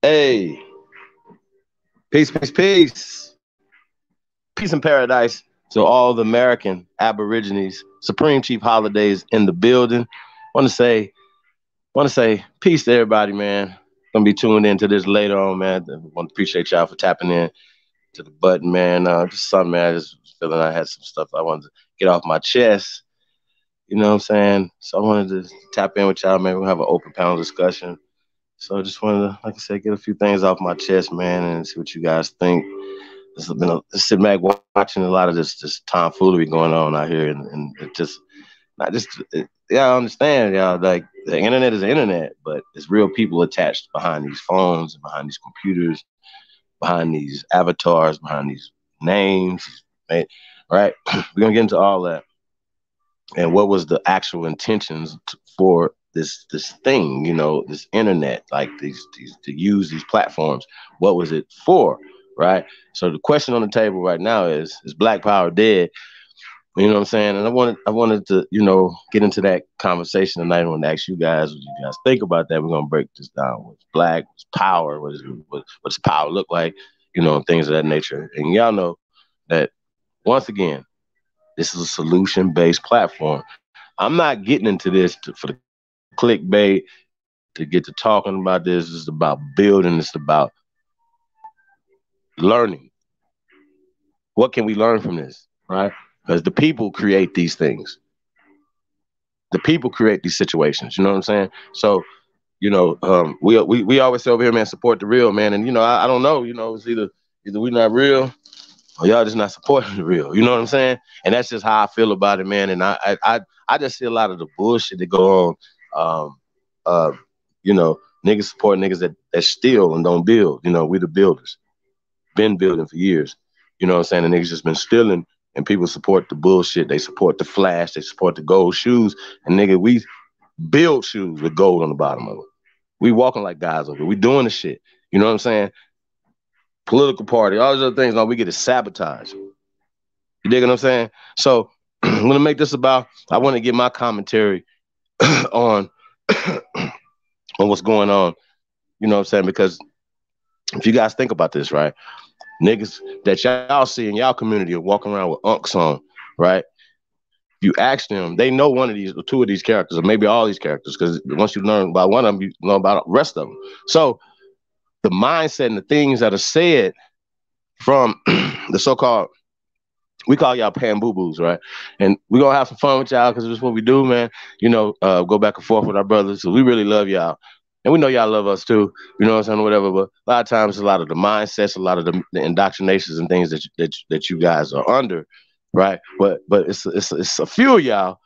Hey, peace, peace, peace. Peace in paradise to all the American Aborigines, Supreme Chief Holidays in the building. Want to say, want to say peace to everybody, man. Gonna be tuned into this later on, man. Want to appreciate y'all for tapping in to the button, man. Just something, man. I just feeling I had some stuff I wanted to get off my chest. You know what I'm saying? So I wanted to tap in with y'all, man. We'll have an open panel discussion. So I just wanted to, like I said, get a few things off my chest, man, and see what you guys think. There's been sitting back watching a lot of this tomfoolery going on out here, and it just not just yeah, I understand, y'all. Like the internet is the internet, but there's real people attached behind these phones and behind these computers, behind these avatars, behind these names, right? Right? We're gonna get into all that and what was the actual intentions for this thing, this internet, like these to use these platforms. What was it for, right? So the question on the table right now is Black Power dead? You know what I'm saying? And I wanted to, get into that conversation tonight. I want to ask you guys what you guys think about that. We're gonna break this down. What's black? What's power? What does power look like? Things of that nature. And y'all know that once again, this is a solution-based platform. I'm not getting into this for the clickbait, to get to talking about this. It's about building. It's about learning. What can we learn from this, right? Because the people create these things. The people create these situations. You know what I'm saying? So, we always say over here, man, support the real, man. And I don't know. It's either we not real or y'all just not supporting the real. You know what I'm saying? And that's just how I feel about it, man. And I just see a lot of the bullshit that go on. Niggas support niggas that steal and don't build. We the builders. Been building for years. You know what I'm saying? The niggas just been stealing, and people support the bullshit. They support the flash. They support the gold shoes. And nigga, we build shoes with gold on the bottom of it. We walking like guys over it. We doing the shit. You know what I'm saying? Political party, all these other things. Now we get to sabotage. You dig what I'm saying? So I'm gonna make this about. I want to get my commentary on on what's going on. You know what I'm saying? Because if you guys think about this, right? Niggas that y'all see in y'all community are walking around with unks on, right? You ask them, they know one of these or two of these characters, or maybe all these characters, because once you learn about one of them, you know about the rest of them. So the mindset and the things that are said from the so-called, we call y'all pan boo-boos, right? And we're going to have some fun with y'all because it's what we do, man. Go back and forth with our brothers. So we really love y'all. And we know y'all love us too, you know what I'm saying, whatever. But a lot of times, a lot of the mindsets, a lot of the indoctrinations and things that you guys are under, right? But it's a few of y'all,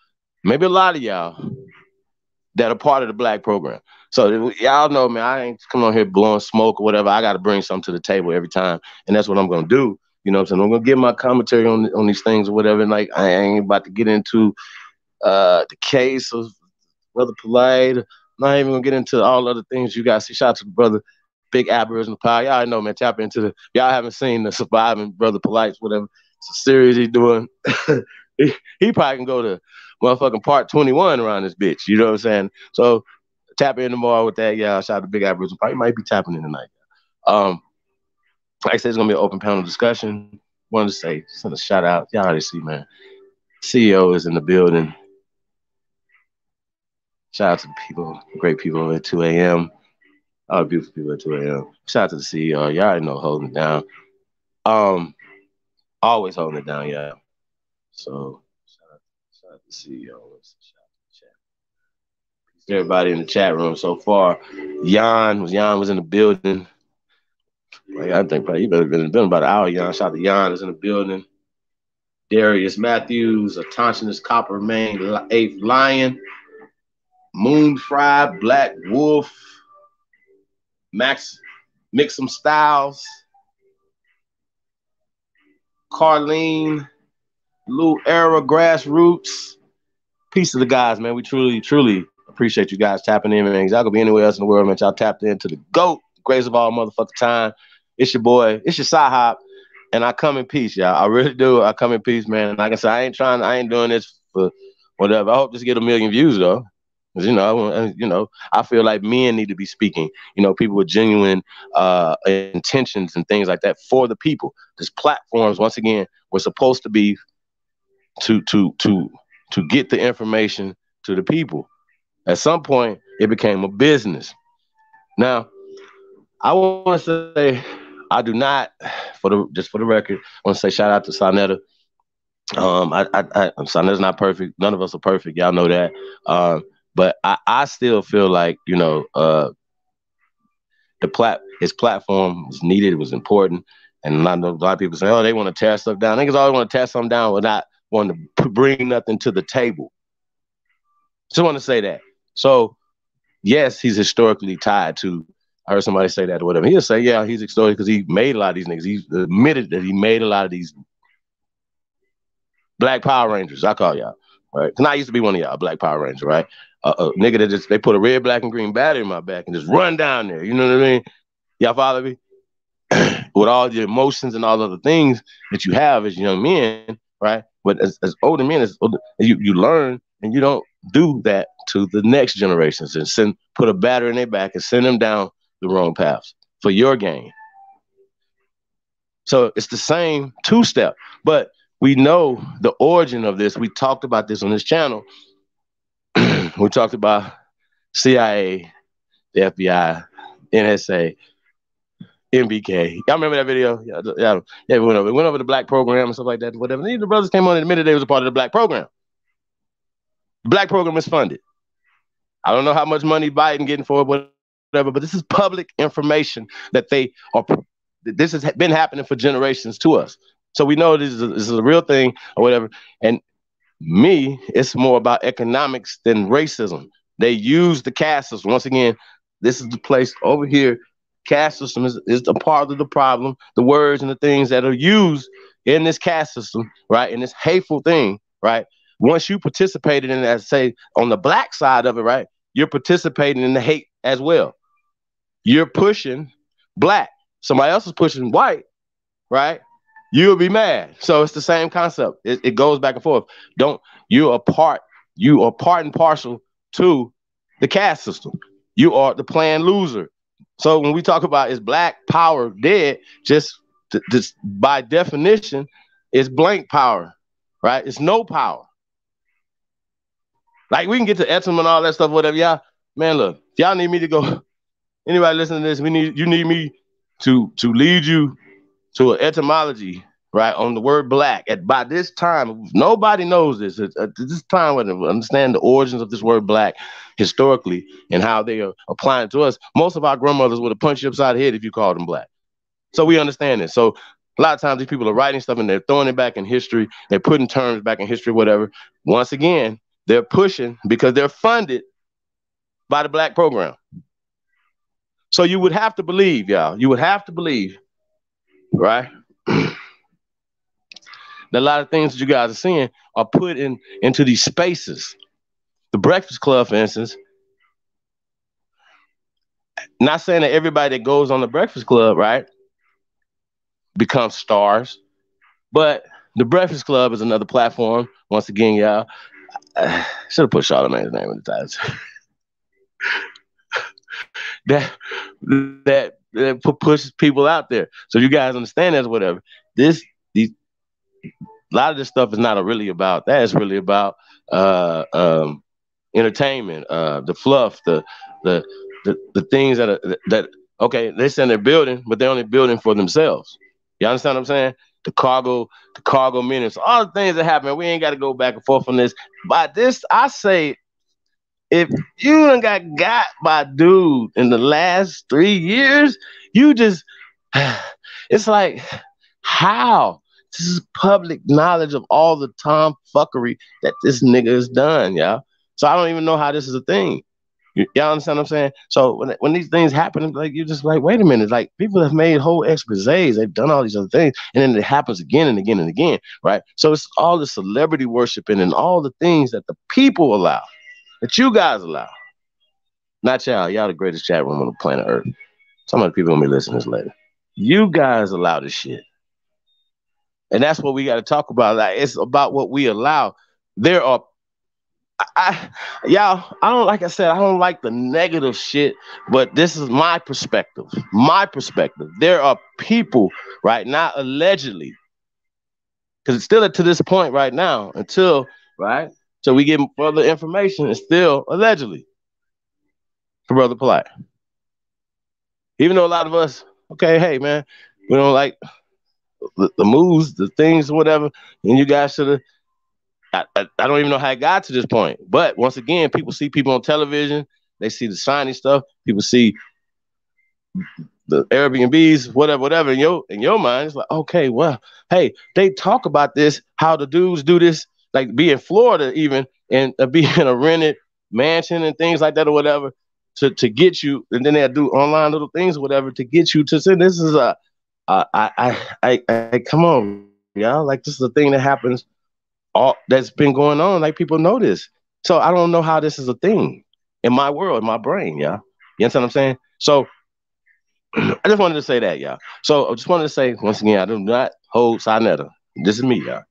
maybe a lot of y'all, that are part of the Black program. So y'all know, man, I ain't coming on here blowing smoke or whatever. I got to bring something to the table every time, and that's what I'm gonna do. You know what I'm saying? I'm gonna give my commentary on these things or whatever. And like, I ain't about to get into the case of Brother Polite. I'm not even gonna get into all other things you guys see. Shout out to the brother Big Aboriginal Power. Y'all know, man. Tap into y'all haven't seen the Surviving Brother Polite, whatever. It's a series he's doing. he probably can go to motherfucking part 21 around this bitch. You know what I'm saying? So tap in tomorrow with that. Yeah, shout out to Big Aboriginal Power. You might be tapping in tonight. Like I said, it's gonna be an open panel discussion. Wanted to send a shout out. Y'all already see, man. CEO is in the building. Shout out to the people, great people at 2 a.m. All the beautiful people at 2 a.m. Shout out to the CEO. Y'all already know holding it down. Always holding it down, yeah. So shout out to the CEO. Shout out to the chat. Peace to everybody in the chat room so far. Jan was in the building. Like, I think probably you better been in the building about an hour. Shout out to Jan is in the building. Darius Matthews, Autonomous Copper Main, 8th Lion, Moonfry, Black Wolf, Max Mixum Styles, Carlene, Lou Era, Grassroots. Peace to the guys, man. We truly, truly appreciate you guys tapping in, man. Y'all could be anywhere else in the world, man. Y'all tapped into the GOAT, greatest of all motherfucking time. It's your boy, it's your Sci-Hop, and I come in peace, y'all. I really do. I come in peace, man. And like I said, I ain't doing this for whatever. I hope this get 1 million views, though. I feel like men need to be speaking. People with genuine intentions and things like that for the people. These platforms, once again, were supposed to be to get the information to the people. At some point, it became a business. Now, I want to say I do not, just for the record, I want to say shout out to Sonetta. Sonetta's not perfect. None of us are perfect. Y'all know that. But I still feel like his platform was needed. It was important. And a lot of people say, oh, they want to tear stuff down. Niggas always want to tear something down without wanting to bring nothing to the table. Just want to say that. So, yes, he's historically tied to. I heard somebody say that or whatever. He'll say, yeah, he's historic because he made a lot of these niggas. He admitted that he made a lot of these Black Power Rangers. I call y'all, right? And I used to be one of y'all, Black Power Ranger, right? Nigga that they put a red, black, and green battery in my back and just run down there. You know what I mean? Y'all follow me? With all the emotions and all other things that you have as young men, right? But as older men, you learn and you don't do that to the next generations and put a battery in their back and send them down the wrong paths for your gain. So it's the same two-step, but we know the origin of this. We talked about this on this channel. We talked about CIA, the FBI, NSA, MBK. Y'all remember that video? Yeah, we went over the Black program and stuff like that. Whatever. The brothers came on and admitted they was a part of the Black program. The Black program is funded. I don't know how much money Biden getting for it, whatever, but this is public information that this has been happening for generations to us. So we know this is a real thing or whatever. And it's more about economics than racism. They use the caste system. Once again, this is the place over here. Caste system is a part of the problem. The words and the things that are used in this caste system, right, in this hateful thing, right? Once you participated in that, say, on the Black side of it, right, you're participating in the hate as well. You're pushing Black. Somebody else is pushing white, right? You'll be mad. So it's the same concept. It goes back and forth. You are part and parcel to the caste system. You are the planned loser. So when we talk about is Black power dead, just by definition, it's blank power, right? It's no power. Like we can get to Etzem and all that stuff, whatever. Y'all, man, look, if y'all need me to go, anybody listening to this, you need me to lead you to an etymology, right, on the word Black. By this time, nobody knows this. At this time, when we understand the origins of this word Black historically and how they are applying to us, most of our grandmothers would have punched you upside the head if you called them Black. So we understand this. So a lot of times these people are writing stuff and they're throwing it back in history. They're putting terms back in history, whatever. Once again, they're pushing because they're funded by the Black program. So you would have to believe, y'all. You would have to believe, right? That a lot of things that you guys are seeing are put into these spaces. The Breakfast Club, for instance, not saying that everybody that goes on the Breakfast Club, right, becomes stars, but the Breakfast Club is another platform. Once again, y'all, should have put Charlamagne's name in the title. that pushes people out there. So you guys understand that, whatever. A lot of this stuff is not really about that. It's really about entertainment, the fluff, the things that okay, they say they're building, but they're only building for themselves. You understand what I'm saying? The cargo minutes, all the things that happen. We ain't got to go back and forth on this. But this, I say, if you done got by dude in the last 3 years, you just, it's like, how? This is public knowledge of all the tomfuckery that this nigga has done, y'all. So I don't even know how this is a thing. Y'all understand what I'm saying? So when these things happen, like you're just like, wait a minute, like people have made whole exposés, they've done all these other things, and then it happens again and again and again, right? So it's all the celebrity worshiping and all the things that the people allow, that you guys allow. Not y'all. Y'all the greatest chat room on the planet Earth. Some of the people gonna be listening to this later. You guys allow this shit. And that's what we got to talk about. Like, it's about what we allow. There are Y'all, I don't like I said, I don't like the negative shit, but this is my perspective. My perspective. There are people right now, allegedly, because it's still to this point right now, until right, so we get further information. It's still allegedly for Brother Polite. Even though a lot of us, okay, hey man, we don't like the moves, the things, whatever, and you guys should have. I don't even know how it got to this point. But once again, people see people on television, they see the shiny stuff, people see the Airbnbs, whatever. In your mind, it's like, okay, well, hey, they talk about this, how the dudes do this, like be in Florida even, and be in a rented mansion and things like that or whatever, to get you, and then they do online little things or whatever to get you to say this is a come on, y'all, like this is a thing that happens all that's been going on. Like people know this. So I don't know how this is a thing in my world, in my brain, yeah. You understand what I'm saying? So I just wanted to say that, y'all. So I just wanted to say once again, I do not hold Sinetta. This is me, y'all,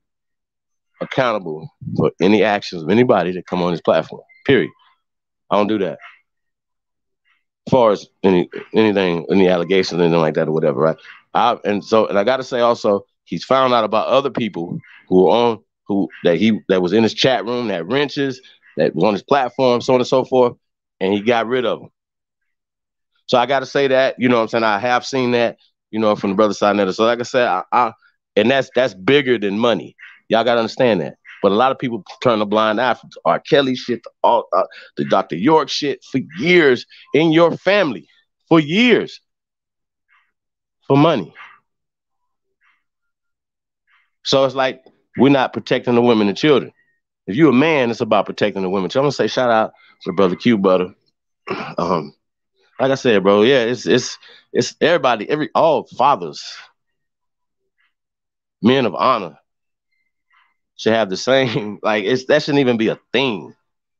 accountable for any actions of anybody that come on this platform. Period. I don't do that. As far as anything, any allegations, anything like that, or whatever, right? And I got to say also, he's found out about other people who are on that was in his chat room, that wrenches, that was on his platform, so on and so forth, and he got rid of them. So I got to say that, you know what I'm saying? I have seen that, from the brother side. So like I said, and that's bigger than money. Y'all got to understand that. But a lot of people turn a blind eye from R. Kelly shit, to all the Dr. York shit for years in your family, for years, for money. So it's like we're not protecting the women and children. If you're a man, it's about protecting the women. So I'm gonna say shout out to brother Q Butter. Um, like I said, bro, yeah, it's everybody, all fathers, men of honor should have the same. Like that shouldn't even be a thing.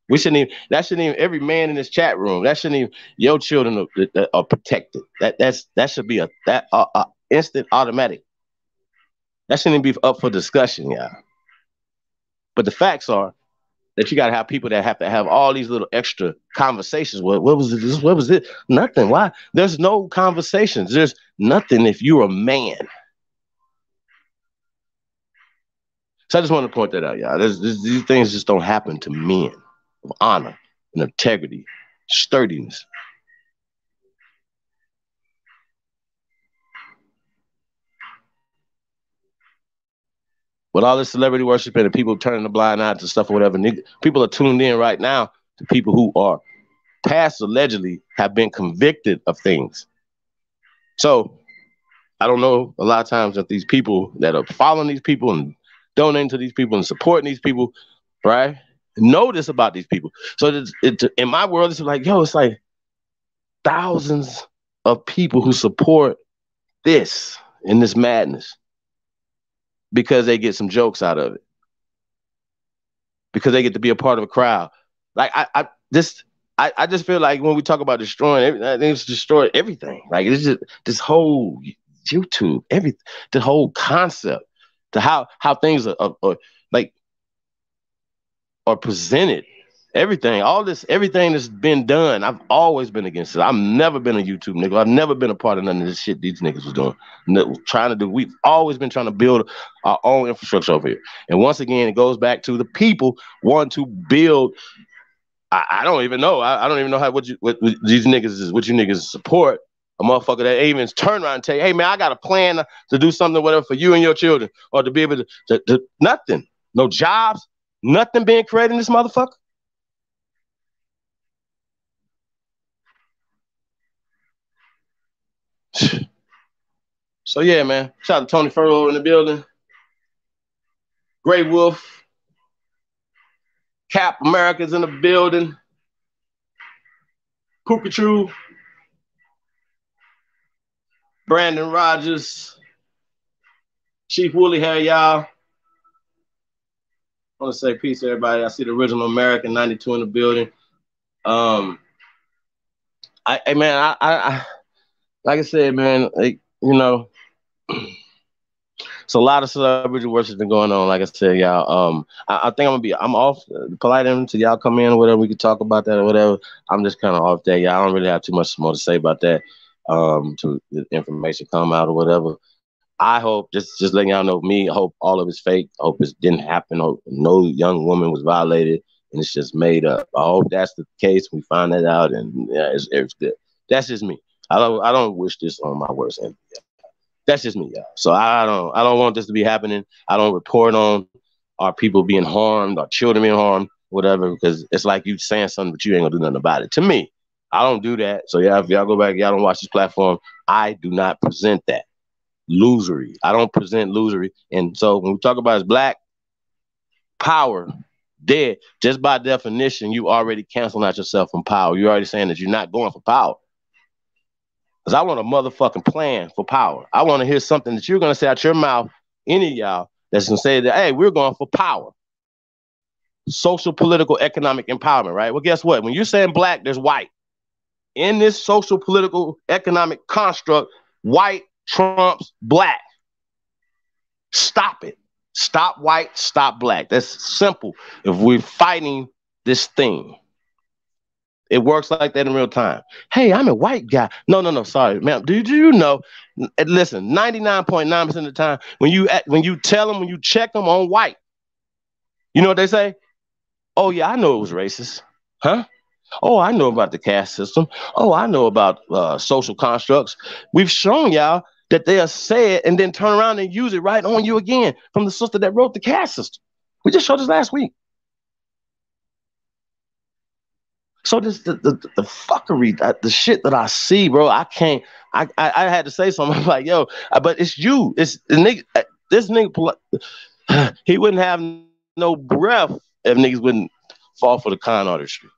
We shouldn't even. That shouldn't even. Every man in this chat room. That shouldn't even. Your children are protected. That should be a instant automatic. That shouldn't be up for discussion, yeah. But the facts are that you got to have people that have to have all these little extra conversations. What was it? What was it? Nothing. Why? There's no conversations. There's nothing if you're a man. So I just want to point that out, y'all. These things just don't happen to men of honor and integrity, sturdiness. With all this celebrity worship and people turning a blind eye to stuff or whatever, people are tuned in right now to people who are past allegedly have been convicted of things. So I don't know a lot of times that these people that are following these people and donating to these people and supporting these people, right, know this about these people. So in my world, it's like, yo, it's like thousands of people who support this in this madness because they get some jokes out of it, because they get to be a part of a crowd. Like I just feel like when we talk about destroying everything, it's destroyed everything. Like it's just this whole YouTube, the whole concept, to how things are like are presented. Everything, everything that's been done, I've always been against it. I've never been a YouTube nigga. I've never been a part of none of this shit these niggas was doing. Trying to do. We've always been trying to build our own infrastructure over here. And once again, it goes back to the people want to build. I don't even know. I don't even know what these niggas is. What you niggas support a motherfucker that even turn around and tell you, hey man, I got a plan to do something, whatever, for you and your children, or to be able to nothing, no jobs, nothing being created in this motherfucker. So yeah, man. Shout out to Tony Furlow in the building. Grey Wolf. Cap America's in the building. Kukatru. Brandon Rogers. Chief Woolly Hair, y'all. I want to say peace to everybody. I see the original American 92 in the building. I like I said, man, like, It's a lot of celebrity worship been going on. Like I said, y'all. I think I'm off polite until y'all come in or whatever. We can talk about that or whatever. I'm just kind of off that. Y'all, I don't really have too much more to say about that. To the information come out or whatever. I hope just letting y'all know me. I hope all of it's fake. I hope it didn't happen. I hope no young woman was violated and it's just made up. I hope that's the case. We find that out and yeah, it's good. That's just me. I don't wish this on my worst enemy. That's just me, y'all. So I don't want this to be happening. I don't report on our people being harmed, our children being harmed, whatever, because it's like you saying something, but you ain't gonna do nothing about it. To me, I don't do that. So yeah, if y'all go back, y'all don't watch this platform. I do not present that losery. I don't present losery. And so when we talk about as black power dead, just by definition, you already canceling out yourself from power. You're already saying that you're not going for power. Because I want a motherfucking plan for power. I want to hear something that you're going to say out your mouth, any of y'all, that's going to say that, hey, we're going for power. Social, political, economic empowerment, right? Well, guess what? When you're saying black, there's white. In this social, political, economic construct, white trumps black. Stop it. Stop white, stop black. That's simple. If we're fighting this thing, it works like that in real time. Hey, I'm a white guy. No. Sorry, ma'am. Did you know? Listen, 99.9% of the time, when you tell them, when you check them on white, you know what they say? Oh yeah, I know it was racist, huh? Oh, I know about the caste system. Oh, I know about social constructs. We've shown y'all that they'll say it and then turn around and use it right on you again from the sister that wrote the caste system. We just showed this last week. So this the fuckery, the shit that I see, bro. I can't. I had to say something. I'm like, yo, but it's you. It's the nigga. This nigga, he wouldn't have no breath if niggas wouldn't fall for the con artistry.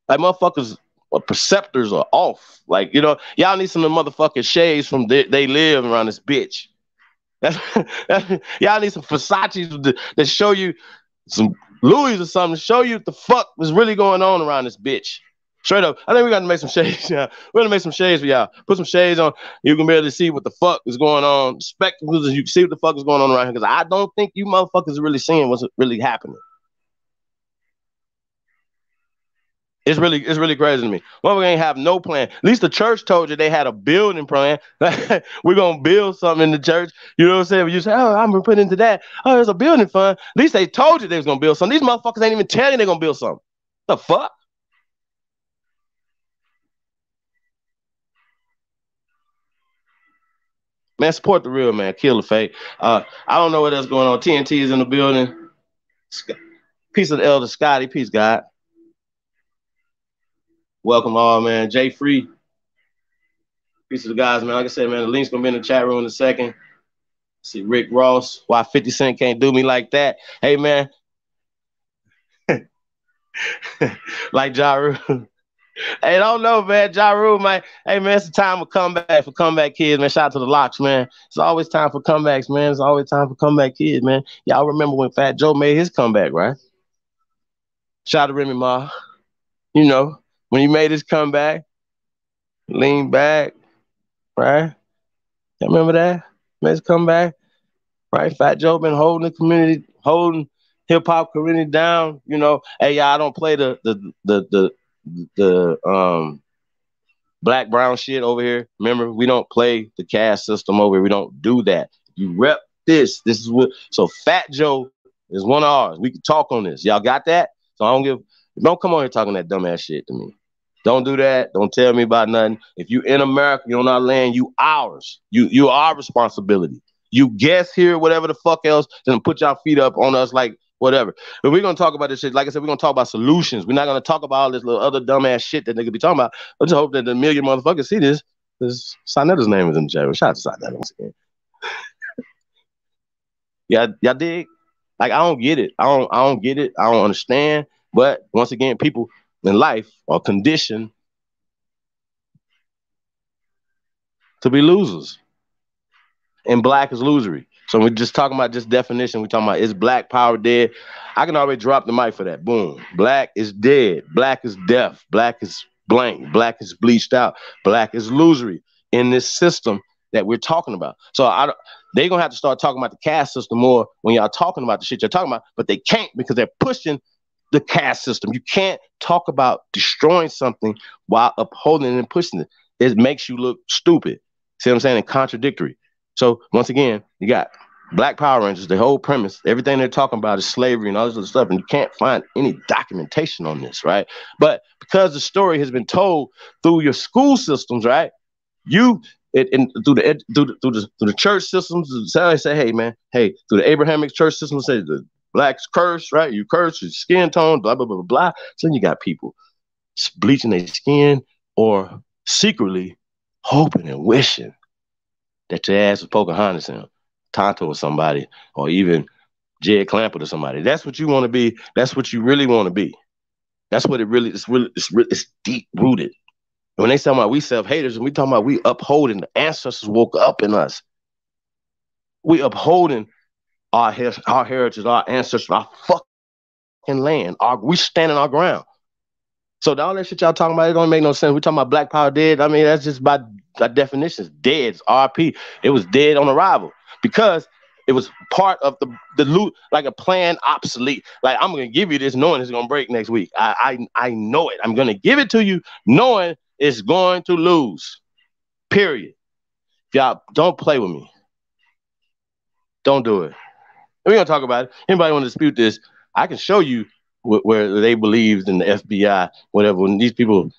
Like motherfuckers, perceptors are off. Like, you know, y'all need some of the motherfucking shades from they live around this bitch. Y'all need some Versace's that show you some Louis or something to show you what the fuck was really going on around this bitch. Straight up. I think we got to make some shades. Yeah. We're going to make some shades for y'all. Put some shades on. You can be able to see what the fuck is going on. Spectacles, you can see what the fuck is going on around here. Because I don't think you motherfuckers are really seeing what's really happening. It's really crazy to me. Well, we ain't have no plan. At least the church told you they had a building plan. We're gonna build something in the church. You know what I'm saying? When you say, "Oh, I'm gonna put into that." Oh, there's a building fund. At least they told you they was gonna build something. These motherfuckers ain't even telling you they're gonna build something. The fuck? Man, support the real man. Kill the fake. I don't know what else going on. TNT is in the building. Peace of the elder Scotty. Peace, God. Welcome all, man. Jay Free. Peace of the guys, man. Like I said, man, the link's gonna be in the chat room in a second. See Rick Ross. Why 50 Cent can't do me like that? Hey, man. Like Ja Rule. Hey, don't know, man. Ja Rule, man. Hey, man, it's the time for comeback kids, man. Shout out to the Locks, man. It's always time for comebacks, man. It's always time for comeback kids, man. Y'all remember when Fat Joe made his comeback, right? Shout out to Remy Ma. You know, when he made his comeback, lean back, right? You remember that? Made his comeback, right? Fat Joe been holding the community, holding hip hop community down. You know, hey, y'all, I don't play the black brown shit over here. Remember, we don't play the caste system over here. We don't do that. You rep this. This is what. So Fat Joe is one of ours. We can talk on this. Y'all got that? So don't come on here talking that dumbass shit to me. Don't do that. Don't tell me about nothing. If you in America, you're on our land, you ours. You our responsibility. You guess here, whatever the fuck else, then put y'all feet up on us like whatever. But we're gonna talk about this shit. Like I said, we're gonna talk about solutions. We're not gonna talk about all this little other dumbass shit that they could be talking about. I just hope that the million motherfuckers see this. Because Sinetta's name is in the chat. Shout out to Sinetta once again. Y'all dig? Like I don't get it. I don't get it. I don't understand. But once again, people in life are conditioned to be losers. And black is losery. So we're just talking about just definition. We're talking about is black power dead? I can already drop the mic for that. Boom. Black is dead. Black is deaf. Black is blank. Black is bleached out. Black is losery in this system that we're talking about. So They're gonna have to start talking about the caste system more when y'all talking about the shit you're talking about, but they can't because they're pushing the caste system. You can't talk about destroying something while upholding it and pushing it. It makes you look stupid. See what I'm saying? And contradictory. So once again, you got Black Power Rangers, the whole premise, everything they're talking about is slavery and all this other stuff, and you can't find any documentation on this, right? But because the story has been told through your school systems, right? You through the church systems, they say, hey man, hey, through the Abrahamic church system, say the blacks curse, right? You curse your skin tone, blah blah blah blah blah. So then you got people bleaching their skin or secretly hoping and wishing that your ass was Pocahontas and Tonto or somebody, or even Jed Clampett or somebody. That's what you want to be. That's what you really want to be. That's what it really is. It's deep rooted. When they talk about we self-haters, and we talking about we upholding the ancestors woke up in us. We upholding our heritage, our ancestors, our fucking land. We standing our ground. So all that shit y'all talking about, it don't make no sense. We talking about Black Power dead. I mean, that's just by definition. Dead. It's RP. It was dead on arrival because it was part of the loot, like a plan obsolete. Like, I'm gonna give you this knowing it's gonna break next week. I know it. I'm gonna give it to you knowing it's going to lose. Period. Y'all don't play with me. Don't do it. We're gonna talk about it. Anybody want to dispute this? I can show you where they believed in the FBI, whatever. When these people,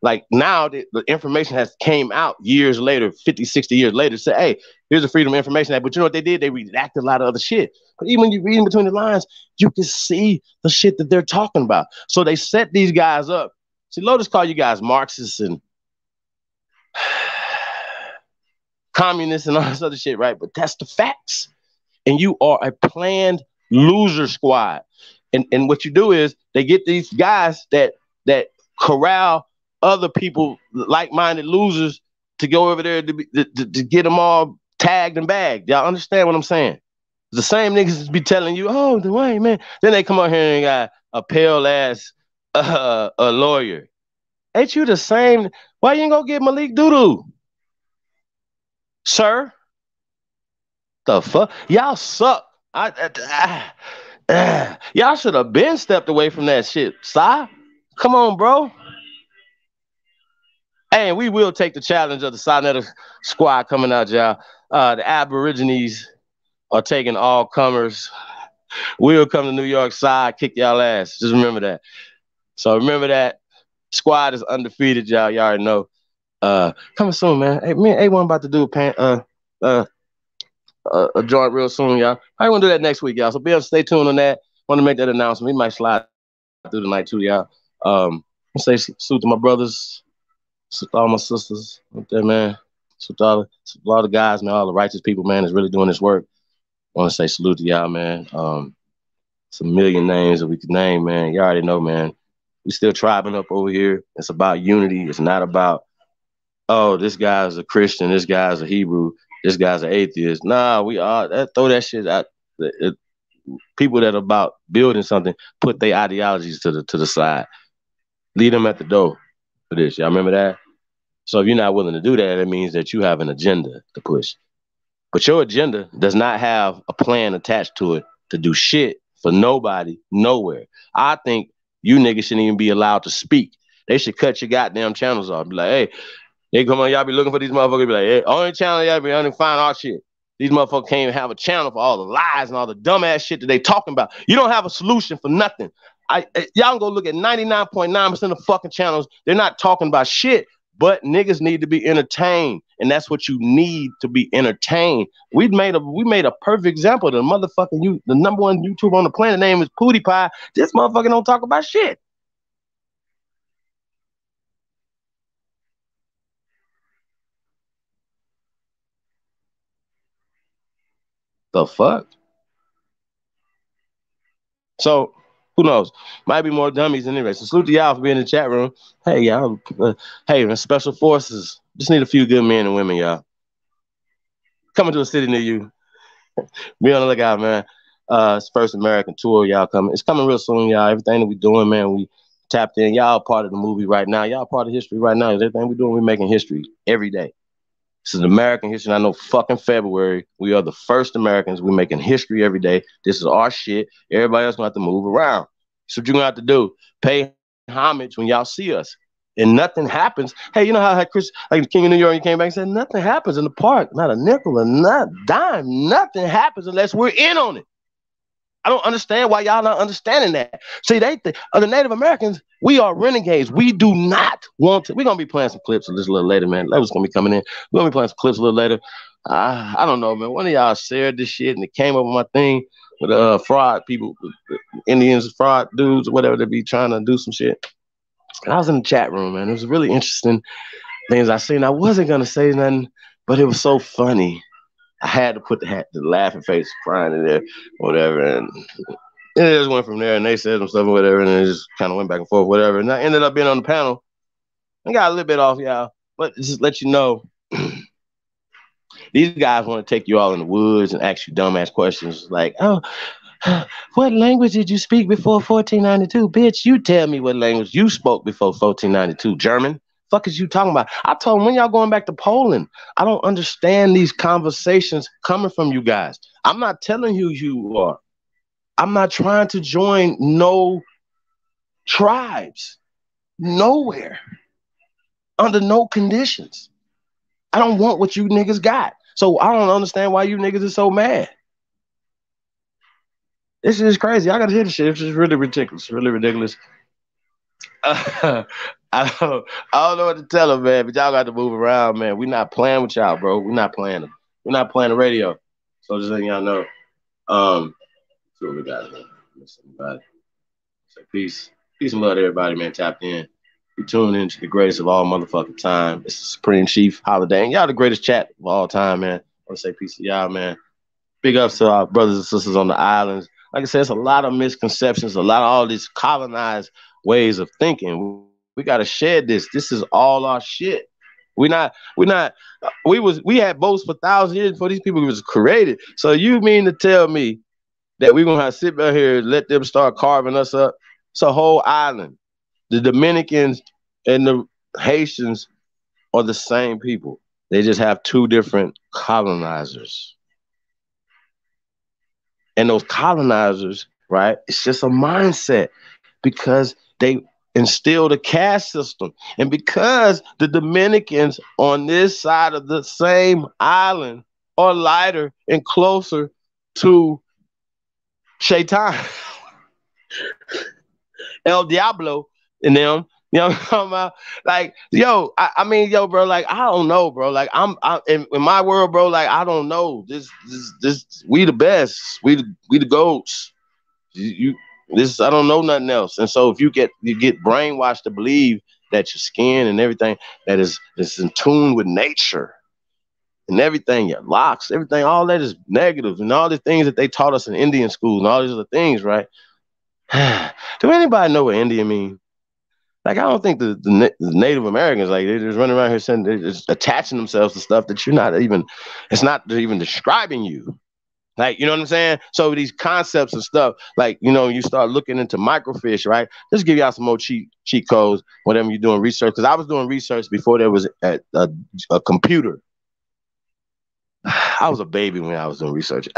like now, the information has came out years later, 50, 60 years later, say, hey, here's the Freedom of Information Act. But you know what they did? They redacted a lot of other shit. But even when you read in between the lines, you can see the shit that they're talking about. So they set these guys up. See, Lotus call you guys Marxists and communists and all this other shit, right? But that's the facts. And you are a planned loser squad. And what you do is they get these guys that corral other people, like-minded losers, to go over there to get them all tagged and bagged. Y'all understand what I'm saying? The same niggas be telling you, oh, Dwayne, man. Then they come out here and got a pale ass a lawyer. Ain't you the same? Why you ain't gonna get Malik Doodoo? Sir? The fuck? Y'all suck. Y'all should have been stepped away from that shit, Si. Come on, bro. Hey, we will take the challenge of the Sonetta squad coming out, y'all. The Aborigines are taking all comers. We'll come to New York side, kick y'all ass. Just remember that. So remember that. Squad is undefeated, y'all. Y'all already know. Coming soon, man. Hey, me and A1 about to do a joint real soon, y'all. I want to do that next week, y'all. So be able to stay tuned on that. Want to make that announcement. We might slide through the night too, y'all. Say salute to my brothers, salute to all my sisters up there, man. Salute to all the guys, man, all the righteous people, man, that's really doing this work. I want to say salute to y'all, man. It's a million names that we could name, man. You already know, man. We still tribing up over here. It's about unity. It's not about, oh, this guy's a Christian, this guy's a Hebrew, this guy's an atheist. Nah, we are. Throw that shit out. People that are about building something, put their ideologies to the side. Lead them at the door for this. Y'all remember that? So if you're not willing to do that, it means that you have an agenda to push. But your agenda does not have a plan attached to it to do shit for nobody, nowhere. I think you niggas shouldn't even be allowed to speak. They should cut your goddamn channels off. Be like, hey, they come on, y'all be looking for these motherfuckers. Be like, hey, only channel y'all be only find our shit. These motherfuckers can't even have a channel for all the lies and all the dumbass shit that they talking about. You don't have a solution for nothing. Y'all can go look at 99.9% of fucking channels. They're not talking about shit, but niggas need to be entertained. And that's what you need to be entertained. We made a perfect example. The motherfucking the number one YouTuber on the planet name is PewDiePie. This motherfucker don't talk about shit. The fuck? So who knows? Might be more dummies anyway. So salute to y'all for being in the chat room. Hey, y'all. Hey, Special Forces. Just need a few good men and women, y'all. Coming to a city near you. Be on the lookout, man. It's First American Tour, y'all coming. It's coming real soon, y'all. Everything that we doing, man, we tapped in. Y'all part of the movie right now. Y'all part of history right now. Everything we doing, we making history every day. This is American history. I know fucking February. We are the first Americans. We're making history every day. This is our shit. Everybody else gonna have to move around. So what you're gonna have to do. Pay homage when y'all see us. And nothing happens. Hey, you know how Chris, like the King of New York, he came back and said, nothing happens in the park. Not a nickel and not a dime. Nothing happens unless we're in on it. I don't understand why y'all not understanding that. See, the Native Americans, we are renegades. We do not want to. We're going to be playing some clips of this a little later, man. Level's going to be coming in. We're going to be playing some clips a little later. I don't know, man. One of y'all shared this shit and it came up with my thing with fraud people, Indians, fraud dudes, or whatever, they be trying to do some shit. And I was in the chat room, man. It was really interesting things I seen. I wasn't going to say nothing, but it was so funny. I had to put the laughing face, crying in there, whatever, and it just went from there. And they said some stuff, or whatever, and it just kind of went back and forth, whatever. And I ended up being on the panel. I got a little bit off, y'all, but just let you know, these guys want to take you all in the woods and ask you dumbass questions like, "Oh, what language did you speak before 1492, bitch? You tell me what language you spoke before 1492, German." Fuck is you talking about? I told them, when y'all going back to Poland? I don't understand these conversations coming from you guys. I'm not telling you you are. I'm not trying to join no tribes. Nowhere. Under no conditions. I don't want what you niggas got. So I don't understand why you niggas are so mad. This is crazy. I gotta hear this shit. It's just really ridiculous. Really ridiculous. I don't know what to tell them, man, but y'all got to move around, man. We're not playing with y'all, bro. We're not playing them. We're not playing the radio. So just letting y'all know. See what we got here. So peace. Peace and love to everybody, man. Tapped in. You tuned in to the greatest of all motherfucking time. It's the Supreme Chief Holiday. And y'all the greatest chat of all time, man. I want to say peace to y'all, man. Big ups to our brothers and sisters on the islands. Like I said, it's a lot of misconceptions, a lot of all these colonized ways of thinking. We got to shed this. This is all our shit. We had boats for thousands of years before these people was created. So you mean to tell me that we're gonna have to sit back here and let them start carving us up? It's a whole island. The Dominicans and the Haitians are the same people. They just have two different colonizers. And those colonizers, right? It's just a mindset because they instilled a caste system. And because the Dominicans on this side of the same island are lighter and closer to Shaitan, El Diablo, and them, you know what I'm talking about? Like, yo, I mean, yo, bro, like, I don't know, bro. Like, I'm in my world, bro, like, I don't know. This, we the best. We the goats. I don't know nothing else. And so if you get brainwashed to believe that your skin and everything that is in tune with nature and everything, your locks, everything, all that is negative, and all the things that they taught us in Indian school and all these other things, right? Do anybody know what Indian means? Like, I don't think the Native Americans, like, they're just running around here saying they're just attaching themselves to stuff that it's not even describing you. Like, you know what I'm saying? So these concepts and stuff, like, you know, you start looking into microfiche, right? Just give y'all some more cheat codes whenever you're doing research. Because I was doing research before there was a computer. I was a baby when I was doing research.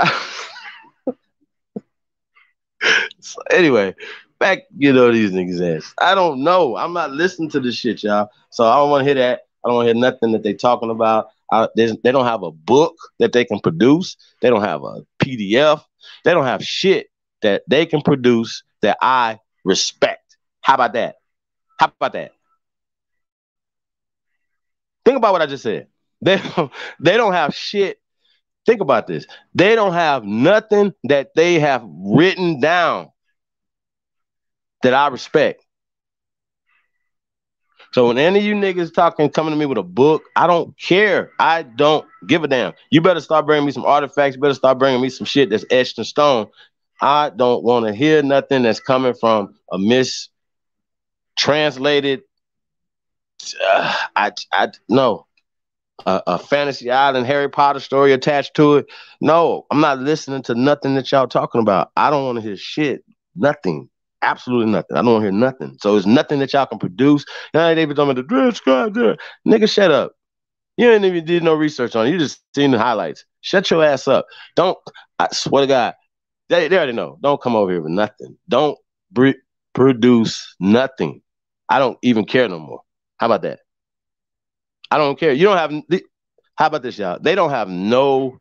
So anyway, back, you know, these niggas ass. I don't know. I'm not listening to this shit, y'all. So I don't want to hear that. I don't want to hear nothing that they talking about. They don't have a book that they can produce. They don't have a PDF. They don't have shit that they can produce that I respect. How about that? How about that? Think about what I just said. They don't have shit. Think about this. They don't have nothing that they have written down that I respect. So when any of you niggas coming to me with a book, I don't care. I don't give a damn. You better start bringing me some artifacts. You better start bringing me some shit that's etched in stone. I don't want to hear nothing that's coming from a mistranslated. No. A Fantasy Island Harry Potter story attached to it. No, I'm not listening to nothing that y'all talking about. I don't want to hear shit. Nothing. Absolutely nothing. I don't want to hear nothing. So it's nothing that y'all can produce. They be talking about the Nigga, shut up. You ain't even did no research on it. You just seen the highlights. Shut your ass up. Don't. I swear to God, they already know. Don't come over here with nothing. Don't produce nothing. I don't even care no more. How about that? I don't care. You don't have. How about this, y'all? They don't have no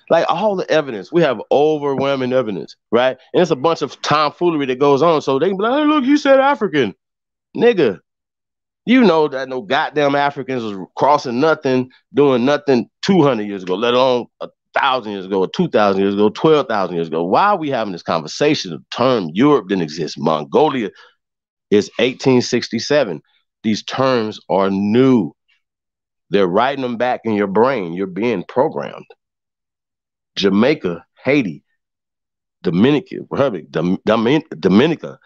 like all the evidence. We have overwhelming evidence, right? And it's a bunch of tomfoolery that goes on. So they can be like, hey, look, you said African. Nigga, you know that no goddamn Africans was crossing nothing, doing nothing 200 years ago, let alone 1,000 years ago, or 2,000 years ago, 12,000 years ago. Why are we having this conversation? The term Europe didn't exist. Mongolia is 1867. These terms are new. They're writing them back in your brain. You're being programmed. Jamaica, Haiti, Dominican Republic, Dominica.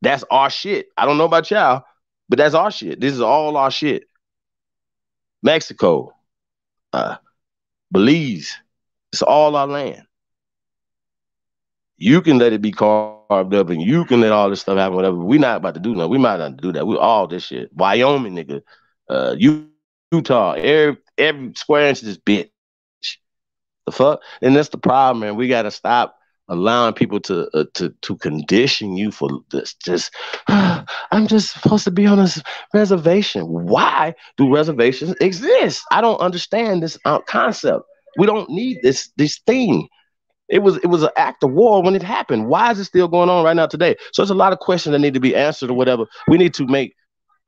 That's our shit. I don't know about y'all, but that's our shit. This is all our shit. Mexico, Belize, it's all our land. You can let it be carved up and you can let all this stuff happen, whatever. We're not about to do nothing. We might not do that. We all this shit. Wyoming, nigga. Utah, every square inch of this bitch. The fuck? And that's the problem, man. We gotta stop allowing people to condition you for this. Just I'm just supposed to be on this reservation. Why do reservations exist? I don't understand this concept. We don't need this thing. It was an act of war when it happened. Why is it still going on right now today? So there's a lot of questions that need to be answered or whatever. We need to make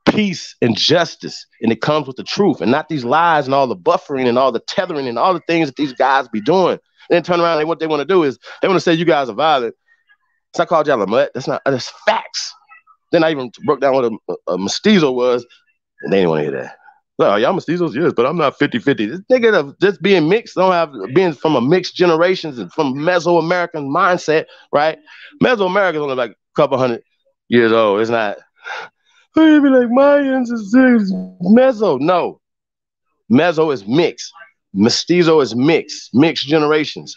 peace and justice, and it comes with the truth and not these lies and all the buffering and all the tethering and all the things that these guys be doing. And then turn around and what they want to do is they want to say you guys are violent. So I called y'all a mutt. That's facts. Then I even broke down what a mestizo was, and they didn't want to hear that. Well, y'all mestizos, yes, but I'm not 50-50. This nigga just being mixed, being from a mixed generations and from Mesoamerican mindset, right? Mesoamerica is only like a couple hundred years old. It's not. You'd be like, Mayans is Meso. No. Meso is mixed. Mestizo is mixed generations.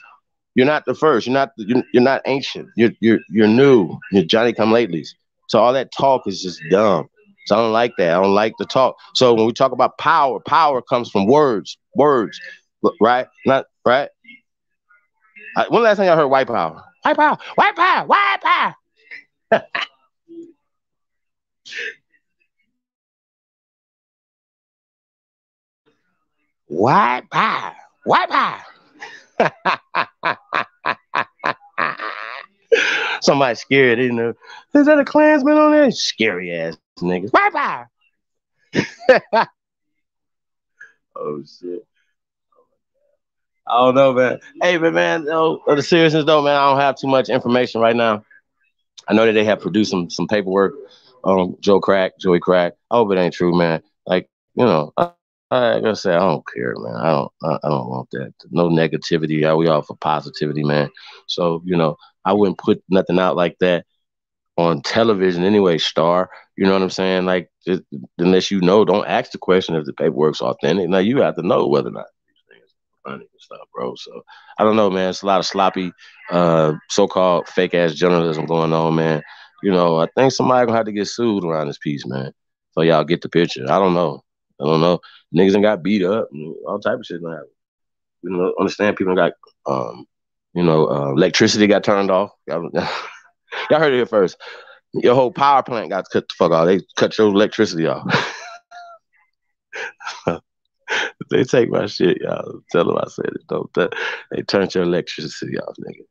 You're not the first. You're not ancient. You're new. You're Johnny come latelys. So all that talk is just dumb. So I don't like that. I don't like the talk. So when we talk about power comes from words, right? Not right. When last time y'all heard white power? White power. White power. Somebody scared, you know. Is that a Klansman on there? Scary ass niggas. White power. Oh shit. I don't know, man. Hey, but man, the seriousness though, man, I don't have too much information right now. I know that they have produced some paperwork on Joey Crack. I hope it ain't true, man. Like, you know, I gotta say, I don't care, man. I don't want that. No negativity. We all for positivity, man. So, you know, I wouldn't put nothing out like that on television anyway, Star. You know what I'm saying? Like, just, unless you know, don't ask the question if the paperwork's authentic. Now you have to know whether or not these things are funny and stuff, bro. So I don't know, man. It's a lot of sloppy, so-called fake ass journalism going on, man. You know, I think somebody gonna have to get sued around this piece, man. So y'all get the picture. I don't know. Niggas done got beat up and all type of shit gonna happen. You know, understand people got, electricity got turned off. Y'all heard it here first. Your whole power plant got cut the fuck off. They cut your electricity off. They take my shit, y'all. Tell them I said it. Don't they turned your electricity off, nigga.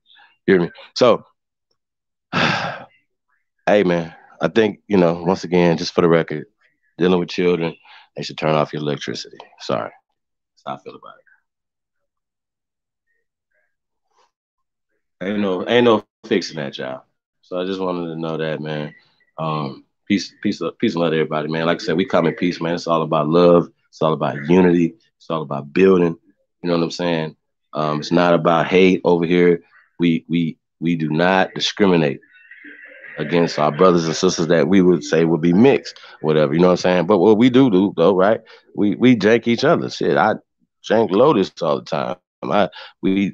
Hear me? So, hey, man, I think, you know, once again, just for the record, dealing with children, they should turn off your electricity. Sorry. That's how I feel about it. Ain't no fixing that, y'all. So I just wanted to know that, man. Peace and love to everybody, man. Like I said, we come in peace, man. It's all about love. It's all about unity. It's all about building. You know what I'm saying? It's not about hate over here. We do not discriminate against our brothers and sisters that we would say would be mixed, whatever. You know what I'm saying? But what we do though, right? We jank each other. Shit, I jank Lotus all the time. We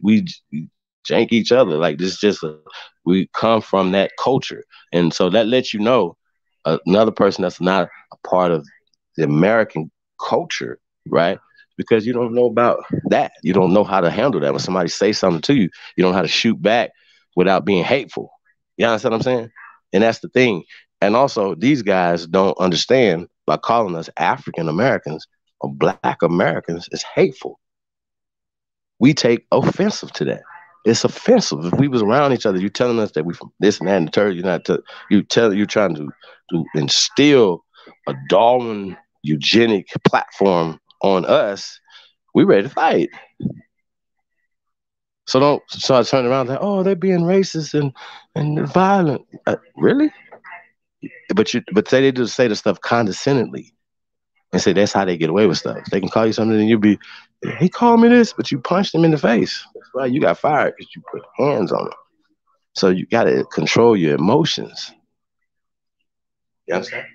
jank each other. Like this, we come from that culture, and so that lets you know another person that's not a part of the American culture, right? because you don't know about that. You don't know how to handle that. When somebody says something to you, you don't know how to shoot back without being hateful. You understand what I'm saying? And that's the thing. And also, these guys don't understand by calling us African Americans or Black Americans is hateful. We take offensive to that. It's offensive. If we was around each other, you telling us that we from this and that and the third, you're trying to instill a Darwin eugenic platform on us. We ready to fight. So don't start turning around like, oh, they're being racist and violent. Really? But they just say the stuff condescendingly and say that's how they get away with stuff. They can call you something and you be, he called me this, but you punched him in the face. That's why you got fired because you put hands on him. So you got to control your emotions. You understand?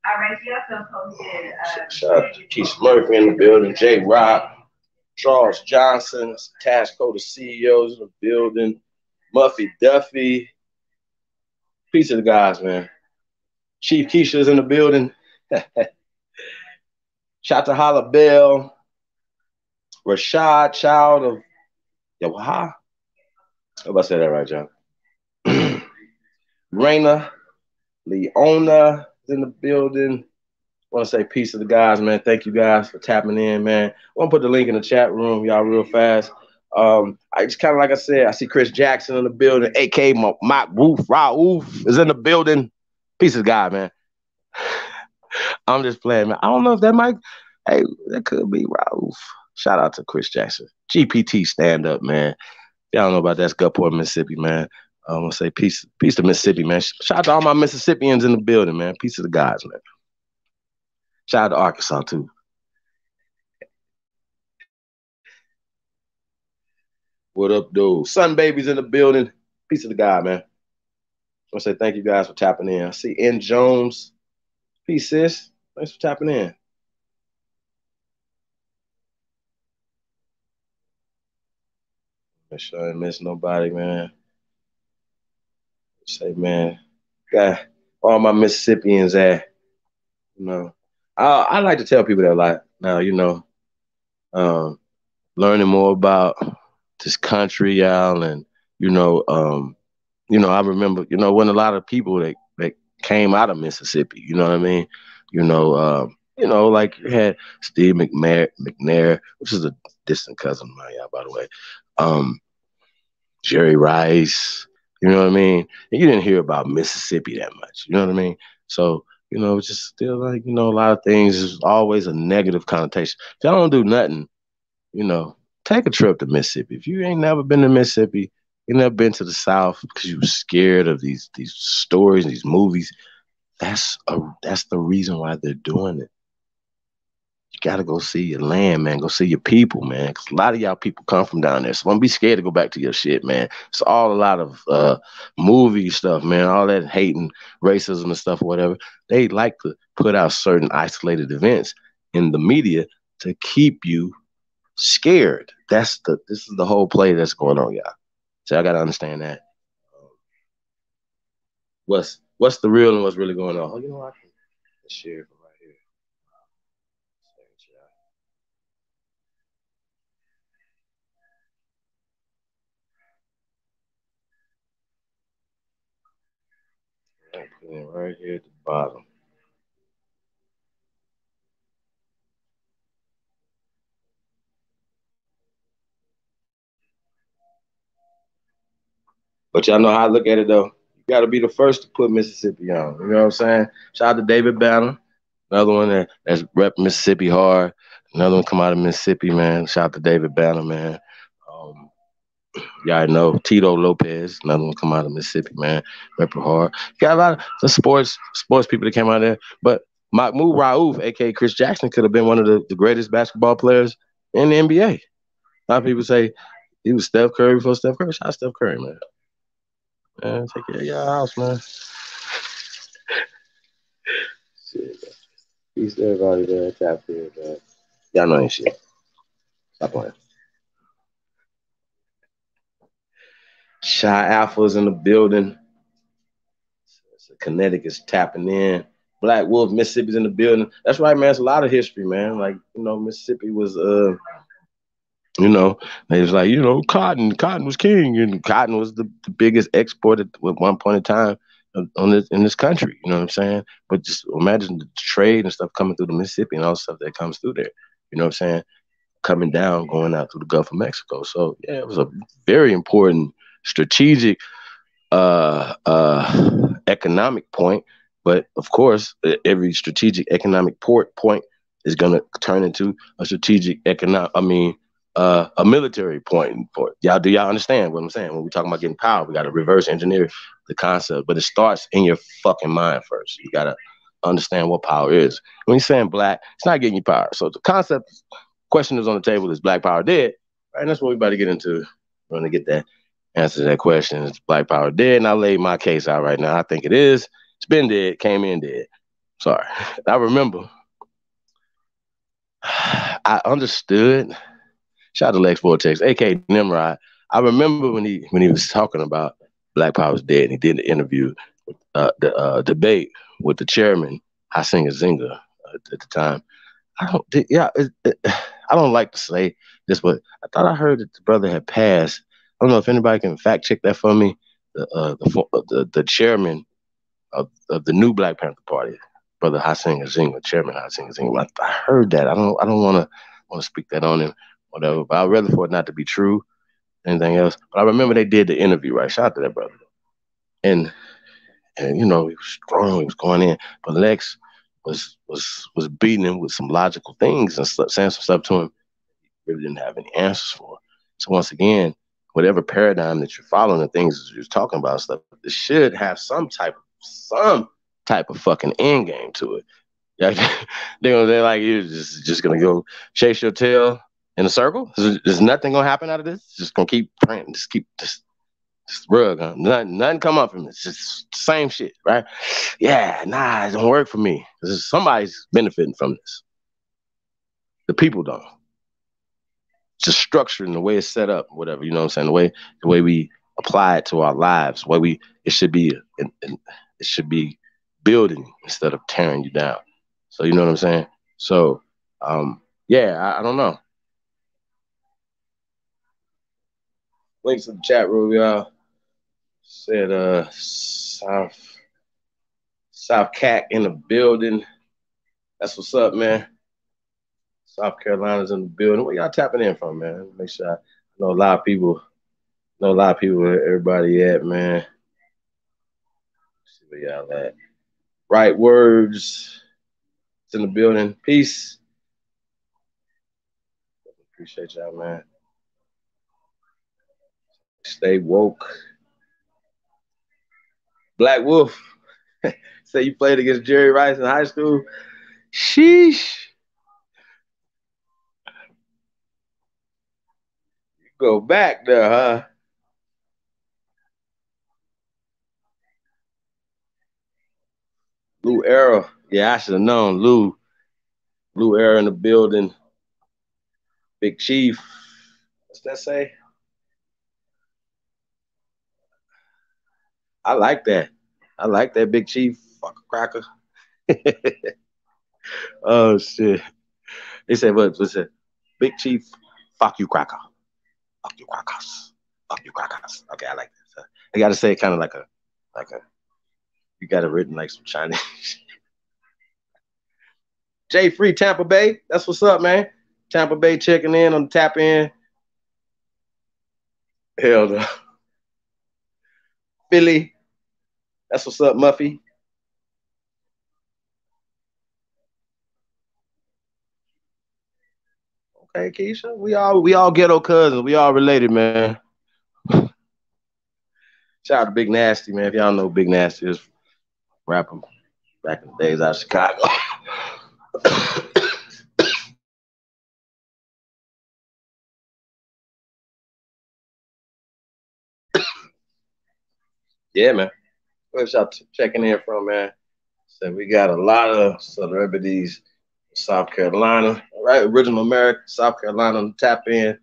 All right, she also posted. Shout out to Keith Murphy in the building, Jay Rock, Charles Johnson, Cash Code CEOs in the building, Muffy Duffy. Peace to the guys, man. Chief Keisha's in the building. Shout to Holla Bell, Rashad, child of Yawaha. I hope I said that right, John. Raina, Leona is in the building. I want to say peace to the guys, man. Thank you guys for tapping in, man. I want to put the link in the chat room, y'all, real fast. I just kind of like I said, I see Chris Jackson in the building, AK Mike Roof, Raouf is in the building. Peace to the guy, man. I'm just playing, man. I don't know if that might, hey, that could be Raouf. Shout out to Chris Jackson. GPT stand up, man. Y'all don't know about that. That's Gulfport, Mississippi, man. I'm gonna say peace to Mississippi, man. Shout out to all my Mississippians in the building, man. Peace to the guys, man. Shout out to Arkansas too. What up, dude? Sun babies in the building. Peace to the guy, man. I want to say thank you guys for tapping in. I see N Jones. Peace, sis. Thanks for tapping in. Make sure I ain't miss nobody, man. Say, man, got all my Mississippians at, you know. I like to tell people that a lot now, um, learning more about this country, y'all, and I remember, when a lot of people that came out of Mississippi, you know what I mean? Like you had Steve McNair, which is a distant cousin of mine, y'all, by the way. Um, Jerry Rice, you know what I mean? And you didn't hear about Mississippi that much, you know what I mean? So, it's just still like, a lot of things is always a negative connotation. If y'all don't do nothing, you know, take a trip to Mississippi. If you ain't never been to Mississippi, you never been to the South because you were scared of these stories, these movies. That's the reason why they're doing it. You gotta go see your land, man. Go see your people, man. Cause a lot of y'all people come from down there, so don't be scared to go back to your shit, man. It's all a lot of movie stuff, man. All that hating, racism and stuff, or whatever. They like to put out certain isolated events in the media to keep you scared. This is the whole play that's going on, y'all. So I gotta understand that. What's the real and what's really going on? Oh, I can share from right here. I'm putting it right here at the bottom. But y'all know how I look at it though. You gotta be the first to put Mississippi on. You know what I'm saying? Shout out to David Banner. Another one that's rep Mississippi hard. Another one come out of Mississippi, man. Shout out to David Banner, man. Um, Y'all know Tito Lopez, another one come out of Mississippi, man. Rep hard. Got a lot of the sports people that came out there. But Mahmoud Rauf, aka Chris Jackson, could have been one of the greatest basketball players in the NBA. A lot of people say he was Steph Curry before Steph Curry. Shout out Steph Curry, man. Man, take care of your house, man. Shit. Peace to everybody there. Tap in, man. Y'all know ain't shit. Stop playing. Shy Alpha's in the building. So Connecticut's tapping in. Black Wolf, Mississippi's in the building. That's right, man. It's a lot of history, man. Like, Mississippi was they was like, cotton was king, and cotton was the biggest export at one point in time in this country. You know what I'm saying? But just imagine the trade and stuff coming through the Mississippi and all the stuff that comes through there. You know what I'm saying? Coming down, going out through the Gulf of Mexico. So yeah, it was a very important strategic economic point. But of course, every strategic economic point is going to turn into a strategic a military point for it. Do y'all understand what I'm saying? When we talking about getting power, we got to reverse engineer the concept, but it starts in your fucking mind first. You got to understand what power is. When you're saying black, it's not getting you power. So the concept, question is on the table: is black power dead? Right, and that's what we about to get into. We're going to get that answer to that question. Is black power dead? And I laid my case out right now. I think it is. It's been dead. Came in dead. Sorry. I remember. I understood. Shout out to Lex Vortex, aka Nimrod. I remember when he was talking about Black Power is dead, and he did the interview, the debate with the chairman, Hasinga Zinga, at the time. I don't like to say this, but I thought I heard that the brother had passed. I don't know if anybody can fact check that for me. The chairman of the new Black Panther Party, Brother Hasinga Zinga, Chairman Hasinga Zinga. I heard that. I don't want to speak that on him, whatever. But I'd rather for it not to be true, anything else. But I remember they did the interview, right? Shout out to that brother. And he was strong. He was going in, but Lex was beating him with some logical things and saying some stuff to him he really didn't have any answers for. So once again, whatever paradigm that you're following, the things you're talking about, stuff, it should have some type of fucking end game to it. They're like, you're just gonna go chase your tail in a circle. There's nothing gonna happen out of this. Just gonna keep praying. Just rug. Nothing come up from it. It's just the same shit, right? Yeah, nah, it don't work for me. Somebody's benefiting from this. The people don't. Just structure and the way it's set up, whatever, you know what I'm saying? The way we apply it to our lives, it should be building instead of tearing you down. So you know what I'm saying? So I don't know. Links to the chat room, y'all. Said South Cat in the building. That's what's up, man. South Carolina's in the building. Where y'all tapping in from, man? Make sure I know a lot of people where everybody at, man. Let's see where y'all at. Right words. It's in the building. Peace. Appreciate y'all, man. Stay woke. Black Wolf. Say you played against Jerry Rice in high school. Sheesh. You go back there, huh? Lou Era. Yeah, I should have known. Lou Era in the building. Big Chief. What's that say? I like that. Big Chief. Fuck a cracker. Oh shit. They said what's it? Big Chief, fuck you cracker. Fuck you crackers. Fuck you crackers. Okay, I like that. So I gotta say it kind of like a you got it written like some Chinese. Jay Free Tampa Bay. That's what's up, man. Tampa Bay checking in on the tap in. Hell no. Philly. That's what's up, Muffy. Okay, Keisha. We all ghetto cousins. We all related, man. Shout out to Big Nasty, man. If y'all know Big Nasty is rapper back in the days out of Chicago. Yeah, man. Where's y'all checking in from, man? So we got a lot of celebrities South Carolina. All right, original America, South Carolina, tap in.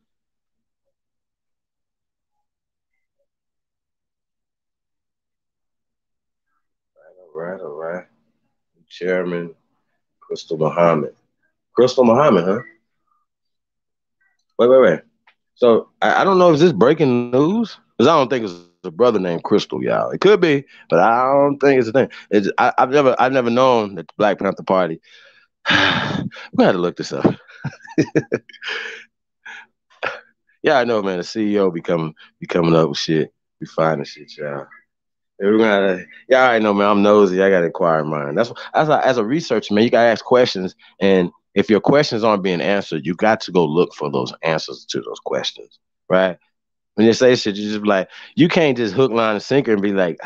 All right, all right. Chairman Crystal Muhammad. Crystal Muhammad, huh? Wait. So I don't know if this breaking news because I don't think it's a brother named Crystal, y'all. It could be, but I don't think it's a thing. I've never known that the Black Panther Party. We had to look this up. Yeah, I know, man. The CEO be coming up with shit, be finding shit, y'all. And we're gonna, yeah, I know, man. I'm nosy. I got to inquire mind. That's as a researcher, man. You gotta ask questions, and if your questions aren't being answered, you got to go look for those answers to those questions, right? When you say shit, you just be like, you can't just hook, line, and sinker and be like,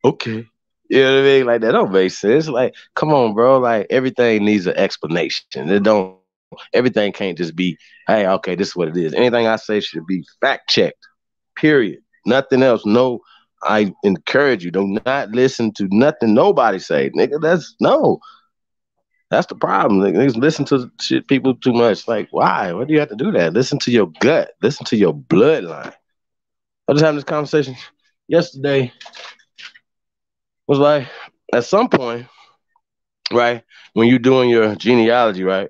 okay. You know what I mean? Like that don't make sense. Like, come on, bro. Like everything needs an explanation. It don't. Everything can't just be, hey, okay, this is what it is. Anything I say should be fact checked. Period. Nothing else. No, I encourage you. Do not listen to nothing nobody say, nigga. That's no. That's the problem. Niggas listen to shit people too much. Like, why? Why do you have to do that? Listen to your gut. Listen to your bloodline. I was having this conversation yesterday. Was like, at some point, right, when you're doing your genealogy, right?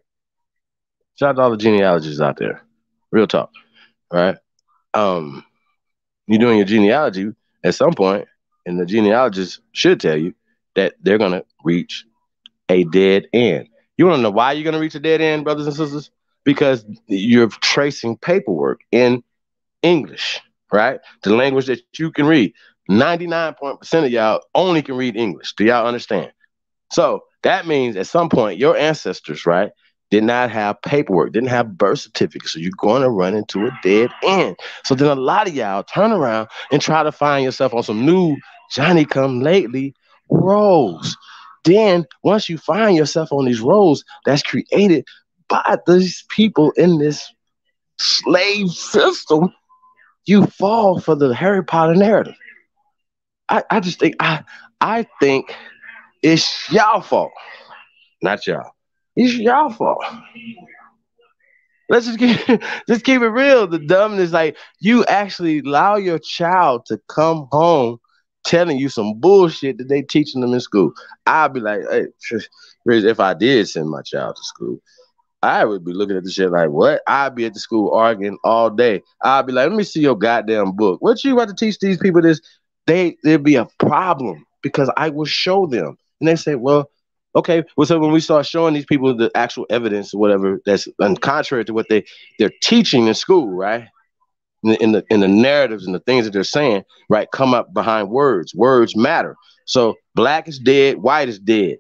Shout out to all the genealogists out there. Real talk, right? Um, you're doing your genealogy at some point, and the genealogist should tell you that they're gonna reach a dead end. You want to know why you're gonna reach a dead end, brothers and sisters? Because you're tracing paperwork in English, right? The language that you can read. 99% of y'all only can read English. Do y'all understand? So that means at some point your ancestors, right, did not have paperwork, didn't have birth certificates. So you're going to run into a dead end. So then a lot of y'all turn around and try to find yourself on some new Johnny come lately roles. Then once you find yourself on these roles that's created by these people in this slave system, you fall for the Harry Potter narrative. I just think I think it's y'all fault, not y'all. It's y'all fault. Let's just keep just keep it real. The dumbness, like you actually allow your child to come home telling you some bullshit that they teaching them in school. I'd be like, hey, if I did send my child to school, I would be looking at the shit like, what? I'd be at the school arguing all day. I'd be like, let me see your goddamn book. What you about to teach these people this? There'd be a problem because I will show them. And they say, well, okay. Well, so when we start showing these people the actual evidence or whatever that's contrary to what they're teaching in school, right? In the narratives and the things that they're saying, right, come up behind words. Words matter. So black is dead, white is dead.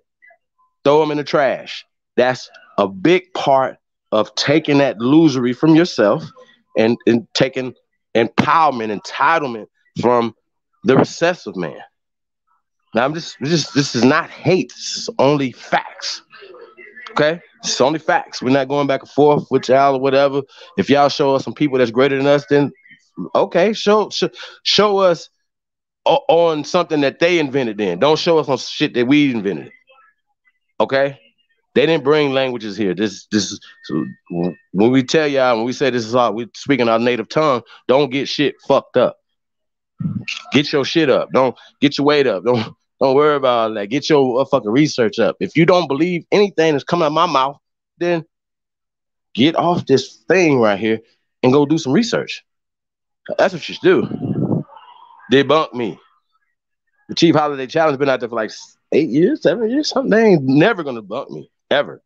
Throw them in the trash. That's a big part of taking that illusory from yourself and taking empowerment, entitlement from the recessive man. Now I'm just this is not hate. This is only facts. Okay? It's only facts. We're not going back and forth with y'all or whatever. If y'all show us some people that's greater than us, then okay, show us on something that they invented then. Don't show us on shit that we invented. Okay? They didn't bring languages here. This so when we tell y'all, when we say this is all we speaking our native tongue, don't get shit fucked up. Get your shit up. Don't get your weight up. Don't worry about all that. Get your fucking research up. If you don't believe anything that's coming out of my mouth, then get off this thing right here and go do some research. That's what you should do. Debunk me. The Chief Holiday Challenge been out there for like 8 years, 7 years, something. They ain't never gonna debunk me ever.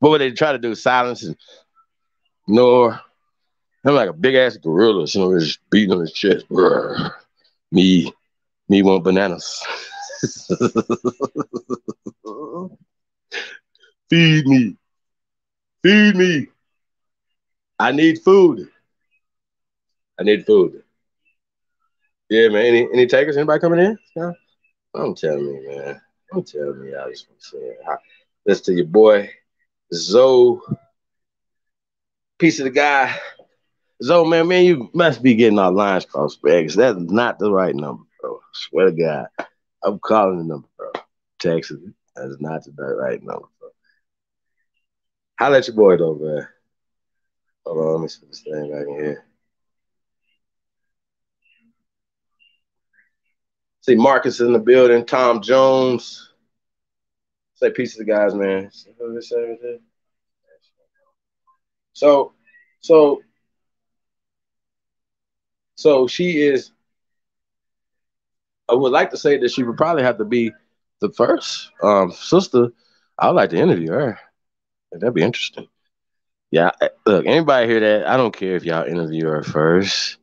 But what they try to do is silence and ignore. I'm like a big ass gorilla, just beating on his chest. Brr. Me want bananas. Feed me. Feed me. I need food. I need food. Yeah, man. Any takers? Anybody coming in? Yeah. Don't tell me, man. Don't tell me. I just want to say, listen to your boy, Zoe. Piece of the guy. Zoe, man, you must be getting our lines crossed, because that's not the right number, bro. I swear to God. I'm calling the number, bro. Texas. That is not the right number, bro. Holla at your boy though, man. Hold on, let me see this thing back in here. See Marcus in the building, Tom Jones. Say peace to the guys, man. So, so, so she is. I would like to say that she would probably have to be the first sister. I would like to interview her. That'd be interesting. Yeah, look, anybody hear that? I don't care if y'all interview her first.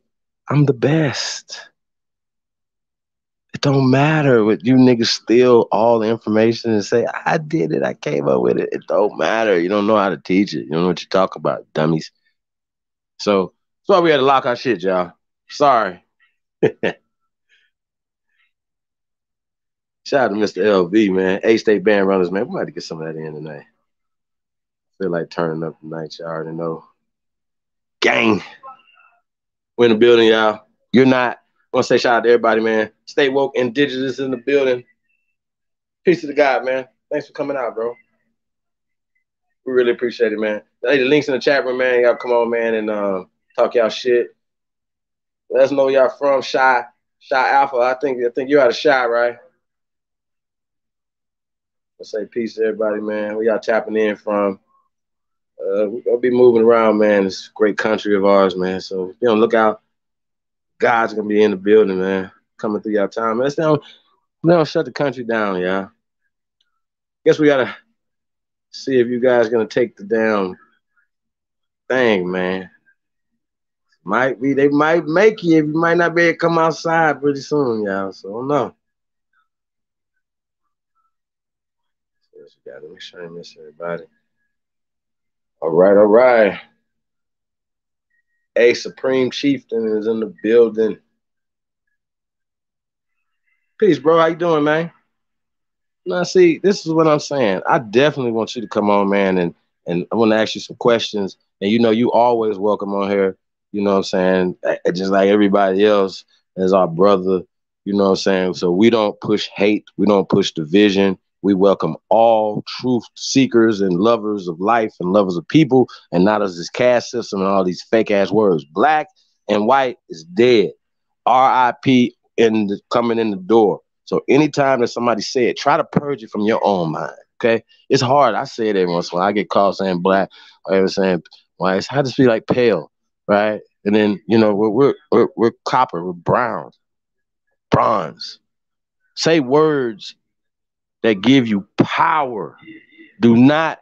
I'm the best. It don't matter what you niggas steal all the information and say, I did it, I came up with it. It don't matter. You don't know how to teach it. You don't know what you talk about, dummies. So that's why we had to lock our shit, y'all. Sorry. Shout out to Mr. LV, man. A-State Band Runners, man. We might have to get some of that in tonight. Feel like turning up tonight, y'all already know. Gang. We're in the building, y'all. You're not. I want to say shout out to everybody, man. Stay woke, indigenous in the building. Peace to the God, man. Thanks for coming out, bro. We really appreciate it, man. Hey, the links in the chat room, man. Y'all come on, man, and talk y'all shit. Let us know y'all from Shy Alpha. I think you're out of Shy, right? Let's say peace to everybody, man. Where y'all tapping in from? We're gonna be moving around, man. It's a great country of ours, man. So look out. God's gonna be in the building, man. Coming through y'all time. Let's don't shut the country down, y'all. Guess we gotta see if you guys gonna take the damn thing, man. They might make you. You might not be able to come outside pretty soon, y'all. So I don't know. Let me show you this, everybody. All right. A Supreme Chieftain is in the building. Peace, bro. How you doing, man? Now, see, this is what I'm saying. I definitely want you to come on, man, and I want to ask you some questions. And you always welcome on here. You know what I'm saying? Just like everybody else as our brother. You know what I'm saying? So we don't push hate. We don't push division. We welcome all truth seekers and lovers of life and lovers of people, and not as this caste system and all these fake ass words. Black and white is dead. R.I.P. coming in the door. So anytime that somebody say it, try to purge it from your own mind. Okay, it's hard. I say it every once in a while. I get called saying black, or ever saying white. I just be like pale, right? And then we're copper, we're brown, bronze. Say words that give you power. Do not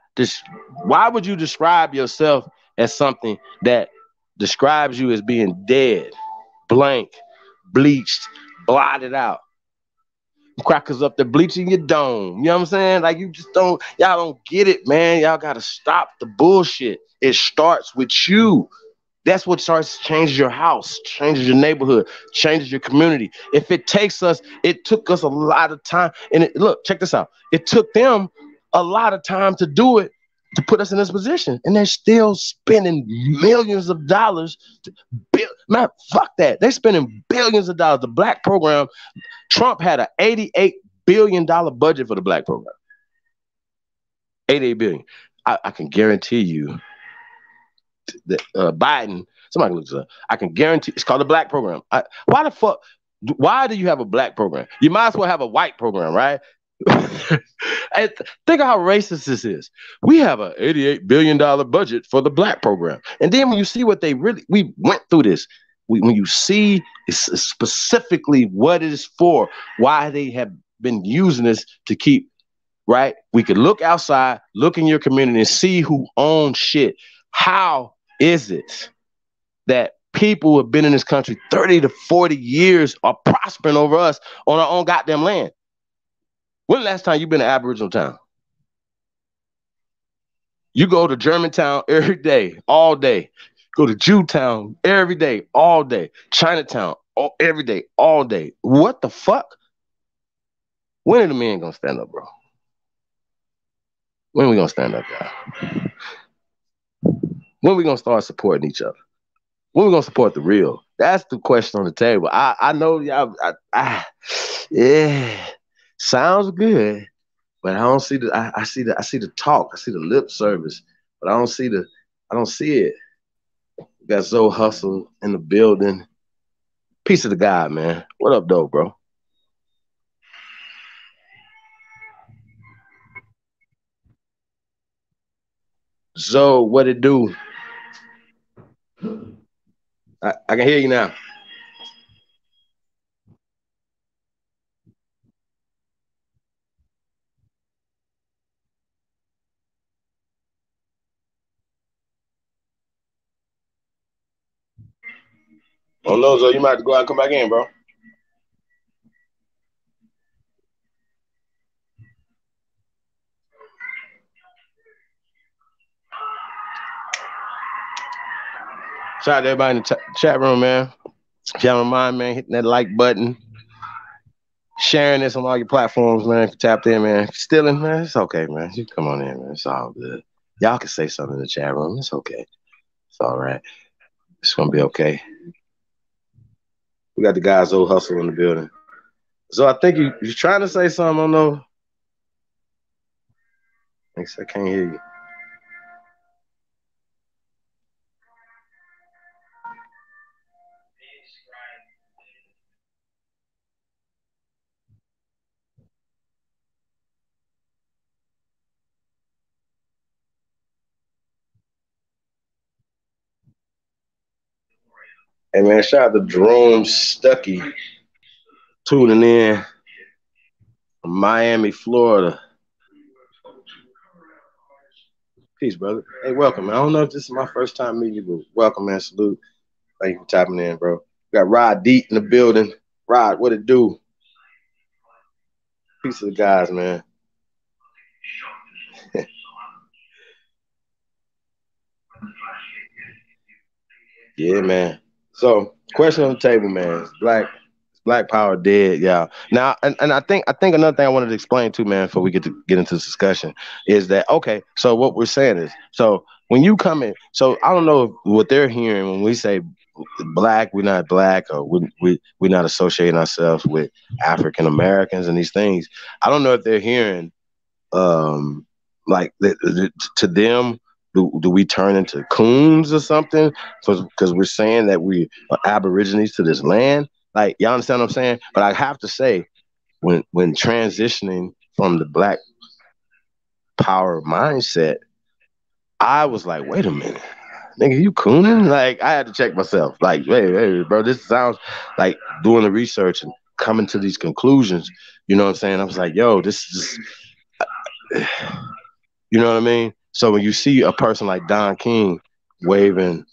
why would you describe yourself as something that describes you as being dead, blank, bleached, blotted out? Crackers up there bleaching your dome. You know what I'm saying? Like y'all don't get it, man. Y'all gotta stop the bullshit. It starts with you. That's what changes your house, changes your neighborhood, changes your community. If it took us a lot of time. And look, check this out. It took them a lot of time to do it, to put us in this position. And they're still spending millions of dollars. Man, fuck that. They're spending billions of dollars. The black program, Trump had an $88 billion budget for the black program. $88 billion. I can guarantee you that Biden, somebody looks up. I can guarantee it's called the black program. Why the fuck? Why do you have a black program? You might as well have a white program, right? Think of how racist this is. We have an $88 billion budget for the black program. And then when you see what we went through this, when you see specifically what it is for, why they have been using this to keep, right? We could look outside, look in your community and see who owns shit. How is it that people who have been in this country 30 to 40 years are prospering over us on our own goddamn land? When the last time you've been to Aboriginal town? You go to Germantown every day, all day. Go to Jewtown every day, all day. Chinatown every day, all day. What the fuck? When are the men gonna stand up, bro? When are we gonna stand up, y'all? When are we gonna start supporting each other? When are we gonna support the real? That's the question on the table. I know y'all. Yeah, sounds good, but I don't see I see the talk. I see the lip service. but I don't see it. We got Zoe Hustle in the building. Peace of the God, man. What up, though, bro? Zoe, what it do? I can hear you now. Oh no, Zoe, you might have to go out and come back in, bro. Shout out to everybody in the chat room, man. If y'all don't mind, man, hitting that like button, sharing this on all your platforms, man. If you tapped in, man. If you're stealing, man, it's okay, man. You come on in, man. It's all good. Y'all can say something in the chat room. It's okay. It's all right. It's gonna be okay. We got the guys old hustle in the building. So I think you're trying to say something. I don't know. I can't hear you. Hey man, shout out to Jerome Stuckey tuning in from Miami, Florida. Peace, brother. Hey, welcome, man. I don't know if this is my first time meeting you, but welcome, man. Salute. Thank you for tapping in, bro. We got Rod Deep in the building. Rod, what it do? Peace of the guys, man. Yeah, man. So, question on the table, man. Black Power dead, yeah. Now, and I think another thing I wanted to explain too, man, before we get into this discussion, is that okay? So what we're saying is, so when you come in, so I don't know what they're hearing when we say black, we're not black, or we're not associating ourselves with African Americans and these things. I don't know if they're hearing um like to them, do we turn into coons or something because we're saying that we are aborigines to this land, like y'all understand what I'm saying? But I have to say, when transitioning from the black power mindset, I was like, wait a minute, nigga, you cooning? Like I had to check myself, like, hey bro, this sounds like doing the research and coming to these conclusions, you know what I'm saying? I was like, yo, this is you know what I mean? So when you see a person like Don King waving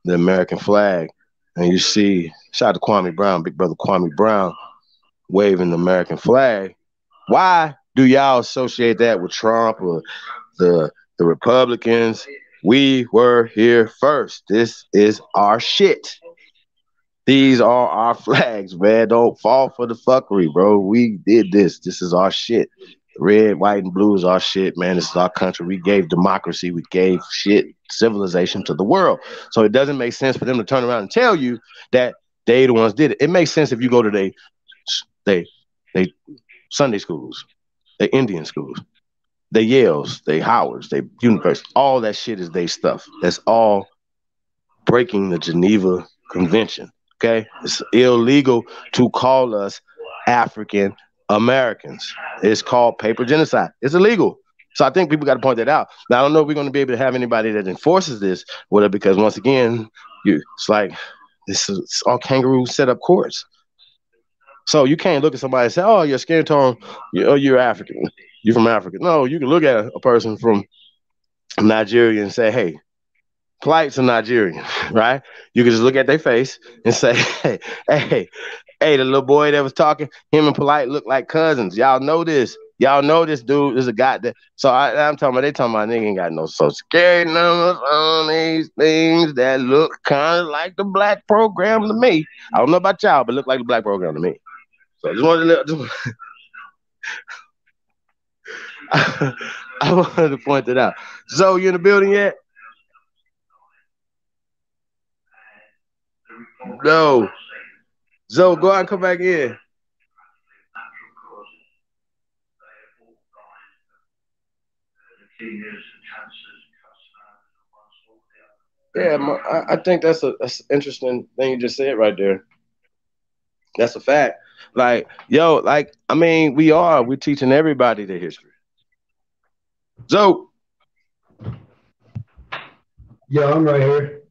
the American flag, and you see, shout out to Kwame Brown, big brother Kwame Brown, waving the American flag, why do y'all associate that with Trump or the Republicans? We were here first. This is our shit. These are our flags, man. Don't fall for the fuckery, bro. We did this. This is our shit. Red, white, and blue is our shit, man. This is our country. We gave democracy. We gave shit, civilization to the world. So it doesn't make sense for them to turn around and tell you that they the ones did it. It makes sense if you go to they Sunday schools, they Indian schools, they Yales, they Howards, they university. All that shit is they stuff. That's all breaking the Geneva Convention. Okay, it's illegal to call us African Americans. It's called paper genocide. It's illegal. So I think people got to point that out. Now I don't know if we're going to be able to have anybody that enforces this, whether because once again, it's like it's all kangaroo set up courts. So you can't look at somebody and say, "Oh, your skin tone, you're African, you're from Africa." No, you can look at a person from Nigeria and say, "Hey, Polite's a Nigerian," right? You can just look at their face and say, hey, hey, the little boy that was talking, him and Polite look like cousins. Y'all know this. Y'all know this dude is a guy that. So I'm talking about, they talking about nigga ain't got no social security numbers on these things that look kind of like the black program to me. I don't know about y'all, but look like the black program to me. So I just wanted to, I wanted to point that out. So you in the building yet? No. Zoe, go out and come back in. Yeah, I think that's an interesting thing you just said right there. That's a fact. Like, yo, like, I mean, we're teaching everybody the history. So, Yeah, I'm right here.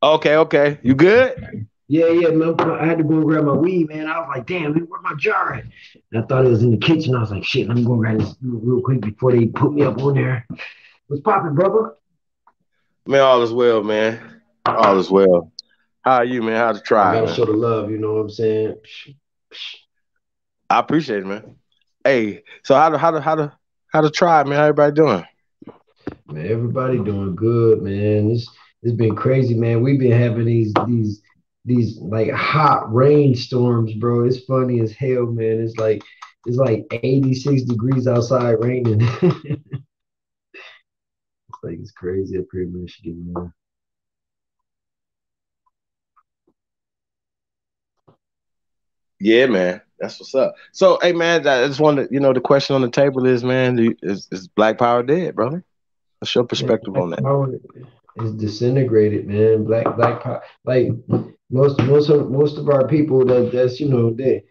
okay, okay. You good? Yeah, yeah, man. I had to go and grab my weed, man. I was like, damn, man, where my jar at? And I thought it was in the kitchen. I was like, shit, let me go grab this real quick before they put me up on there. What's poppin', brother? Man, all is well, man. All is well. How are you, man? How's the I tribe, gotta man? show the love, you know what I'm saying? I appreciate it, man. Hey, so how the tribe, man? How everybody doing? Man, everybody doing good, man. It's been crazy, man. We've been having these like hot rainstorms, bro. It's funny as hell, man. It's like 86 degrees outside raining. It's like it's crazy up here in Michigan, man. Yeah, man. That's what's up. So, hey, man, I just wanted, the question on the table is, man, is Black Power dead, brother? What's your Man, perspective black on that? power is disintegrated, man. Black power, like most of our people that's they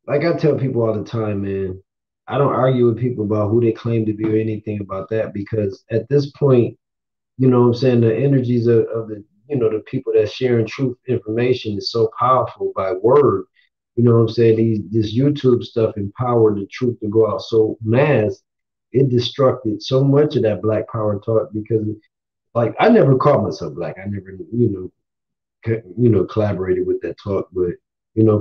like I tell people all the time, man. I don't argue with people about who they claim to be or anything about that because at this point, you know what I'm saying, the energies of the people that's sharing truth information is so powerful by word. You know what I'm saying? This YouTube stuff empowered the truth to go out so mass. It destructed so much of that black power talk because like I never called myself black. I never, collaborated with that talk. But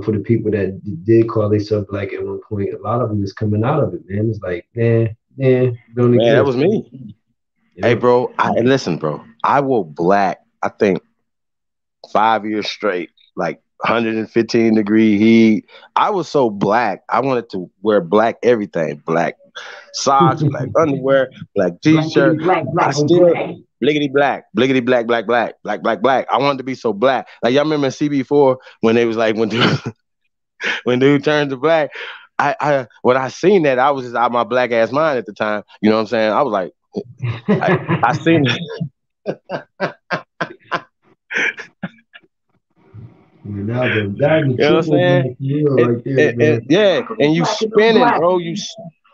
for the people that did call themselves black at one point, a lot of them is coming out of it, man. It's like, don't Man, that exist. was me. Hey, Yep. bro, and listen, bro. I wore black, I think, 5 years straight, like 115-degree heat. I was so black. I wanted to wear black everything, black socks, black underwear, black Blackity t-shirt. black, I black on still black. bliggity black, black, black, black, black, black. I wanted to be so black. Like y'all remember in CB4 when they was like when dude, when dude turned to black. When I seen that, I was just out my black ass mind at the time. You know what I'm saying? I was like, I seen Man, that was a You know what I'm triple saying? black for real It, right there, man. yeah, How come I'm and you black and I'm spinning, black? bro.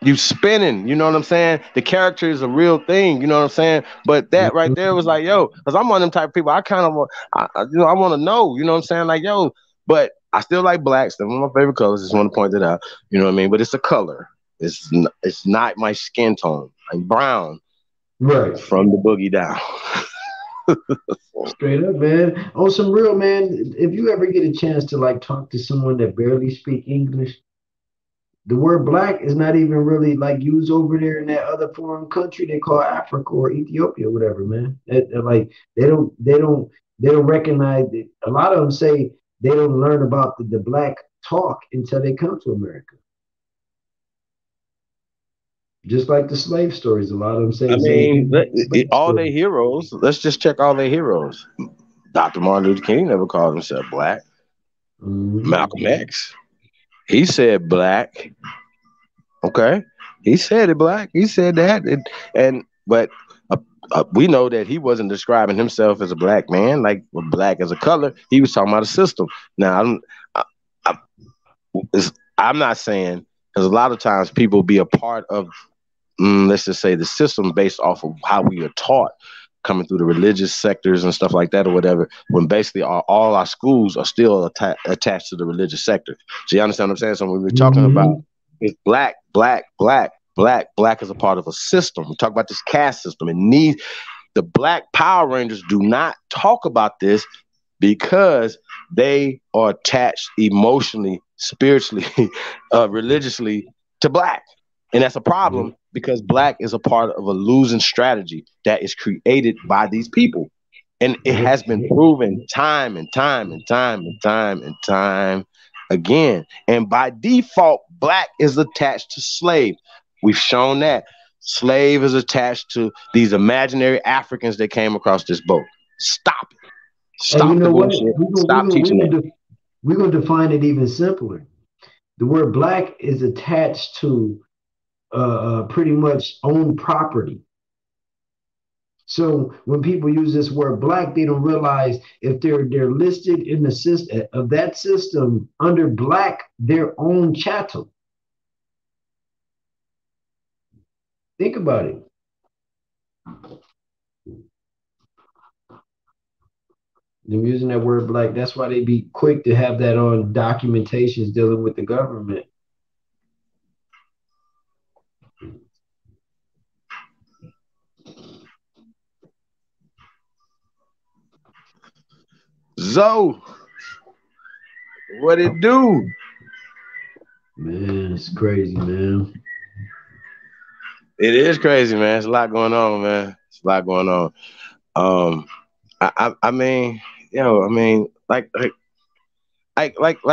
You spinning. You know what I'm saying? The character is a real thing. You know what I'm saying? But that right there was like, yo, because I'm one of them type of people. I kind of, I want to know. You know what I'm saying? Like, yo, but I still like black. Still one of my favorite colors. Just want to point that out. You know what I mean? But it's a color. It's not my skin tone. I'm brown Right. from the boogie down. Straight up, man. On some real, man. If you ever get a chance to like talk to someone that barely speak English, the word black is not even really like used over there in that other foreign country they call Africa or Ethiopia, or whatever, man. Like they don't recognize it. A lot of them say they don't learn about the black talk until they come to America. Just like the slave stories, a lot of them say I it's a mean, slave all story. their heroes. Let's just check all their heroes. Dr. Martin Luther King never called himself black. Mhm. Malcolm X, he said black. Okay, he said it black. He said that, but uh, we know that he wasn't describing himself as a black man, like black as a color. He was talking about a system. Now, I, I, I'm not saying because a lot of times people be a part of let's just say the system based off of how we are taught coming through the religious sectors and stuff like that or whatever when basically all our schools are still attached to the religious sector. So you understand what I'm saying? So when we're talking about Mhm. it's black, black, black, black, black is a part of a system. We talk about this caste system and needs the black Power Rangers do not talk about this because they are attached emotionally, spiritually, religiously to black. And that's a problem because black is a part of a losing strategy that is created by these people. And it has been proven time and time and time and time and time again. And by default, black is attached to slave. We've shown that. Slave is attached to these imaginary Africans that came across this boat. Stop it. And you Stop the know what? bullshit. We're gonna we're Stop gonna we're teaching gonna, that. we're gonna define it even simpler. The word black is attached to pretty much own property. So when people use this word black, they don't realize if they're listed in the system of that system under black, their own chattel. Think about it. Them using that word black, that's why they be quick to have that on documentations dealing with the government. Zoe, what it do? Man, it's crazy, man. It is crazy, man. It's a lot going on, man. It's a lot going on. Um, I mean, I mean, like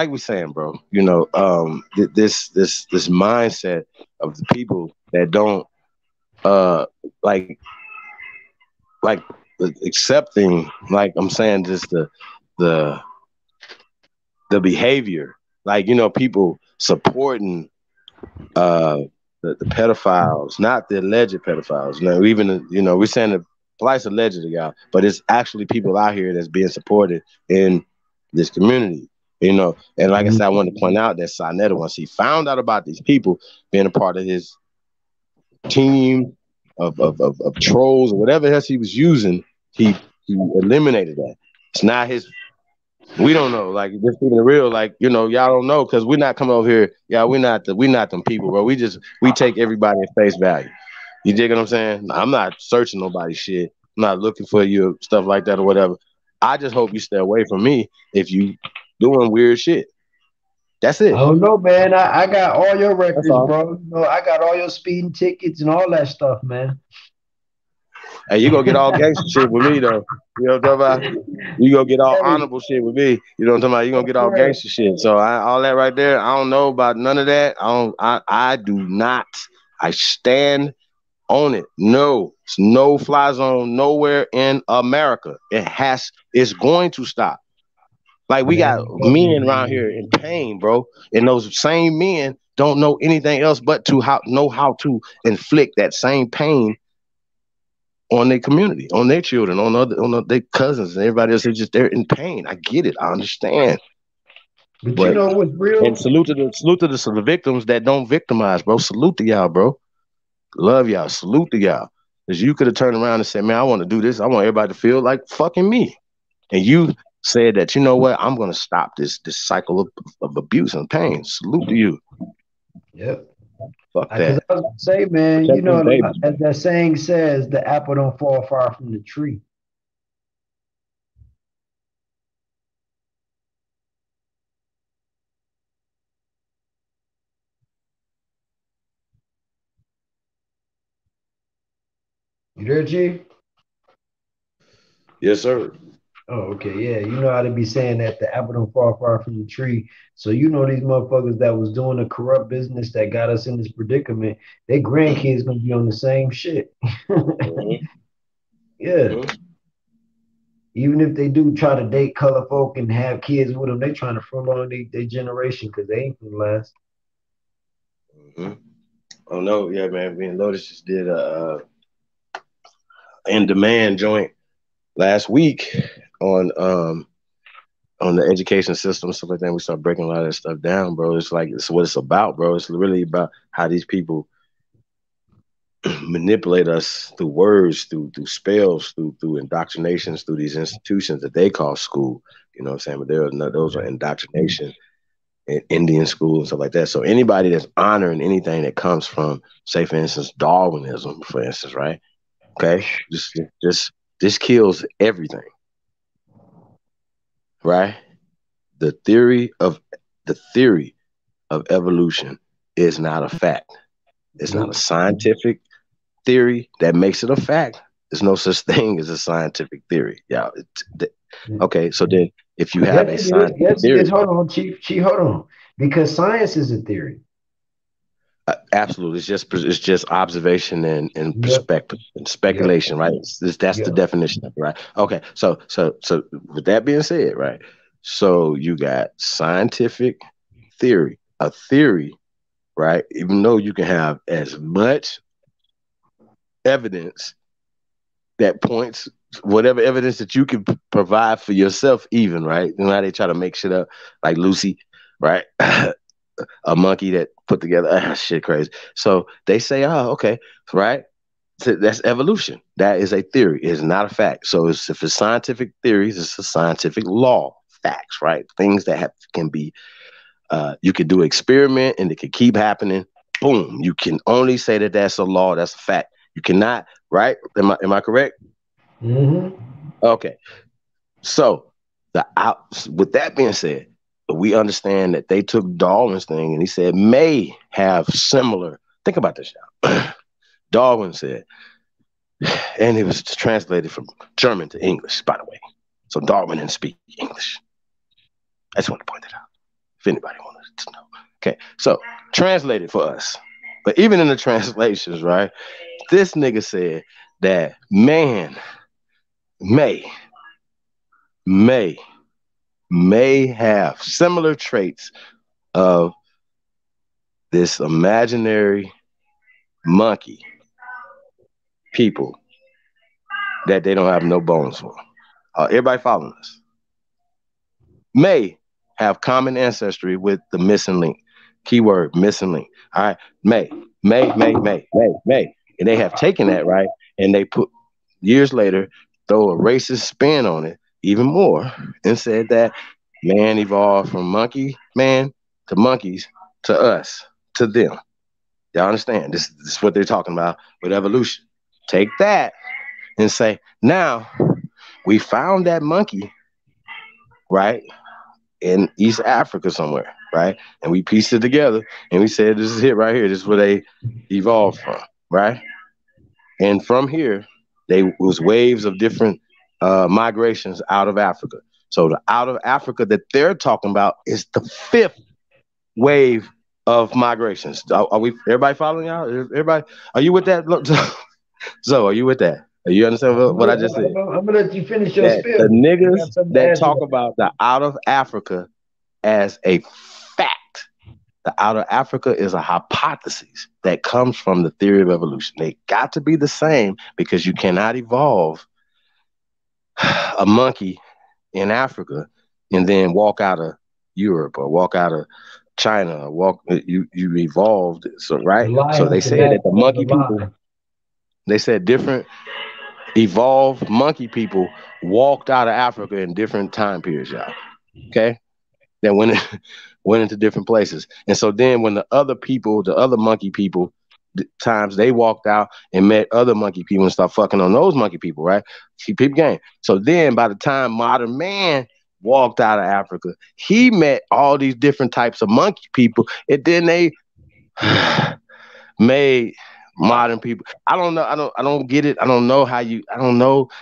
we saying, bro. This mindset of the people that don't uh like like accepting, like I'm saying, just the the behavior, like people supporting uh the pedophiles, not the alleged pedophiles. Even we're saying the police allegedly, y'all, but it's actually people out here that's being supported in this community. And like I said, I wanted to point out that Sonetta, once he found out about these people being a part of his team of trolls or whatever else he was using, he eliminated that. It's not his. We don't know. Like, just keeping it real. Like, y'all don't know because we're not coming over here. Yeah, we're not them people, bro. We take everybody at face value. You dig what I'm saying? I'm not searching nobody's shit. I'm not looking for you stuff like that or whatever. I just hope you stay away from me if you doing weird shit. That's I it. don't know, man. I got all your That's records, all. bro. I got all your speeding tickets and all that stuff, man. Hey, you gonna get all gangster shit with me though. You know what I'm talking about? You gonna get all Hey, honorable shit with me. You know what I'm talking about? You gonna get all right. gangster shit. So all that right there, I don't know about none of that. I do not. I stand on it. No, it's no fly zone nowhere in America. It's going to stop. Like, we got Man, men around here in pain, bro. And those same men don't know anything else but to know how to inflict that same pain on their community, on their children, their cousins and everybody else. They're in pain. I get it. I understand. but you But know what's and real? salute to the victims that don't victimize, bro. Salute to y'all, bro. Love y'all. Salute to y'all. Because you could have turned around and said, man, I want to do this. I want everybody to feel like fucking me. And you said that, you know what, I'm gonna stop this cycle of abuse and pain. Salute to you. Yep. Fuck Because that. I was gonna say, man, Protect them babies, as man. that saying says, the apple don't fall far from the tree. You there, G? Yes, sir. Oh, okay, yeah. You know how to be saying that the apple don't fall far from the tree. So you know these motherfuckers that was doing the corrupt business that got us in this predicament, their grandkids gonna be on the same shit. Mm-hmm. Yeah. Mm-hmm. Even if they do try to date color folk and have kids with them, they trying to prolong their generation because they ain't gonna last. Mm-hmm. Oh no, yeah, man. Me and Lotus just did a in demand joint last week on on the education system, stuff like that. We start breaking a lot of that stuff down, bro. It's like it's what it's about, bro. It's really about how these people manipulate us through words, through spells, through indoctrinations, through these institutions that they call school. You know what I'm saying? But those are indoctrination in Indian school and stuff like that. So anybody that's honoring anything that comes from, say, for instance, Darwinism, for instance, right? Okay, just this kills everything, right? The theory of the theory of evolution is not a fact. It's not a Nope. scientific theory that makes it a fact. There's no such thing as a scientific theory. Yeah. Okay. So then, if you have Yes, a it is. scientific Yes, it is. theory, Hold on, Chief. Chief, hold on. Because science is a theory. absolutely, it's just observation and Yep. perspective and Yep. speculation, right? That's the Yep. definition of it, right? Okay. So with that being said, right? So you got scientific theory, a theory, right? Even though you can have as much evidence that points, whatever evidence that you can provide for yourself, even, right? You know how they try to make shit up, like Lucy, right? A monkey that put together shit crazy. So they say, oh, okay, right? So that's evolution. That is a theory. It's not a fact. So if it's scientific theories, it's a scientific law. Facts, right? Things that can be, you can do experiment and it can keep happening. Boom. You can only say that that's a law. That's a fact. You cannot, right? Am I correct? Mm-hmm. Okay. So with that being said, we understand that they took Darwin's thing and he said may have similar. Think about this, y'all. Darwin said, and it was translated from German to English, by the way. So Darwin didn't speak English. I just want to point that out. If anybody wanted to know. Okay, so translated for us. But even in the translations, right? This nigga said that man may have similar traits of this imaginary monkey people that they don't have no bones for. Everybody following us? May have common ancestry with the missing link. Keyword missing link. All right. May. And they have taken that, right? And they put years later, throw a racist spin on it even more and said that man evolved from monkey man to monkeys to us to them. Y'all understand? This is what they're talking about with evolution. Take that and say, now we found that monkey, right, in East Africa somewhere, right? And we pieced it together and we said, this is it right here. This is where they evolved from, right? And from here, they was waves of different migrations out of Africa. So the out of Africa that they're talking about is the fifth wave of migrations. Are we? Everybody following y'all? Everybody, are you with that? So, are you with that? Are you understand what I just said? I'm gonna let you finish your That spiel. the niggas that talk about the out of Africa as a fact, the out of Africa is a hypothesis that comes from the theory of evolution. They got to be the same because you cannot evolve a monkey in Africa and then walk out of Europe or walk out of China or you evolved. So right. So they said that the monkey people, they said different evolved monkey people walked out of Africa in different time periods, y'all. Okay? That went into different places. And so then when the other people, the other monkey people, times they walked out and met other monkey people and start fucking on those monkey people, right? See, people game. So then by the time modern man walked out of Africa, he met all these different types of monkey people, and then they made modern people. I don't know. I don't get it. I don't know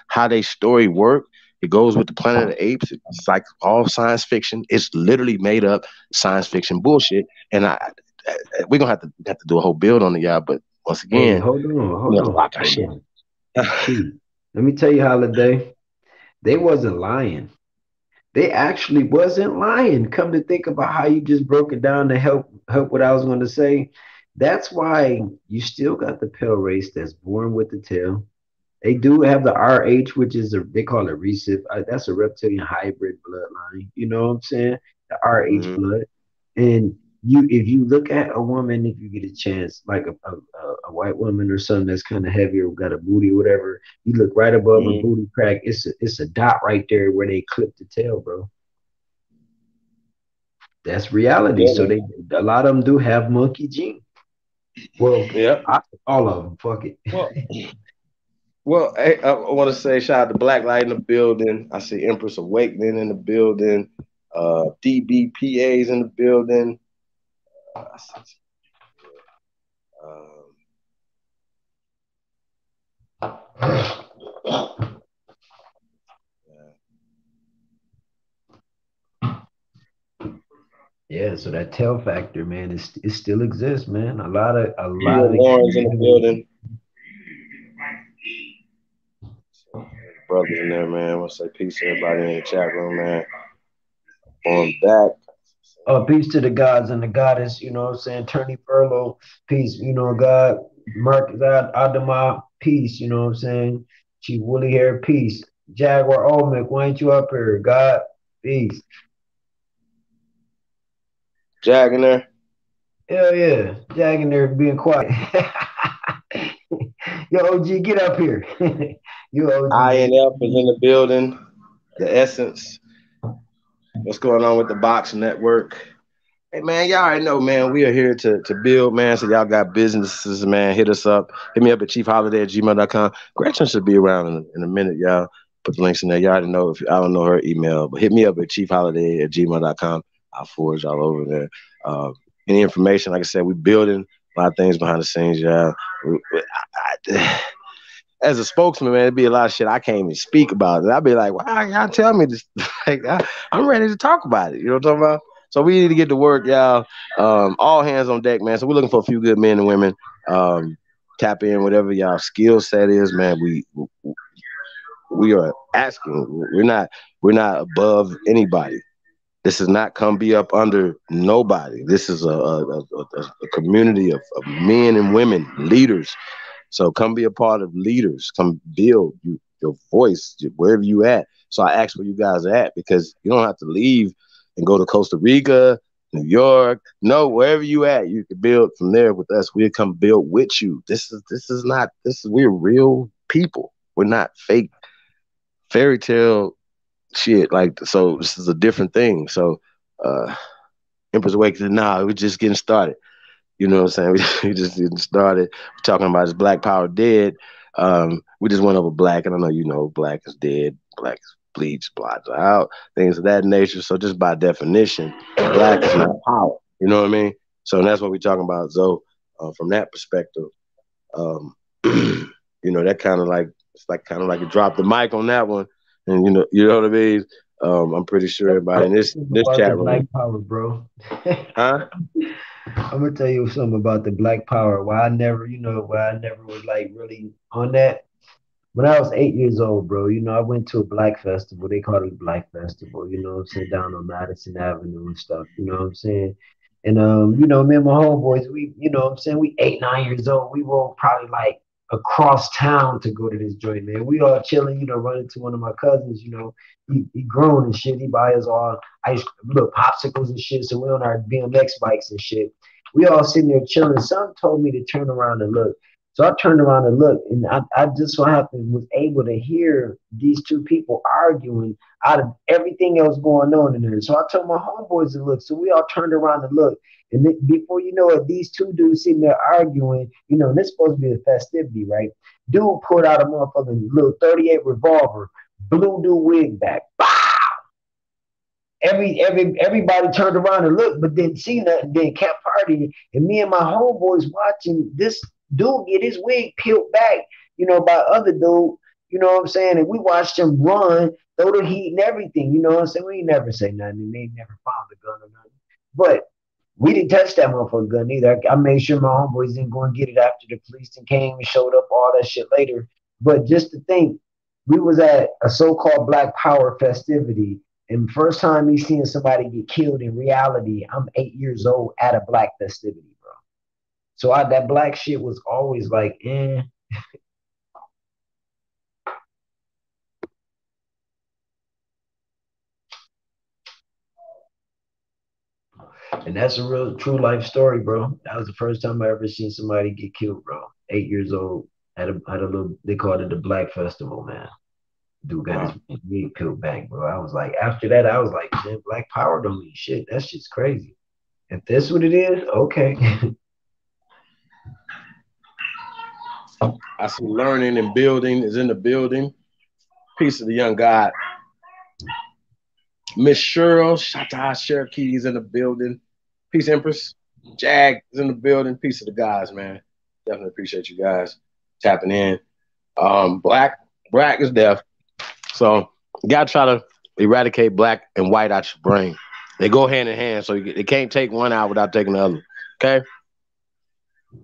how they story work. It goes with the Planet of the Apes. It's like all science fiction. It's literally made up science fiction bullshit. And we're gonna have to do a whole build on it, y'all. But once again, hold on. Let me tell you, Holiday, they wasn't lying. They actually wasn't lying. Come to think about how you just broke it down to help what I was going to say. That's why you still got the pale race that's born with the tail. They do have the RH, which is they call it recip. That's a reptilian hybrid bloodline. You know what I'm saying? The RH blood. And if you look at a woman, if you get a chance, like a white woman or something that's kind of heavier, got a booty or whatever, you look right above her booty crack. It's a dot right there where they clip the tail, bro. That's reality. So a lot of them do have monkey gene. Well, yeah, all of them. Fuck it. Well, hey, I want to say shout out to Blacklight in the building. I see Empress Awakening in the building. DBPA's in the building. Yeah, so that tail factor, man, it still exists, man. A lot of Lauren's in the building. Brothers in there, man. I want to say peace to everybody in the chat room, man. On back. Peace to the gods and the goddess, you know what I'm saying? Turney Furlow, peace, you know, God, Mark Adama, peace, you know what I'm saying? Chief Woolly Hair, peace. Jaguar Olmec, why ain't you up here? God, peace. Jag in there. Hell yeah. Jag in there being quiet. Yo, OG, get up here. You OG. INF is in the building. The Essence. What's going on with the Box Network? Hey man, y'all already know, man. We are here to build, man. So y'all got businesses, man. Hit us up. Hit me up at chiefholiday@gmail.com. Gretchen should be around in a minute, y'all. Put the links in there. Y'all already know if I don't know her email, but hit me up at chiefholiday@gmail.com. I'll forward y'all over there. Any information, like I said, we building a lot of things behind the scenes, y'all. As a spokesman, man, it'd be a lot of shit I can't even speak about. And I'd be like, why y'all tell me this? Like, I'm ready to talk about it. You know what I'm talking about? So we need to get to work, y'all. All hands on deck, man. So we're looking for a few good men and women. Tap in, whatever y'all skill set is, man. We are asking. We're not above anybody. This is not come be up under nobody. This is a community of men and women, leaders. So come be a part of leaders. Come build your voice wherever you at. So I asked where you guys are at because you don't have to leave and go to Costa Rica, New York. No, wherever you at, you can build from there with us. We'll come build with you. We're real people. We're not fake fairy tale shit. Like, so this is a different thing. So Empress Awakening, we're just getting started. You know what I'm saying? We just getting started. We're talking about is Black Power dead? We just went over black, and I know you know black is dead, black is bleached, blotted out, things of that nature. So just by definition, black is not power. You know what I mean? So that's what we're talking about. So from that perspective, you know, that kind of like it's like kind of like you dropped the mic on that one, and you know what I mean. I'm pretty sure everybody in this chat room, Black Power, bro. huh? I'm gonna tell you something about the Black Power. Why I never was like really on that. When I was 8 years old, bro, I went to a black festival. They called it a Black Festival, you know what I'm saying, down on Madison Avenue and stuff, you know what I'm saying? And me and my homeboys, we, you know what I'm saying, we 8, 9 years old. We were probably like across town to go to this joint, man. We all chilling, running to one of my cousins, he grown and shit. He buy us all little popsicles and shit. So we on our BMX bikes and shit. We all sitting there chilling. Some told me to turn around and look. So I turned around and looked, and I just so happened was able to hear these two people arguing out of everything else going on in there. So I told my homeboys to look. So we all turned around and looked. And before you know it, these two dudes sitting there arguing, and this is supposed to be a festivity, right? Dude pulled out a motherfucking little 38 revolver, blew dude wig back. Bah! Everybody turned around and looked, but didn't see nothing, then kept partying. And me and my homeboys watching this dude get his wig peeled back, by other dude, you know what I'm saying? And we watched him run, throw the heat and everything, you know what I'm saying? We ain't never say nothing, and they never found the gun or nothing. But we didn't touch that motherfucking gun either. I made sure my homeboys didn't go and get it after the police and came and showed up, all that shit later. But just to think, we was at a so-called Black Power festivity, and first time me seeing somebody get killed in reality, I'm 8 years old at a black festivity, bro. So that black shit was always like, eh. And that's a real true life story, bro. That was the first time I ever seen somebody get killed, bro. 8 years old at a little, they called it the Black Festival, man. Dude got his wig peeled back, bro. I was like, after that, I was like, man, Black Power don't mean shit. That shit's crazy. If that's what it is, okay. I see learning and building is in the building. Peace of the young God. Miss Cheryl, shout to our Cherokee is in the building. Peace, Empress. Jag is in the building. Peace of the guys, man. Definitely appreciate you guys tapping in. Black is deaf. So you gotta try to eradicate black and white out your brain. They go hand in hand, so you can't take one out without taking the other. Okay?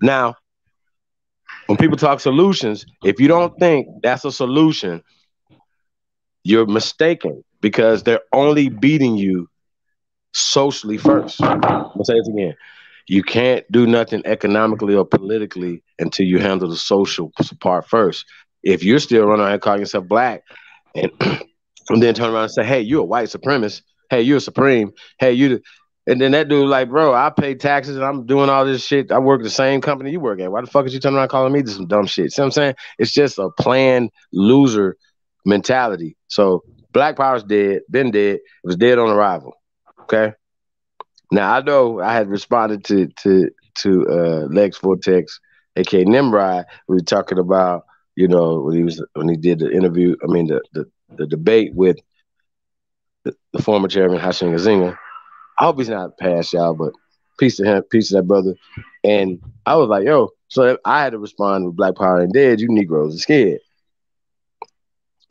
Now, when people talk solutions, if you don't think that's a solution, you're mistaken because they're only beating you socially first. I'll say it again. You can't do nothing economically or politically until you handle the social part first. if you're still running around calling yourself black, and, and then turn around and say, hey, you're a white supremacist. Hey, you're a supreme. Hey, you. And then that dude like, bro, I pay taxes and I'm doing all this shit. I work at the same company you work at. Why the fuck is you turning around calling me this some dumb shit? See what I'm saying? It's just a planned loser mentality. So Black Power's dead, been dead. It was dead on arrival. Okay. Now I know I had responded to Lex Vortex, aka Nimrod. We were talking about, when he did the interview. I mean the debate with the former chairman Hashim Gazinga. I hope he's not past y'all, but peace to him, peace to that brother. And I was like, yo, so I had to respond with Black Power and dead. You Negroes are scared,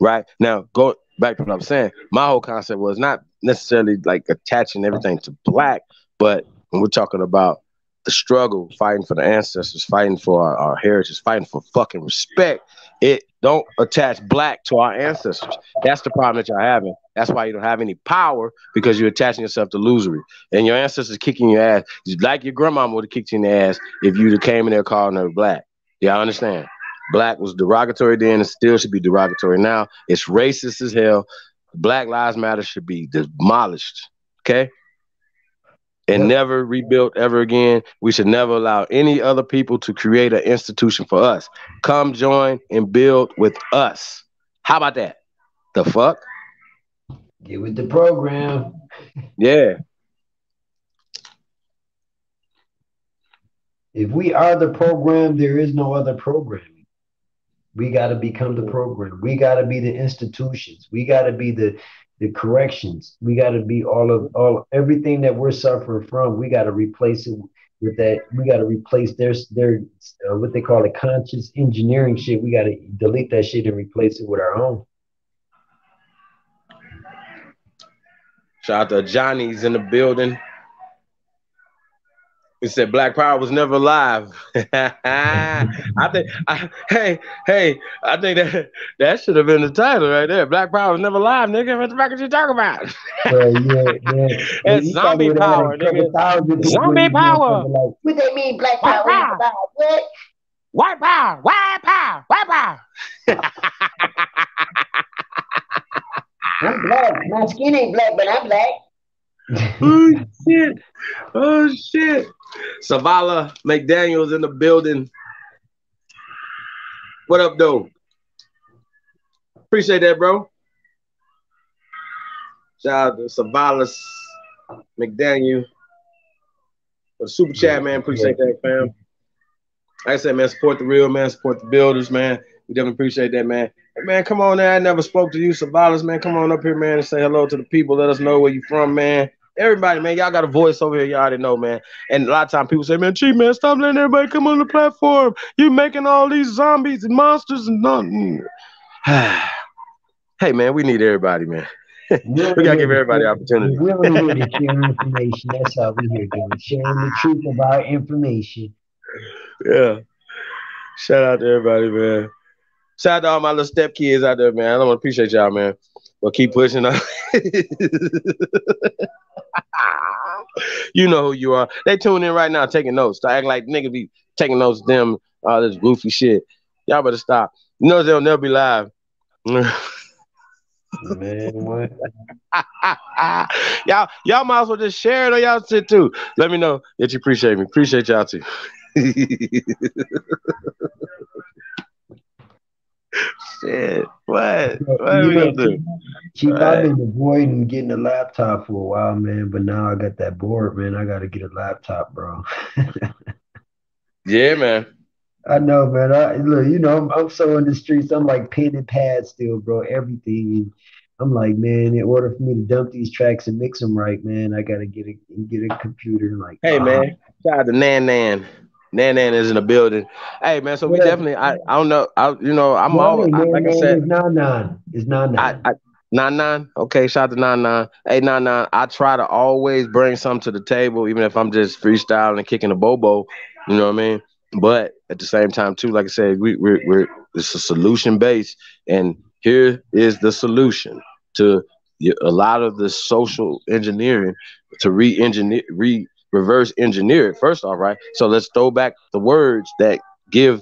right? Now go back to what I'm saying. My whole concept was not necessarily like attaching everything to black, but when we're talking about the struggle, fighting for the ancestors, fighting for our heritage, fighting for fucking respect, it don't attach black to our ancestors. That's the problem that y'all having. That's why you don't have any power, because you're attaching yourself to illusory. And your ancestors kicking your ass, like your grandmama would have kicked you in the ass if you'd have came in there calling her black. Y'all understand? Black was derogatory then and still should be derogatory now. It's racist as hell. Black Lives Matter should be demolished, okay? And never rebuilt ever again. We should never allow any other people to create an institution for us. Come join and build with us. How about that? The fuck? Get with the program. Yeah. If we are the program, there is no other programming. We got to become the program. We got to be the institutions. We got to be the corrections. We got to be all everything that we're suffering from. We got to replace it with that. We got to replace their what they call it, conscious engineering shit. We got to delete that shit and replace it with our own. Shout out to Johnny's in the building. He said Black Power was never alive. I think that should have been the title right there. Black Power was never alive, nigga. What the fuck are you talking about? Yeah. It's zombie power, nigga. Zombie power. Like, what they mean, Black Power? What? White power. White power. White power. I'm black. My skin ain't black, but I'm black. Oh shit. Savala McDaniels in the building. What up, though? Appreciate that, bro. Shout out to Savala McDaniel for the super chat, man. Appreciate that, fam. Like I said, man, support the real, man. Support the builders, man. We definitely appreciate that, man. Hey, man, come on there. I never spoke to you, Savalas, man. Come on up here, man, and say hello to the people. Let us know where you from, man. Everybody, man, y'all got a voice over here. Y'all already know, man. And a lot of times people say, man, Chief, man, stop letting everybody come on the platform. You making all these zombies and monsters and nothing. Hey, man, we need everybody, man. We got to give everybody opportunity. We're here to share information. That's all we're here doing. Sharing the truth about information. Yeah. Shout out to everybody, man. Shout out to all my little step kids out there, man. I don't want to appreciate y'all, man. But keep pushing up. You know who you are. They tune in right now taking notes. To act like nigga be taking notes to them, all this goofy shit. Y'all better stop. You know they'll never be live. Man, what? y'all might as well just share it on y'all shit too. Let me know that you appreciate me. Appreciate y'all too. Shit. What are we gonna do? Chief, I've been avoiding getting a laptop for a while, man, but now I got that board, man. I gotta get a laptop, bro. Yeah, man. I know, man. Look, you know, I'm so in the streets. I'm like pen and pad still, bro. Everything. I'm like, man, in order for me to dump these tracks and mix them right, man, I gotta get a computer. Like, hey, man, shout out to Nan. Nan is in the building. Hey, man, so we definitely, I don't know, I'm all, like I said. It's Nan. Nan. Okay, shout out to Nan. Hey, Nan, I try to always bring something to the table, even if I'm just freestyling and kicking a bobo, you know what I mean? But at the same time, too, like I said, we're it's a solution based, and here is the solution to a lot of the social engineering to reverse engineer it first off, right? So let's throw back the words that give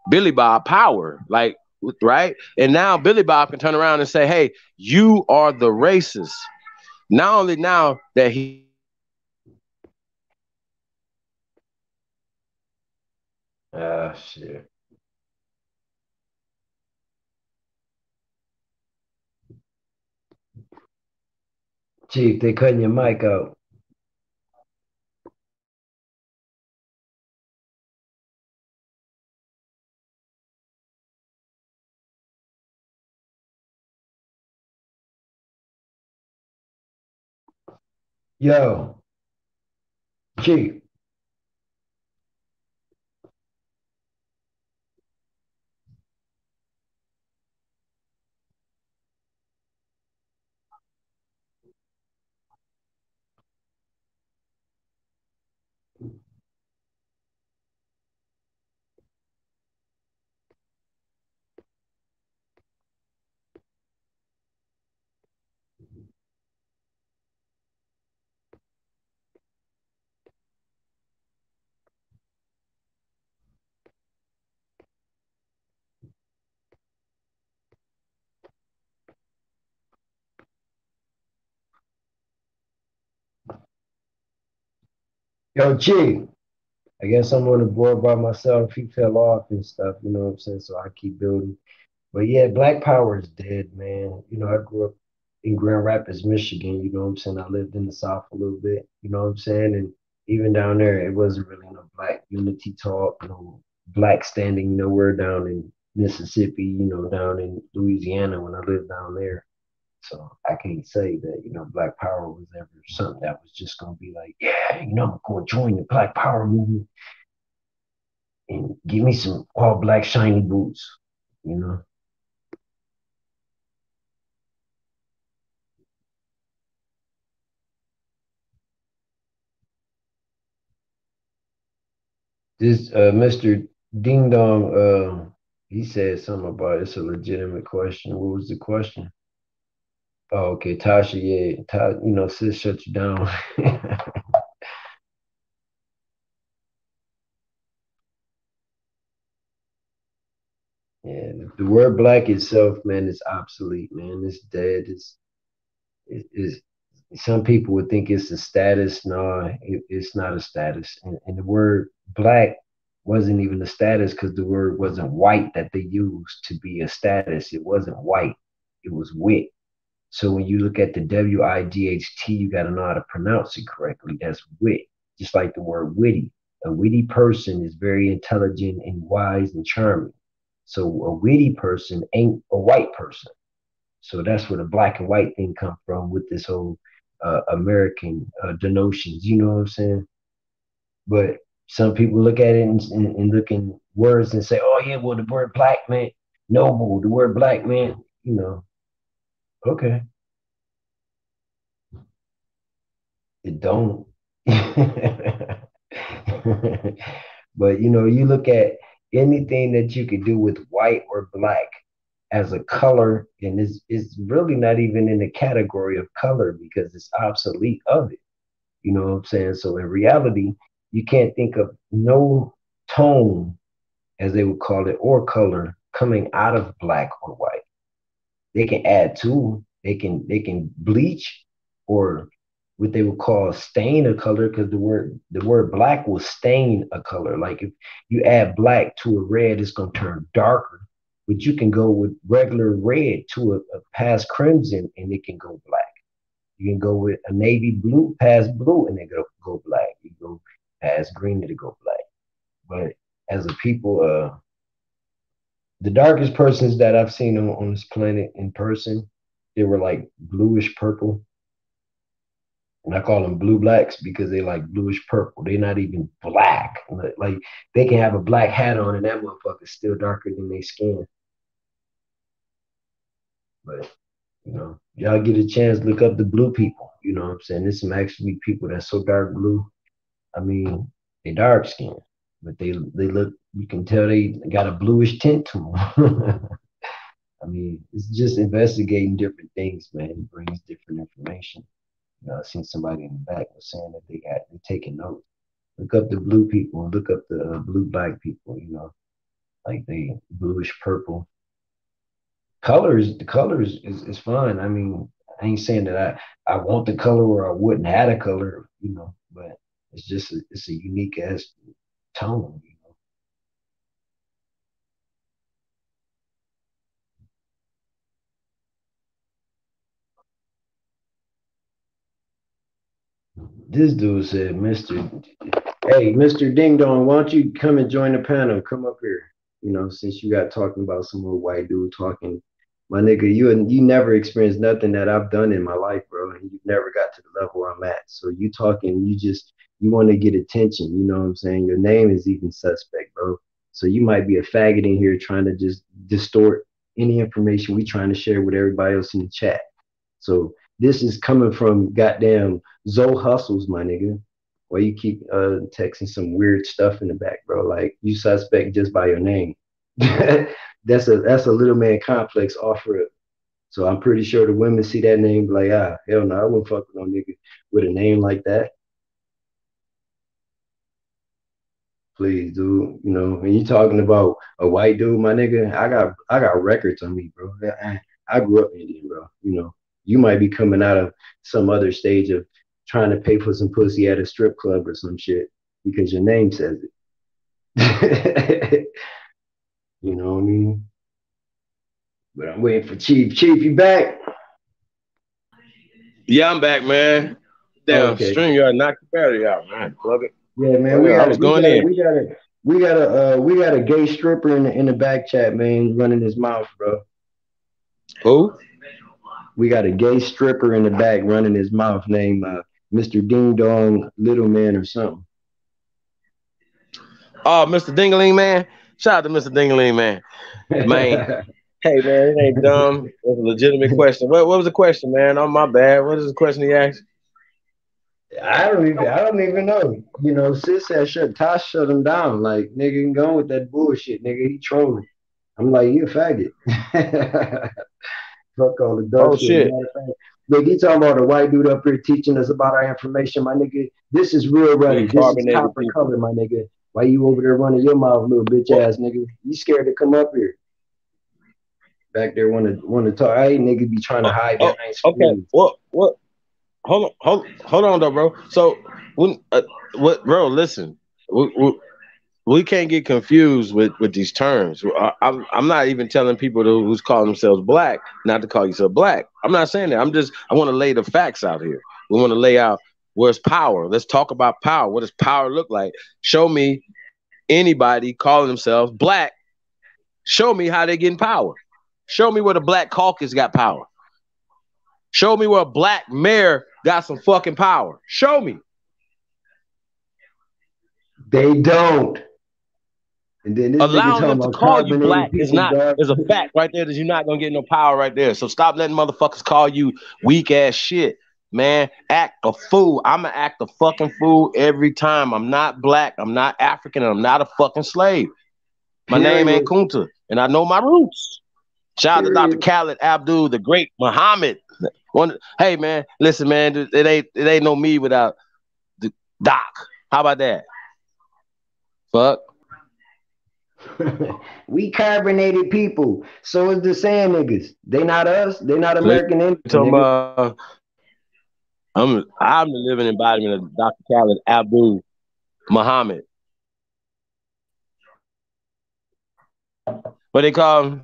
Billy Bob power, like right. And now Billy Bob can turn around and say, "Hey, you are the racist." Not only now that he Ah, shit. Chief, they cutting your mic out. Yo, Chief. Yo, Chief. I guess I'm on the board by myself. He fell off and stuff, you know what I'm saying? So I keep building. But yeah, Black Power is dead, man. You know, I grew up in Grand Rapids, Michigan, you know what I'm saying? I lived in the South a little bit, you know what I'm saying? And even down there, it wasn't really no black unity talk, no black standing nowhere down in Mississippi, you know, down in Louisiana when I lived down there. So I can't say that, you know, Black Power was ever something that was just gonna be like, yeah, you know, I'm gonna join the Black Power movement and give me some all black shiny boots, you know. This Mr. Ding Dong, he said something about it's a legitimate question. What was the question? Oh, okay, Tasha, yeah, you know, sis shut you down. Yeah, the word black itself, man, is obsolete, man. It's dead. It's some people would think it's a status. No, it's not a status. And the word black wasn't even a status because the word wasn't white that they used to be a status. It wasn't white. It was wit. So when you look at the WIGHT, you got to know how to pronounce it correctly. That's wit, just like the word witty. A witty person is very intelligent and wise and charming. So a witty person ain't a white person. So that's where the black and white thing come from with this whole American denotions. You know what I'm saying? But some people look at it and look in words and say, "Oh yeah, well the word black man, noble, the word black man." You know, okay, it don't. But you know, you look at anything that you could do with white or black as a color, and it's really not even in the category of color because it's obsolete of it. You know what I'm saying? So in reality, you can't think of no tone, as they would call it, or color coming out of black or white. They can add to, they can bleach or what they would call stain a color because the word black will stain a color. Like if you add black to a red, it's gonna turn darker. But you can go with regular red to a past crimson and it can go black. You can go with a navy blue past blue and it go black. You go past green and it go black. But as a people, the darkest persons that I've seen on this planet in person, they were like bluish purple. And I call them blue blacks because they like bluish purple. They're not even black. Like they can have a black hat on and that motherfucker's still darker than their skin. But you know, y'all get a chance, look up the blue people. You know what I'm saying? There's some actually people that's so dark blue. I mean, they dark skin, but they look. You can tell they got a bluish tint to them. I mean, it's just investigating different things, man. It brings different information. You know, I seen somebody in the back was saying that they taking notes. Look up the blue people and look up the blue black people. You know, like the bluish purple. The colors is fine. I mean, I ain't saying that I want the color or I wouldn't have a color, but it's just it's a unique ass tone. This dude said, Mr. Ding Dong, why don't you come and join the panel? Come up here. Since you got talking about some old white dude talking, my nigga, you never experienced nothing that I've done in my life, bro, and you've never got to the level where I'm at. So you talking, you want to get attention. You know what I'm saying? Your name is even suspect, bro. So you might be a faggot in here trying to just distort any information we trying to share with everybody else in the chat. So this is coming from goddamn Zoe Hustles, my nigga. Why you keep texting some weird stuff in the back, bro? Like you suspect just by your name. That's a little man complex off rip. So I'm pretty sure the women see that name like, hell no, I wouldn't fuck with no nigga with a name like that. Please, dude. When you talking about a white dude, my nigga, I got records on me, bro. I grew up Indian, bro. You might be coming out of some other stage of trying to pay for some pussy at a strip club or some shit because your name says it. You know what I mean? But I'm waiting for Chief. Chief, you back? Yeah, I'm back, man. Damn, Okay. StreamYard knocked the battery out, man. Plug it. Yeah, man. Oh, yeah, I was going in. We got a gay stripper in the back chat, man, running his mouth, bro. Who? We got a gay stripper in the back running his mouth named Mr. Ding Dong Little Man or something. Oh, Mr. Dingaling Man. Shout out to Mr. Dingaling Man. Man. Hey, man, it ain't dumb. It's a legitimate question. What was the question, man? Oh, my bad. What is the question he asked? I don't even know. Sis said Tosh shut him down. Like, nigga, can go with that bullshit, nigga. He trolling. I'm like, you a faggot. Fuck all the dumb shit. But he talking about a white dude up here teaching us about our information, my nigga. This is real ruddy. This is copper color, my nigga. Why you over there running your mouth, little bitch ass nigga? You scared to come up here? Back there want to talk. I ain't nigga be trying to hide behind screens. Okay. What? Hold on, though, bro. So, bro? Listen, we can't get confused with these terms. I'm not even telling people who's calling themselves black not to call yourself black. I'm not saying that. I want to lay the facts out here. We want to lay out where's power. Let's talk about power. What does power look like? Show me anybody calling themselves black. Show me how they getting power. Show me where the Black Caucus got power. Show me where a black mayor got some fucking power. Show me. They don't. And then allowing them to call you black is a fact right there that you're not gonna get no power right there. So stop letting motherfuckers call you weak ass shit, man. Act a fool. I'ma act a fucking fool every time. I'm not black. I'm not African. And I'm not a fucking slave. My name ain't Kunta, and I know my roots. Shout out to Dr. Khaled Abdul, the great Muhammad. Hey man, listen man, it ain't no me without the Doc. How about that? Fuck. We carbonated people. So is the sand niggas. They not us. They not American Indians. I'm the living embodiment of Dr. Khaled Abdul Muhammad. What they call him?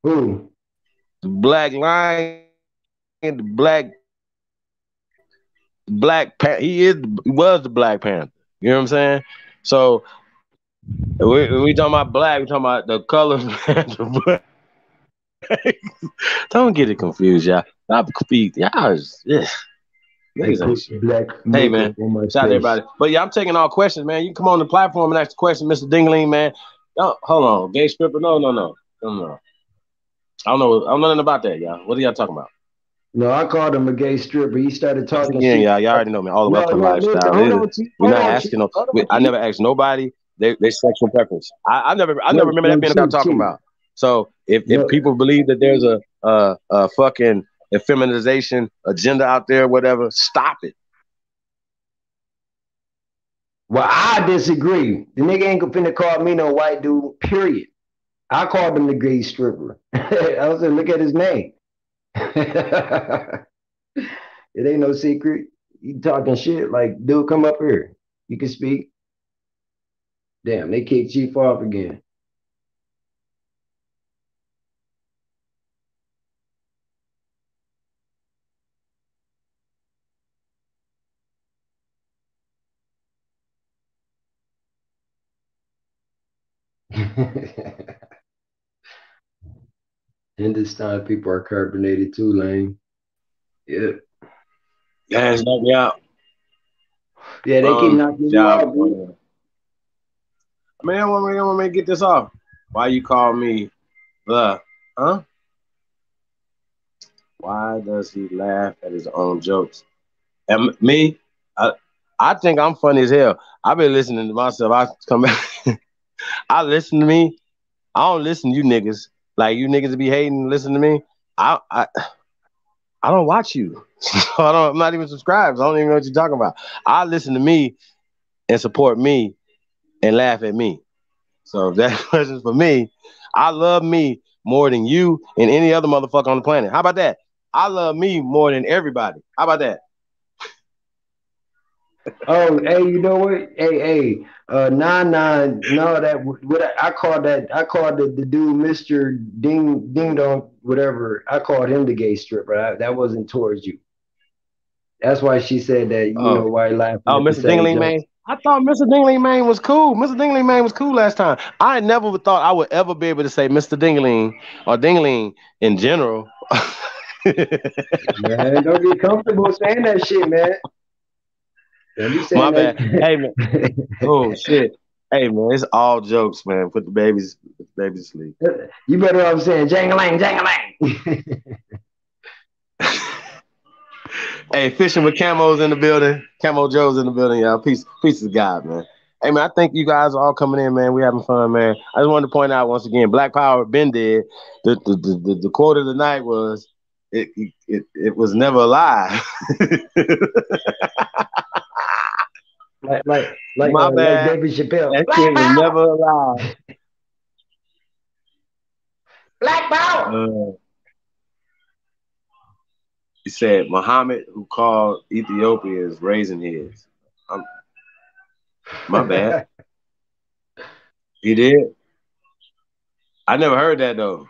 Who? The Black Lion, the Black Panther. He was the Black Panther. You know what I'm saying? So we talking about black. We talking about the color. Don't get it confused, y'all. Stop speak. Y'all is black. Hey man, shout out to everybody. But yeah, I'm taking all questions, man. You can come on the platform and ask the question, Mr. Dingling, man. No, hold on, gay stripper. No. I don't know nothing about that, y'all. What are y'all talking about? No, I called him a gay stripper. He started talking. Again, y'all already know me. All of us lifestyle. We're not asking no. I never asked nobody their sexual preference. I never remember that being what I'm talking about. So if people believe that there's a fucking effeminization agenda out there, whatever, stop it. Well, I disagree. The nigga ain't finna call me no white dude, period. I called him the gay stripper. I was like, look at his name. It ain't no secret. You talking shit like, dude, come up here. You can speak. Damn, they kicked Chief off again. Hindustan people are carbonated too, Lane. Yeah. Guys, knock me out. Yeah, they keep knocking you Job. out, dude. Man, I want me to get this off. Why you call me the? Huh? Why does he laugh at his own jokes? And me, I think I'm funny as hell. I've been listening to myself. I come back. I listen to me. I don't listen to you niggas. Like you niggas be hating and listen to me. I don't watch you. I'm not even subscribed. I don't even know what you're talking about. I listen to me and support me and laugh at me. So if that question's for me, I love me more than you and any other motherfucker on the planet. How about that? I love me more than everybody. How about that? Oh, hey, you know what? Hey, no, that what I called the dude Mister Ding Dong, whatever. I called him the gay stripper. That wasn't towards you. That's why she said that. You know Oh, why laughing oh, at the Mr. same Dingling jokes. Man. I thought Mr. Dingling Man was cool. Mr. Dingling Man was cool last time. I never thought I would ever be able to say Mr. Dingling or Dingling in general. Man, don't get comfortable saying that shit, man. Don't be My saying bad. Hey man. that. Oh shit. Hey man, it's all jokes, man. Put the babies to sleep. You better off saying jangling, jangling. Hey, fishing with camos in the building. Camo Joe's in the building, y'all. Peace to God, man. Hey man, I think you guys are all coming in, man. We having fun, man. I just wanted to point out once again, Black Power been dead. The quote of the night was it was never a lie. My Like bad. David Chappelle. That shit Black was power, never a lie. black power. He said Muhammad, who called Ethiopians raisin heads. My bad. He did. I never heard that though.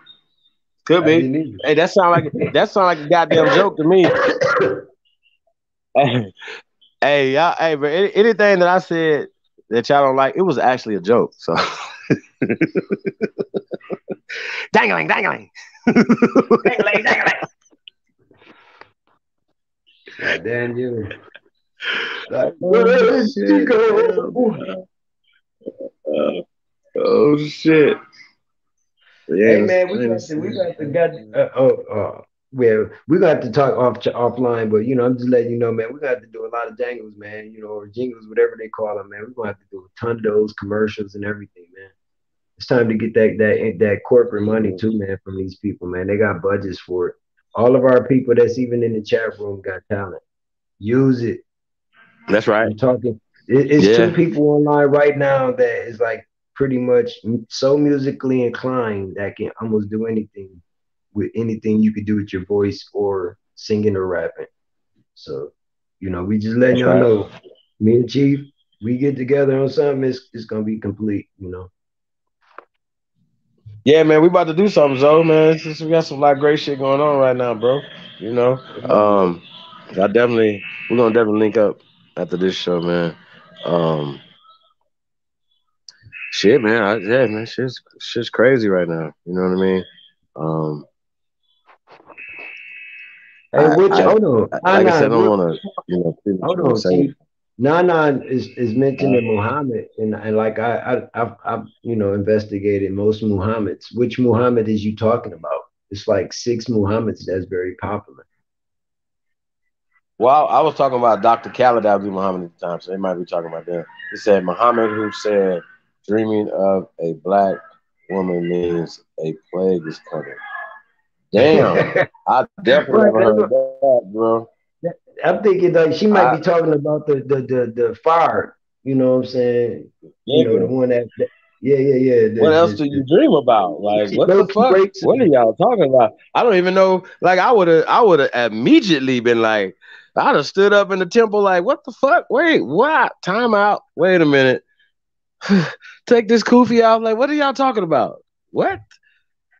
Could I be. didn't either. Hey, that sound like a goddamn joke to me. Hey, y'all, hey, but anything that I said that y'all don't like, it was actually a joke. So, dangling, dangling. Dangling, dangling. God damn you. Like, Oh where'd you shit! go? Oh shit! Hey Yeah, man, I ain't we seen got to got well, we got to talk offline, but I'm just letting you know, man, we got to do a lot of jangles, man, or jingles, whatever they call them, man. We're gonna have to do a ton of those commercials and everything, man. It's time to get that corporate money it. too, man, from these people, man. They got budgets for it. All of our people that's even in the chat room got talent. Use it. That's right. I'm talking. It's two Yeah, people online right now that is like pretty much so musically inclined that can almost do anything with anything you could do with your voice or singing or rapping. So, we just letting that's y'all right. know. Me and Chief, we get together on something, it's gonna be complete. Yeah, man, we about to do something, Zoe, man. We got some like great shit going on right now, bro. You know, um, we're gonna definitely link up after this show, man. Um, shit, man, yeah, man, shit's crazy right now. You know what I mean? Um, Hey, hold on. like I said, I Nine, don't want to, hold prematurely on, say. Chief. Nana is Uh, mentioning Muhammad, and like I've investigated most Muhammads. Which Muhammad is you talking about? It's like six Muhammads that's very popular. well, I was talking about Dr. Khaled Abdul Muhammad at the time, so they might be talking about that. He said Muhammad, who said, "Dreaming of a black woman means a plague is coming." Damn, Right. I definitely never That's heard what that, bro. I'm thinking. Like she might I be talking about the fire. You know what I'm saying? You know, the Nigga, one that yeah. what else do you dream about? Like, what the Low key fuck? What are racism. y'all talking about? I don't even know. Like, I would have immediately been like, I'd have stood up in the temple, like, what the fuck? Wait, what? Time out. Wait a minute. Take this kufi out. Like, what are y'all talking about? What?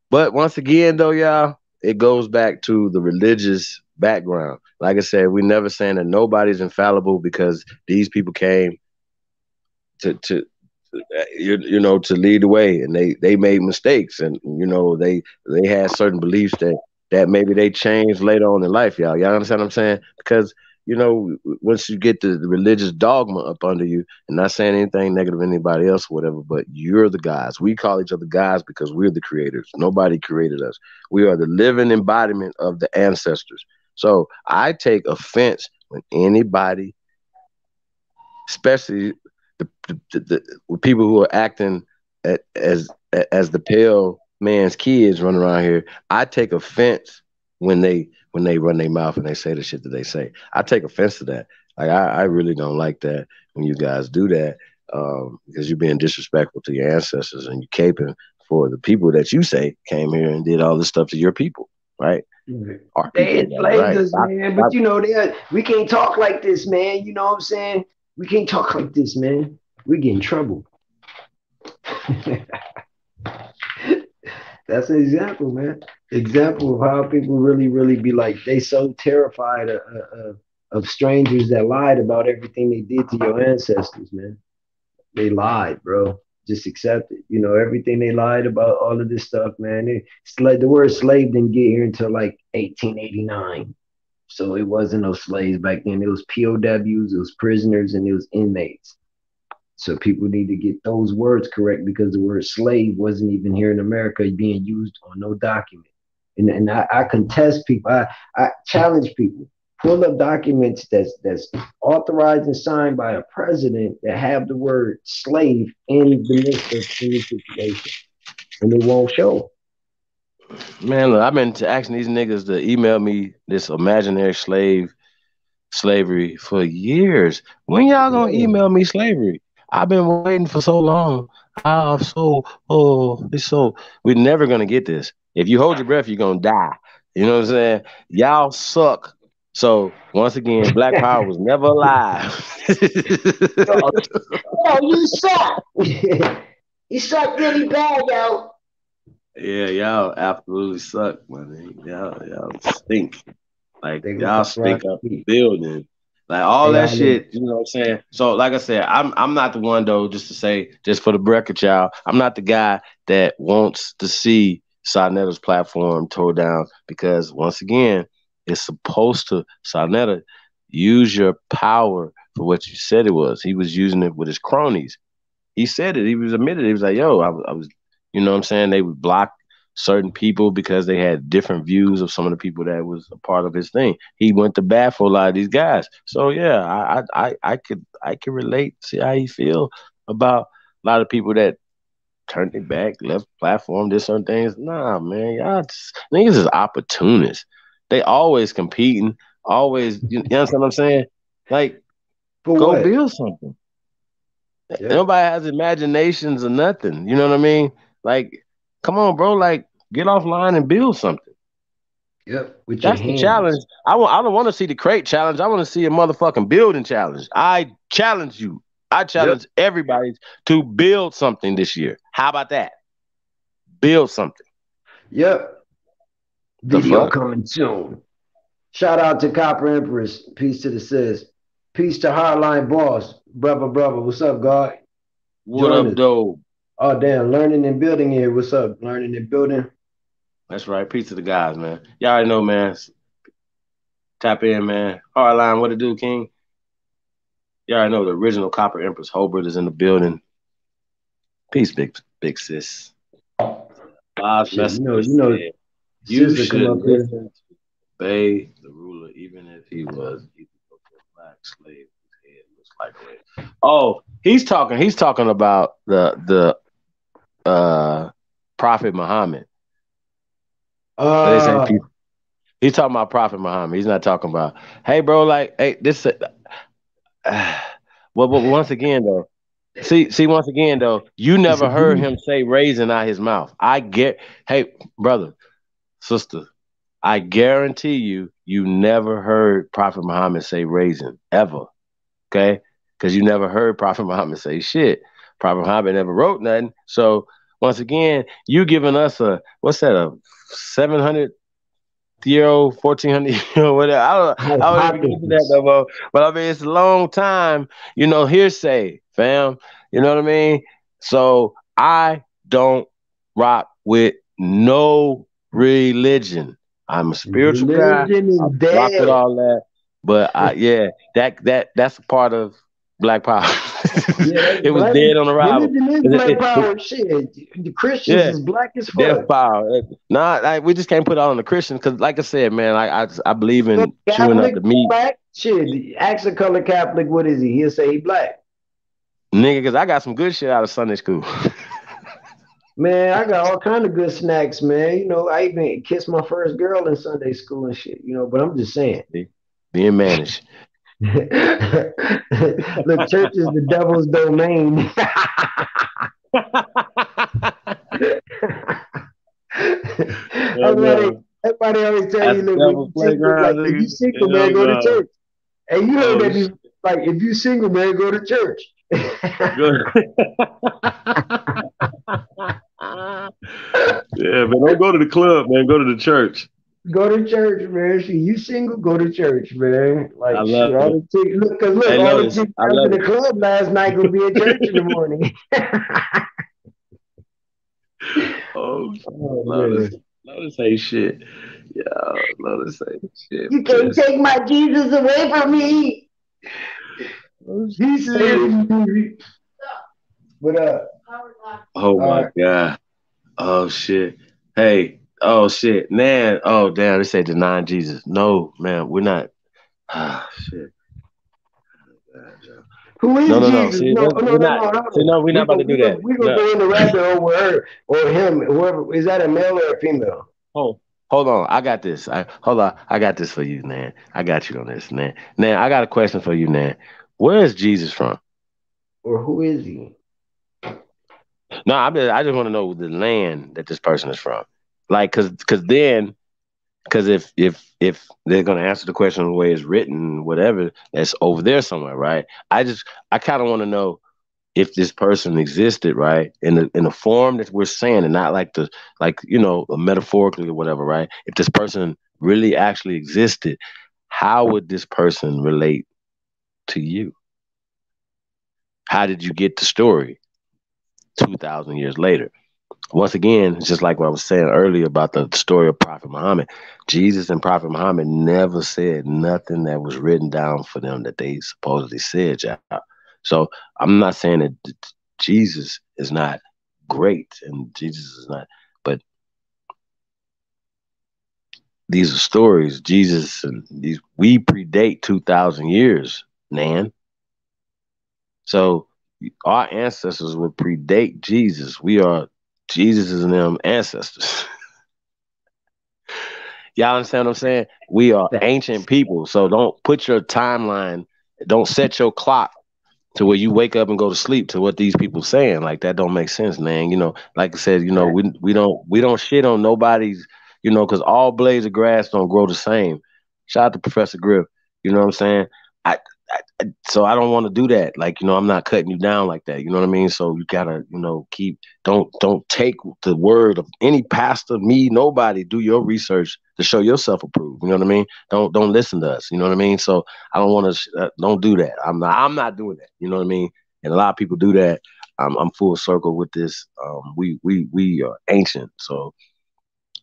But once again, though, y'all, it goes back to the religious background. Like I said, we never saying that nobody's infallible because these people came to to lead the way, and they made mistakes, and they had certain beliefs that maybe they changed later on in life. Y'all understand what I'm saying? Because once you get the religious dogma up under you, and not saying anything negative to anybody else or whatever, but you're the guys. We call each other guys because we're the creators. Nobody created us. We are the living embodiment of the ancestors. So I take offense when anybody, especially with people who are acting as the pale man's kids running around here. I take offense when they run their mouth and they say the shit that they say. I take offense to that. Like I really don't like that when you guys do that, because you're being disrespectful to your ancestors and you're caping for the people that you say came here and did all this stuff to your people, right? Our They people, enslaved right? us, man. But we can't talk like this, man. You know what I'm saying? We can't talk like this, man. We get in trouble. That's an example, man. Example of how people really be like they so terrified of strangers that lied about everything they did to your ancestors, man. They lied, bro. Just accept it. You know, everything they lied about, all of this stuff, man. It's like the word slave didn't get here until like 1889. So it wasn't no slaves back then. It was POWs, it was prisoners, and it was inmates. So people need to get those words correct because the word slave wasn't even here in America being used on no document. And I contest people. I challenge people. Pull up documents that's authorized and signed by a president that have the word slave in the midst of any situation, and it won't show. Man, look, I've been asking these niggas to email me this imaginary slavery for years. When y'all gonna Yeah. email me slavery? I've been waiting for so long. It's so we're never gonna get this. If you hold your breath, you're gonna die. You know what I'm saying? Y'all suck. So once again, Black Power was never alive. Yo, you suck. You suck really bad, yo. Yeah, y'all absolutely suck, man. Y'all stink. Like They gonna y'all come stink around up and the eat. building. Like all Hey, that all in. shit, you know what I'm saying? So like I said, I'm not the one though, just to say, just for the record, y'all, I'm not the guy that wants to see Sarnetta's platform tore down because once again, it's supposed to Sarnetta use your power for what you said it was. He was using it with his cronies. He said it. He was admitted. He was like, "Yo, I was, you know what I'm saying? They would block certain people because they had different views of some of the people that was a part of his thing. He went to bat for a lot of these guys. So yeah, I could relate, see how he feel about a lot of people that turned it back, left platform, did certain things. Nah, man, niggas is opportunists. They always competing, always. You understand what I'm saying? Like, For go what? build something. Yep. Nobody has imaginations or nothing. You know what I mean? Like, come on, bro. Like, get offline and build something. Yep. With your That's the challenge. hands. I don't want to see the crate challenge. I want to see a motherfucking building challenge. I challenge you. I Yep. challenge everybody to build something this year. How about that? Build something. Yep. The Video fuck? coming soon. Shout out to Copper Empress. Peace to the sis. Peace to Hardline Boss. Brother. What's up, God? What Join up, us. though? Oh, damn. Learning and building here. What's up? Learning and building. That's right. Peace to the guys, man. Y'all already know, man. Tap in, man. Hardline, what it do, King? Y'all already know the original Copper Empress Holbert is in the building. Peace, big sis. God's Shit, messenger you know, said, "You sister come should up here. listen to obey the ruler, even if he was Ethiopian black slave whose head looks like red." Oh, he's talking. He's talking about the Prophet Muhammad. What they say? Uh, He's talking about Prophet Muhammad. He's not talking about, hey, bro, like, hey, this. Well, once again though, once again though, you It's a never heard belief. him say raisin out his mouth. Hey, brother, sister, I guarantee you, you never heard Prophet Muhammad say raisin ever. Okay, because you never heard Prophet Muhammad say shit. Prophet Muhammad never wrote nothing. So once again, you giving us a what's that, a 700-year old, 1400 year old, whatever. I don't even get into that Hypothesis. no more. But I mean, it's a long time, hearsay, fam. You know what I mean? So I don't rock with no religion. I'm a spiritual guy. Religion I is rock with dead. all that. But yeah, that's a part of Black Power. Yeah, that's It was black. dead on arrival. Religion is black power. Shit, the Christians Yeah, is black as death fuck. power. Nah, like, we just can't put it all on the Christians because, like I said, man, I believe So in chewing up Catholic the meat, black. Shit, ask a color Catholic. What is he? He'll say he black. nigga. Because I got some good shit out of Sunday school. Man, I got all kind of good snacks, man. I even kissed my first girl in Sunday school and shit. But I'm just saying. Being managed. Look, church is the devil's domain. Hell everybody, no. everybody always tell That's you, the look, when devil you single, like playground, if you nigga. single, man, Hell go to no. church. And you heard Oh that shit. before, like if you single, man, go to church. Good. Yeah, but don't go to the club, man. Go to the church. Go to church, man. See, you single, go to church, man. I Like shit, love all it. the chicks, look, cause Hey, look, all the Lotus. chicks I out to love the it. club last night gonna be at church in the morning. Oh, Oh Lotus. man. Lotus ain't shit. Yeah, Lotus ain't shit, You can't man. take my Jesus away from me. Oh He shit. saved me. What up? Oh All my right. god. Oh shit. Hey. Oh shit. Man. Oh damn. They say denying Jesus. No, man. We're not. Ah shit. God, Joe. Who No, is no, no. Jesus? See, No, no, we're no, not. no, See, no. no, we're not about to do that. We gonna No. go in the rabbit hole with her or him, whoever. Is that a male or a female? Hold on. I got this. Hold on. I got this for you, man. I got you on this, man. Now, I got a question for you, man. Where is Jesus from? Or who is he? No, I just want to know the land that this person is from. Like, because if they're gonna answer the question the way it's written, whatever, that's over there somewhere, right? I kind of want to know if this person existed, right, in the form that we're saying, and not like metaphorically or whatever, right? If this person really actually existed, how would this person relate to you? How did you get the story 2,000 years later? Once again, it's just like what I was saying earlier about the story of Prophet Muhammad. Jesus and Prophet Muhammad never said nothing that was written down for them that they supposedly said, y'all. So I'm not saying that Jesus is not great and Jesus is not, but these are stories. Jesus and these we predate 2,000 years, Nan. So our ancestors would predate Jesus. We are Jesus and them ancestors. Y'all understand what I'm saying? We are ancient people. So don't put your timeline, don't set your clock to where you wake up and go to sleep to what these people saying. Like that don't make sense, man. Like I said, we don't shit on nobody's, because all blades of grass don't grow the same. Shout out to Professor Griff. You know what I'm saying? I, so I don't want to do that. Like, I'm not cutting you down like that. You know what I mean? So you gotta, keep don't take the word of any pastor, me, nobody. Do your research to show yourself approved. You know what I mean? Don't listen to us. You know what I mean? So I don't want to. Don't do that. I'm not doing that. You know what I mean? And a lot of people do that. I'm full circle with this. We are ancient, so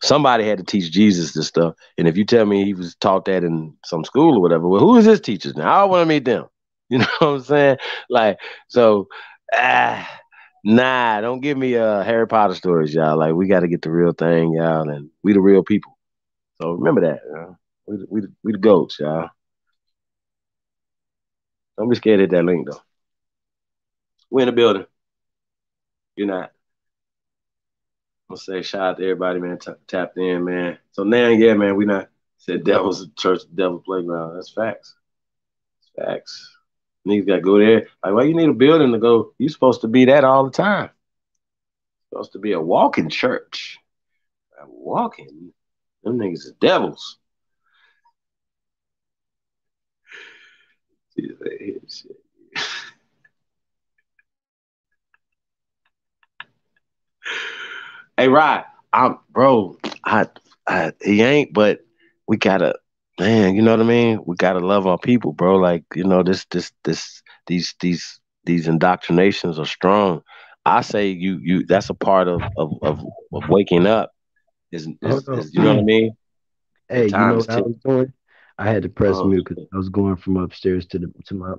somebody had to teach Jesus this stuff. And if you tell me he was taught that in some school or whatever, well, who is his teachers now? I want to meet them. You know what I'm saying? Like, so, nah, don't give me Harry Potter stories, y'all. Like, we got to get the real thing, y'all, and we the real people. So remember that. We the goats, y'all. Don't be scared at that link though. We in the building. You're not. I'm gonna say shout out to everybody, man. Tapped in, man. So now, yeah, man, we not said devil's church, devil playground. That's facts. Facts. Niggas got to go there. Like, why you need a building to go? You supposed to be that all the time. Supposed to be a walking church. A walking. Them niggas is devils. Hey, Rod, he ain't, but we gotta, man, you know what I mean? We gotta love our people, bro. Like, you know, these indoctrinations are strong. I say that's a part of waking up Hold on. is you know what I mean? Hey, you know Times what I was doing? I had to press oh, mute because I was going from upstairs to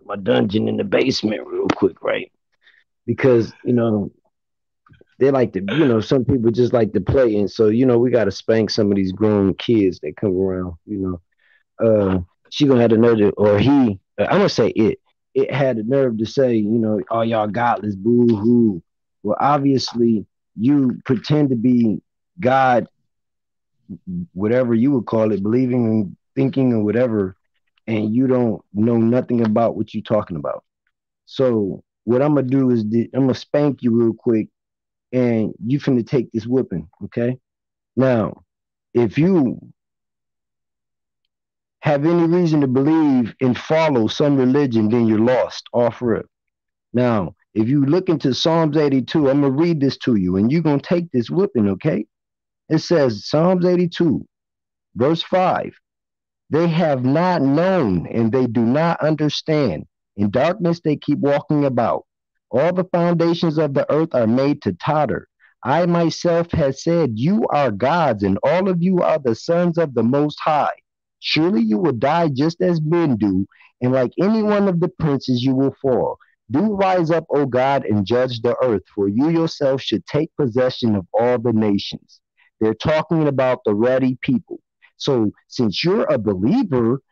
my dungeon in the basement real quick, right? Because they like to, some people just like to play, and so we got to spank some of these grown kids that come around. She gonna have the nerve to, or he, I'm gonna say it had the nerve to say, oh y'all godless, boo hoo. Well, obviously you pretend to be God, whatever you would call it, believing and thinking or whatever, and you don't know nothing about what you're talking about. So what I'm gonna do is I'm gonna spank you real quick, and you finna take this whipping, okay? Now, if you have any reason to believe and follow some religion, then you're lost off rip. Now, if you look into Psalms 82, I'm gonna read this to you, and you're gonna take this whipping, okay? It says Psalms 82, verse 5. They have not known and they do not understand. In darkness they keep walking about. All the foundations of the earth are made to totter. I myself have said, you are gods, and all of you are the sons of the Most High. Surely you will die just as men do, and like any one of the princes you will fall. Do rise up, O God, and judge the earth, for you yourself should take possession of all the nations. They're talking about the ruddy people. So since you're a believer,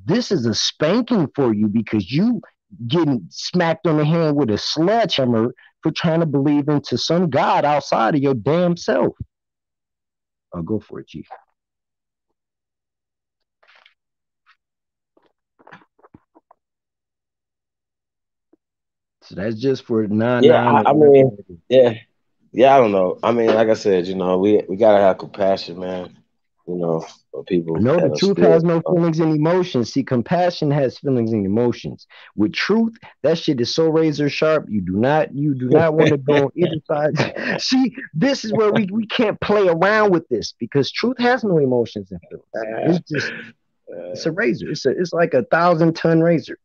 this is a spanking for you because you getting smacked on the hand with a sledgehammer for trying to believe into some God outside of your damn self. I'll go for it, Chief. So that's just for yeah, I mean, yeah, I don't know. I mean, like I said, we gotta have compassion, man. For people No, the that are truth still has no feelings and emotions. See, compassion has feelings and emotions. With truth, that shit is so razor sharp. You do not want to go on either side. See, this is where we can't play around with this because truth has no emotions and feelings. It's a razor. It's like 1,000-ton razor.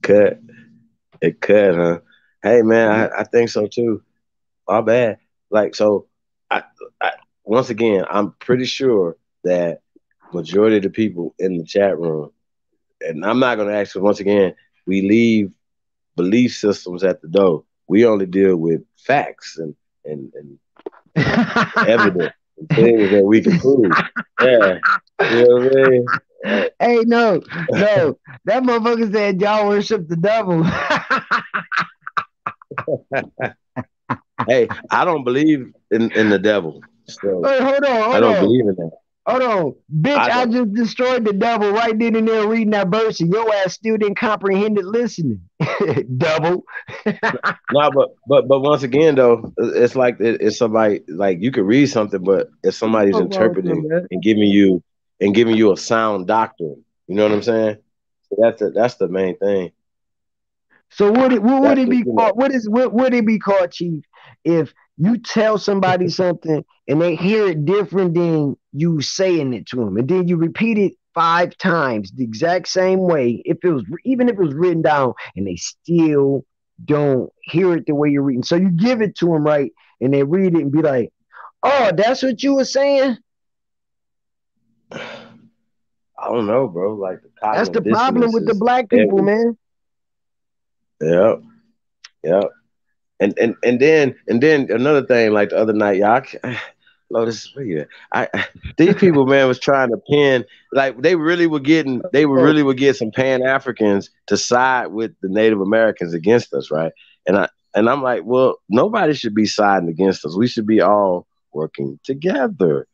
cut. It could, huh? Hey, man, I think so too. My bad. Like, so, I, I once again, I'm pretty sure that majority of the people in the chat room, and I'm not going to ask you once again. We leave belief systems at the door. We only deal with facts and evidence and things that we can prove. Yeah, you know what I mean? Hey, no, that motherfucker said y'all worship the devil. Hey, I don't believe in the devil. So Wait, hold I don't believe in that. on, bitch! I just destroyed the devil right then and there reading that verse, and your ass still didn't comprehend it listening. Devil. No, but once again though, it's like it's somebody like you could read something, but if somebody's What's wrong with you, interpreting man? and giving you a sound doctrine, you know what I'm saying? So that's the main thing. So what would That's it the be called? What would it be called, Chief? If you tell somebody something and they hear it different than you saying it to them, and then you repeat it 5 times the exact same way, even if it was written down, and they still don't hear it the way you're reading. So you give it to them right, and they read it and be like, "Oh, that's what you were saying." I don't know, bro. Like the That's the cognitive problem dissonance with the is black people, heavy. man. Yeah, yeah. And then another thing, like the other night, y'all. Lord, this is weird. These people, man, was trying to pin like they really would get some Pan Africans to side with the Native Americans against us, right? And I'm like, well, nobody should be siding against us. We should be all working together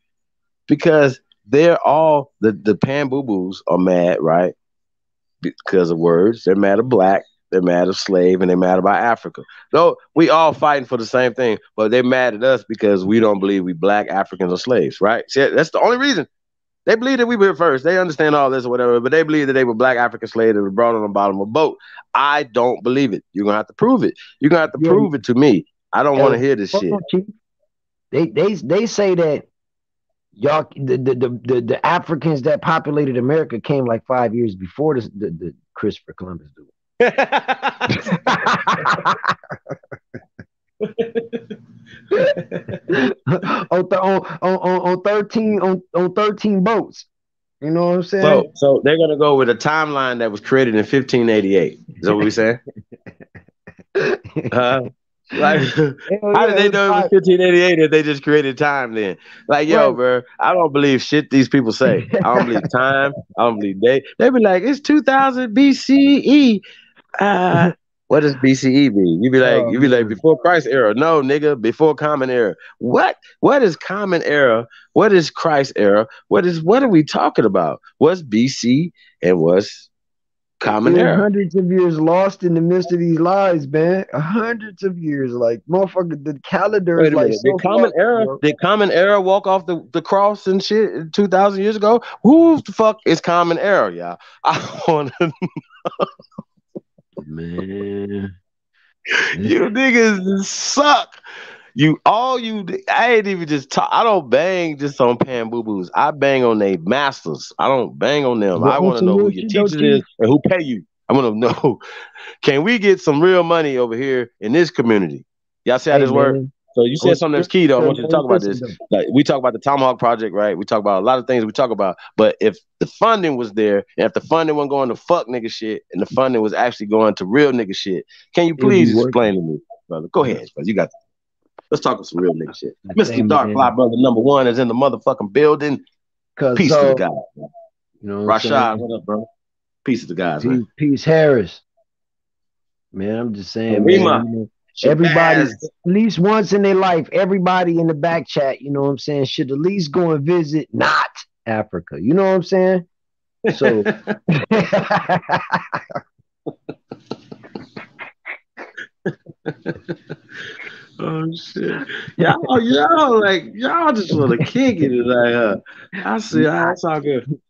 because they're all the Pan Boo Boos are mad, right? because of words. They're mad at black. They're mad at slave, and they're mad about Africa. Though we all fighting for the same thing, but they're mad at us because we don't believe we black Africans are slaves, right? See, that's the only reason. They believe that we were first. They understand all this or whatever, but they believe that they were black African slaves that were brought on the bottom of a boat. I don't believe it. You're gonna have to prove it. You're gonna have to prove it to me. I don't want to hear this shit. They say that y'all the Africans that populated America came like 5 years before the Christopher Columbus dude. on 13 boats. You know what I'm saying? So they're gonna go with a timeline that was created in 1588. Is that what we saying? Like, how did they know it was 1588 if they just created time then? Like, yo, bro, I don't believe shit these people say. I don't believe time. I don't believe they be like, it's 2000 BCE. What does BCE mean? You be like before Christ era. No, nigga, before Common Era. What is Common Era? What is Christ era? What are we talking about? What's BC and what's Common Era? Hundreds of years lost in the midst of these lies, man. Hundreds of years, like motherfucker. The calendar is like so Did Common Era walk off the cross and shit 2,000 years ago? Who the fuck is Common Era, y'all? I want to know. Man, you niggas suck. I ain't even just talk. I don't bang just on pan boo boos. I bang on they masters. I don't bang on them. I want to know who your teacher is and who pay you. I want to know, can we get some real money over here in this community? Y'all see how this works? So you said something that's key, though. I want you to talk about this. Like, we talk about the Tomahawk Project, right? We talk about a lot of things we talk about. But if the funding was there, and if the funding wasn't going to fuck nigga shit, and the funding was actually going to real nigga shit, can you please explain to me, brother? Go ahead, brother. You got that. Let's talk some real nigga shit. Mr. Darkfly, brother, #1 is in the motherfucking building. Peace to the guys. You know, Rashad, what up, bro? Peace to the guys, man. Peace, Harris. Man, I'm just saying, man. Everybody, at least once in their life, everybody in the back chat, you know what I'm saying, should at least go and visit not Africa. You know what I'm saying? So oh shit. Y'all just want to kick it tonight, I see that's all good.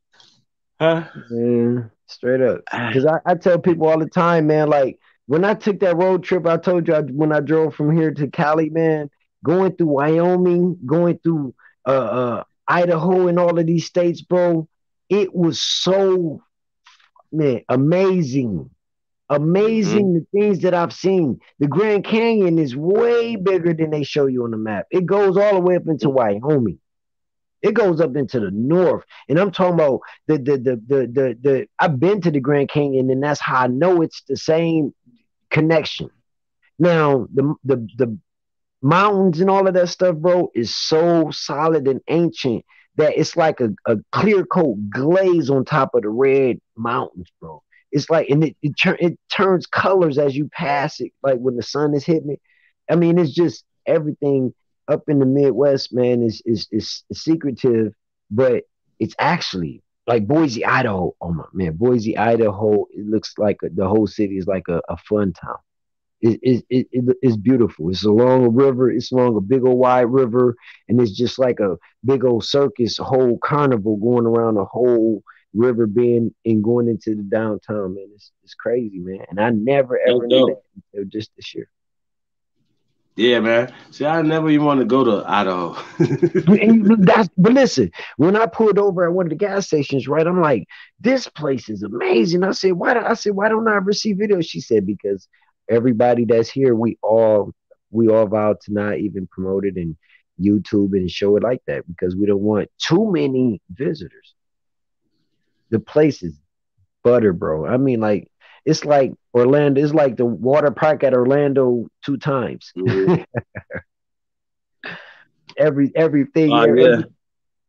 Huh? Man, straight up. Because I tell people all the time, man, like, when I took that road trip, I told you when I drove from here to Cali, man, going through Wyoming, going through Idaho and all of these states, bro, it was so, man, amazing. The things that I've seen. The Grand Canyon is way bigger than they show you on the map. It goes all the way up into Wyoming. It goes up into the north, and I'm talking about the. I've been to the Grand Canyon, and that's how I know it's the same connection. Now, the mountains and all of that stuff, bro, is so solid and ancient that it's like a clear coat glaze on top of the red mountains, bro. It's like, and it turns colors as you pass it, like when the sun is hitting it. I mean, it's just everything up in the Midwest, man, is secretive, but it's actually like Boise, Idaho. Oh my man, Boise, Idaho. It looks like the whole city is like a fun town. It's beautiful. It's along a river. It's along a big old wide river, and it's just like a big old circus, a whole carnival going around the whole river bend and going into the downtown. Man, it's crazy, man. And I never ever knew that until just this year. Yeah, man. See, I never even want to go to Idaho. But listen, when I pulled over at one of the gas stations, right, I'm like, this place is amazing. I said, why don't I ever see videos? She said, because everybody that's here, we all vowed to not even promote it in YouTube and show it like that because we don't want too many visitors. The place is butter, bro. I mean, like, it's like Orlando. It's like the water park at Orlando 2 times. Mm-hmm. everything.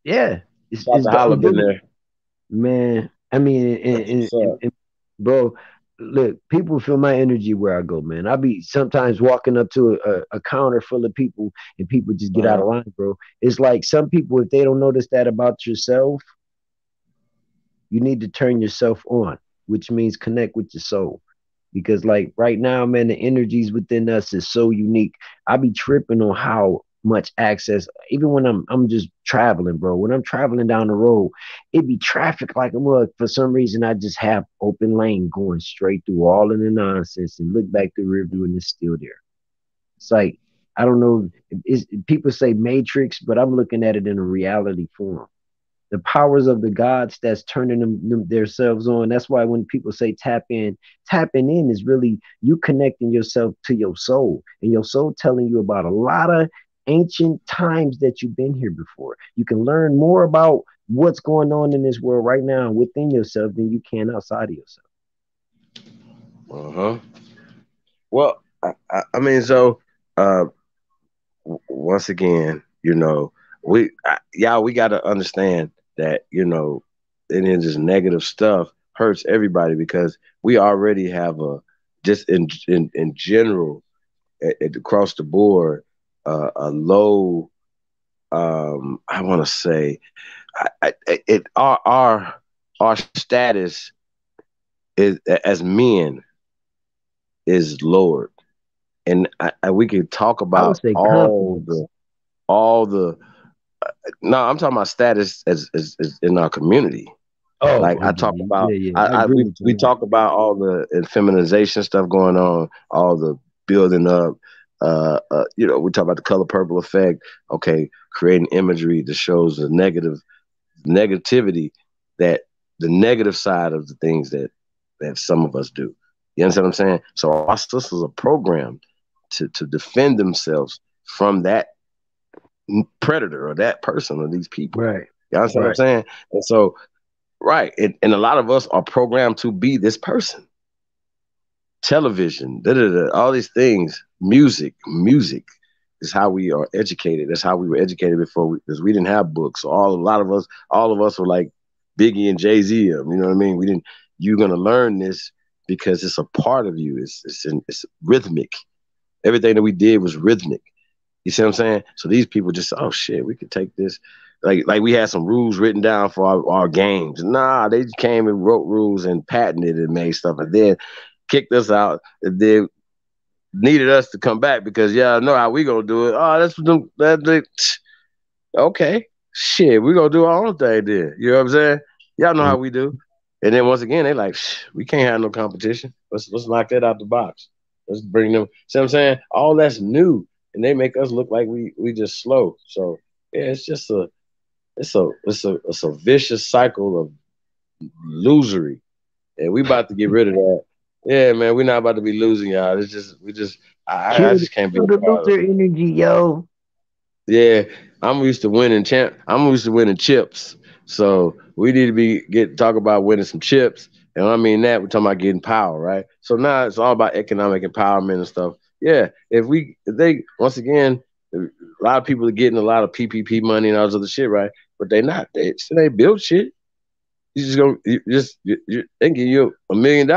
Yeah. It's there. Man, I mean, and, bro, look, people feel my energy where I go, man. I be sometimes walking up to a counter full of people and people just get out of line, bro. It's like some people, if they don't notice that about yourself, you need to turn yourself on. which means connect with your soul. Because like right now, man, the energies within us is so unique. I be tripping on how much access, even when I'm just traveling, bro. When I'm traveling down the road, it be traffic like a mug. For some reason, I just have open lane going straight through all of the nonsense and look back the rear view and it's still there. It's like I don't know. People say Matrix, but I'm looking at it in a reality form. The powers of the gods that's turning themselves on. That's why when people say tap in, tapping in is really you connecting yourself to your soul, and your soul telling you about a lot of ancient times that you've been here before. You can learn more about what's going on in this world right now within yourself than you can outside of yourself. Uh-huh. Well, I mean, so uh, once again, y'all, we got to understand that any of this negative stuff hurts everybody because we already have a just in general across the board a low I want to say it our status is as men is lowered, and we could talk I would about say all confidence. the no, I'm talking about status as in our community. Oh, Like I okay. talk about, Yeah, yeah. I agree we with you we on that. talk about all the feminization stuff going on, all the building up. We talk about the color purple effect. Okay, creating imagery that shows the negativity that the negative side of the things that some of us do. You understand what I'm saying? So our sisters are programmed to defend themselves from that predator or that person or these people. Right, You understand what I'm right. saying? And so, right, and a lot of us are programmed to be this person. Television, da da da, all these things, music is how we are educated. That's how we were educated before, because we didn't have books. So all of us were like Biggie and Jay Z. You know what I mean? We didn't. You're gonna learn this because it's a part of you. It's rhythmic. Everything that we did was rhythmic. You see what I'm saying? So these people just, oh shit, we could take this. Like we had some rules written down for our games. Nah, they just came and wrote rules and patented and made stuff, and then kicked us out. And then needed us to come back because yeah, I know how we gonna do it. Oh, that's what okay. Shit, we gonna do our own thing then. You know what I'm saying? Y'all know Mm. how we do. And then once again, they like, we can't have no competition. Let's knock that out the box. Let's bring them. See what I'm saying? All that's new, and they make us look like we just slow. So yeah, it's just a vicious cycle of losery, and we about to get rid of that. Yeah, man, we're not about to be losing y'all. It's just we just I Kill, just can't be kill a the part of loser it. energy, yo. Yeah, I'm used to winning chips. So we need to talk about winning some chips. And I mean that we're talking about getting power, right? So now it's all about economic empowerment and stuff. Yeah, if they once again, a lot of people are getting a lot of PPP money and all this other shit, right? But they not. They still ain't build shit. They give you $1 million.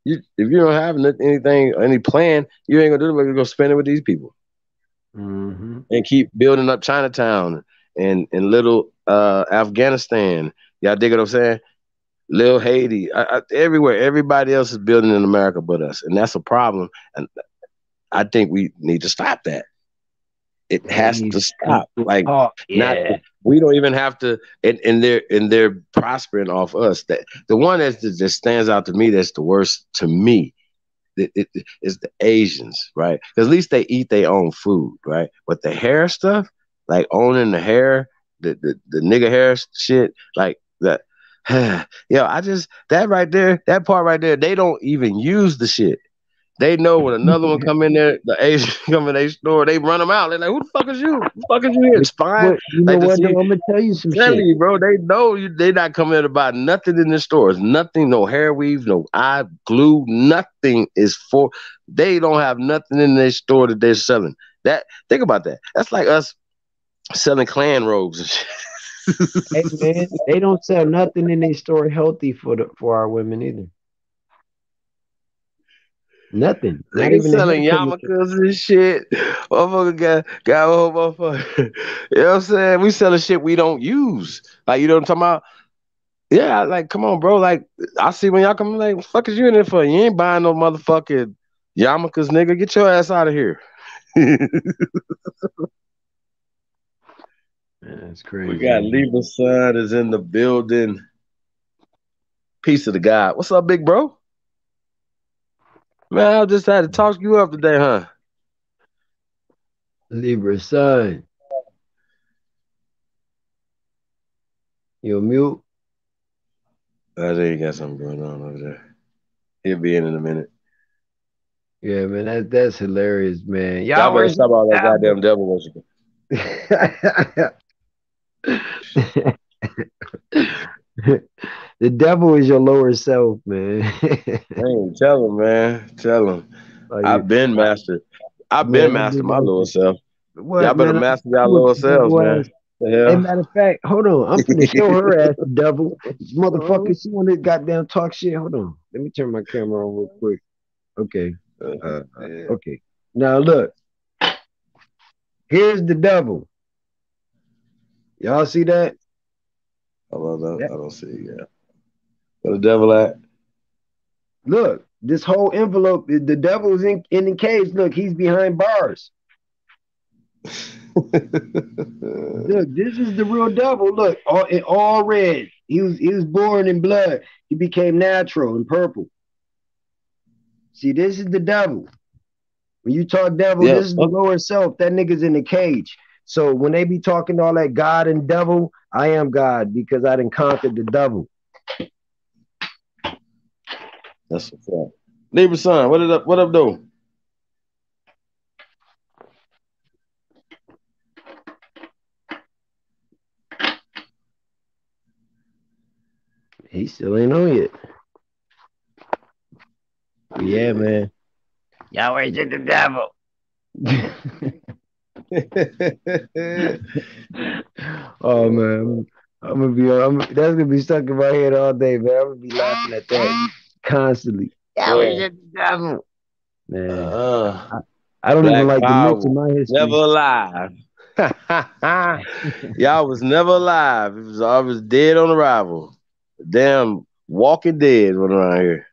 If you don't have anything, any plan, you ain't gonna do it. You're gonna spend it with these people Hmm. and keep building up Chinatown and little Afghanistan. Y'all dig what I'm saying? Little Haiti, everywhere. Everybody else is building in America but us, and that's a problem. And I think we need to stop that. It They has need to to stop. Like talk. not Yeah. we don't even have to. And they're prospering off us. That the one that stands out to me that's the worst to me is the Asians, right? Because at least they eat their own food, right? But the hair stuff, like owning the hair, the nigga hair shit, like that. I just that right there, that part right there, they don't even use the shit. They know when another one come in there, the Asian come in their store, they run them out. They're like, "Who the fuck is you? Who the fuck is you here? Spine?" But you know Like to what, see though? I'm gonna tell you some telling shit. you, bro, they know you. They not coming in about nothing in the stores. Nothing, no hair weave, no eye glue. Nothing is for. They don't have nothing in their store that they're selling. That think about that. That's like us selling clan robes and Hey, shit. man, they don't sell nothing in their store healthy for our women either. Nothing. Not Niggas even a hair selling chemical. yarmulkes and shit. Motherfucker got a whole motherfucker. You know what I'm saying? We selling shit we don't use. Like you know what I'm talking about? Yeah, like, come on, bro. Like, I see when y'all come, like, what the fuck is you in there for? You ain't buying no motherfucking yarmulkes, nigga. Get your ass out of here. That's We crazy. got Libra Sun is in the building. Peace of the God. What's up, big bro? Man, I just had to talk you up today, huh? Libra sun. You mute? I think you got something going on over there. He'll be in a minute. Yeah, man, that's hilarious, man. Y'all Y'all better worship stop all that the goddamn devil worshiping. devil. The devil is your lower self, man. Hey, tell him, man. Tell him. Like, I've been mastered. I've been man, I've been mastered my lower master. self. Y'all What, better man? master y'all What lower the selves, devil man. ass? The Hey, hell? matter of fact, hold on. I'm finna show her ass the devil. This motherfucker, she wanna goddamn talk shit. Hold on. Let me turn my camera on real quick. Okay. Yeah. Okay. Now look, here's the devil. Y'all see that? I don't see it yet. Where the devil at? Look, this whole envelope, the devil's in the cage. Look, he's behind bars. Look, this is the real devil. Look, all red. He was born in blood. He became natural in purple. See, this is the devil. When you talk devil, Yeah. this is the lower self. That nigga's in the cage. So when they be talking all that God and devil, I am God because I done conquered the devil. That's what's up. Libra Sun, what up, though? He still ain't on yet. Yeah, man. Y'all worship the devil. Oh man, that's gonna be stuck in my head all day, man. I'm gonna be laughing at that constantly. Y'all worship the devil. Man, I don't even Black like to Power, mention my never history. alive. Y'all was never alive. It was always dead on arrival. Damn Walking Dead running around here.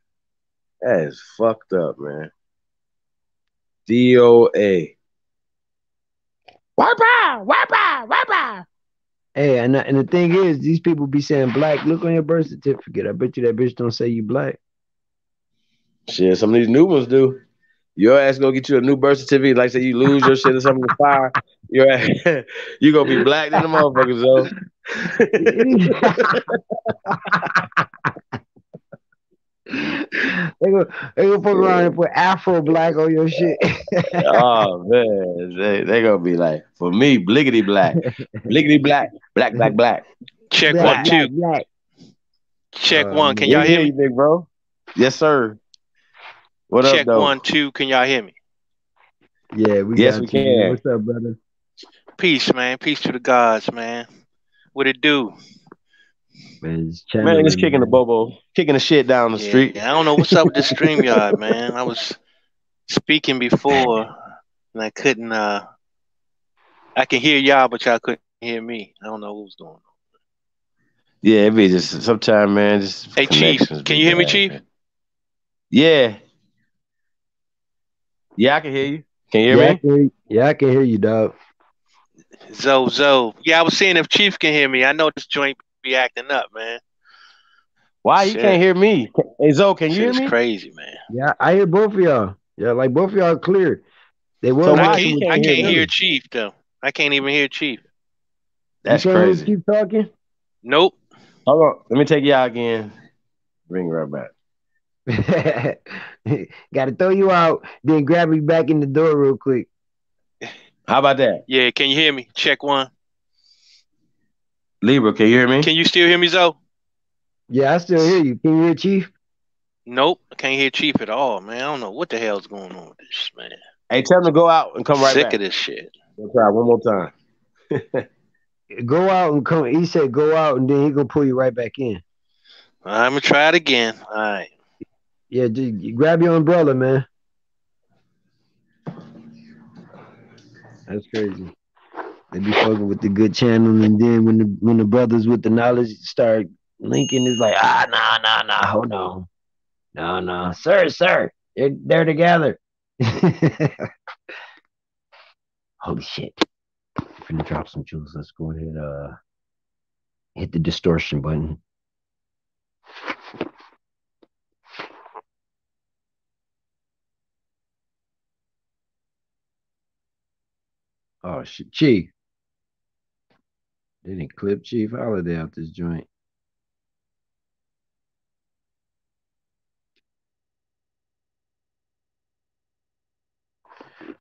That is fucked up, man. DOA. Wipe out, wipe out, wipe out. Hey, and the thing is, these people be saying black. Look on your birth certificate. I bet you that bitch don't say you black. Shit, some of these new ones do. Your ass gonna get you a new birth certificate. Like say you lose your shit or something in the fire. Your ass, you gonna be black than the motherfuckers though. they gonna fuck around and put Afro black on your shit. Oh man, they gonna be like, for me, bliggity black, black, black, black. Check Black, one, black, two. black. Check Oh one. Can We y'all man. can hear hear me? you, big bro. Yes, sir. What up, Check though? one, two. Can y'all hear me? Yeah, we Yes, we got you, man. can. What's up, brother? Peace, man. Peace to the gods, man. What it do? Man, just Man, it's channeling, kicking the man. bobo, kicking the shit down the Yeah, street. I don't know what's up with this StreamYard, man. I was speaking before and I couldn't I can hear y'all, but y'all couldn't hear me. I don't know what was going on. Yeah, it be just sometimes, man, just Hey Chief, connections can be you hear me, bad, Chief? man. Yeah, yeah, I can hear you. Can you hear Yeah, I me? can hear you. Yeah, I can hear you, dog. Zo. Yeah, I was seeing if Chief can hear me. I know this joint be acting up, man. Why you can't Shit. hear me? Hey, Zo, can you Shit hear is me? crazy, man. Yeah, I hear both of y'all. Yeah, like both of y'all clear. They So was I why messing he can't with I can't Chief hear can't hear me? early. Chief though. I can't even hear Chief. You That's can't hear crazy. Chief talking? Nope. Hold on, let me take you out again. Bring you right back. Got to throw you out, then grab you back in the door real quick. How about that, Yeah, can you hear me? Check one. Libra? Can you hear me? Can you still hear me, Zo? Yeah, I still hear you. Can you hear Chief? Nope. I can't hear Chief at all, man. I don't know what the hell's going on with this, man. Hey, tell him to go out and come right Sick back. of this shit. We'll try one more time. Go out and come. He said go out, and then he gonna pull you right back in. I'm gonna try it again. All right. Yeah, just grab your umbrella, man. That's crazy. They be fucking with the good channel, and then when the brothers with the knowledge start Lincoln is like, nah, hold on. No, sir. They're together. Holy shit. I'm finna drop some jewels. Let's go ahead, hit the distortion button. Oh shit, Chief. They didn't clip Chief Holiday out this joint.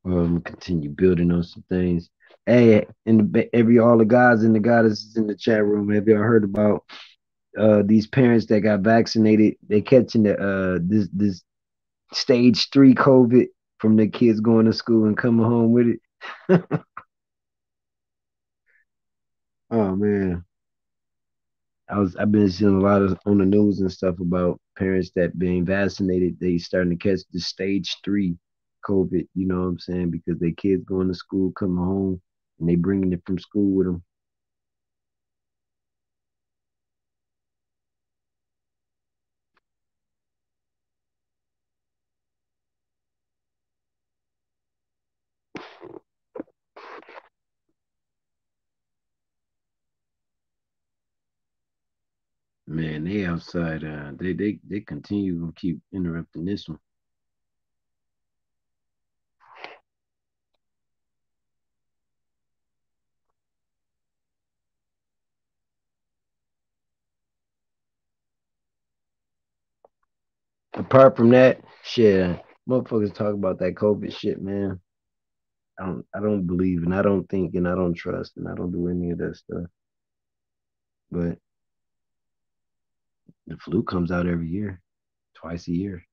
Continue building on some things. Hey, all the guys and the goddesses in the chat room, have y'all heard about these parents that got vaccinated? They catching the this stage 3 COVID from their kids going to school and coming home with it. Oh man. I've been seeing a lot of on the news and stuff about parents that being vaccinated, they starting to catch the stage 3 COVID, you know what I'm saying? Because their kids going to school, coming home, and they bringing it from school with them. Man, they outside. They continue to keep interrupting this one. Apart from that, shit, motherfuckers talk about that COVID shit, man. I don't believe and I don't think and I don't trust and I don't do any of that stuff. But the flu comes out every year, twice a year.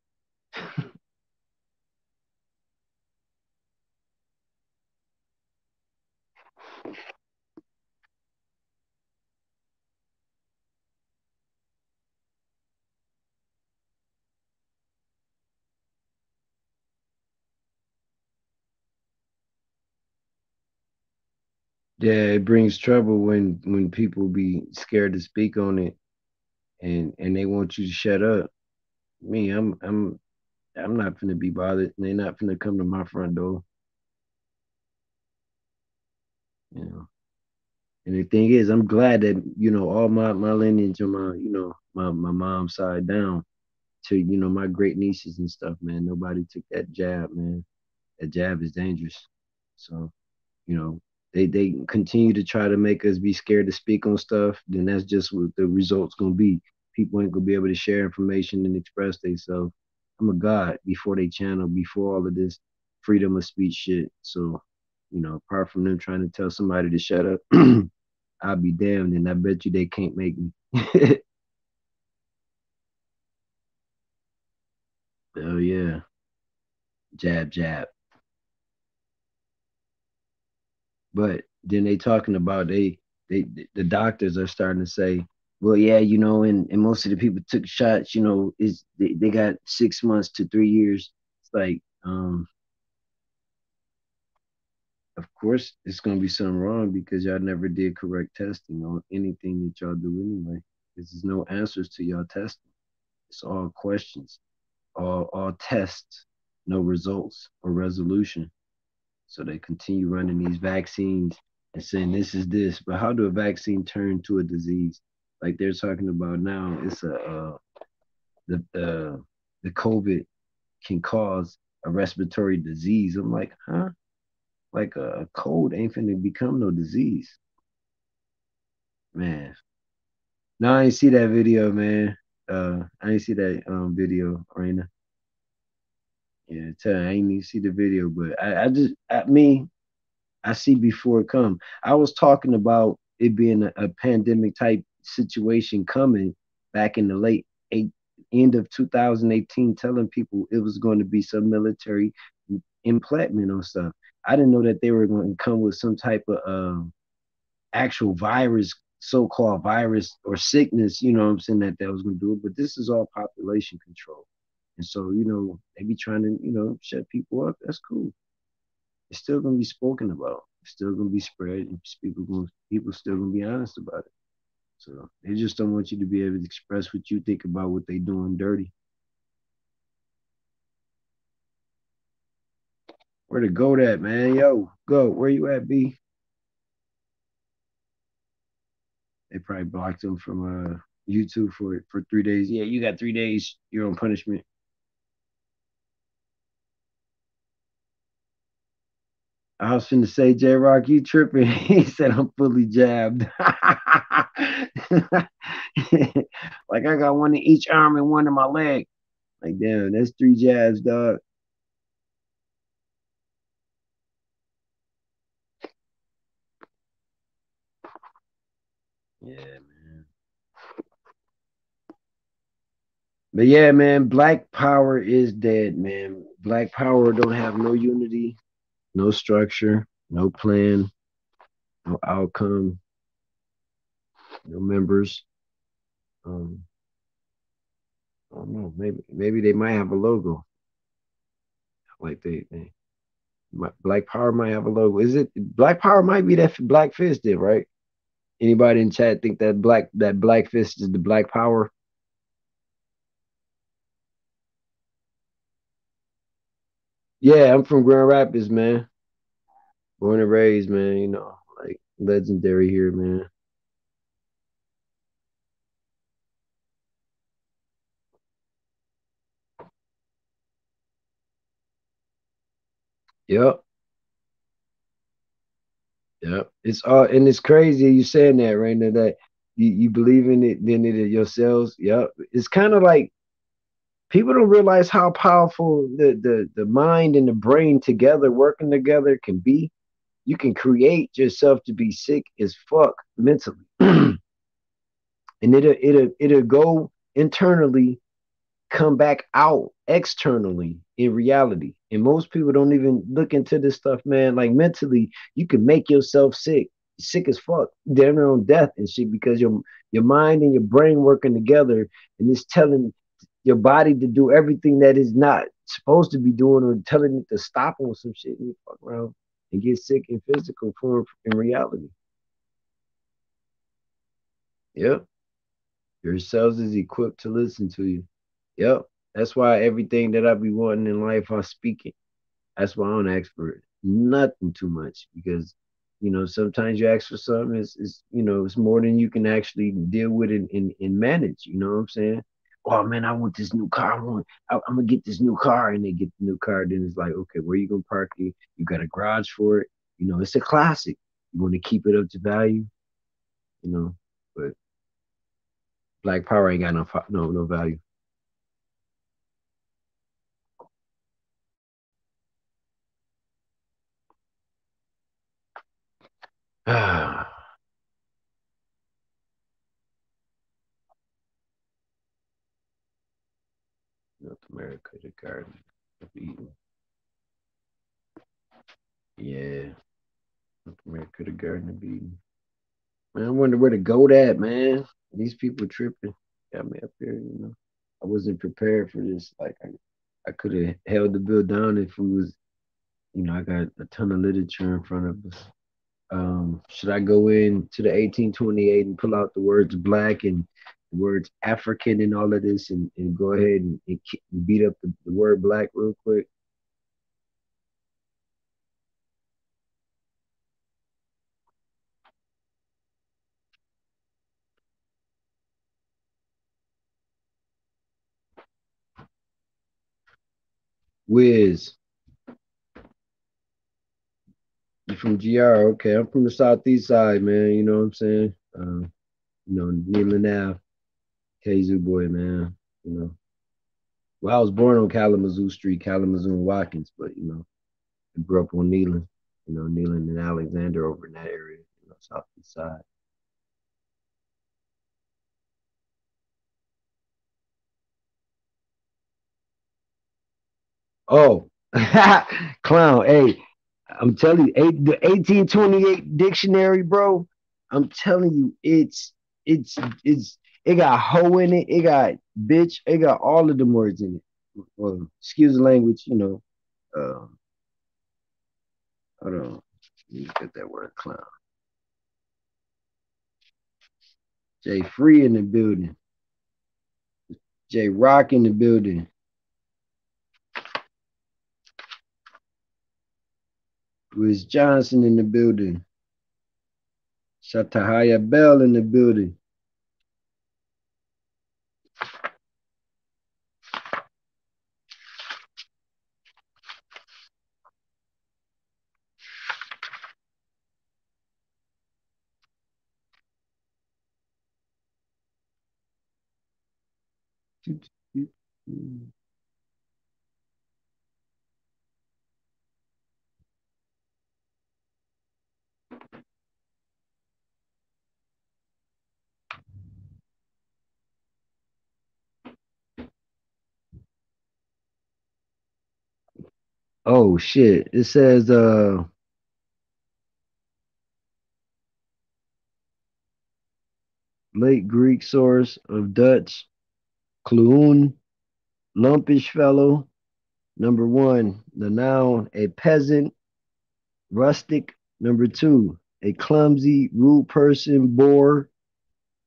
Yeah, it brings trouble when people be scared to speak on it and they want you to shut up. Me, I'm not gonna be bothered. They're not gonna come to my front door. You know. And the thing is, I'm glad that, all my lineage on my mom's side down to, my great nieces and stuff, man. Nobody took that jab, man. That jab is dangerous. So, you know, they continue to try to make us be scared to speak on stuff, then that's just what the results gonna be. People ain't gonna be able to share information and express themselves. I'm a god before they channel, before all of this freedom of speech shit. So, apart from them trying to tell somebody to shut up, I'll be damned, and I bet you they can't make me. Oh yeah, jab, jab. But then they talking about they the doctors are starting to say, well, yeah, and most of the people took shots, is they got 6 months to 3 years. It's like, of course it's gonna be something wrong because y'all never did correct testing on anything that y'all do anyway. There's no answers to y'all testing. It's all questions, all tests, no results or resolution. So they continue running these vaccines and saying this is this, but how do a vaccine turn to a disease? Like they're talking about now, it's the COVID can cause a respiratory disease. I'm like, huh? Like a cold ain't finna become no disease, man. No, I ain't see that video, man. I ain't see that video, Raina. Yeah, I ain't even see the video, but I just I see before it come. I was talking about it being a pandemic type situation coming back in the end of 2018, telling people it was going to be some military implantment on stuff. I didn't know that they were going to come with some type of actual virus, so-called virus or sickness. You know what I'm saying, that was going to do it. But this is all population control, and so they be trying to shut people up. That's cool. It's still gonna be spoken about. It's still gonna be spread, and people still gonna be honest about it. So they just don't want you to be able to express what you think about what they doing dirty. Where the goat at, man? Yo, go. Where you at, B? They probably blocked him from YouTube for 3 days. Yeah, you got 3 days. You're on punishment. I was finna say, J Rock, you tripping. He said I'm fully jabbed. Like I got one in each arm and one in my leg. Like, damn, that's 3 jabs, dog. Yeah, man. But yeah, man, Black Power is dead, man. Black Power don't have no unity, no structure, no plan, no outcome, no members. Um, I don't know. Maybe they might have a logo. Like Black Power might have a logo. Is it Black Power might be that Black Fist did, right? Anybody in chat think that Black Fist is the Black Power? Yeah, I'm from Grand Rapids, man. Born and raised, man. You know, like legendary here, man. Yep, yep. It's all and it's crazy you saying that, right now that you believe in it, then it yourselves. Yep. It's kind of like people don't realize how powerful the mind and the brain together working together can be. You can create yourself to be sick as fuck mentally. And it'll go internally, come back out externally in reality. And most people don't even look into this stuff, man. Like mentally, you can make yourself sick as fuck, damn near on death and shit, because your mind and your brain working together, and it's telling your body to do everything that is not supposed to be doing, or telling it to stop on some shit, and you fuck around and get sick in physical form in reality. Yep. Your cells is equipped to listen to you. Yep. That's why everything that I be wanting in life, I speak it. That's why I don't ask for nothing too much, because sometimes you ask for something, it's more than you can actually deal with and manage. You know what I'm saying? Oh man, I want this new car. I'm gonna get this new car, and they get the new car. Then it's like, okay, where you gonna park it? You got a garage for it. It's a classic. You want to keep it up to value. But Black Power ain't got no value. North America, the Garden of Eden. Yeah, North America, the Garden of Eden. Man, I wonder where to go at, man. These people tripping. Got me up here. I wasn't prepared for this. Like I could have held the bill down if we was, I got a ton of literature in front of us. Should I go into the 1828 and pull out the words black and the words African and all of this, and go ahead and beat up the word black real quick? Wiz, you from GR? Okay, I'm from the southeast side, man. You know what I'm saying? Neelan Ave, KZoo boy, man. You know, well, I was born on Kalamazoo Street, Kalamazoo and Watkins, but I grew up on Neelan. Neelan and Alexander over in that area, southeast side. Oh, clown. Hey, I'm telling you, the 1828 dictionary, bro. I'm telling you, it's it got hoe in it. It got bitch. It got all of them words in it. Well, excuse the language. Um, Hold on. Let me get that word clown. Jay Free in the building. Jay Rock in the building. Wiz Johnson in the building. Shatahaya Bell in the building. Oh shit. It says late Greek source of Dutch, Clun, lumpish fellow. Number one, the noun, a peasant, rustic. Number two, a clumsy, rude person, bore.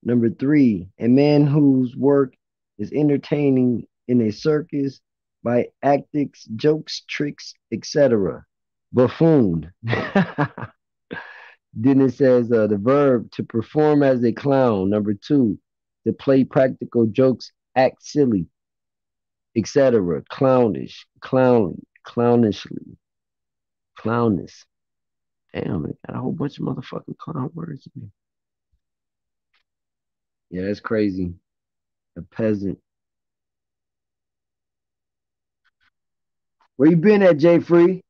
Number three, a man whose work is entertaining in a circus by actics, jokes, tricks, etc. Buffoon. Then it says the verb to perform as a clown. Number two, to play practical jokes, act silly, etc. Clownish, clownishly, clownish. Damn, it got a whole bunch of motherfucking clown words in there. Yeah, that's crazy. A peasant. Where you been at, Jay Free?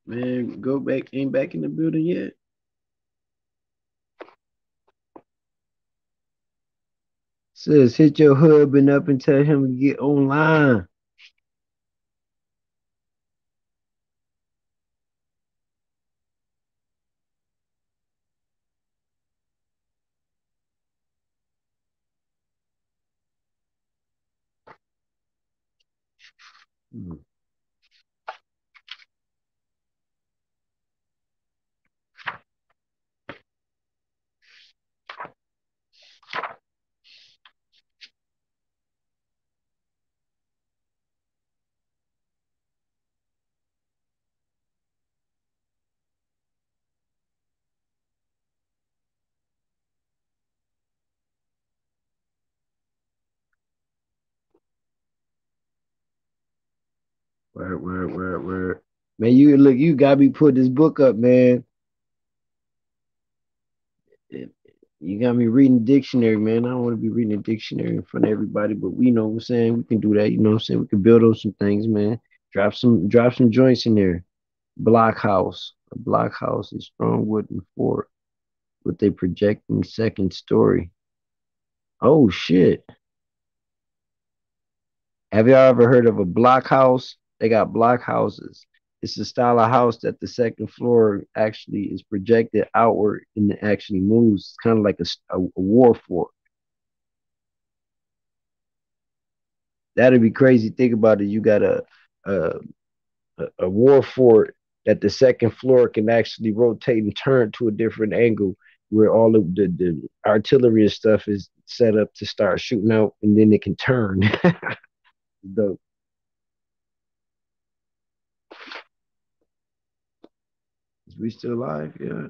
Man, go back. Ain't back in the building yet. Says hit your husband up and tell him to get online. Hmm. Where. Man, you look, you got me put this book up, man. You got me reading dictionary, man. I don't want to be reading a dictionary in front of everybody, but we know what I'm saying. We can do that, you know what I'm saying? We can build on some things, man. Drop some joints in there. Blockhouse. A blockhouse is strong wooden fort with a projecting second story. Oh shit. Have y'all ever heard of a block house? They got block houses. It's a style of house that the second floor actually is projected outward and it actually moves. It's kind of like a war fort. That'd be crazy. Think about it. You got a a war fort that the second floor can actually rotate and turn to a different angle where all of the artillery and stuff is set up to start shooting out and then it can turn. Dope. Is we still alive? Yeah.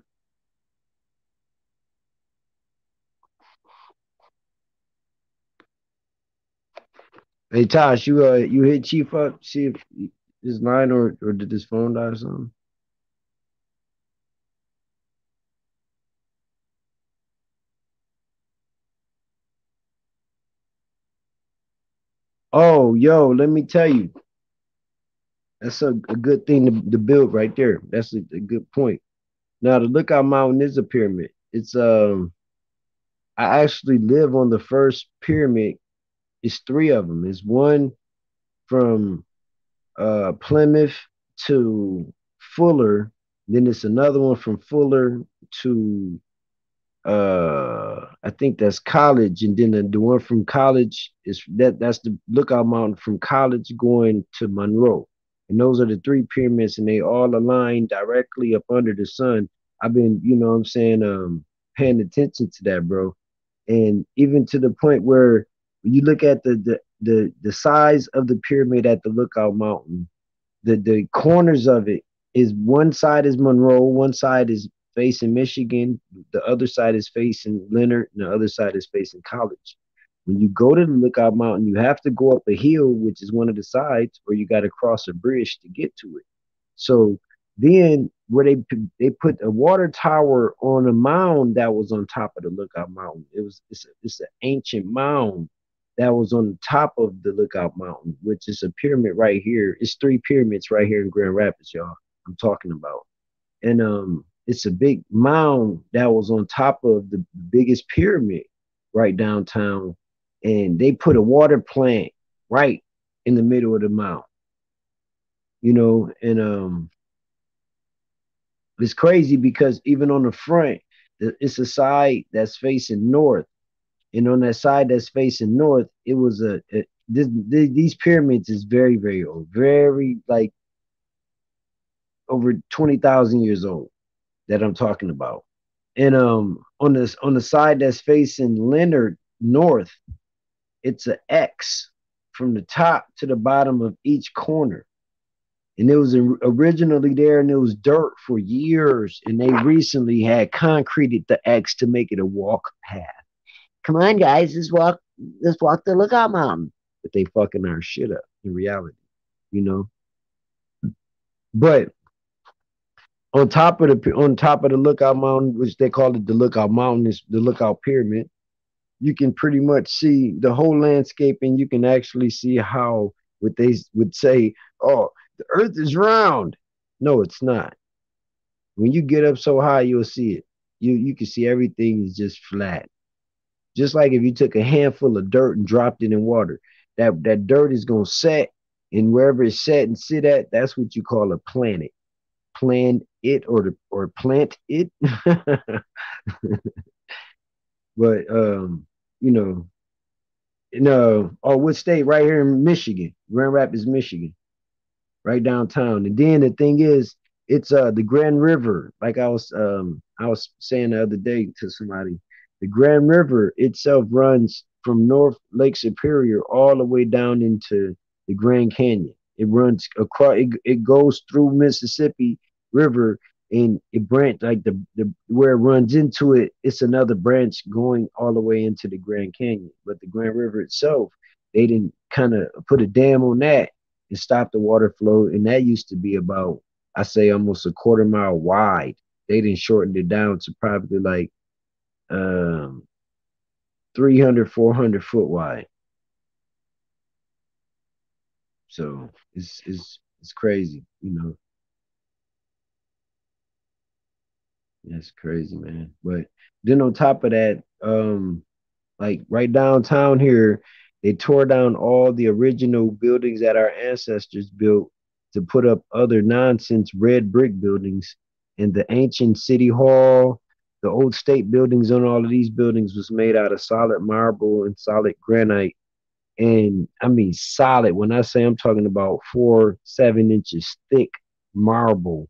Hey Tosh, you hit Chief up, see if his line or did his phone die or something? Oh, yo, let me tell you, that's a good thing to build right there. That's a good point. Now the Lookout Mountain is a pyramid. It's I actually live on the first pyramid. It's three of them. It's one from Plymouth to Fuller. Then it's another one from Fuller to I think that's College, and then the one from College is that's the Lookout Mountain from College going to Monroe. And those are the three pyramids, and they all align directly up under the sun. I've been, you know what I'm saying, paying attention to that, bro. And even to the point where you look at the size of the pyramid at the Lookout Mountain, the corners of it is one side is Monroe, one side is facing Michigan, the other side is facing Leonard, and the other side is facing College. When you go to the Lookout Mountain, you have to go up a hill, which is one of the sides, or you got to cross a bridge to get to it. So then, where they put a water tower on a mound that was on top of the Lookout Mountain. It's an ancient mound that was on the top of the Lookout Mountain, which is a pyramid right here. It's three pyramids right here in Grand Rapids, y'all. I'm talking about, and it's a big mound that was on top of the biggest pyramid right downtown, and they put a water plant right in the middle of the mound, and it's crazy because even on the front, it's a side that's facing north, and on that side that's facing north, it was these pyramids is very very old, very like over 20,000 years old that I'm talking about. And on the side that's facing Leonard north, it's an X from the top to the bottom of each corner. And it was originally there, and it was dirt for years, and they recently had concreted the X to make it a walk path. Come on, guys, let's walk the Lookout Mountain. But they fucking our shit up in reality, you know. But on top of the Lookout Mountain, which they call it the Lookout Mountain, is the Lookout Pyramid. You can pretty much see the whole landscape, and you can actually see how what they would say, oh, the earth is round. No, it's not. When you get up so high, you'll see it. You can see everything is just flat. Just like if you took a handful of dirt and dropped it in water, that dirt is gonna set, and wherever it's set and sit at, that's what you call a planet. Plan it or plant it. But what state? Right here in Michigan, Grand Rapids, Michigan, right downtown. And then the thing is, it's the Grand River. Like I was saying the other day to somebody, the Grand River itself runs from North Lake Superior all the way down into the Grand Canyon. It runs across. It goes through Mississippi River, and it branch like the where it runs into it. It's another branch going all the way into the Grand Canyon. But the Grand River itself, they didn't kind of put a dam on that and stop the water flow. And that used to be about, I say, almost a quarter mile wide. They didn't shorten it down to probably like 300, 400 foot wide. So it's crazy, That's crazy, man. But then on top of that, like right downtown here, they tore down all the original buildings that our ancestors built to put up other nonsense red brick buildings. And the ancient city hall, the old state buildings on all of these buildings was made out of solid marble and solid granite. And I mean solid. When I say, I'm talking about 4-7 inches thick marble,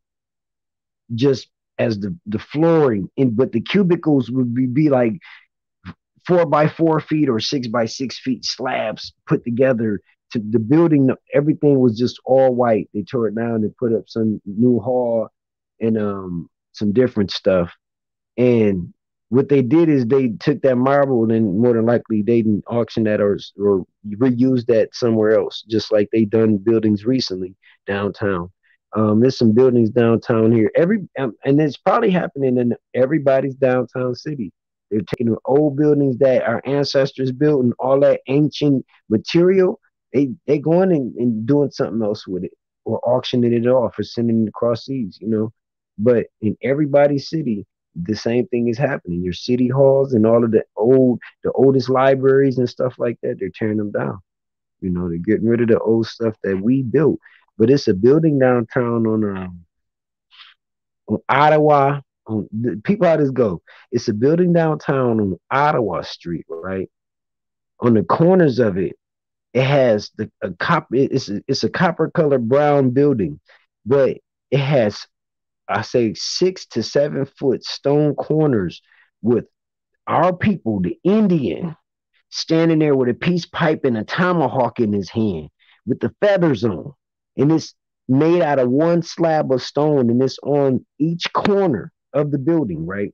just as the flooring. But the cubicles would be like 4 by 4 feet or 6 by 6 feet slabs put together. To the building, everything was just all white. They tore it down and put up some new hall and some different stuff. And what they did is they took that marble, and more than likely they didn't auction that or reuse that somewhere else, just like they done buildings recently downtown. There's some buildings downtown here. And it's probably happening in everybody's downtown city. They're taking the old buildings that our ancestors built and all that ancient material. They going and doing something else with it, or auctioning it off, or sending it across seas. But in everybody's city, the same thing is happening. Your city halls and all of the oldest libraries and stuff like that, they're tearing them down. They're getting rid of the old stuff that we built. But it's a building downtown on Ottawa The people how this go. It's a building downtown on Ottawa Street, right? On the corners of it, it has a copper. It's a copper colored brown building, but it has, I say, 6 to 7 foot stone corners with our people, the Indian, standing there with a peace pipe and a tomahawk in his hand with the feathers on. And it's made out of one slab of stone, and it's on each corner of the building, right?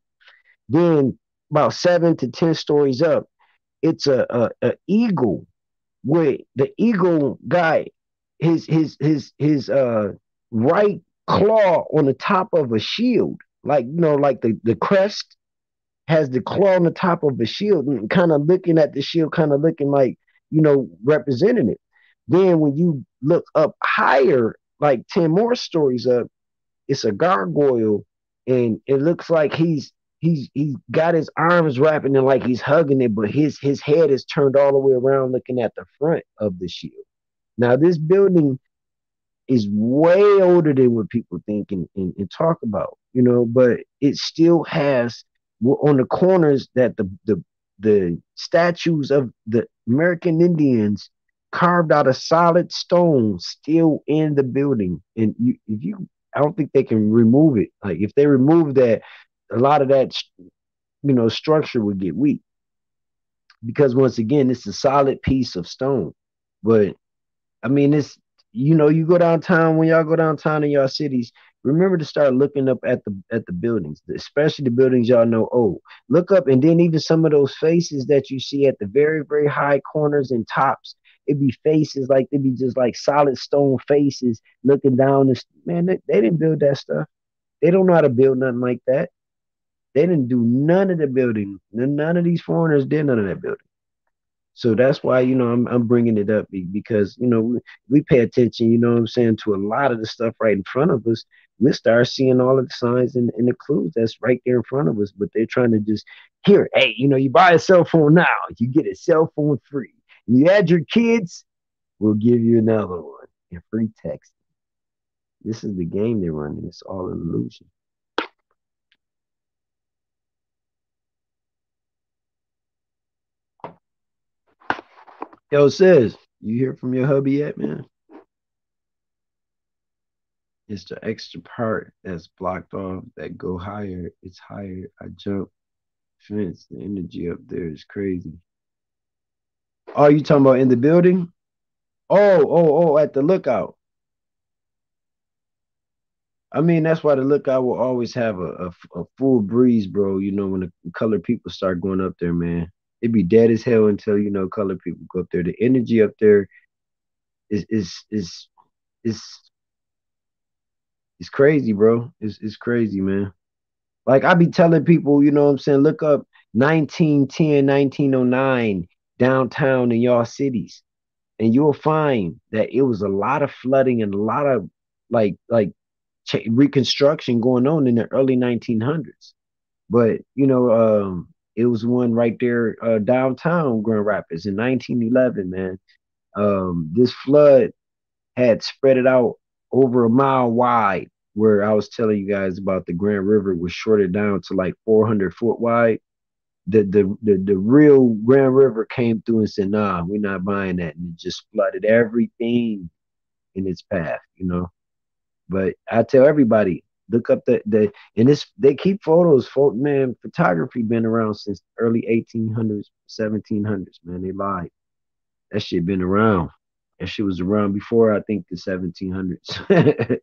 Then about 7 to 10 stories up, it's a eagle where the eagle guy, his right claw on the top of a shield, like like the crest has the claw on the top of the shield, and kind of looking at the shield, kind of looking like representing it. Then when you look up higher, like 10 more stories up, it's a gargoyle, and it looks like he's got his arms wrapping it like he's hugging it, but his head is turned all the way around, looking at the front of the shield. Now this building is way older than what people think and talk about, but it still has on the corners that the statues of the American Indians carved out of solid stone still in the building. And if you, I don't think they can remove it. Like if they remove that, a lot of that, structure would get weak because once again, it's a solid piece of stone. But I mean, you go downtown, when y'all go downtown in y'all cities, remember to start looking up at the buildings, especially the buildings y'all know. Oh, look up, and then even some of those faces that you see at the very, very high corners and tops, it'd be faces like they'd be just like solid stone faces looking down. This man, they didn't build that stuff. They don't know how to build nothing like that. They didn't do none of the building. None of these foreigners did none of that building. So that's why I'm bringing it up because we pay attention, what I'm saying, to a lot of the stuff right in front of us. We start seeing all of the signs and the clues that's right there in front of us, but they're trying to just hear, hey, you buy a cell phone now, you get a cell phone free. You add your kids, we'll give you another one and free text. This is the game they're running. It's all an illusion. Yo, Sis, you hear from your hubby yet, man? It's the extra part that's blocked off that go higher. It's higher. I jump fence. The energy up there is crazy. Oh, you talking about in the building? Oh, at the lookout. I mean, that's why the lookout will always have a full breeze, bro. When the colored people start going up there, man. It'd be dead as hell until colored people go up there. The energy up there is it's crazy, bro. It's crazy, man. Like I be telling people, what I'm saying, look up 1910, 1909 downtown in y'all cities, and you'll find that it was a lot of flooding and a lot of like reconstruction going on in the early 1900s. But it was one right there downtown Grand Rapids in 1911, man. This flood had spread it out over a mile wide, where I was telling you guys about the Grand River was shorted down to like 400 foot wide. The real Grand River came through and said, nah, we're not buying that. And it just flooded everything in its path. But I tell everybody, look up and they keep photos. Man, photography been around since early 1800s, 1700s, man. They lied. That shit been around. That shit was around before, I think, the 1700s.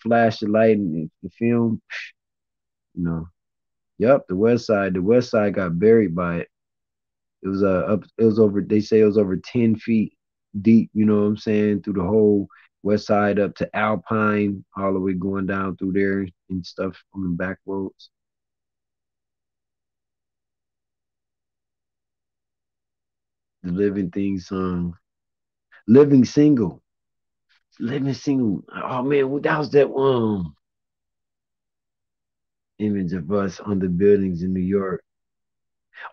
Flash the light and the film. Yep, the West Side. The West Side got buried by it. It was up. It was over. They say it was over 10 feet deep. You know what I'm saying? Through the whole West Side up to Alpine, all the way going down through there and stuff on the back roads. The Living Thing song, Living Single. Living Single. Oh man, that was that one image of us on the buildings in New York.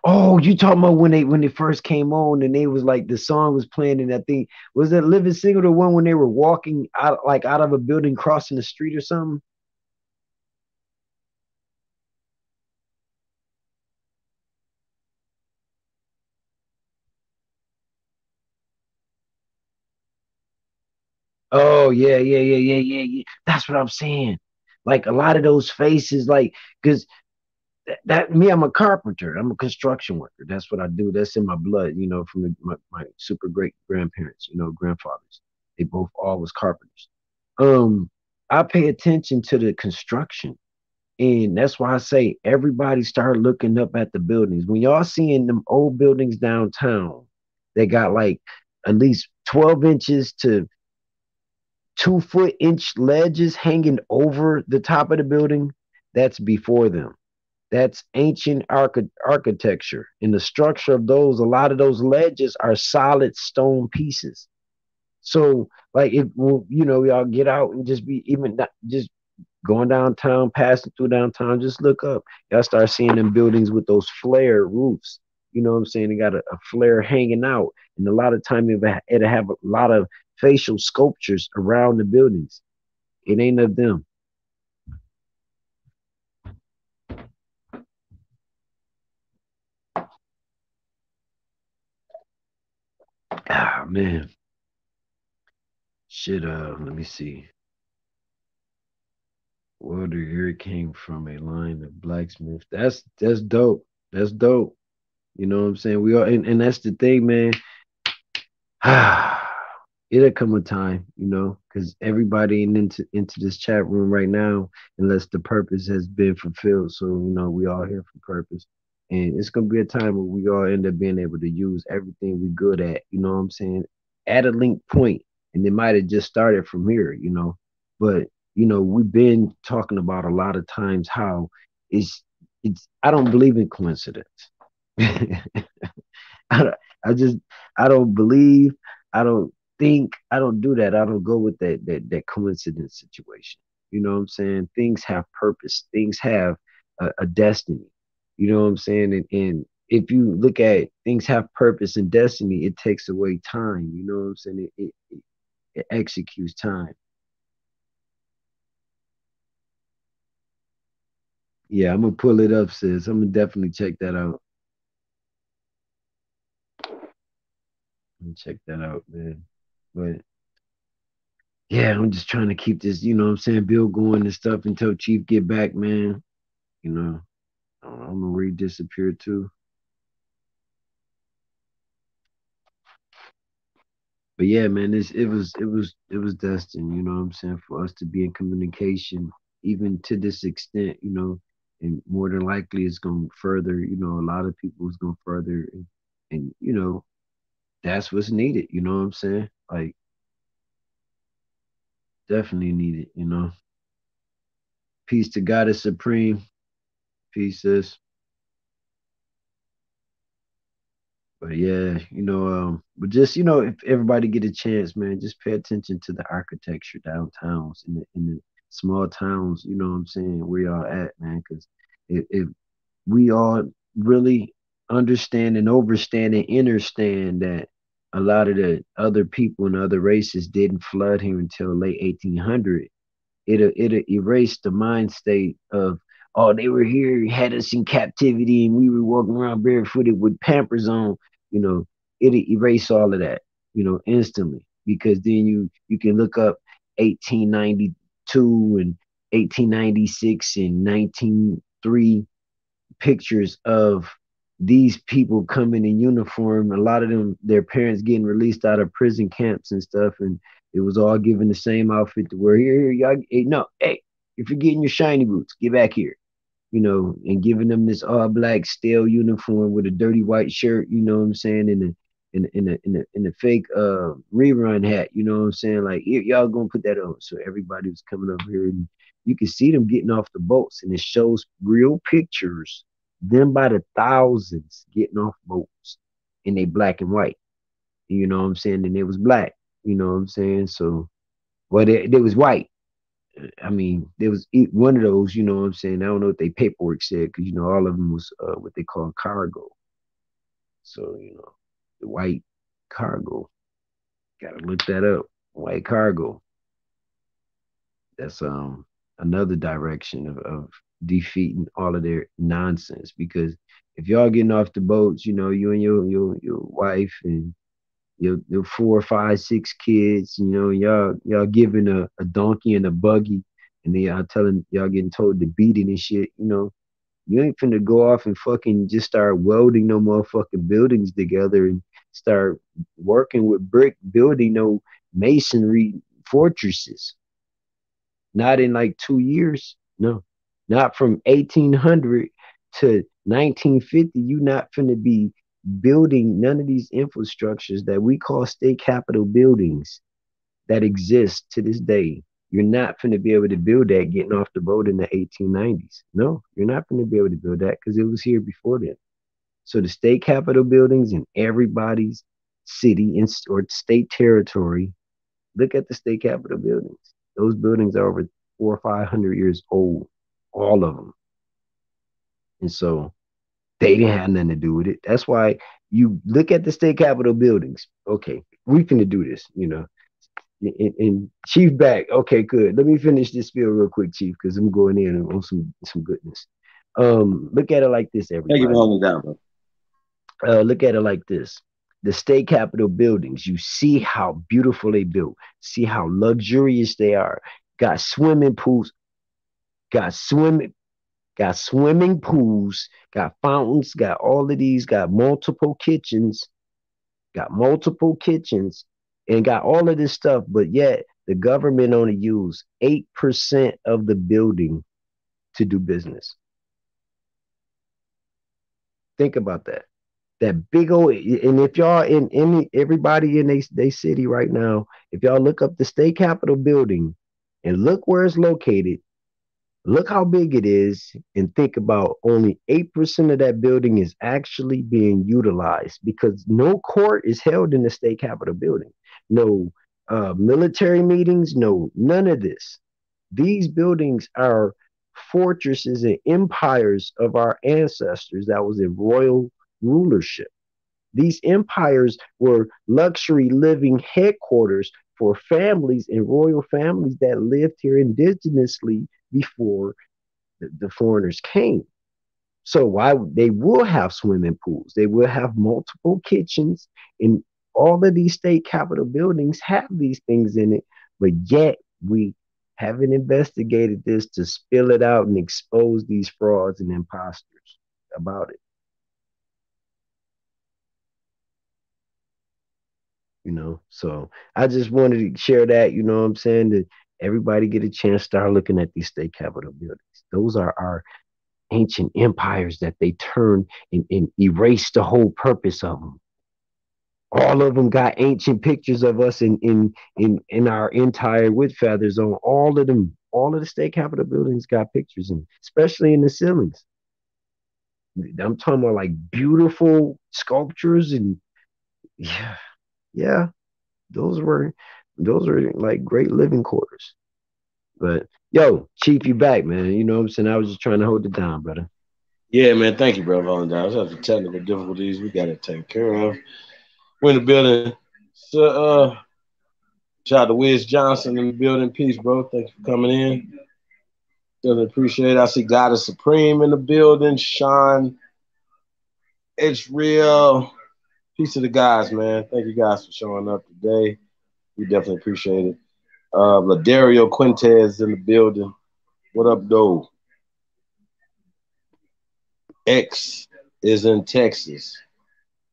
Oh, you talking about when they first came on and they was like the song was playing and that thing was that Living Single, the one when they were walking out of a building crossing the street or something? Oh yeah. That's what I'm saying. Like a lot of those faces, like, because that me, I'm a carpenter. I'm a construction worker. That's what I do. That's in my blood, from my super great grandparents, grandfathers. They both all was carpenters. Um, I pay attention to the construction. And that's why I say everybody start looking up at the buildings. When y'all seeing them old buildings downtown, they got like at least 12 inches to 2 foot inch ledges hanging over the top of the building. That's before them. That's ancient architecture. In the structure of those, a lot of those ledges are solid stone pieces. So, like, if y'all get out and just be even not, just going downtown, passing through downtown, just look up. Y'all start seeing them buildings with those flare roofs. You know what I'm saying? They got a flare hanging out, and a lot of time it'll have a lot of facial sculptures around the buildings. It ain't of them. Ah man, shit. Let me see. Water here came from a line of blacksmith. That's dope. That's dope. You know what I'm saying? We are, and that's the thing, man. It'll come a time, because everybody into this chat room right now, unless the purpose has been fulfilled. So we all here for purpose, and it's gonna be a time where we all end up being able to use everything we good at. You know what I'm saying? At a link point, and it might have just started from here. But we've been talking about a lot of times how it's. I don't believe in coincidence. I, don't- I just I don't believe, I don't think, I don't do that. I don't go with that coincidence situation. You know what I'm saying? Things have purpose. Things have a destiny. You know what I'm saying? And if you look at things have purpose and destiny, it takes away time. You know what I'm saying? It executes time. Yeah, I'm gonna pull it up, sis. I'm gonna definitely check that out. Check that out, man. But yeah, I'm just trying to keep this, what I'm saying, bill going and stuff until Chief get back, man. You know, I don't know where he disappeared to. But yeah, man, it was destined, you know what I'm saying, for us to be in communication, even to this extent, and more than likely it's gonna further, a lot of people is gonna further and that's what's needed, you know what I'm saying? Like definitely needed. Peace to God is supreme. Peace, sis. But yeah, but just if everybody get a chance, man, just pay attention to the architecture downtowns in the small towns. You know what I'm saying? Where y'all at, man? Because if we all really understand and overstand and understand that a lot of the other people and other races didn't flood here until late 1800, it'll erase the mind state of, oh, they were here, had us in captivity, and we were walking around barefooted with pampers on. You know, it'll erase all of that, instantly, because then you can look up 1892 and 1896 and 1903 pictures of these people coming in uniform. A lot of them, their parents getting released out of prison camps and stuff, and it was all given the same outfit to wear. Here, y'all. Hey, no, hey, if you're getting your shiny boots, get back here. And giving them this all black stale uniform with a dirty white shirt. You know what I'm saying? In a fake rerun hat. You know what I'm saying? Like y'all gonna put that on. So everybody was coming up here, and you can see them getting off the boats, and it shows real pictures, them by the thousands getting off boats, and they black and white. You know what I'm saying? And it was black. You know what I'm saying? So, well, they was white. I mean, there was one of those. You know what I'm saying? I don't know what they paperwork said, because all of them was what they call cargo. So the white cargo. Gotta look that up. White cargo. That's another direction of defeating all of their nonsense. Because if y'all getting off the boats, you and your wife and your 4, 5, 6 kids, y'all giving a donkey and a buggy, and then y'all telling y'all getting told to beat it and shit. You ain't finna go off and fucking just start welding no motherfucking buildings together and start working with brick, building no masonry fortresses. Not in like 2 years. No, not from 1800 to 1950. You not finna be building none of these infrastructures that we call state capitol buildings that exist to this day. You're not going to be able to build that getting off the boat in the 1890s. No, you're not going to be able to build that because it was here before then. So the state capitol buildings in everybody's city or state territory, look at the state capitol buildings. Those buildings are over 400 or 500 years old, all of them. And so they didn't have nothing to do with it. That's why you look at the state capitol buildings. Okay, we finna do this, And Chief back. Okay, good. Let me finish this spiel real quick, Chief, because I'm going in on some goodness. Look at it like this, everybody. Thank you for holding down, bro. Look at it like this. The state capitol buildings, you see how beautiful they built. See how luxurious they are. Got swimming pools. Got swimming pools. Got fountains. Got all of these. Got multiple kitchens. And got all of this stuff, but yet the government only used 8% of the building to do business. Think about that. That big old, and if y'all everybody in they city right now, if y'all look up the state capitol building and look where it's located, look how big it is, and think about only 8% of that building is actually being utilized because no court is held in the state capitol building. No military meetings, none of this. These buildings are fortresses and empires of our ancestors that was in royal rulership. These empires were luxury living headquarters for families and royal families that lived here indigenously before the foreigners came. So why they will have swimming pools, they will have multiple kitchens, and all of these state capitol buildings have these things in it, but yet we haven't investigated this to spill it out and expose these frauds and imposters about it. So I just wanted to share that, what I'm saying, that everybody get a chance to start looking at these state capitol buildings. Those are our ancient empires that they turned and erased the whole purpose of them. All of them got ancient pictures of us in our entire with feathers on all of them. All of the state capitol buildings got pictures in, especially in the ceilings. I'm talking about like beautiful sculptures and yeah, those were like great living quarters. But yo, Chief, you back, man. You know what I'm saying? I was just trying to hold it down, brother. Yeah, man. Thank you, bro, for holding down. There's technical difficulties we got to take care of. We're in the building. So, shout out to Wiz Johnson in the building. Peace, bro. Thanks for coming in. Really appreciate it. I see God is Supreme in the building. Sean, it's real. Peace to the guys, man. Thank you guys for showing up today. We definitely appreciate it. Ladario Quintez in the building. What up, though? X is in Texas.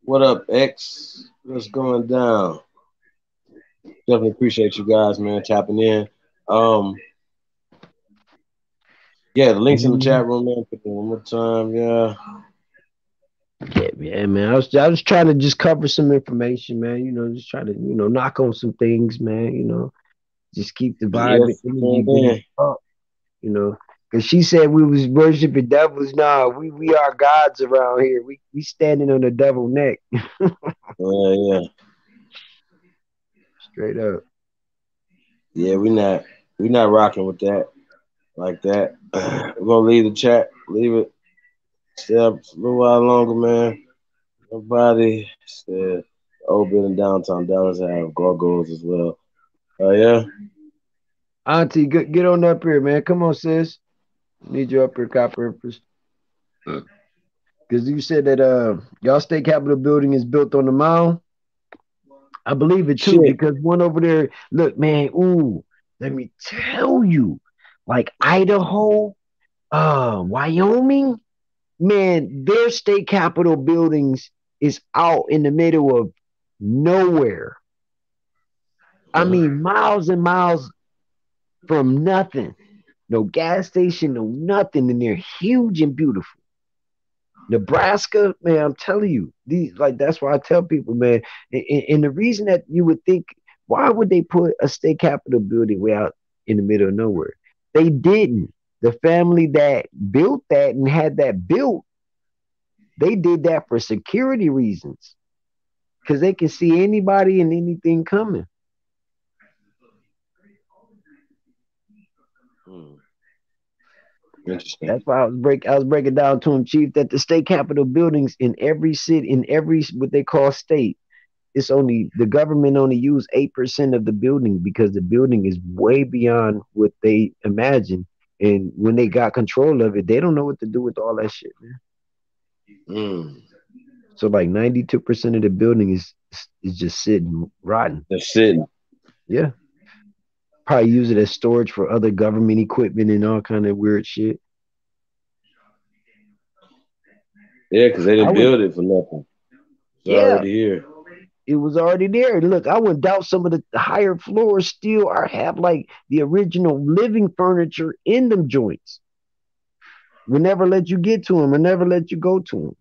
What up, X? What's going down? Definitely appreciate you guys, man, tapping in. Yeah, the links in the chat room, man. Put them one more time, yeah. Yeah, man. I was trying to just cover some information, man. Just try to, knock on some things, man. Just keep the vibe and energy up, Because she said we was worshiping devils. Nah, we are gods around here. We standing on the devil neck. Yeah. Straight up. Yeah, we not rocking with that like that. We're gonna leave the chat. Leave it. Stay up a little while longer, man. Nobody said old building downtown Dallas have gargoyles as well. Oh yeah. Auntie, get on up here, man. Come on, sis. Need you up here, Copper. Because you said that y'all state capitol building is built on the mound. I believe it too, Shit. because one over there, look, man, ooh, let me tell you, like Idaho, Wyoming, man, their state capitol buildings is out in the middle of nowhere. I mean, miles and miles from nothing. No gas station, no nothing, and they're huge and beautiful. Nebraska, man, I'm telling you, these like that's why I tell people, man, and the reason that you would think, why would they put a state capitol building way out in the middle of nowhere? They didn't. The family that built that and had that built, they did that for security reasons because they can see anybody and anything coming. Interesting. That's why I was breaking down to him, Chief, that the state capitol buildings in every city, in every what they call state, it's only the government only use 8% of the building because the building is way beyond what they imagine. And when they got control of it, they don't know what to do with all that shit, man. Mm. So like 92% of the building is just sitting rotten. That's sitting. Yeah. Probably use it as storage for other government equipment and all kind of weird shit. Yeah, because they I didn't would, build it for nothing. It's yeah, already here. it was already there. Look, I wouldn't doubt some of the higher floors still are have like the original living furniture in them joints. We never let you get to them or never let you go to them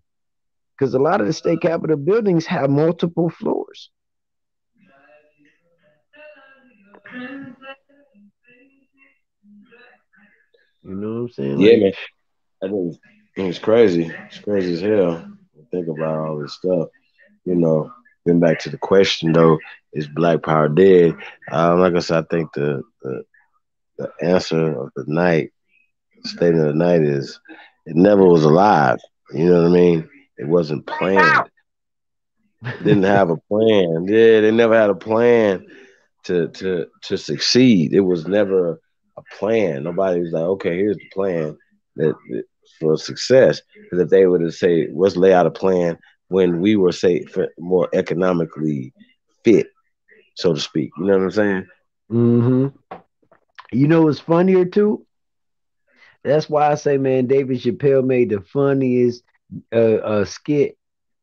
because a lot of the state capitol buildings have multiple floors. You know what I'm saying? Yeah, Like, man. I think it's crazy. It's crazy as hell. to Think about all this stuff. You know, getting back to the question though, is Black Power dead? Like I said, I think the answer of the night, the statement of the night is it never was alive. You know what I mean? It wasn't planned. Didn't have a plan. Yeah, they never had a plan to succeed. It was never a plan. Nobody was like, okay, here's the plan that for success. Because if they were to say, let's lay out a plan when we were say more economically fit, so to speak. You know what I'm saying? hmm you know what's funnier too? That's why I say, man, David Chappelle made the funniest skit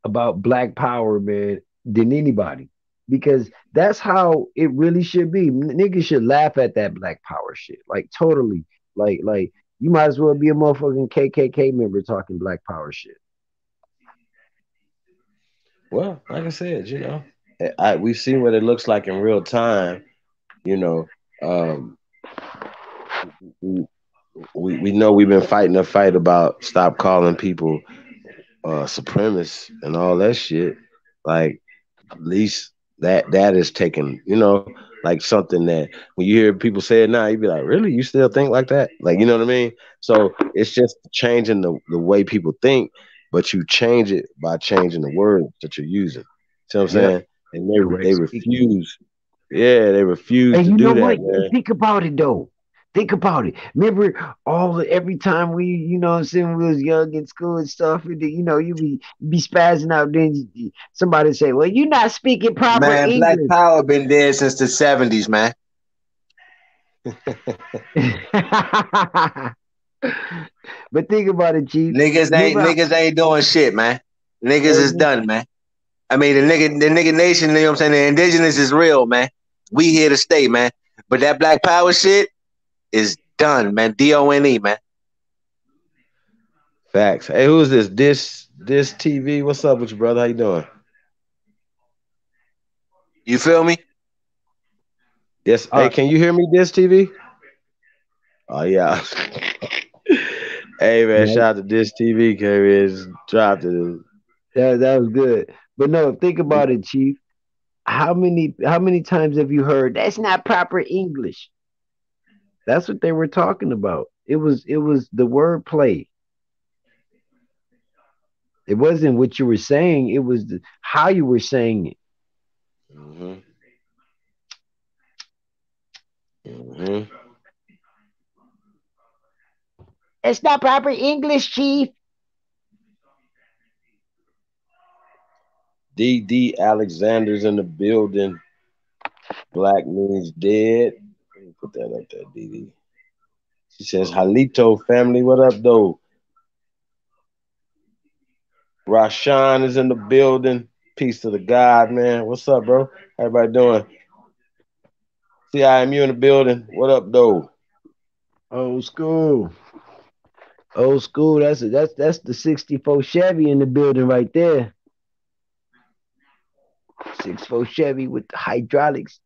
about Black Power, man, than anybody. Because that's how it really should be. Niggas should laugh at that Black Power shit. Like totally. Like you might as well be a motherfucking KKK member talking Black Power shit. Well, like I said, we've seen what it looks like in real time. You know, um, we, we know we've been fighting a fight about stop calling people supremacists and all that shit. Like at least that is taken, like something that when you hear people say it now, you be like, really? You still think like that? Like, you know what I mean? So it's just changing the way people think, but you change it by changing the words that you're using. See what I'm Yep. saying? And they Correct speaking. refuse. Yeah, they refuse And to you know do what? that, man. Think about it though. Think about it. Remember every time we, what I'm saying, we was young in school and stuff, and you be spazzing out, then somebody say, well, you're not speaking proper Man, Black English. Power been dead since the 70s, man. But think about it, Chief. Niggas ain't Remember how, niggas ain't doing shit, man. Niggas is hey, done, man. I mean, the nigga nation, you know what I'm saying? The indigenous is real, man. We here to stay, man. But that Black Power shit is done, man. DONE, man. Facts. Hey, who is this? This TV. What's up with you, brother? How you doing? You feel me? Yes. uh, Hey, can you hear me? This TV. Oh yeah. Hey man, no, shout out to Dish TV, came in, just dropped it. that was good. But no, think about it, Chief. How many times have you heard that's not proper English? That's what they were talking about. It was the wordplay. It wasn't what you were saying. It was how you were saying it. hmm hmm It's not proper English, Chief. D. Alexander's in the building. Black means dead. Let me put that up there, DD. She says, Halito family, what up, though? Rashawn is in the building. Peace to the God, man. What's up, bro? How everybody doing? CIMU in the building. What up, though? Old school. Old school. That's the 64 Chevy in the building right there. 64 Chevy with the hydraulics.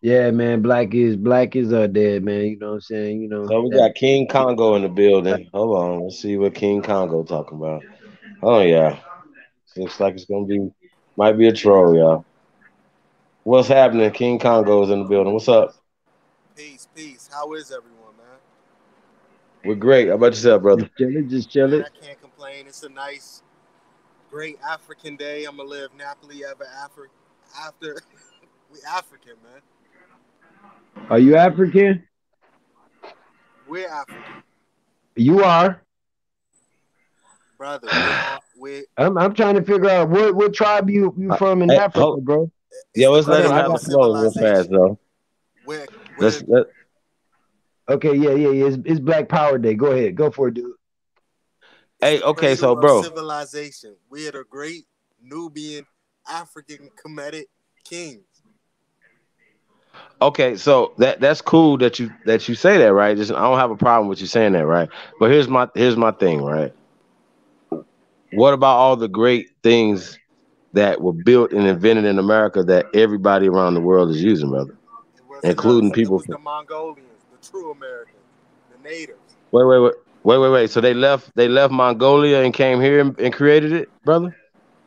Yeah, man. Black is dead, man. You know what I'm saying? You know. So we got King Congo in the building. Hold on. Let's see what King Congo talking about. Oh, yeah. Looks like it's going to be, might be a troll, y'all. What's happening? King Congo's in the building. What's up? Peace. How is everyone, man? We're great. How about yourself, brother? Just chilling. I can't complain. It's a nice, great African day. I'm going to live happily ever after. We African, man. Are you African? We're African. You are. Brother, I'm trying to figure out what tribe you from in Africa, bro. Yeah, let's let him have the flow real fast, though. Okay, yeah. It's Black Power Day. Go ahead. Go for it, dude. Hey, okay, so, bro. Civilization. We are the great Nubian African Kemetic kings. Okay, so that's cool that you say that, right? I don't have a problem with you saying that, right? But here's my thing, right? What about all the great things that were built and invented in America that everybody around the world is using, brother? Including people from the Mongolians, the true Americans, the natives. Wait. So they left Mongolia and came here and created it, brother?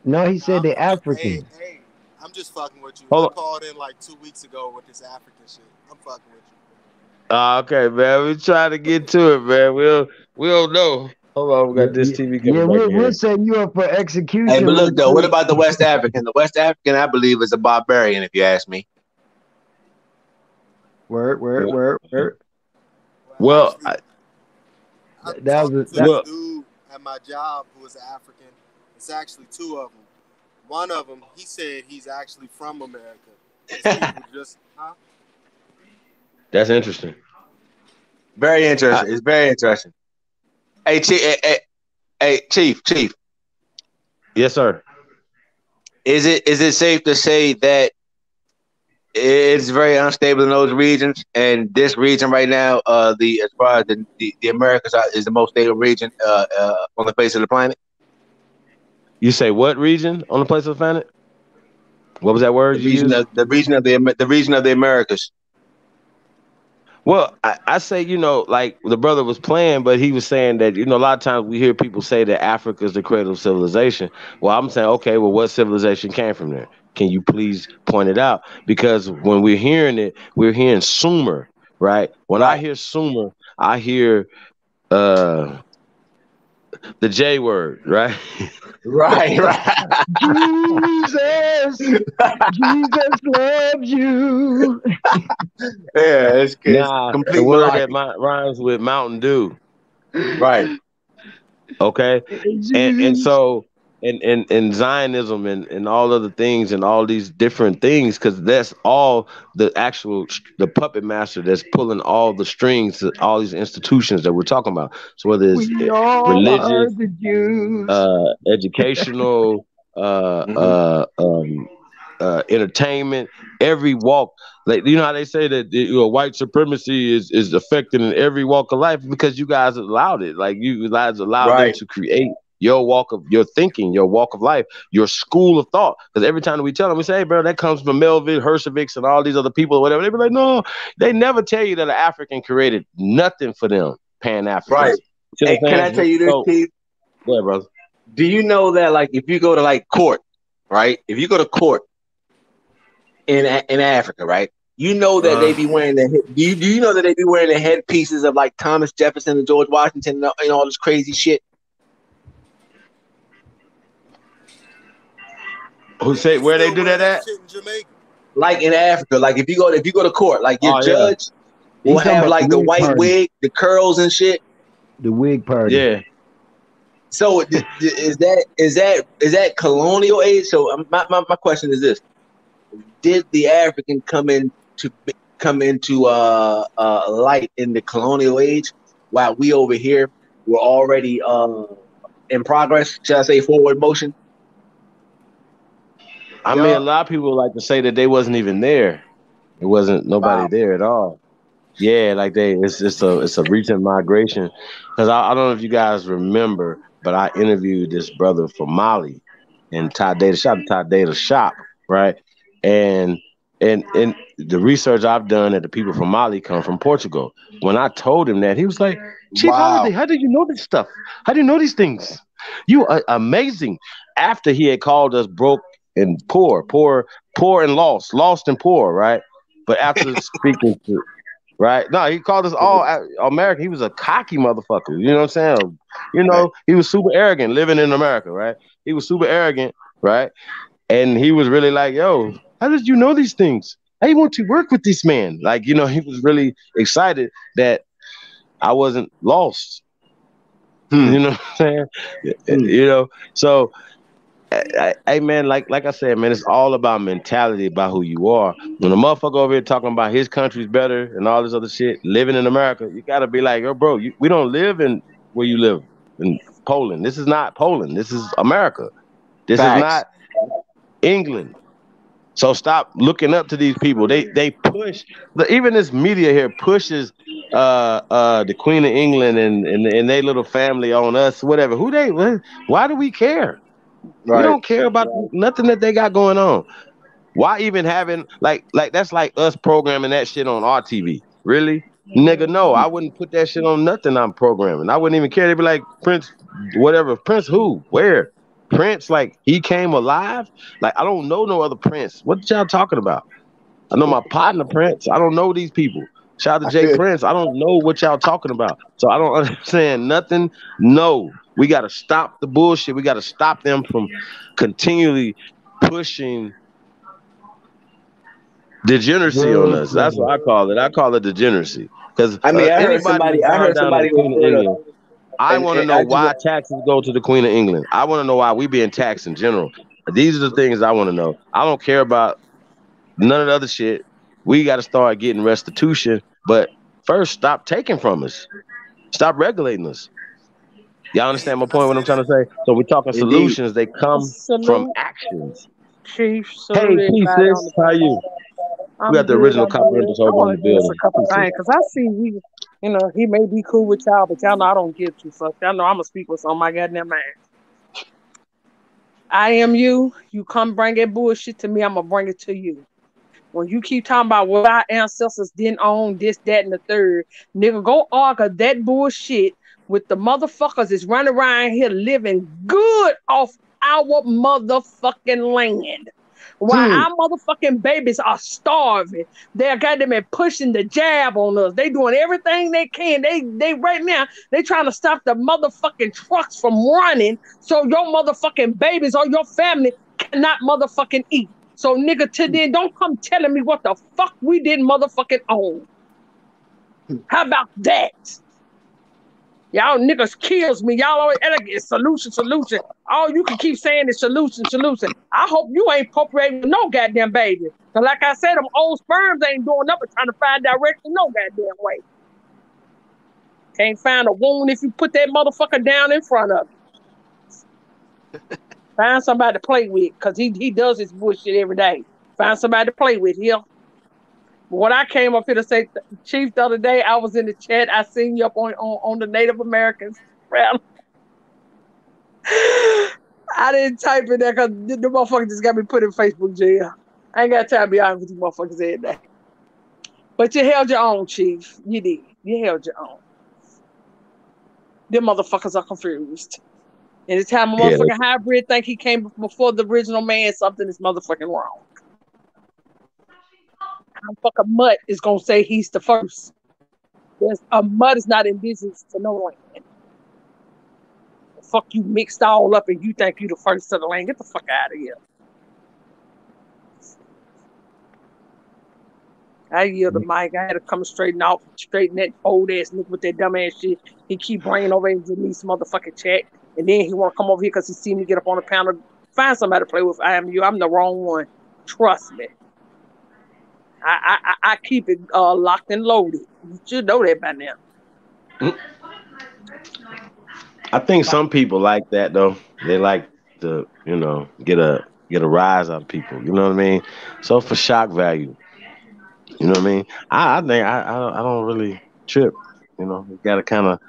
No, he said they're African. Hey, I'm just fucking with you. I called in like 2 weeks ago with this African shit. I'm fucking with you. Okay, man. We trying to get to it, man. We'll know. Hold on, we got this TV coming back we're setting you up for execution. Hey, but look though, what about the West African? The West African, I believe, is a barbarian, if you ask me. Word. Well, that was a dude at my job who was African. It's actually two of them. One of them, he said he's actually from America. That's interesting. Very interesting. It's very interesting. Hey, Chief. Yes, sir. Is it safe to say that it's very unstable in those regions, and this region right now, as far as the Americas is the most stable region on the face of the planet? You say what region on the face of the planet? What was that word you used? The region of the Americas. Well, I say, like the brother was playing, but he was saying that, a lot of times we hear people say that Africa is the cradle of civilization. Well, I'm saying, okay, well, what civilization came from there? Can you please point it out? Because when we're hearing it, we're hearing Sumer, right? When I hear Sumer, I hear the J word, right? Right. Jesus loves you. Yeah, it's the word that rhymes with Mountain Dew. Right. Okay. And so and Zionism and all other things and all these different things, because that's all the puppet master that's pulling all the strings to all these institutions that we're talking about. So whether it's religious, educational, entertainment, every walk. Like, how they say that white supremacy is affecting in every walk of life because you guys allowed it. Like, you guys allowed them to create your walk of your thinking, your walk of life, your school of thought. Because every time we tell them, we say, hey, bro, that comes from Melvin Hersevich and all these other people or whatever. They be like, no, they never tell you that an African created nothing for them, Pan-Africans. Right. Hey, can I tell you this, Keith? Go ahead, brother. Do you know that, like, if you go to court, right? If you go to court in Africa, right? You know that they be wearing do you know that they be wearing the headpieces of like Thomas Jefferson and George Washington and all this crazy shit? Who say where they do that at? Like in Africa, like if you go to court, like your judge will have like the white wig, the curls and shit. The Whig Party. Yeah. So is that colonial age? So my question is this: did the African come into light in the colonial age, while we over here were already in progress? Should I say forward motion? I mean, a lot of people like to say that they wasn't even there. It wasn't nobody there at all. Yeah, like it's a recent migration. Because I don't know if you guys remember, but I interviewed this brother from Mali and Todd Data Shop, right? And the research I've done that the people from Mali come from Portugal. When I told him that, he was like, Chief, how do you know this stuff? How do you know these things? You are amazing. After he had called us broke and poor and lost and poor, right? But after speaking to, right? No, he called us all American. He was a cocky motherfucker. You know what I'm saying? You know, he was super arrogant living in America, right? He was super arrogant, right? And he was really like, yo, how did you know these things? How you want to work with this man? Like, you know, he was really excited that I wasn't lost. You know what I'm saying? You know, so hey man, like I said, man, it's all about mentality, about who you are. When a motherfucker over here talking about his country's better and all this other shit, living in America, you gotta be like, yo, bro, we don't live in where you live in Poland. This is not Poland. This is America. This is not England. So stop looking up to these people. They push even this media here pushes the Queen of England and their little family on us, whatever. Why do we care? Right. We don't care about nothing that they got going on. Why even having like that's like us programming that shit on our TV? Really? Nigga, no, I wouldn't put that shit on nothing I'm programming. I wouldn't even care. They'd be like, Prince, whatever. Prince who? Where? Prince, like, he came alive? Like, I don't know no other Prince. What y'all talking about? I know my partner Prince. I don't know these people. Shout out to Jay Prince. I don't know what y'all talking about. So I don't understand nothing. No. We got to stop the bullshit. We got to stop them from continually pushing degeneracy on us. That's what I call it. I call it degeneracy. Because I mean, I heard somebody I want to know why taxes go to the Queen of England. I want to know why we being taxed in general. These are the things I want to know. I don't care about none of the other shit. We got to start getting restitution. But first, stop taking from us. Stop regulating us. Y'all understand my point, what I'm trying to say? So we're talking solutions. They come from actions. Chief, hey, peace, sis. How are you? We got the original Copperentals over in the building. A couple things, because I see he may be cool with y'all, but y'all know I don't give two fucks. Y'all know I'm going to speak what's on my goddamn mind. I am you. You come bring that bullshit to me, I'm going to bring it to you. When you keep talking about what our ancestors didn't own, this, that, and the third, nigga, go argue that bullshit with the motherfuckers that's running around here living good off our motherfucking land. While our motherfucking babies are starving, they're goddamn pushing the jab on us. They doing everything they can. They right now, they trying to stop the motherfucking trucks from running so your motherfucking babies or your family cannot motherfucking eat. So nigga, to then don't come telling me what the fuck we didn't motherfucking own. How about that? Y'all niggas kills me. Y'all always it's solution. All you can keep saying is solution. I hope you ain't appropriating no goddamn baby. Cause like I said, them old sperms ain't doing nothing trying to find direction no goddamn way. Can't find a wound if you put that motherfucker down in front of you. Find somebody to play with, cause he does his bullshit every day. Find somebody to play with here. What I came up here to say, Chief, the other day, I was in the chat. I seen you up on the Native Americans rally. I didn't type in there because the motherfucker just got me put in Facebook jail. I ain't got time to be honest with you motherfuckers every day. But you held your own, Chief. You did. You held your own. Them motherfuckers are confused. Anytime a motherfucking hybrid think he came before the original man, something is motherfucking wrong. Fucking mutt is gonna say he's the first. A mutt is not indigenous to no land. Fuck you mixed all up and you think you the first to the land. Get the fuck out of here. I yield the mic. I had to come straighten that old ass nigga with that dumb ass shit. He keep bringing over his Denise motherfucking chat, and then he want to come over here because he see me get up on the panel. Find somebody to play with. I'm the wrong one. Trust me. I keep it locked and loaded. You should know that by now. I think some people like that though. They like to, get a rise out of people. You know what I mean? So for shock value, you know what I mean? I think I don't really trip. You gotta kind of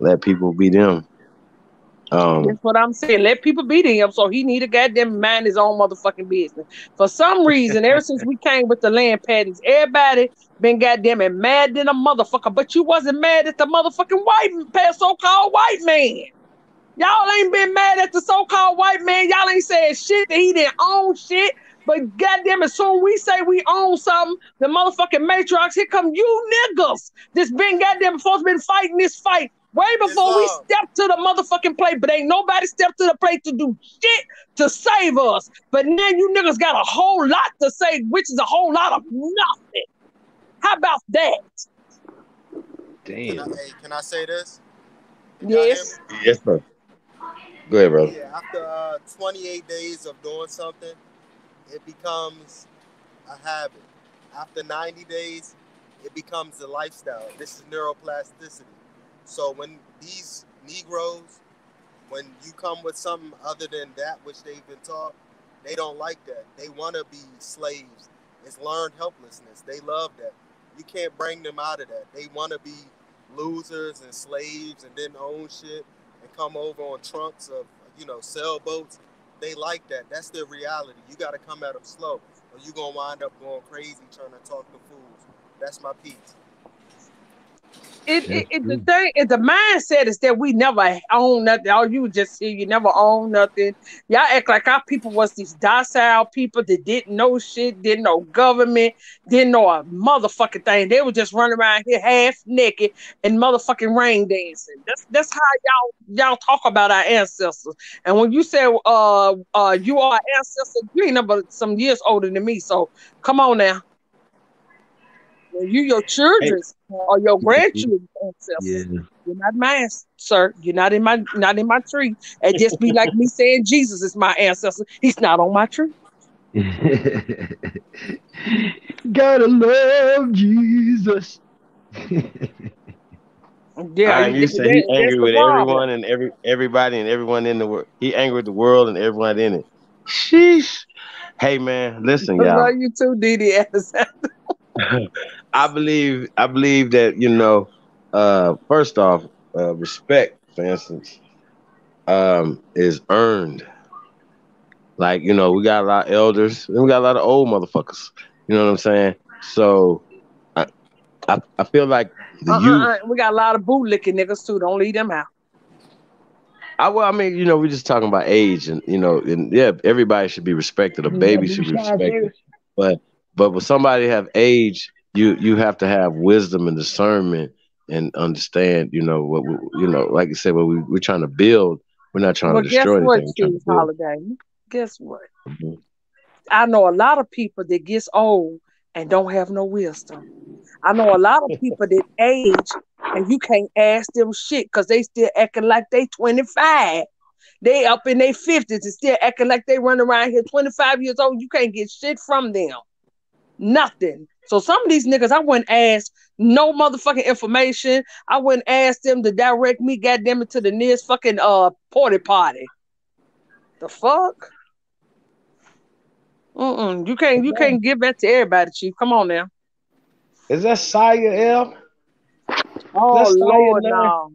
let people be them. That's what I'm saying. Let people be them. So he need to goddamn mind his own motherfucking business. For some reason, ever since we came with the land patents, everybody been goddamn mad than a motherfucker. But you wasn't mad at the motherfucking so-called white man. Y'all ain't been mad at the so-called white man. Y'all ain't said shit that he didn't own shit. But goddamn, as soon as we say we own something, the motherfucking matriarchs, here come you niggas that's been goddamn supposed to been fighting this fight way before we stepped to the motherfucking plate. But ain't nobody stepped to the plate to do shit to save us. But now you niggas got a whole lot to say, which is a whole lot of nothing. How about that? Damn. Can I say this? Yes. Yes, sir. Go ahead, brother. Yeah, after 28 days of doing something, it becomes a habit. After 90 days, it becomes a lifestyle. This is neuroplasticity. So when these Negroes, when you come with something other than that which they've been taught, they don't like that. They want to be slaves. It's learned helplessness. They love that. You can't bring them out of that. They want to be losers and slaves and then own shit and come over on trunks of, sailboats. They like that. That's their reality. You got to come at them slow, or you're going to wind up going crazy trying to talk to fools. That's my piece. The mindset is that we never own nothing. All you just hear, you never own nothing. Y'all act like our people was these docile people that didn't know shit, didn't know government, didn't know a motherfucking thing. They were just running around here half naked and motherfucking rain dancing. That's how y'all talk about our ancestors. And when you say you are ancestors, you ain't number some years older than me. So come on now. You your children's or your grandchildren's ancestors. Yeah. You're not mine, sir. You're not in my tree. It just be like me saying Jesus is my ancestor. He's not on my tree. Gotta love Jesus. Yeah, you say he angry with everyone and everybody and everyone in the world. He angry with the world and everyone in it. Sheesh. Hey man, listen, y'all. I love you too, Didi. I believe that first off, respect, for instance, is earned. Like we got a lot of elders and we got a lot of old motherfuckers. You know what I'm saying? So I feel like the youth. We got a lot of bootlicking niggas too. Don't leave them out. We're just talking about age, and everybody should be respected. A baby should be respected, but with somebody have age, you have to have wisdom and discernment and understand. Like you said, what we're trying to build. We're not trying to destroy anything. Guess what, Holiday? Guess what? Mm-hmm. I know a lot of people that gets old and don't have no wisdom. I know a lot of people that age and you can't ask them shit because they still acting like they 25. They up in their 50s and still acting like they run around here 25 years old. You can't get shit from them. Nothing. So some of these niggas, I wouldn't ask no motherfucking information. I wouldn't ask them to direct me, goddamn it, to the nearest fucking porta potty. The fuck? You can't give that to everybody, Chief. Come on now. Is that Saya L? Oh that's Lord, no.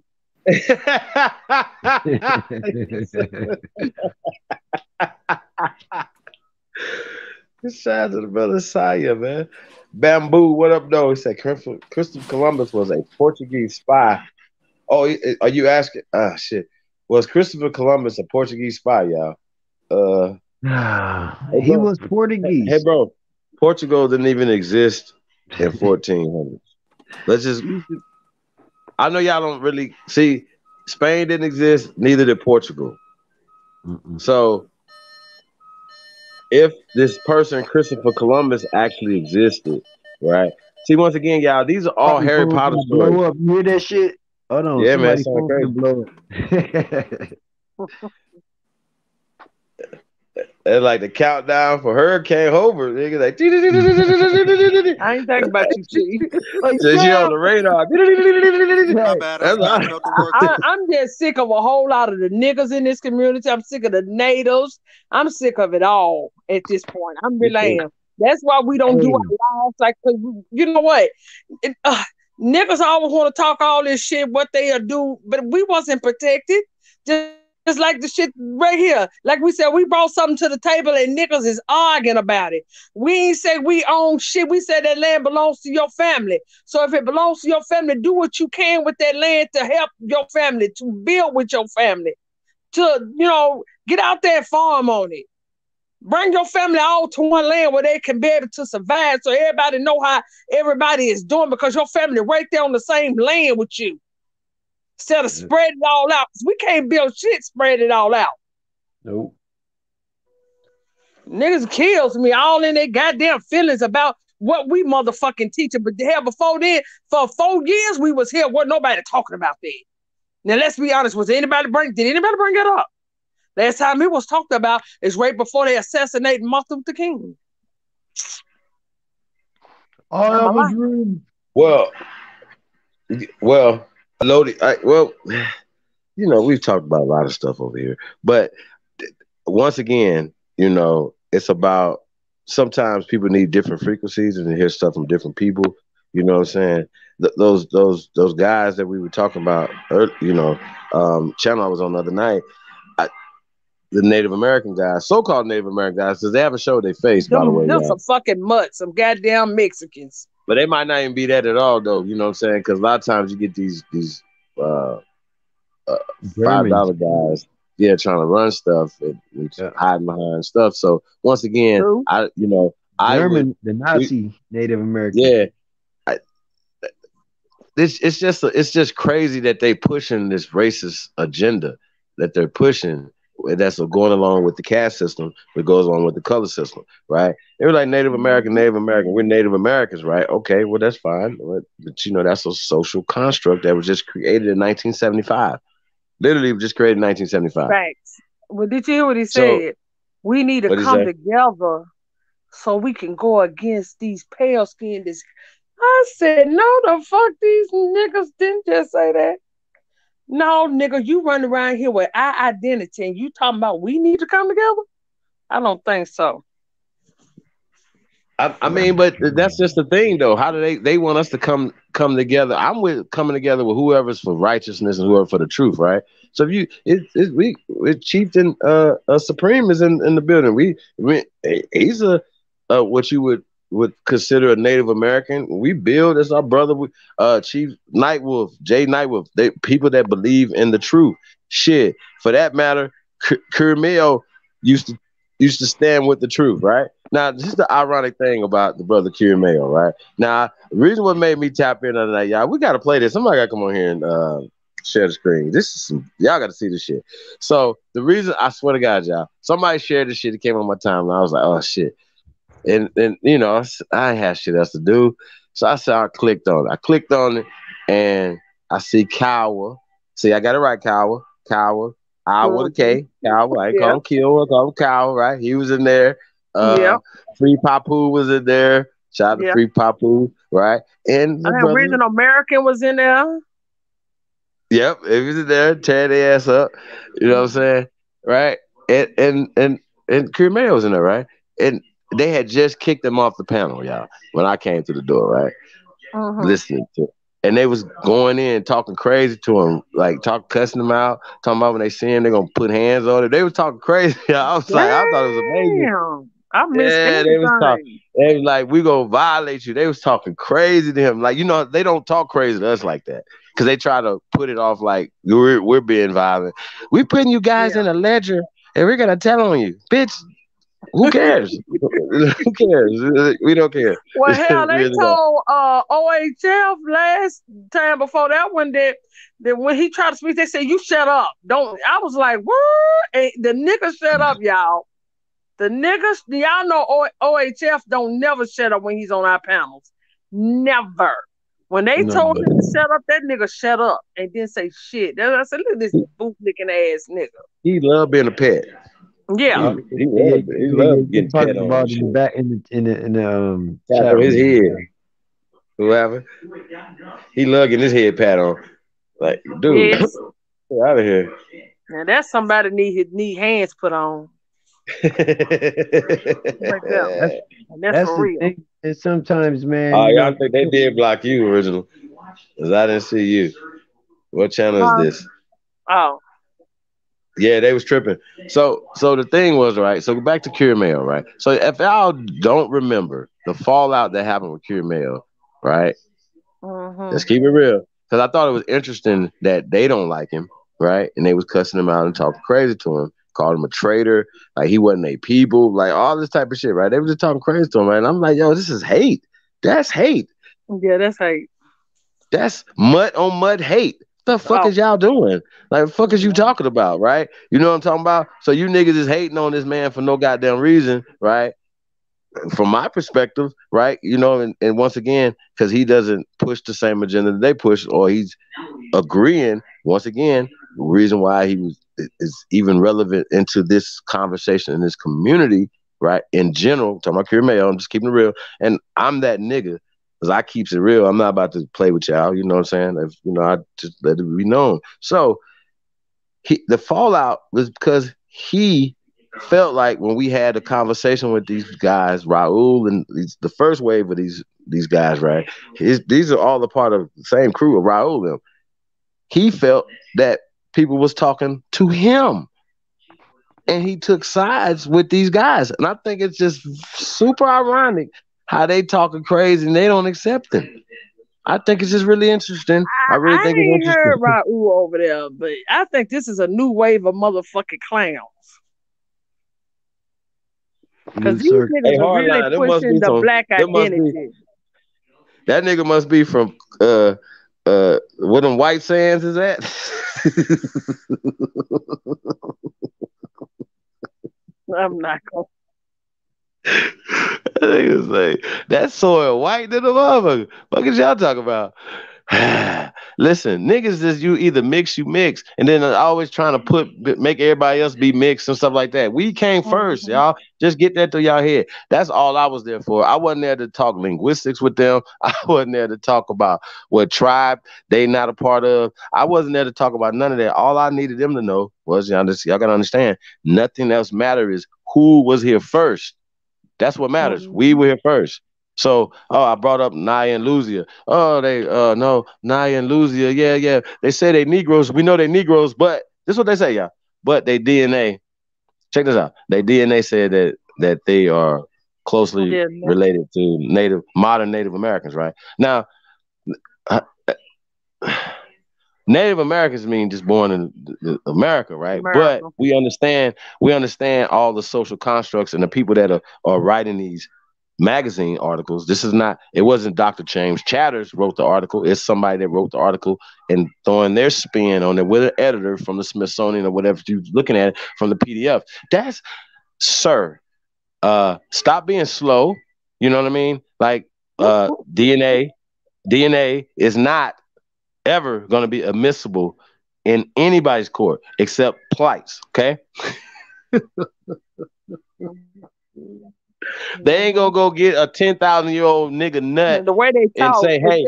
Shout out to the brother Saya, man. Bamboo, what up, though? He said Christopher Columbus was a Portuguese spy. Oh, are you asking? Shit. Was Christopher Columbus a Portuguese spy, y'all? He was Portuguese. Hey, bro. Portugal didn't even exist in 1400s. I know y'all don't really see. Spain didn't exist, neither did Portugal. So, if this person, Christopher Columbus, actually existed, right? See, once again, y'all, these are all Probably Harry phone Potter gonna stories. blow up. You hear that shit? Hold on, Yeah, man, somebody's sound phone crazy. gonna blow up. It's like the countdown for Hurricane Hoover. Nigga, like, I ain't thinking about you, G. Like, so she yeah, on the radar. My right. bad. I was That's all. backing up to work. I'm just sick of a whole lot of the niggas in this community. I'm sick of the natives. I'm sick of it all at this point. I'm really am. That's why we don't do Hey, our lives like, 'cause you know what? It, niggas always want to talk all this shit, what they'll do, but we wasn't protected. Just like the shit right here. Like we said, we brought something to the table and niggas is arguing about it. We ain't say we own shit. We said that land belongs to your family. So if it belongs to your family, do what you can with that land to help your family, to build with your family, to, get out there and farm on it. Bring your family all to one land where they can be able to survive so everybody know how everybody is doing because your family right there on the same land with you. Instead of spreading it all out. We can't build shit, spread it all out. nope. Niggas kills me all in their goddamn feelings about what we motherfucking teaching. But hell, before then, for 4 years, we was here. Wasn't nobody talking about that. Now, let's be honest. Did anybody bring it up? Last time it was talked about is right before they assassinated Martin Luther King. All of a dream. Well, Lodi, we've talked about a lot of stuff over here, but once again, it's about sometimes people need different frequencies and hear stuff from different people. You know what I'm saying? Those guys that we were talking about, channel I was on the other night, the Native American guys, so-called Native American guys, because they haven't showed their face, by the way. Them some fucking mutts, some goddamn Mexicans. But they might not even be that at all, though. You know what I'm saying? Because a lot of times you get these $5 guys, trying to run stuff and hiding behind stuff. So once again, True. The Nazi Native American. Yeah, it's just crazy that they pushing this racist agenda that they're pushing. That's going along with the caste system, but goes along with the color system, right? They were like Native American. We're Native Americans, right? Okay, well, that's fine. But that's a social construct that was just created in 1975. Literally just created in 1975. Facts. Well, did you hear what he said? We need to come together so we can go against these pale-skinned. I said, no, the fuck, these niggas didn't just say that. No, nigga, you run around here with our identity and you talking about we need to come together? I don't think so. I mean, but that's just the thing, though. How do they want us to come together? I'm with coming together with whoever's for righteousness and whoever for the truth, right? So if Chieftain Supreme is in the building. He's what you would consider a Native American. We build as our brother. Chief Nightwolf, Jay Nightwolf. They people that believe in the truth. Shit, for that matter, Kurimeo used to stand with the truth, right? Now, this is the ironic thing about the brother Kurimeo, right? Now, the reason what made me tap in the other night, y'all, we got to play this. Somebody got to come on here and share the screen. Y'all got to see this shit. So the reason, I swear to God, y'all, somebody shared this shit. It came on my timeline. I was like, oh shit. And I had shit else to do. So I said, I clicked on it and I see Kawa. See, I got it right, Kawa. Kawa. I with a K. Kawa. I ain't call him Kill. I call him Kawa, right? He was in there. Free Papu was in there. Shout out to Free Papu, right? And Original American was in there. Yep, it was in there, tear their ass up. You know what I'm saying? Right? And Kurimeo was in there, right? And they had just kicked him off the panel, y'all, when I came to the door, right? Listening to him. And they was going in, talking crazy to him, like cussing him out, talking about when they see him, they're gonna put hands on him. They was talking crazy. I was like, I thought it was amazing. I missed they was like, we gonna violate you. They was talking crazy to him. Like, they don't talk crazy to us like that. Because they try to put it off like we're being violent. We putting you guys in a ledger and we're gonna tell on you. Bitch, who cares? Who cares? We don't care. Well, hell, they told OHF last time before that one that when he tried to speak, they said, you shut up. Don't. I was like, what? And the niggas shut up, y'all. The niggas, y'all know OHF don't never shut up when he's on our panels. Never. When they No, told him to shut up, that nigga shut up and didn't say shit. That's what I said, look at this bootlicking ass nigga. He loved being a pet. Yeah. He loved you getting talked pet on about and in the shit. back in the Tap chat on his room. head. Whoever. He loved getting his head pat on. Like, dude, Yes. get out of here. Now that's somebody need hands put on. Like that. And that's for the real. thing. And sometimes, man, Oh, you y'all know, think they did block you originally? Because I didn't see you. What channel is this? Oh. Yeah, they was tripping. So the thing was, right, so back to Cure Mayo, right? So if y'all don't remember the fallout that happened with Cure Mayo, right? Let's keep it real. Because I thought it was interesting that they don't like him, right? And they was cussing him out and talking crazy to him, called him a traitor, like he wasn't a people, like all this type of shit, right? They were just talking crazy to him, right? And I'm like, yo, this is hate. That's hate. Yeah, that's hate. That's mud on mud hate. The fuck is y'all doing? Like, the fuck is you talking about, right? You know what I'm talking about? So you niggas is hating on this man for no goddamn reason, right? From my perspective, right? You know, and once again, because he doesn't push the same agenda that they push, or he's agreeing, once again, the reason why he is even relevant into this conversation in this community, right? In general, talking about Cure Mayo, I'm just keeping it real. And I'm that nigga. Because I keeps it real. I'm not about to play with y'all. You know what I'm saying? If, you know, I just let it be known. So the fallout was because he felt like when we had a conversation with these guys, Raul and the first wave of these guys, right? These are all a part of the same crew of Raul. Them. He felt that people was talking to him. And he took sides with these guys. And I think it's just super ironic how they talking crazy and they don't accept him. I think it's just really interesting. I really think it's interesting. I ain't heard Raul over there, but I think this is a new wave of motherfucking clowns. Because these niggas are really pushing the black identity. That nigga must be from where them White Sands is at. I'm not gonna. That nigga's like, that soil white than a motherfucker. What is y'all talking about? Listen, niggas is you either mix, you mix, and then always trying to make everybody else be mixed and stuff like that. We came first, y'all. Just get that to y'all head. That's all I was there for. I wasn't there to talk linguistics with them. I wasn't there to talk about what tribe they not a part of. I wasn't there to talk about none of that. All I needed them to know was, y'all gotta understand, nothing else matters is who was here first. That's what matters. We were here first. So, I brought up Naya and Luzia. No, Naya and Luzia, yeah. They say they Negroes. We know they Negroes, but this is what they say, y'all. But they DNA, check this out. They DNA said that they are closely related to modern Native Americans, right? Now, Native Americans mean just born in America, right? But we understand all the social constructs and the people that are writing these magazine articles. It wasn't Dr. James Chatters wrote the article. It's somebody that wrote the article and throwing their spin on it with an editor from the Smithsonian or whatever you're looking at it from the PDF. That's, sir, stop being slow. You know what I mean? Like DNA is not ever going to be admissible in anybody's court except plights, okay? They ain't gonna go get a 10,000-year-old nigga nut the way they talk, and say, "Hey,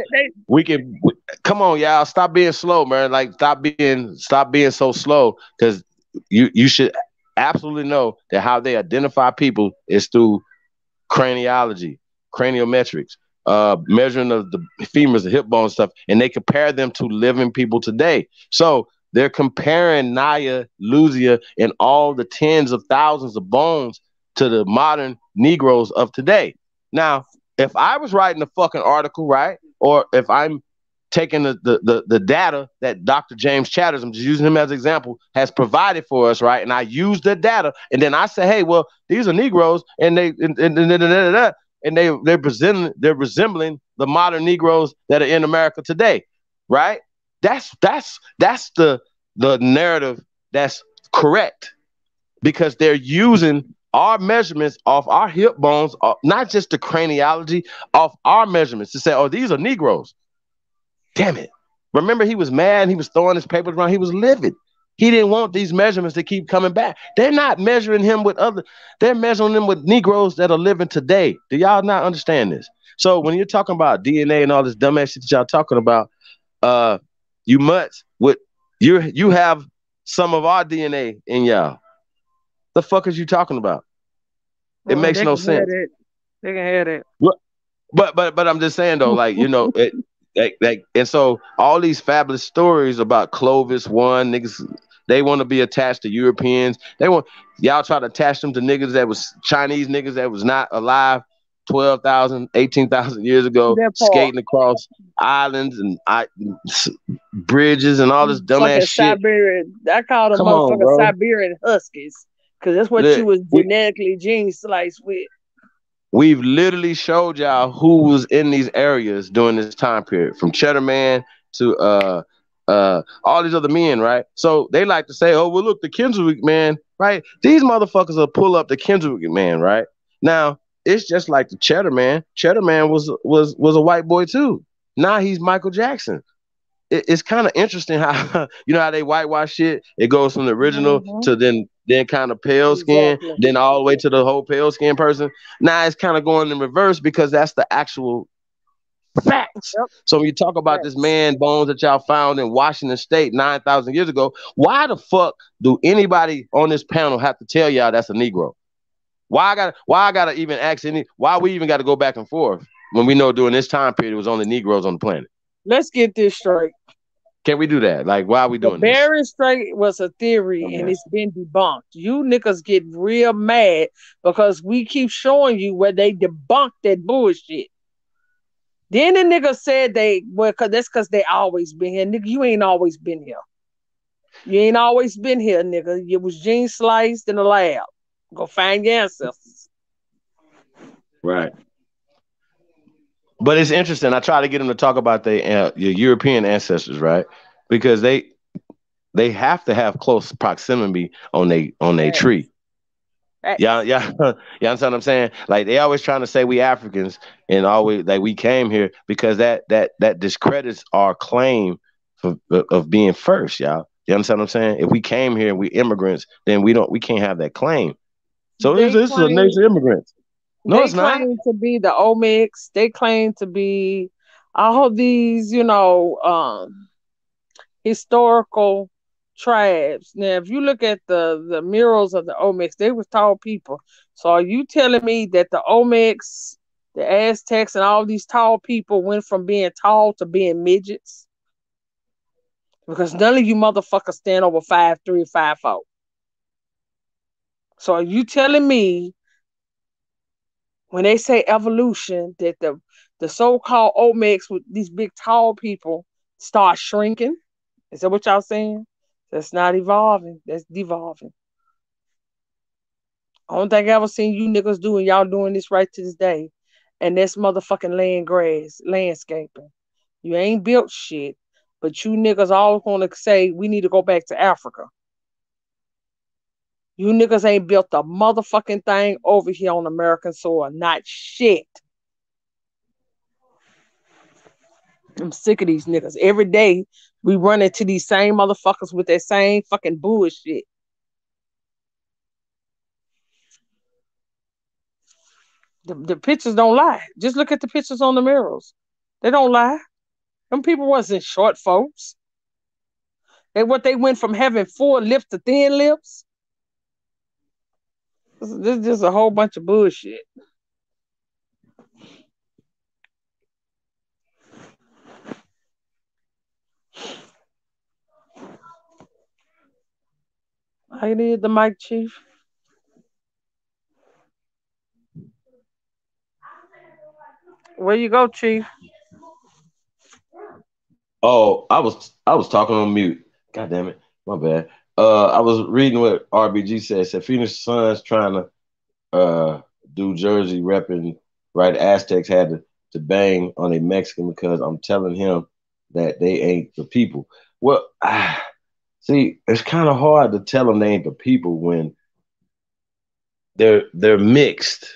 come on, y'all, stop being slow, man. Like, stop being so slow." Because you should absolutely know that how they identify people is through craniology, craniometrics, measuring of the femurs, the hip bone stuff, and they compare them to living people today. So they're comparing Naya, Luzia, and all the tens of thousands of bones to the modern Negroes of today. Now, if I was writing a fucking article, right, or if I'm taking the data that Dr. James Chatters, I'm just using him as an example, has provided for us, right, and I use the data, and then I say, hey, well, these are Negroes, and they're resembling the modern Negroes that are in America today, right? That's the narrative that's correct, because they're using our measurements off our hip bones, not just the craniology, off our measurements to say, oh, these are Negroes. Damn it. Remember, he was mad. He was throwing his papers around. He was livid. He didn't want these measurements to keep coming back. They're not measuring him with they're measuring them with Negroes that are living today. Do y'all not understand this? So when you're talking about DNA and all this dumbass shit that y'all talking about, you mutts, you have some of our DNA in y'all. The fuck is you talking about? It makes no sense. They can have it. But I'm just saying though, like, you know, and so all these fabulous stories about Clovis one niggas, they want to be attached to Europeans. Y'all try to attach them to niggas that was Chinese niggas that was not alive 12,000, 18,000 years ago, skating across islands and bridges and all this dumbass shit. Siberian. I call them motherfuckers Siberian Huskies because that's what you was genetically gene sliced with. We've literally showed y'all who was in these areas during this time period, from Cheddar Man to all these other men, right? So they like to say, oh, well, look, the Kendrick man, right? These motherfuckers will pull up the Kendrick man, right? Now, it's just like the Cheddar Man. Cheddar Man was a white boy too. Now he's Michael Jackson. It's kind of interesting how, you know, how they whitewash shit. It goes from the original to then kind of pale skin, then all the way to the whole pale skin person. Now it's kind of going in reverse because that's the actual facts. So when you talk about this man bones that y'all found in Washington State 9,000 years ago, why the fuck do anybody on this panel have to tell y'all that's a Negro? Why I gotta even ask why we even got to go back and forth when we know during this time period it was only Negroes on the planet? Let's get this straight. Can we do that? Like, why are we doing this? Bering Strait was a theory and it's been debunked. You niggas get real mad because we keep showing you where they debunked that bullshit. Then the niggas said that's because they always been here. Nigga, you ain't always been here. You ain't always been here, nigga. You was gene sliced in the lab. Go find your ancestors. Right. But it's interesting. I try to get them to talk about your European ancestors, right? Because they have to have close proximity on their tree. Yeah, you understand what I'm saying? Like they always trying to say we Africans and always like we came here because that discredits our claim of being first, y'all. You understand what I'm saying? If we came here and we immigrants, then we can't have that claim. So this is a nation of immigrants. No, it's not. They claim to be the Olmecs. They claim to be all these, you know, historical tribes. Now, if you look at the murals of the Olmecs, they were tall people. So are you telling me that the Olmecs, the Aztecs, and all these tall people went from being tall to being midgets? Because none of you motherfuckers stand over 5'3" or 5'4". So are you telling me when they say evolution that the so-called Olmecs with these big tall people start shrinking? Is that what y'all saying? That's not evolving. That's devolving. I don't think I ever seen you niggas doing y'all doing this right to this day. And that's motherfucking landscaping. You ain't built shit, but you niggas always want to say we need to go back to Africa. You niggas ain't built a motherfucking thing over here on American soil. Not shit. I'm sick of these niggas. Every day we run into these same motherfuckers with that same fucking bullshit. The pictures don't lie. Just look at the pictures on the murals. They don't lie. Them people wasn't short folks. They went from having 4 lips to thin lips. This is just a whole bunch of bullshit. I need the mic, Chief. Where you go, Chief? Oh, I was talking on mute. God damn it. My bad. I was reading what RBG said. It said Phoenix Suns trying to do jersey repping, right? Aztecs had to bang on a Mexican because I'm telling him that they ain't the people. Well, see, it's kind of hard to tell them they ain't the people when they're mixed.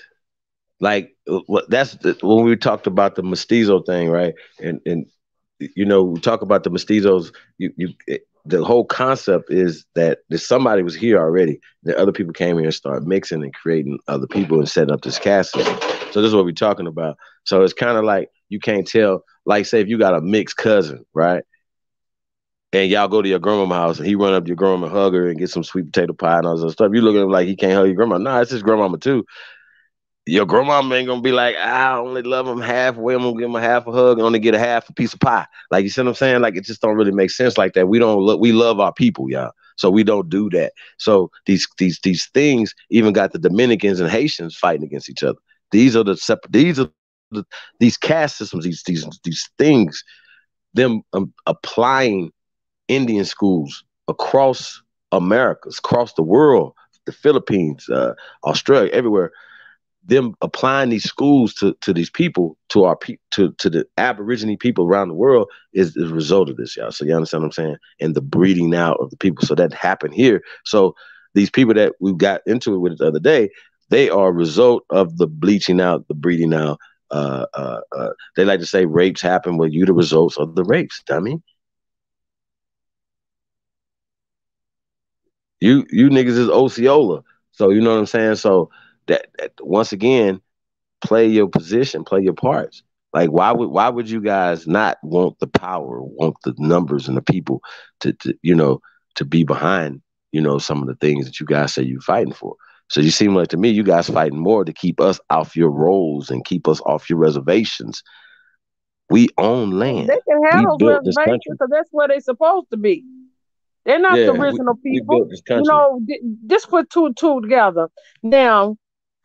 Like when we talked about the mestizo thing, right? And you know, we talk about the mestizos. The whole concept is that somebody was here already. That other people came here and started mixing and creating other people and setting up this caste system. So this is what we're talking about. So it's kind of like you can't tell. Like, say if you got a mixed cousin, right? And y'all go to your grandma's house and he run up to your grandma, hug her, and get some sweet potato pie and all that stuff. You look at him like he can't hug your grandma. Nah, it's his grandmama too. Your grandma ain't gonna be like, I only love him halfway. I'm gonna give him a half a hug and only get a piece of pie. Like, you see what I'm saying? Like, it just don't really make sense like that. We love our people, y'all. So we don't do that. So these things even got the Dominicans and Haitians fighting against each other. These caste systems, these things, them applying Indian schools across Americas, across the world, the Philippines, Australia, everywhere. Them applying these schools to these people, to the Aborigine people around the world is a result of this, y'all. So you understand what I'm saying? And the breeding out of the people. So that happened here. So these people that we got into it with the other day, they are a result of the bleaching out, the breeding out. They like to say rapes happen. Well, you the results of the rapes, dummy. You niggas is Osceola. So you know what I'm saying? So that once again, play your position, play your parts. Like, why would you guys not want the power, want the numbers and the people to be behind, some of the things that you guys say you're fighting for? So you seem like to me, you guys fighting more to keep us off your rolls and keep us off your reservations. We own land. They can have those reservations because that's where they're supposed to be. They're not the original people. This put two and two together. Now,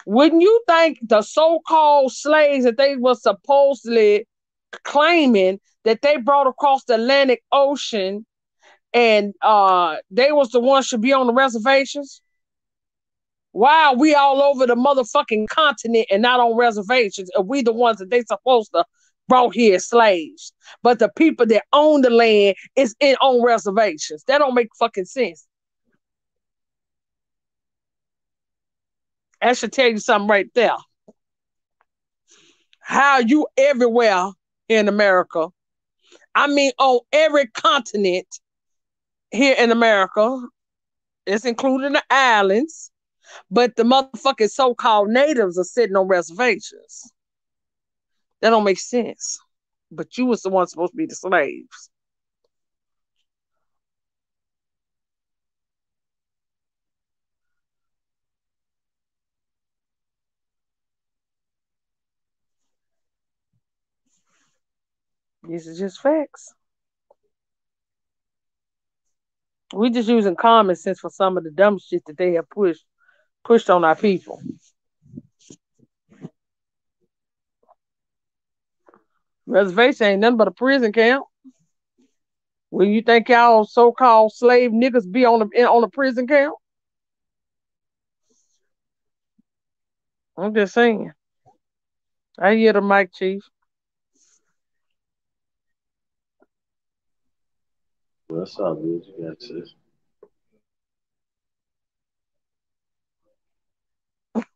wouldn't you think the so-called slaves that they were supposedly claiming that they brought across the Atlantic Ocean and they was the ones should be on the reservations? Why are we all over the motherfucking continent and not on reservations? Are we the ones that they supposed to brought here slaves? But the people that own the land is on reservations. That don't make fucking sense. That should tell you something right there. How you everywhere in America, I mean on every continent here in America, it's including the islands, but the motherfucking so-called natives are sitting on reservations. That don't make sense. But you was the one supposed to be the slaves. These are just facts. We just using common sense for some of the dumb shit that they have pushed on our people. Reservation ain't nothing but a prison camp. Well, you think y'all so-called slave niggas be on a prison camp? I'm just saying. I hear the mic, Chief. That's all good. You got this.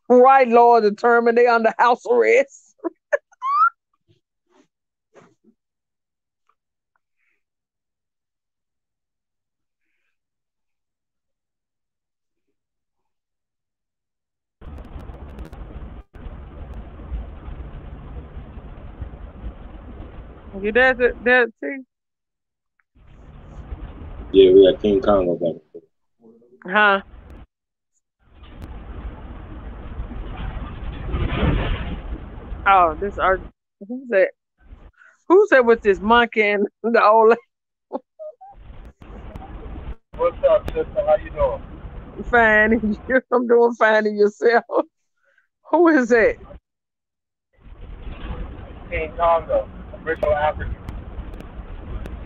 Right, Lord, determined they under house arrest. You there, Chief? Yeah, we got King Congo back. Huh? Oh, this are who's that? Who's that with this monkey and the old lady? What's up, sister? How you doing? Fine. I'm doing fine in yourself. Who is that? King Congo, original African.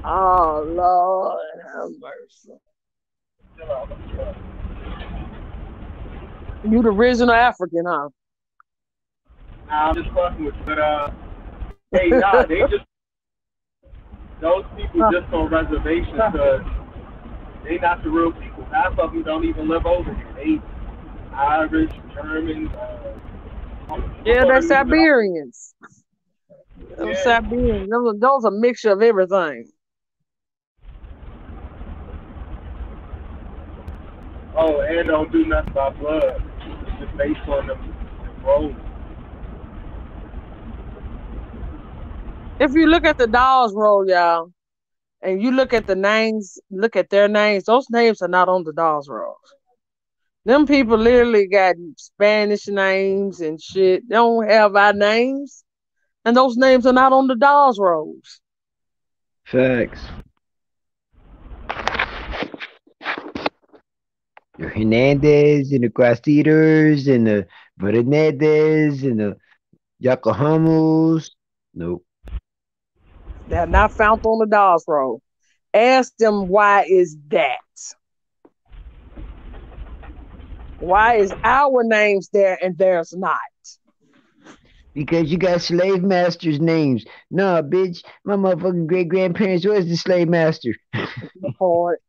Oh, Lord have mercy. You the original African, huh? Nah, I'm just fucking with you, but hey, nah, those people just on reservations because they not the real people. Half of them don't even live over here. Irish, German. Yeah, they're Siberians. Yeah. Siberians. Those are a mixture of everything. Oh, and don't do nothing by blood. It's just based on them roles. If you look at the dolls roll, y'all, and you look at the names, look at their names, those names are not on the dolls rolls. Them people literally got Spanish names and shit. They don't have our names, and those names are not on the dolls rolls. Facts. The Hernandez and the Guastitas and the Bernadettes and the Yokohamas. Nope. They're not found on the dolls roll. Ask them why is that? Why is our names there and theirs not? Because you got slave masters' names. Nah, bitch, my motherfucking great grandparents was the slave master. Part.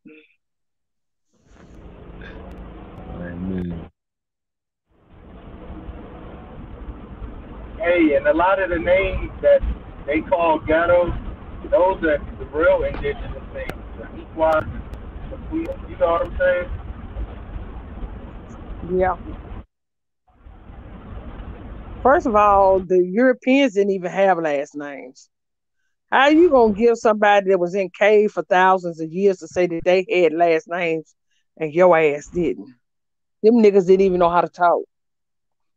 Hey, and a lot of the names that they call ghetto, those are the real indigenous names. The Pequot, you know what I'm saying? Yeah. First of all, the Europeans didn't even have last names. How are you gonna give somebody that was in cave for thousands of years to say that they had last names and your ass didn't? Them niggas didn't even know how to talk.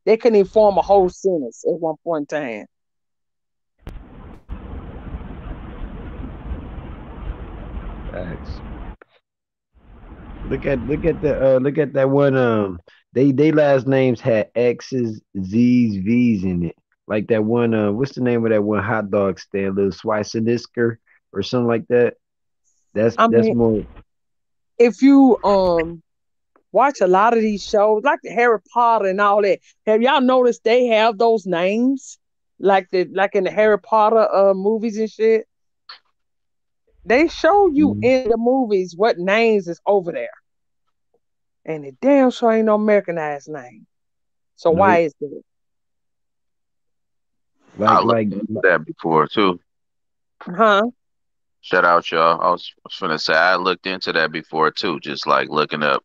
They couldn't even form a whole sentence at one point in time. Facts. Look at that one. They last names had X's, Z's, V's in it. Like that one. What's the name of that one hot dog stand? Little Schweizenisker or something like that. That's more. If you watch a lot of these shows, like the Harry Potter and all that, have y'all noticed they have those names, like in the Harry Potter movies and shit? They show you in the movies what names is over there, and it damn sure ain't no Americanized name. So why is it? Like that before too. Huh? Shout out, y'all. I was finna say I looked into that before too, just like looking up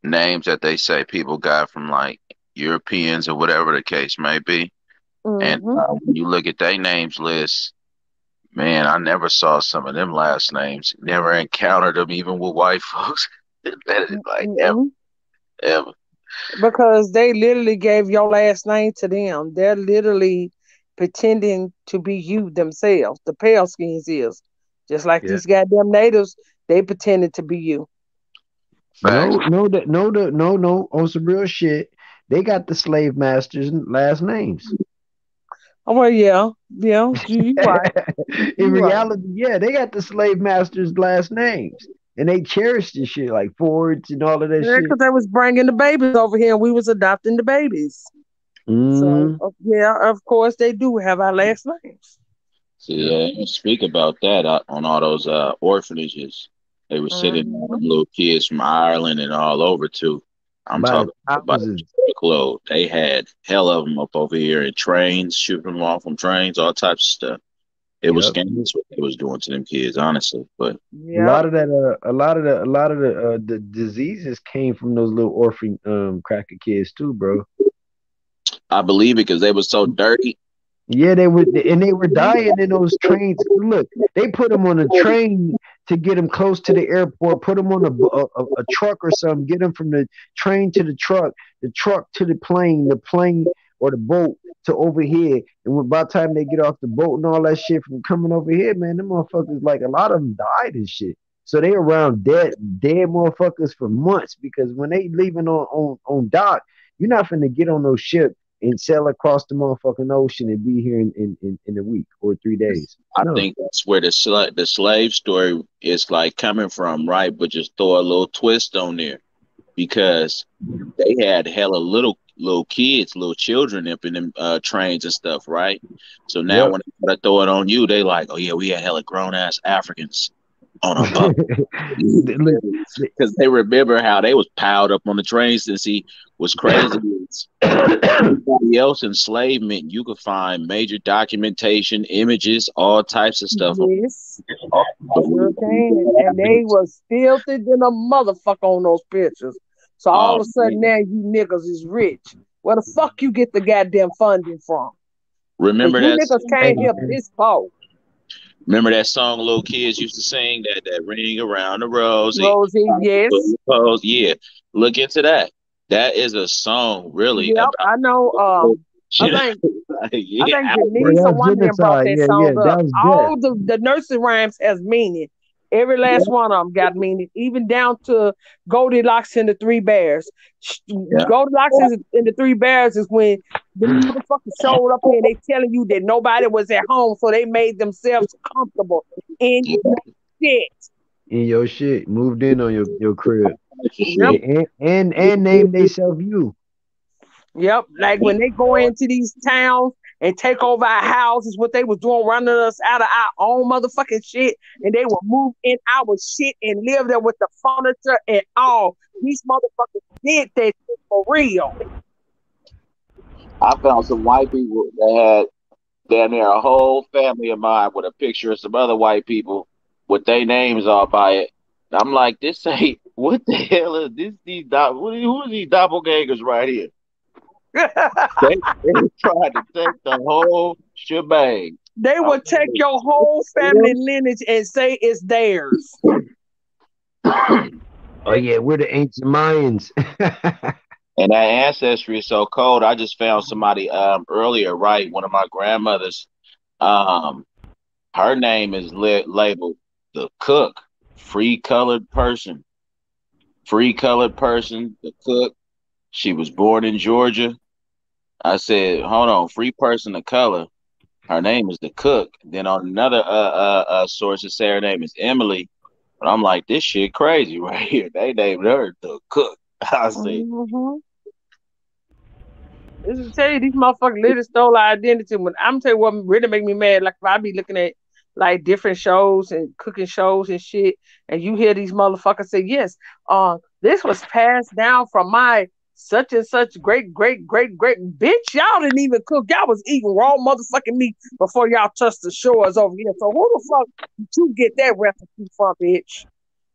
names that they say people got from like Europeans or whatever the case may be. And when you look at their names list, man, I never saw some of them last names. Never encountered them even with white folks. Like ever. Because they literally gave your last name to them. They're literally pretending to be you themselves. The pale skins is. Just like these goddamn natives, they pretended to be you. No. On some real shit, they got the slave masters' last names. Oh well, yeah. You right. In reality, yeah, they got the slave masters' last names, and they cherish this shit like Fords and all of that shit. Because they was bringing the babies over here, and we was adopting the babies. So yeah, of course they do have our last names. So yeah, you speak about that on all those orphanages. They were sitting on little kids from Ireland and all over too. I'm talking about the truckload. They had hell of them up over here in trains, shooting them off on trains, all types of stuff. It was scandalous what they was doing to them kids, honestly. But a lot of the diseases came from those little orphan cracker kids too, bro. I believe it because they were so dirty. Yeah, they were dying in those trains. Look, they put them on a train to get them close to the airport. Put them on a truck or something. Get them from the train to the truck to the plane or the boat to over here. And by the time they get off the boat and all that shit from coming over here, man, them motherfuckers, like a lot of them died and shit. So they around dead motherfuckers for months, because when they leaving on dock, you're not finna get on no ship and sail across the motherfucking ocean and be here in a week or 3 days. I think that's where the slave story is like coming from, right? But just throw a little twist on there, because they had hella little kids, little children up in them trains and stuff, right? So now when they throw it on you, they like, oh yeah, we had hella grown ass Africans. on a bump. Because they remember how they was piled up on the trains. And see, what's crazy is everybody else enslavement, you could find major documentation, images, all types of stuff. Yes. Sure can. And they was filthy than a motherfucker on those pictures. So all of a sudden now you niggas is rich. Where the fuck you get the goddamn funding from? Remember you that? Niggas can't help this poor. Remember that song little kids used to sing, that ring around the rosy? Rosie, yes. Yeah. Look into that. That is a song, really. Yep, I know. I think Denise or one of them brought that song up. All the nursery rhymes has meaning. Every last one of them got meaning, even down to Goldilocks and the Three Bears. Goldilocks and the Three Bears is when the motherfuckers showed up here and they telling you that nobody was at home, so they made themselves comfortable in your shit. In your shit, moved in on your crib. Yep. And named themselves you. Yep, like when they go into these towns and take over our houses, what they was doing, running us out of our own motherfucking shit, and they will move in our shit and live there with the furniture and all. These motherfuckers did that shit for real. I found some white people that had damn near a whole family of mine with a picture of some other white people with their names all by it. I'm like, this ain't, what the hell is this? Who are these doppelgangers right here? they tried to take the whole shebang. They would take your whole family lineage and say it's theirs. Oh yeah, we're the ancient Mayans. And that ancestry is so cold. I just found somebody earlier, right? One of my grandmothers. Her name is labeled the Cook, free colored person. Free colored person, the Cook. She was born in Georgia. I said, hold on, free person of color. Her name is the Cook. Then on another source, it say her name is Emily. But I'm like, this shit crazy right here. They named her the Cook. I see. This is tell you, these motherfuckers literally stole our identity. When I'm tell you what really make me mad, like if I be looking at like different shows and cooking shows and shit, and you hear these motherfuckers say, yes, this was passed down from my such and such great bitch. Y'all didn't even cook. Y'all was eating raw motherfucking meat before y'all touched the shores over here. So who the fuck did you get that recipe from, bitch?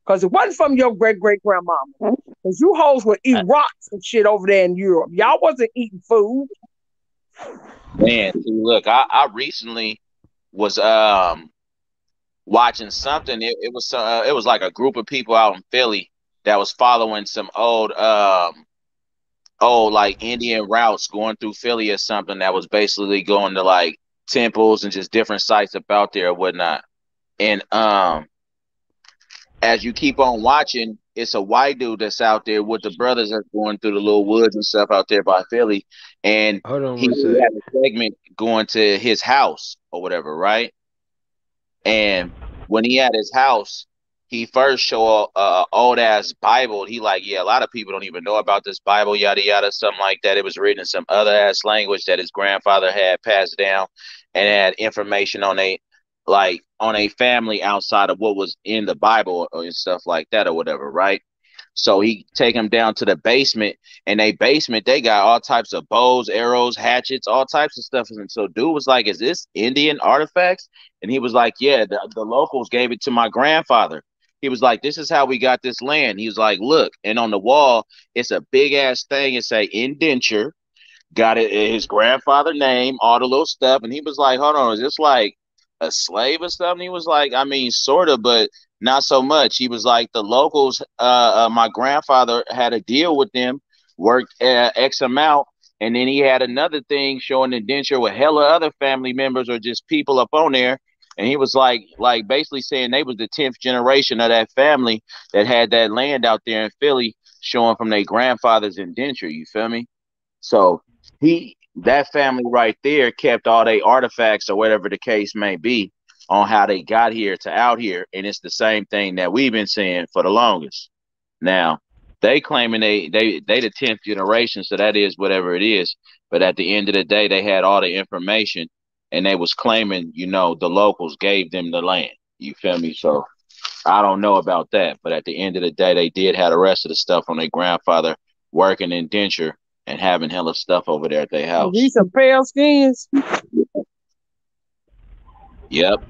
Because it wasn't from your great grandmama. Because you hoes would eat rocks and shit over there in Europe. Y'all wasn't eating food. Man, see, look, I recently was watching something. It was like a group of people out in Philly that was following some old like Indian routes going through Philly or something, that was basically going to like temples and just different sites up out there or whatnot. And as you keep on watching, it's a white dude that's out there with the brothers that's going through the little woods and stuff out there by Philly. And he had a segment going to his house or whatever, right? And when he had his house, he first showed old ass Bible. He like, yeah, a lot of people don't even know about this Bible, yada yada, something like that. It was written in some other ass language that his grandfather had passed down, and had information on a family outside of what was in the Bible and stuff like that or whatever, right? So he take him down to the basement, and they got all types of bows, arrows, hatchets, all types of stuff. And so dude was like, is this Indian artifacts? And he was like, yeah, the locals gave it to my grandfather. He was like, this is how we got this land. He was like, look, and on the wall, it's a big ass thing. It say indenture, got it, his grandfather name, all the little stuff. And he was like, hold on, is this like a slave or something? He was like, I mean, sort of, but not so much. He was like, the locals, my grandfather had a deal with them, worked X amount, and then he had another thing showing indenture with hella other family members or just people up on there. And he was like basically saying they was the 10th generation of that family that had that land out there in Philly, showing from their grandfather's indenture. You feel me? So that family right there kept all their artifacts or whatever the case may be on how they got here to out here. And it's the same thing that we've been saying for the longest. Now, they claiming they the 10th generation, so that is whatever it is. But at the end of the day, they had all the information, and they was claiming, the locals gave them the land. You feel me? So I don't know about that, but at the end of the day, they did have the rest of the stuff on their grandfather working indenture and having hella stuff over there at their house. These some pale skins. Yep.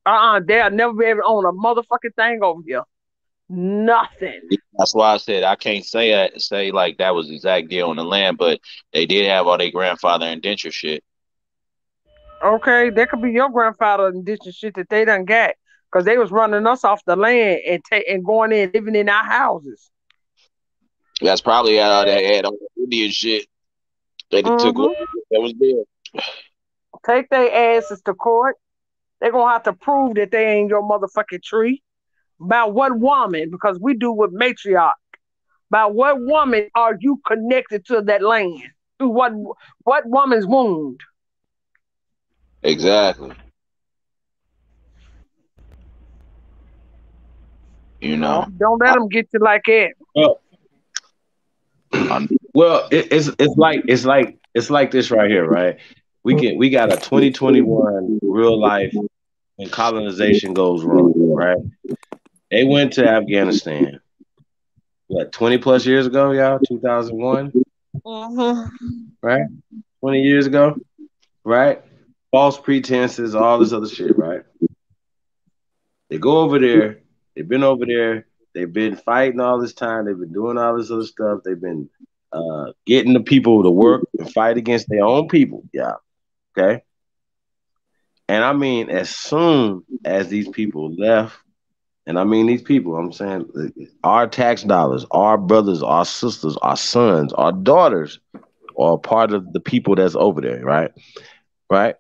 They'll never be able to own a motherfucking thing over here. Nothing. That's why I said I can't say like that was the exact deal on the land, but they did have all their grandfather indenture shit. Okay, that could be your grandfather indenture shit that they done got. Because they was running us off the land and going in living in our houses. That's probably how they had all the Indian shit. They took what that was there. Take their asses to court. They're going to have to prove that they ain't your motherfucking tree. About what woman, because we do with matriarch, about what woman are you connected to that land? Through what woman's wound? Exactly. You know. Don't let them get you like that. Well, it's like this right here, right? We got a 2021 real life when colonization goes wrong, right? They went to Afghanistan, what, 20 plus years ago, y'all? 2001, right? 20 years ago, right? False pretenses, all this other shit, right? They go over there. They've been over there. They've been fighting all this time. They've been doing all this other stuff. They've been getting the people to work and fight against their own people. Yeah. Okay. And I mean, as soon as these people left, and I mean these people, I'm saying our tax dollars, our brothers, our sisters, our sons, our daughters are part of the people that's over there, right? Right?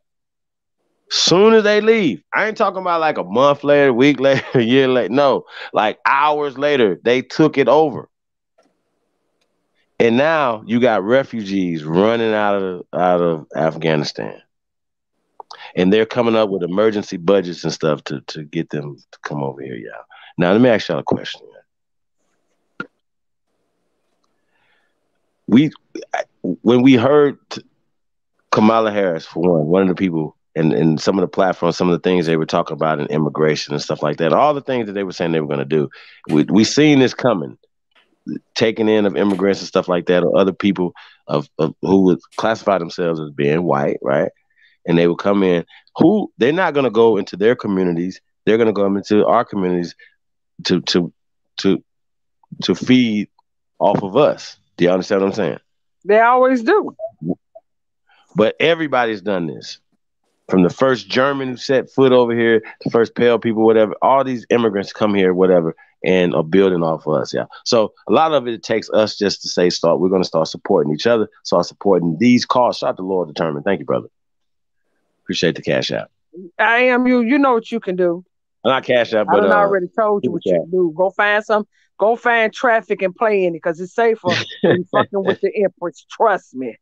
Soon as they leave, I ain't talking about like a month later, a week later, a year later. No, like hours later, they took it over. And now you got refugees running out of Afghanistan. And they're coming up with emergency budgets and stuff to get them to come over here, y'all. Now, let me ask y'all a question. When we heard Kamala Harris, for one of the people, and some of the platforms, some of the things they were talking about in immigration and stuff like that, all the things that they were saying they were going to do, we seen this coming, taking in of immigrants and stuff like that, or other people of who would classify themselves as being white, right? And they would come in. They're not going to go into their communities. They're going to go into our communities to feed off of us. Do you understand what I'm saying? They always do. But everybody's done this. From the first German who set foot over here, the first pale people, whatever, all these immigrants come here, whatever, and are building off of us, yeah. So a lot of it takes us just to say, we're going to start supporting each other, start supporting these causes. Shout out to Lord Determined. Thank you, brother. Appreciate the cash out. I am you. You know what you can do. Not cash out, but I already told you what you can do. Go find traffic and play in it because it's safer than fucking with the Empress. Trust me.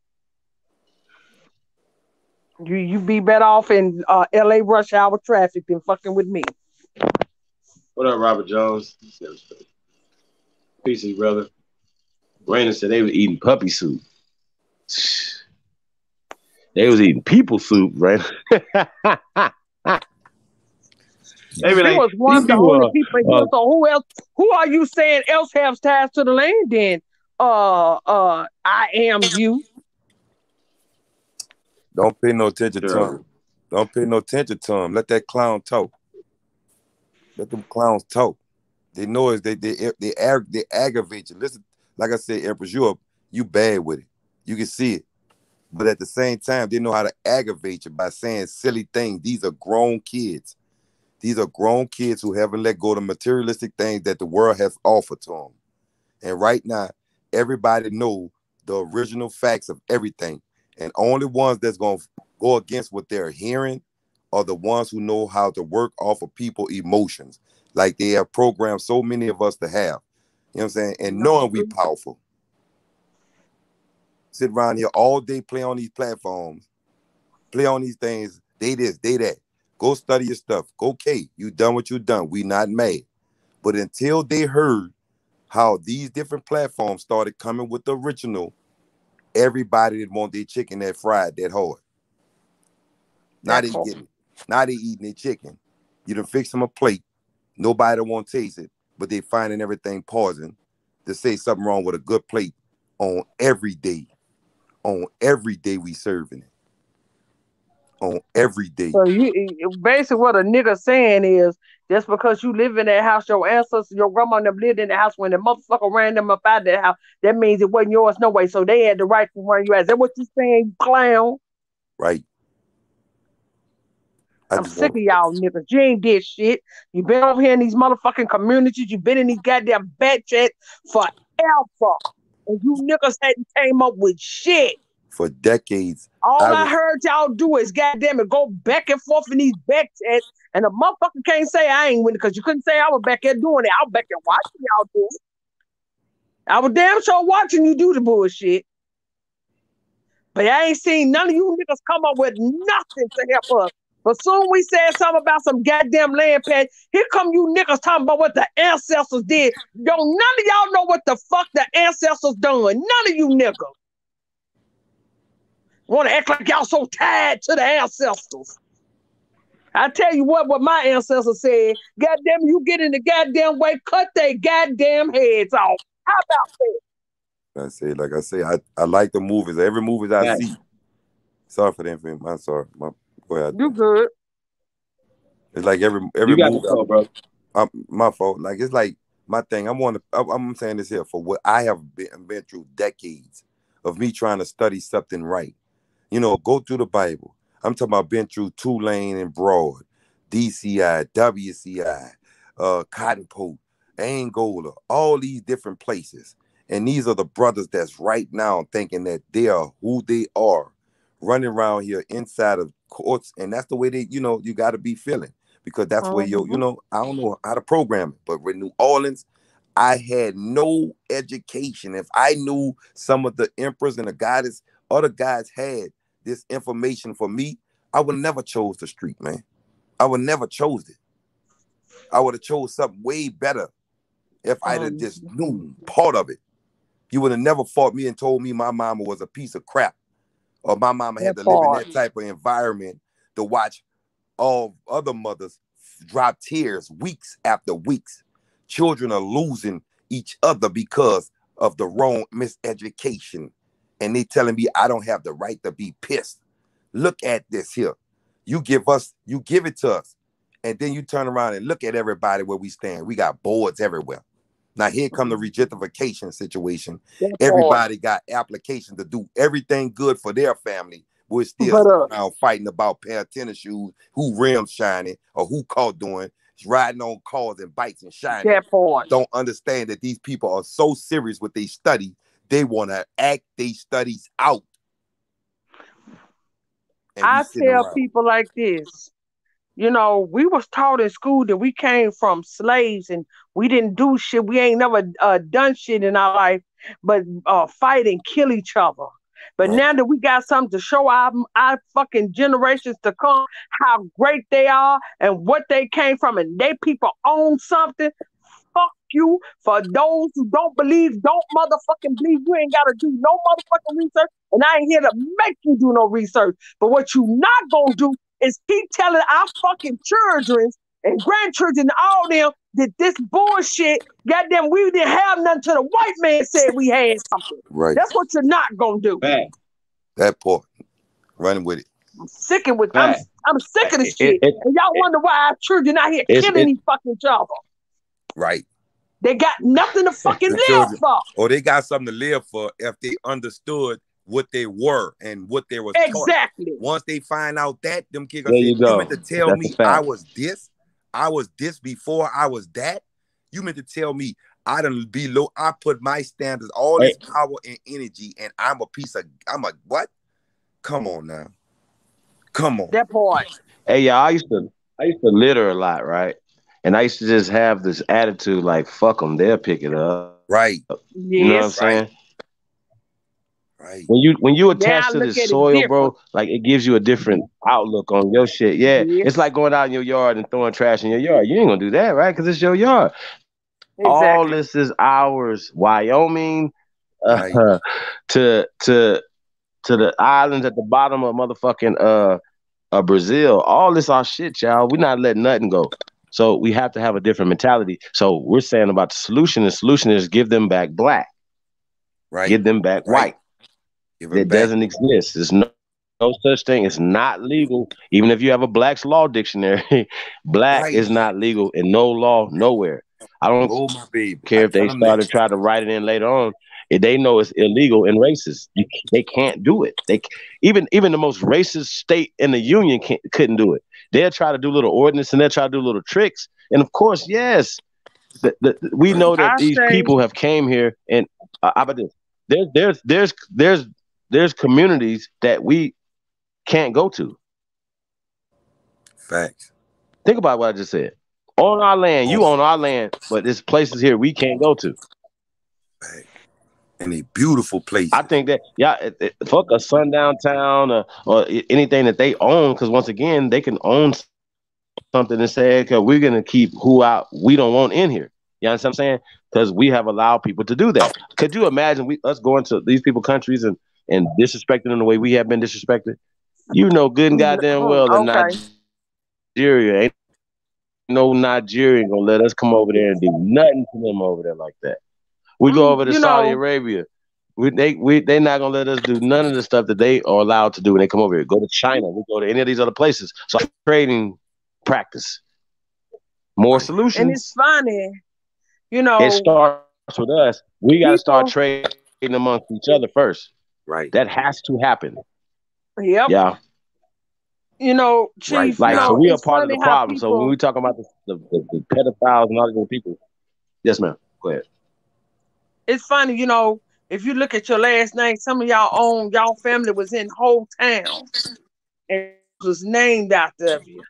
You be better off in LA rush hour traffic than fucking with me. What up, Robert Jones? Peace, brother. Brandon said they was eating puppy soup. They was eating people soup, right? Was one of the only people. So who else? Who are you saying else has ties to the land? Then, I am you. Don't pay no attention to him. Don't pay no attention to him. Let that clown talk. Let them clowns talk. They know it. They aggravate you. Listen, like I said, Empress, you bad with it. You can see it. But at the same time, they know how to aggravate you by saying silly things. These are grown kids. These are grown kids who haven't let go of the materialistic things that the world has offered to them. And right now, everybody knows the original facts of everything. And only ones that's going to go against what they're hearing are the ones who know how to work off of people's emotions. Like they have programmed so many of us to have. You know what I'm saying? And knowing we powerful. Sit around here all day, play on these platforms, play on these things. They this, they that. Go study your stuff. Go, okay, you done what you done. We not mad. But until they heard how these different platforms started coming with the original, everybody that want their chicken that fried that hard. Now they eating their chicken. You done fix them a plate. Nobody won't taste it, but they finding everything pausing to say something wrong with a good plate on every day. On every day we serving it. On every day. So basically what a nigga saying is, just because you live in that house, your ancestors, your grandma and them lived in the house when the motherfucker ran them up out of that house, that means it wasn't yours no way. So they had the right to run you out. Is that what you saying, you clown? Right. I'm sick of y'all niggas. You ain't did shit. You been over here in these motherfucking communities. You been in these goddamn back chats forever. And you niggas hadn't came up with shit. For decades. All I heard y'all do is goddamn it go back and forth in these back chats, and the motherfucker can't say I ain't winning because you couldn't say I was back there doing it. I was back there watching y'all do it. I was damn sure watching you do the bullshit. But I ain't seen none of you niggas come up with nothing to help us. But soon we said something about some goddamn land patch. Here come you niggas talking about what the ancestors did. Yo, none of y'all know what the fuck the ancestors done. None of you niggas. Want to act like y'all so tied to the ancestors. I tell you what my ancestors said. Goddamn, you get in the goddamn way, cut their goddamn heads off. How about that? Like I say, I like the movies. Every movie I see. Sorry for the information. I'm sorry. Go ahead. You good. It's like every you got movie. Fault, bro. My fault. Like it's like my thing. I'm saying this here for what I have been through decades of me trying to study something right. You know, go through the Bible. I'm talking about been through Tulane and Broad, DCI, WCI, Cotton Pot, Angola, all these different places. And these are the brothers that's right now thinking that they are who they are, running around here inside of courts. And that's the way they, you got to be feeling. Because that's where I don't know how to program it. But with New Orleans, I had no education. If I knew some of the emperors and the goddess, other guys had this information for me, I would never chose the street, man. I would never chose it. I would have chose something way better if I'd have just knew part of it. You would have never fought me and told me my mama was a piece of crap, or my mama had to live in that type of environment to watch all other mothers drop tears weeks after weeks. Children are losing each other because of the wrong miseducation. And they telling me I don't have the right to be pissed. Look at this here. You give it to us. And then you turn around and look at everybody where we stand. We got boards everywhere. Now here come the regentification situation. Everybody got applications to do everything good for their family. We're still around fighting about pair of tennis shoes, who rims shining, or who caught doing, riding on cars and bikes and shining. Don't understand that these people are so serious with their study. They want to act their studies out. I tell people like this, we was taught in school that we came from slaves and we didn't do shit. We ain't never done shit in our life, but fight and kill each other. But now that we got something to show our fucking generations to come, how great they are and what they came from, and they people own something, fuck you. For those who don't motherfucking believe, you ain't got to do no motherfucking research, and I ain't here to make you do no research. But what you not gonna do is keep telling our fucking children and grandchildren and all them that this bullshit, goddamn, we didn't have nothing till the white man said we had something. Right. That's what you're not gonna do. That part. Running with it. I'm sick of I'm sick of this shit. And y'all wonder why our children out here killing each fucking other. Right. They got nothing to fucking live for. Or they got something to live for if they understood what they were and what they were taught. Once they find out that, them kids say, you meant to tell me I was this before I was that? You meant to tell me I done be low, I put my standards, all this power and energy, and I'm a what? Come on now. Come on. That part. Hey, y'all, I used to litter a lot, right? And I used to just have this attitude like, fuck them, they'll pick it up. Right. You know what I'm saying? Right. When you attach to this soil, bro, like it gives you a different outlook on your shit. Yeah. It's like going out in your yard and throwing trash in your yard. You ain't gonna do that, right? Because it's your yard. Exactly. All this is ours. Wyoming, to the islands at the bottom of motherfucking Brazil. All this our shit, y'all. We're not letting nothing go. So we have to have a different mentality. So we're saying about the solution. The solution is give them back black. Right. Give them back white. It doesn't exist. There's no such thing. It's not legal. Even if you have a Black's Law Dictionary, black is not legal in no law nowhere. I don't care if they started trying to write it in later on. If they know it's illegal and racist, they can't do it. Even the most racist state in the union couldn't do it. They'll try to do little ordinance and they'll try to do little tricks. And of course, yes, we know that these people have came here and there's communities that we can't go to. Facts. Think about what I just said. On our land, you own our land, but there's places here we can't go to. And a beautiful place. I think that fuck a sundown town or anything that they own, because once again they can own something and say, okay, we're gonna keep who out we don't want in here. You know what I'm saying? Because we have allowed people to do that. Could you imagine us going to these people countries and disrespecting them the way we have been disrespected? You know good and goddamn well that Nigeria ain't no Nigerian gonna let us come over there and do nothing to them over there like that. We go over to Saudi Arabia. They not gonna let us do none of the stuff that they are allowed to do when they come over here. Go to China. We go to any of these other places. So trading practice. More solutions. And it's funny, it starts with us. We got to start trading amongst each other first. Right. That has to happen. Yep. Yeah. Chief. So we are part of the problem. So when we talk about the pedophiles and all these people, yes, ma'am. Go ahead. It's funny, if you look at your last name, some of y'all family was in whole towns and it was named after you.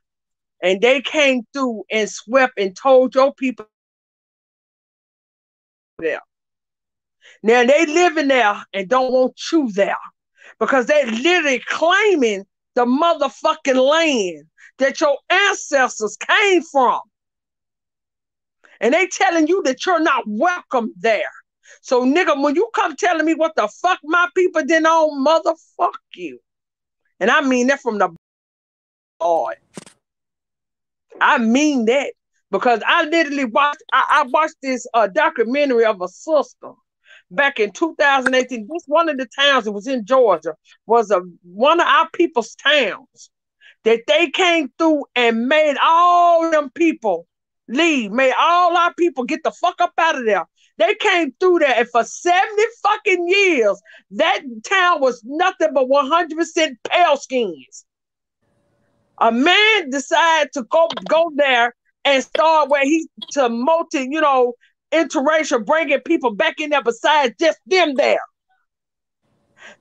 And they came through and swept and told your people there. Now they living there and don't want you there because they literally claiming the motherfucking land that your ancestors came from. And they telling you that you're not welcome there. So, nigga, when you come telling me what the fuck my people didn't own, motherfuck you. And I mean that from the Lord. I mean that because I literally watched this documentary of a sister back in 2018. This one of the towns that was in Georgia was one of our people's towns that they came through and made all them people leave, made all our people get the fuck up out of there. They came through there, and for 70 fucking years, that town was nothing but 100% pale skins. A man decided to go there and start where he promoting, interracial, bringing people back in there besides just them there.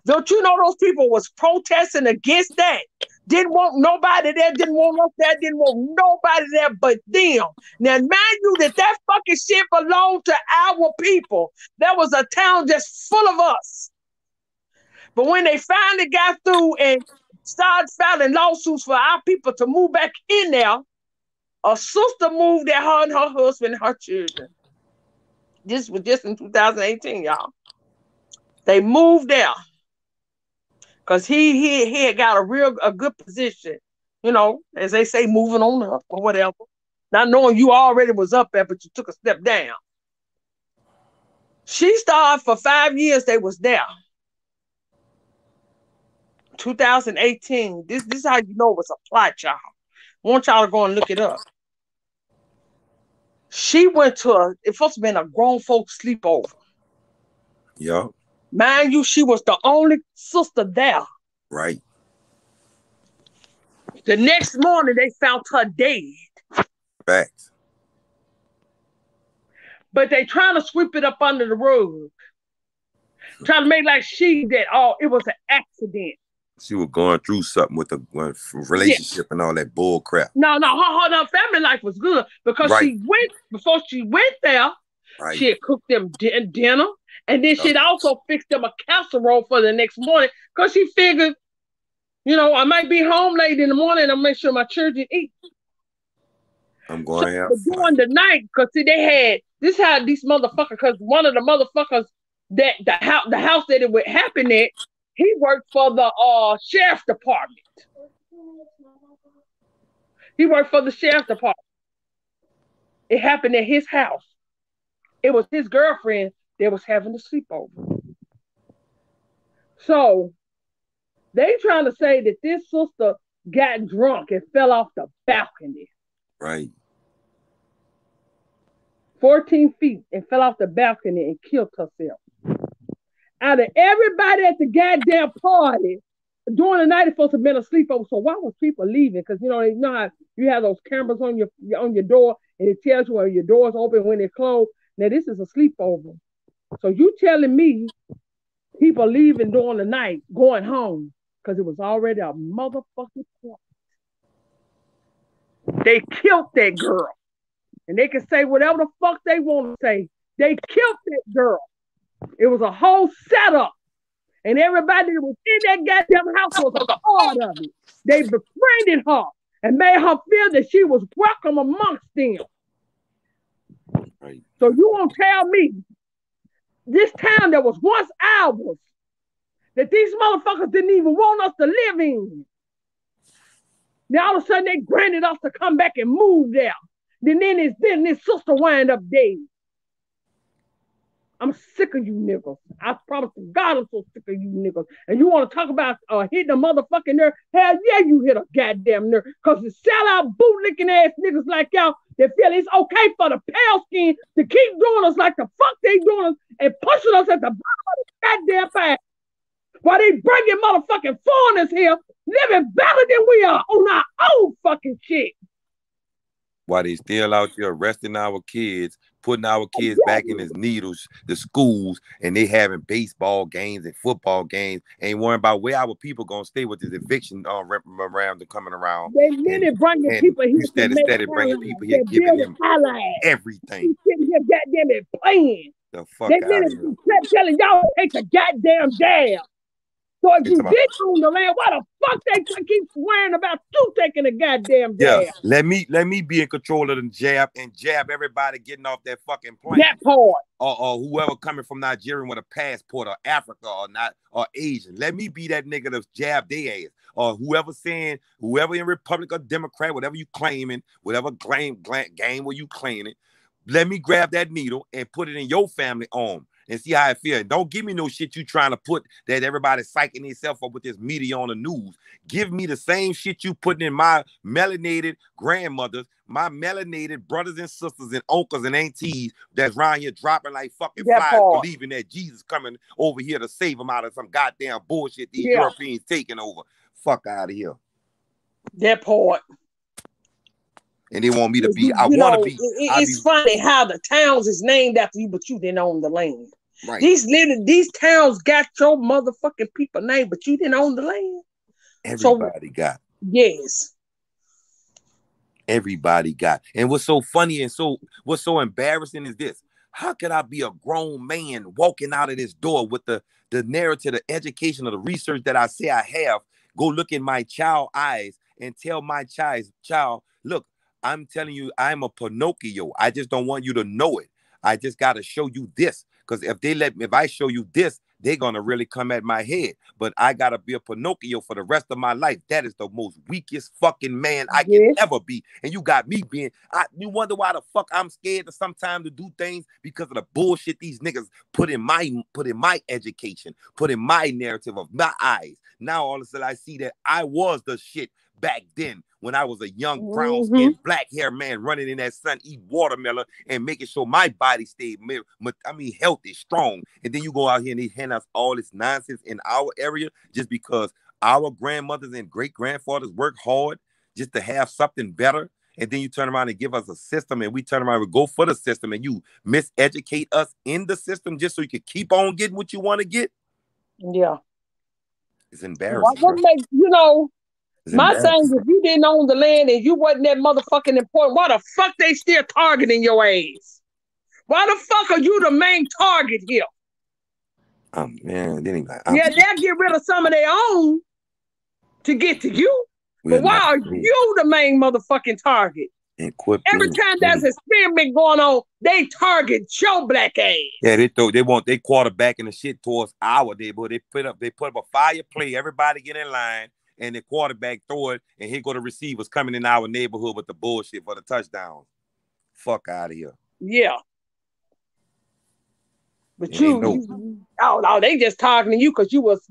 Don't you know those people was protesting against that? Didn't want nobody there, didn't want us there, didn't want nobody there but them. Now, mind you that fucking shit belonged to our people. There was a town just full of us. But when they finally got through and started filing lawsuits for our people to move back in there, a sister moved there, her and her husband and her children. This was just in 2018, y'all. They moved there. Because he had got a good position, as they say, moving on up or whatever. Not knowing you already was up there, but you took a step down. She started for 5 years, they was there. 2018. This is how you know it was a plot, y'all. I want y'all to go and look it up. She went to it supposed to have been a grown folks sleepover. Yeah. Mind you, she was the only sister there. Right. The next morning, they found her dead. Facts. But they trying to sweep it up under the rug. Trying to make like she did. Oh, it was an accident. She was going through something with a relationship and all that bull crap. No, her family life was good because before she went there, she had cooked them dinner. And then she'd also fixed them a casserole for the next morning because she figured, I might be home late in the morning and I'll make sure my children eat. I'm going to have during the night, because see, this how these motherfuckers, because one of the motherfuckers that the house that it would happen at, he worked for the sheriff's department. He worked for the sheriff's department. It happened at his house. It was his girlfriend that was having the sleepover. So they trying to say that this sister got drunk and fell off the balcony. Right. 14 feet and fell off the balcony and killed herself. Out of everybody at the goddamn party, during the night, it's supposed to have been a sleepover. So why was people leaving? Because you know how you have those cameras on your door, and it tells you when your door's open, when it's closed. Now this is a sleepover. So you telling me people leaving during the night, going home, because it was already a motherfucking point. They killed that girl. And they can say whatever the fuck they want to say. They killed that girl. It was a whole setup. And everybody that was in that goddamn house was a part of it. They befriended her and made her feel that she was welcome amongst them. Right. So you won't tell me this town that was once ours, that these motherfuckers didn't even want us to live in. Now all of a sudden they granted us to come back and move there. Then this sister wind up dead. I'm sick of you niggas. I promise to God I'm so sick of you niggas. And you want to talk about hitting a motherfucking nerve? Hell yeah, you hit a goddamn nerve. Because the sellout bootlicking ass niggas like y'all that feel it's okay for the pale skin to keep doing us like the fuck they doing us and pushing us at the bottom of the goddamn path. While they bringing motherfucking foreigners here, living better than we are on our own fucking shit. While they still out here arresting our kids, putting our kids back in his needles, the schools, and they having baseball games and football games, ain't worrying about where our people gonna stay with this eviction memorandum coming around. They really bringing people here to make instead of bringing people here, giving them everything. Sitting here goddamn it playing. The fuck they out really of here. kept telling y'all to take a goddamn jab. So if you did own the land, why the fuck they keep swearing about you taking a goddamn jab? Yeah, let me be in control of the jab and jab everybody getting off that fucking plane. That part. Or whoever coming from Nigeria with a passport or Africa or Asian. Let me be that nigga that's jab their ass. Or whoever in Republic or Democrat, whatever you claiming, whatever game where you claiming, let me grab that needle and put it in your family arm. And see how I feel. And don't give me no shit you trying to put that everybody's psyching themselves up with this media on the news. Give me the same shit you putting in my melanated grandmothers, my melanated brothers and sisters and uncles and aunties that's around here dropping like fucking flies, believing that Jesus coming over here to save them out of some goddamn bullshit these Europeans taking over. Fuck out of here. That part. And they want me to be, I want to be. It's funny how the towns is named after you, but you didn't own the land. Right. These towns got your motherfucking people name, but you didn't own the land. Everybody got. Yes. Everybody got. And what's so funny and what's so embarrassing is this. How could I be a grown man walking out of this door with the narrative, the education, or the research that I say I have, go look in my child's eyes and tell my child, look, I'm telling you, I'm a Pinocchio. I just don't want you to know it. I just got to show you this. Because if I show you this, they're going to really come at my head. But I got to be a Pinocchio for the rest of my life. That is the most weakest fucking man I can ever be. And you got me being, you wonder why the fuck I'm scared to sometimes to do things because of the bullshit these niggas put in my education, put in my narrative of my eyes. Now all of a sudden I see that I was the shit back then when I was a young brown-skinned black hair man running in that sun, eating watermelon and making sure my body stayed, healthy, strong. And then you go out here and they hand us all this nonsense in our area just because our grandmothers and great-grandfathers worked hard just to have something better. And then you turn around and give us a system and we turn around and go for the system and you miseducate us in the system just so you can keep on getting what you want to get. Yeah. It's embarrassing. What makes, my thing is, if you didn't own the land and you wasn't that motherfucking important, why the fuck they still targeting your ass? Why the fuck are you the main target here? Man, they'll get rid of some of their own to get to you. But why are you the main motherfucking target? Every time there's an experiment going on, they target your black ass. Yeah, they want their quarterback and the shit towards our neighborhood. They put up a fire play, everybody get in line. And the quarterback throw it, and here go the receivers coming in our neighborhood with the bullshit for the touchdowns. Fuck out of here. Yeah. But It ain't no. oh no, they just talking to you because you was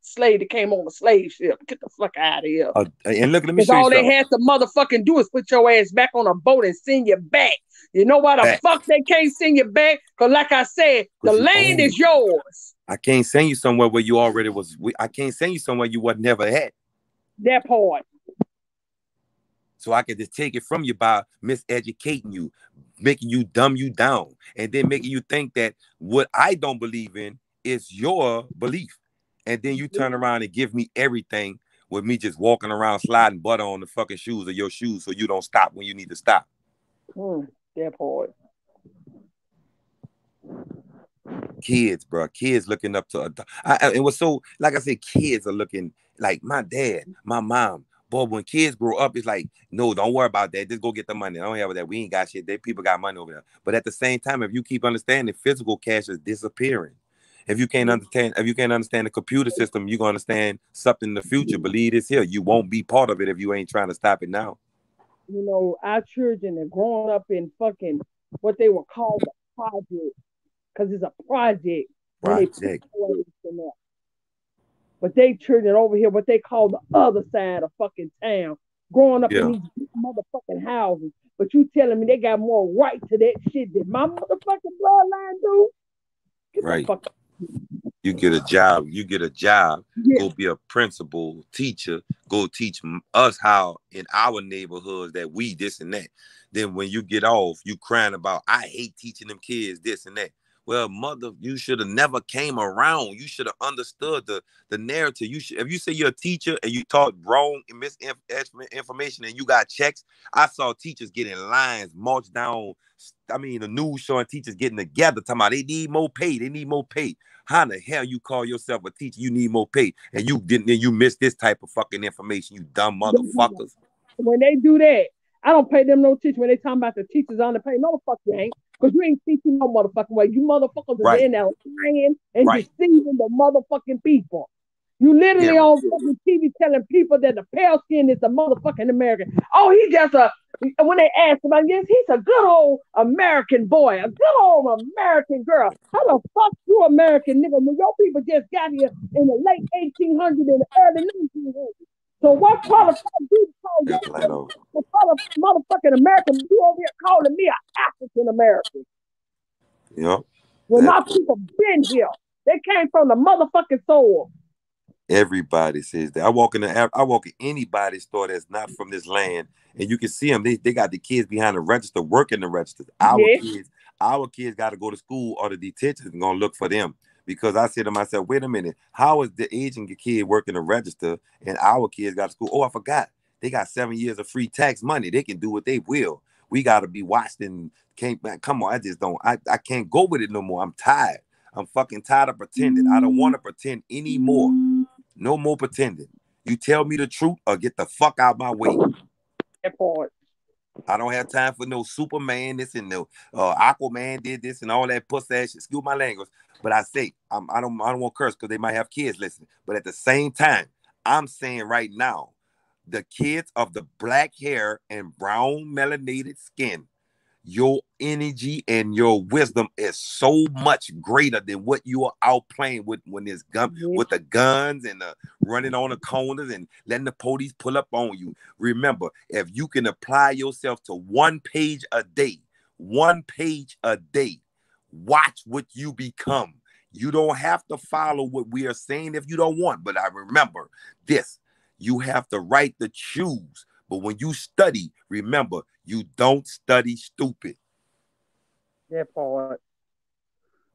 slave that came on a slave ship. Get the fuck out of here. And look, let me Because show you all they something. had to motherfucking do is put your ass back on a boat and send you back. You know why the Back. fuck they can't send you back? Because like I said, the 'Cause you land own is it. yours. I can't send you somewhere where you already was. I can't send you somewhere you was never at. That part. So I can just take it from you by miseducating you, making you dumb you down, and then making you think that what I don't believe in is your belief. And then you turn around and give me everything with me just walking around sliding butter on the fucking shoes of your shoes so you don't stop when you need to stop. That part. Kids, bro. Kids looking up to it was so, like I said, kids are looking like my dad, my mom. But when kids grow up, it's like, no, don't worry about that. Just go get the money. I don't have that. We ain't got shit. They people got money over there. But at the same time, if you keep understanding, physical cash is disappearing. If you can't understand the computer system, you're gonna understand something in the future. Believe this here. You won't be part of it if you ain't trying to stop it now. You know, our children are growing up in fucking what they were called a project. Because it's a project. Project. But they children over here, what they call the other side of fucking town, growing up in these motherfucking houses. But you telling me they got more right to that shit than my motherfucking bloodline do? Get right. The fuck up. You get a job. Yeah. Go be a principal, teacher. Go teach us how in our neighborhoods that we this and that. Then when you get off, you crying about, I hate teaching them kids this and that. Well, mother, you should have never came around. You should have understood the narrative. If you say you're a teacher and you taught wrong and misinformation and you got checks, I saw teachers getting lines marched down. I mean, the news showing teachers getting together, talking about they need more pay. They need more pay. How the hell you call yourself a teacher? You need more pay, and you missed this type of fucking information. You dumb motherfuckers. When they do that, I don't pay them no teacher. When they talking about the teachers on the pay, no the fuck you ain't. Because you ain't teaching no motherfucking way. You motherfuckers are in there lying and deceiving the motherfucking people. You literally on fucking TV telling people that the pale skin is the motherfucking American. Oh, he just when they ask him, yes, he's a good old American boy, a good old American girl. How the fuck you American nigga when your people just got here in the late 1800s and the early 1900s? So what qualifies you to call the motherfucking American? You over here calling me an African American? Yep. When my people been here, they came from the motherfucking soil. Everybody says that. I walk in anybody's store that's not from this land, and you can see them. They got the kids behind the register working the registers. Our kids got to go to school, or the detention is gonna look for them. Because I said to myself, wait a minute, how is the Asian kid working the register and our kids got to school? Oh, I forgot. They got 7 years of free tax money. They can do what they will. We got to be watched and come on. I can't go with it no more. I'm tired. I'm fucking tired of pretending. I don't want to pretend anymore. No more pretending. You tell me the truth or get the fuck out my way. That part. I don't have time for no Superman this and no Aquaman did this and all that pussy ass shit. Excuse my language, but I say I don't want to curse because they might have kids listening. But at the same time, I'm saying right now, the kids of the black hair and brown melanated skin, your energy and your wisdom is so much greater than what you are out playing with when there's with the guns and running on the corners and letting the police pull up on you. Remember, if you can apply yourself to 1 page a day, watch what you become. You don't have to follow what we are saying if you don't want. But I remember this, you have the right to choose. But when you study, remember, you don't study stupid. That part.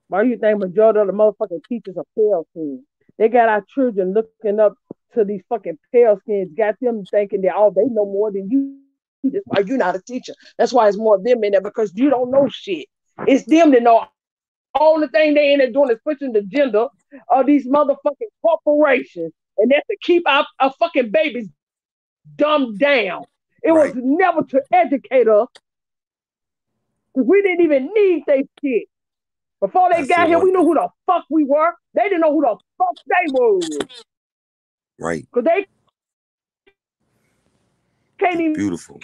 Why do you think majority of the motherfucking teachers are pale skins? They got our children looking up to these fucking pale skins, got them thinking that, oh, they know more than you. That's why you're not a teacher. That's why it's more them in there, because you don't know shit. It's them that know. All the thing they in there doing is pushing the agenda of these motherfucking corporations, and that's to keep our fucking babies dumbed down. It was never to educate us, because we didn't even need they shit. Before they got here, we knew who the fuck we were. They didn't know who the fuck they were. Right. Because they can't even beautiful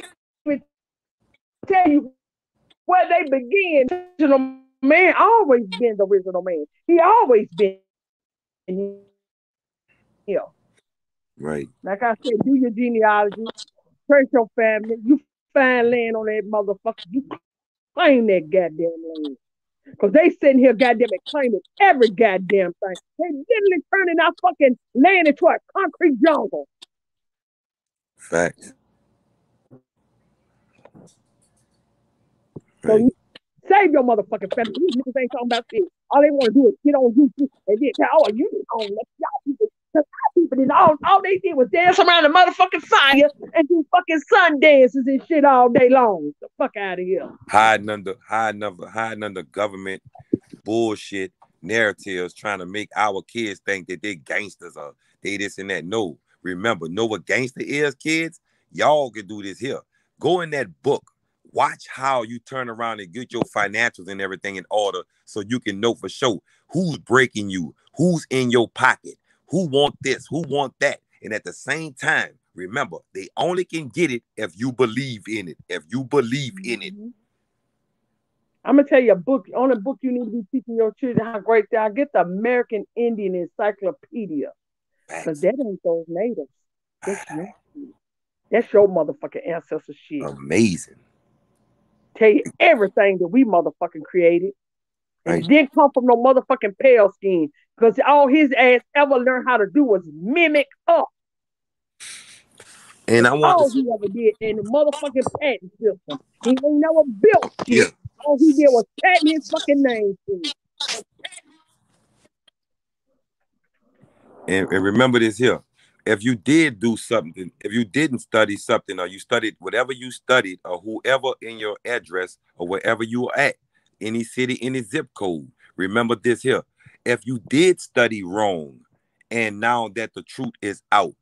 tell you where they begin. The original man always been the original man. He always been here. Right. Like I said, do your genealogy, trace your family. You find land on that motherfucker. You claim that goddamn land. Because they sitting here goddamn it claiming every goddamn thing. They literally turning our fucking land into a concrete jungle. Facts. So save your motherfucking family. These niggas ain't talking about shit. All they want to do is get on YouTube and then tell, oh, you didn't own that. Y'all people, because our people didn't all they did was dance around the motherfucking fire and do fucking sun dances and shit all day long. The fuck out of here. Hiding under government bullshit narratives, trying to make our kids think that they gangsters or they this and that. No, remember, know what gangster is, kids? Y'all can do this here. Go in that book. Watch how you turn around and get your financials and everything in order so you can know for sure who's breaking you, who's in your pocket, who want this, who want that. And at the same time, remember, they only can get it if you believe in it. If you believe in it. I'm going to tell you on a book you need to be teaching your children how great they are. Get the American Indian Encyclopedia. Because that ain't those natives. That's your motherfucking ancestor shit. Amazing. Tell you everything that we motherfucking created. And it didn't come from no motherfucking pale skin. Because all his ass ever learned how to do was mimic up. And I want all he ever did in the motherfucking patent system. He ain't never built shit. Yeah. All he did was patent his fucking name to it. And remember this here. If you did do something, if you didn't study something, or you studied whatever you studied, or whoever in your address, or wherever you are at, any city, any zip code, remember this here. If you did study wrong, and now that the truth is out,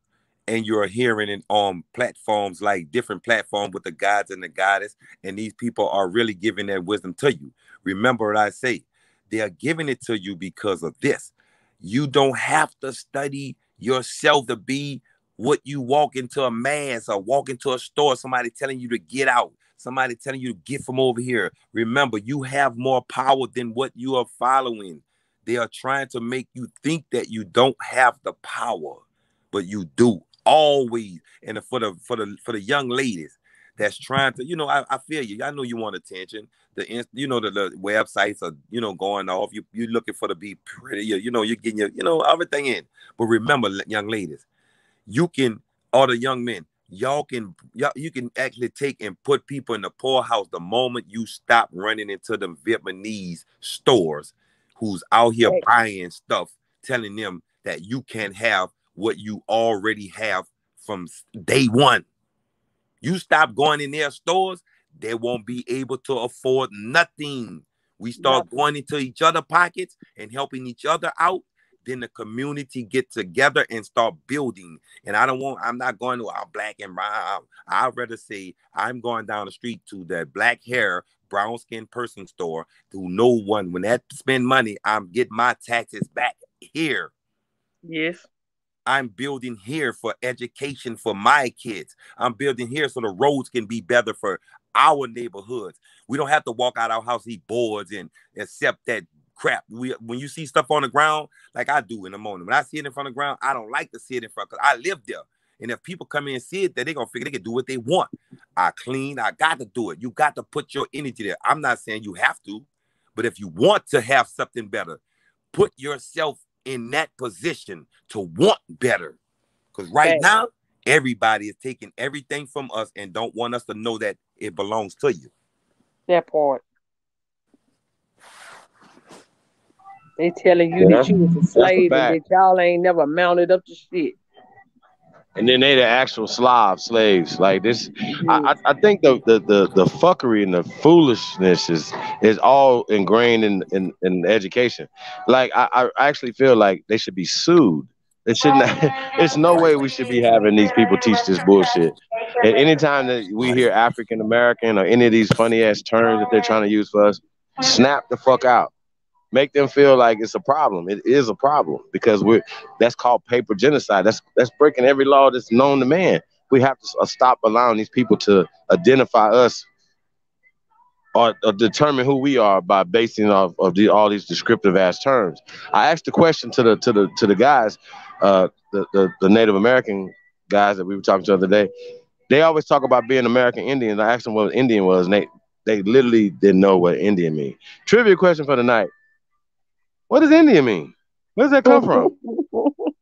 and you're hearing it on platforms like different platforms with the guides and the goddess, and these people are really giving that wisdom to you. Remember what I say. They are giving it to you because of this. You don't have to study yourself to be what you walk into a mass or walk into a store, somebody telling you to get out, somebody telling you to get from over here. Remember, you have more power than what you are following. They are trying to make you think that you don't have the power, but you do always. And for the young ladies that's trying to, I feel you. I know you want attention. The websites are, going off. You're looking for to be pretty. You're getting your, everything in. But remember, young ladies, you can, or the young men, you can actually take and put people in the poorhouse the moment you stop running into them Vietnamese stores who's out here buying stuff, telling them that you can't have what you already have from day one. You stop going in their stores, they won't be able to afford nothing. We start going into each other's pockets and helping each other out, then the community get together and start building. And I'm not going to our black and brown. I'd rather say I'm going down the street to that black hair, brown skinned person store to no one. When that spend money, I'm getting my taxes back here. Yes. I'm building here for education for my kids. I'm building here so the roads can be better for our neighborhoods. We don't have to walk out our house, eat boards, and accept that crap. When you see stuff on the ground, like I do in the morning, when I see it in front of the ground, I don't like to see it in front because I live there. And if people come in and see it, then they're going to figure they can do what they want. I clean. I got to do it. You got to put your energy there. I'm not saying you have to, but if you want to have something better, put yourself in that position to want better. Because right now, everybody is taking everything from us and don't want us to know that it belongs to you. That part. They telling you that you was a slave and that y'all ain't never mounted up to shit. And then they the actual slaves. Like this, I think the fuckery and the foolishness is all ingrained in education. Like I actually feel like they should be sued. It shouldn't. It's no way we should be having these people teach this bullshit. And anytime that we hear African American or any of these funny ass terms that they're trying to use for us, snap the fuck out. Make them feel like it's a problem. It is a problem because that's called paper genocide. That's breaking every law that's known to man. We have to stop allowing these people to identify us or determine who we are by basing off of all these descriptive ass terms. I asked the question to the guys, the Native American guys that we were talking to the other day. They always talk about being American Indians. I asked them what Indian was, and they literally didn't know what Indian mean. Trivia question for the night: what does Indian mean? Where does that come from?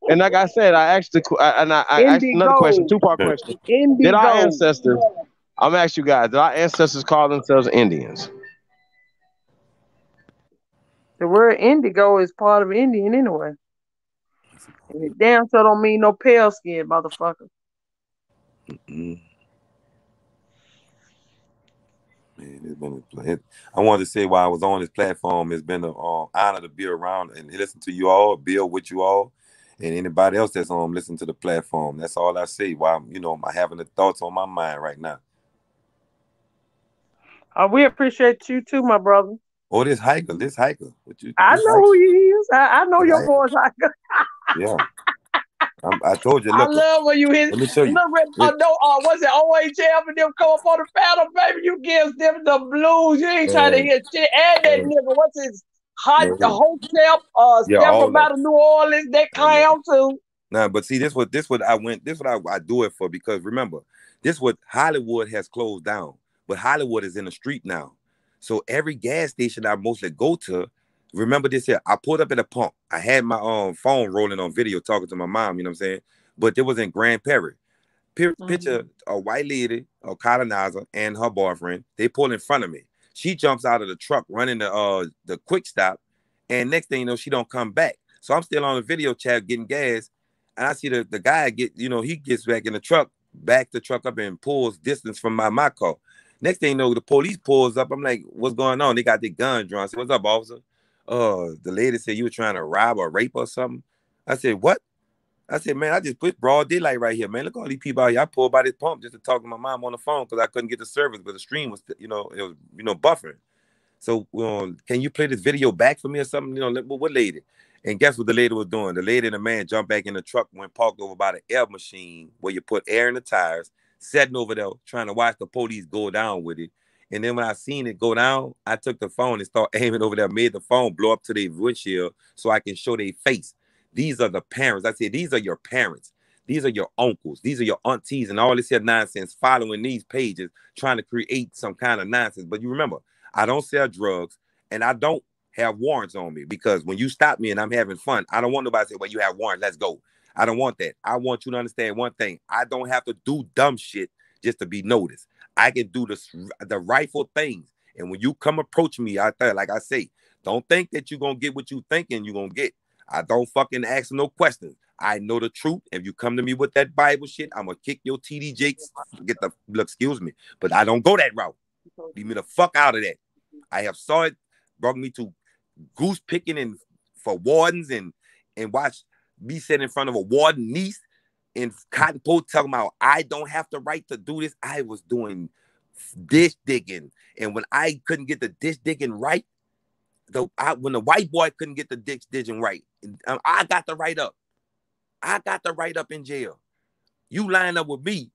And like I said, I asked I asked another question, two-part question. Did our ancestors? I'm gonna ask you guys: did our ancestors call themselves Indians? The word indigo is part of Indian anyway. And it damn sure don't mean no pale skin, motherfucker. Man, it's been I wanted to say while I was on this platform, it's been an honor to be around and listen to you all, build with you all, and anybody else that's listen to the platform. That's all I say while I'm having the thoughts on my mind right now. We appreciate you too, my brother. Oh, this hiker. I know who he is. I know your voice, hiker. Yeah. I told you. Look, I love when you hit. Let me show you. What's it? OHF and them come up on the panel, baby. You give them the blues. You ain't trying to hear shit. And that nigga, what's his hot hotel? Step out of New Orleans. That clown too. Nah, but see, this what I do it for, because remember, this what Hollywood has closed down, but Hollywood is in the street now. So every gas station I mostly go to, remember this here, I pulled up at a pump. I had my phone rolling on video talking to my mom, you know what I'm saying? But it was in Grand Prairie. Picture a white lady, a colonizer, and her boyfriend. They pull in front of me. She jumps out of the truck running the quick stop, and next thing you know, she don't come back. So I'm still on the video chat getting gas, and I see the guy he gets back in the truck, back the truck up and pulls distance from my car. Next thing you know, the police pulls up. I'm like, what's going on? They got their gun drawn. I said, what's up, officer? The lady said you were trying to rob or rape or something. I said, what? I said, man, I just put broad daylight right here, man. Look at all these people out here. I pulled by this pump just to talk to my mom on the phone because I couldn't get the service, but the stream was, it was, buffering. So, can you play this video back for me or something? What lady? And guess what the lady was doing? The lady and the man jumped back in the truck, went parked over by the air machine where you put air in the tires, sitting over there trying to watch the police go down with it. And then when I seen it go down, I took the phone and started aiming over there, made the phone blow up to their windshield so I can show their face. These are the parents. I said, these are your parents. These are your uncles. These are your aunties and all this here nonsense following these pages, trying to create some kind of nonsense. But you remember, I don't sell drugs and I don't have warrants on me, because when you stop me and I'm having fun, I don't want nobody to say, well, you have warrants, let's go. I don't want that. I want you to understand one thing. I don't have to do dumb shit just to be noticed. I can do the rightful things. And when you come approach me out there, like I say, don't think that you're going to get what you thinking you're going to get. I don't fucking ask no questions. I know the truth. If you come to me with that Bible shit, I'm going to kick your TD Jakes. Excuse me. But I don't go that route. Leave me the fuck out of that. I have saw it, brought me to goose picking and for wardens and watch me sit in front of a warden niece in Cotton Post talking about I don't have the right to do this. I was doing dish digging. And when I couldn't get the dish digging right, when the white boy couldn't get the dish digging right, I got the right up. I got the right up in jail. You line up with me.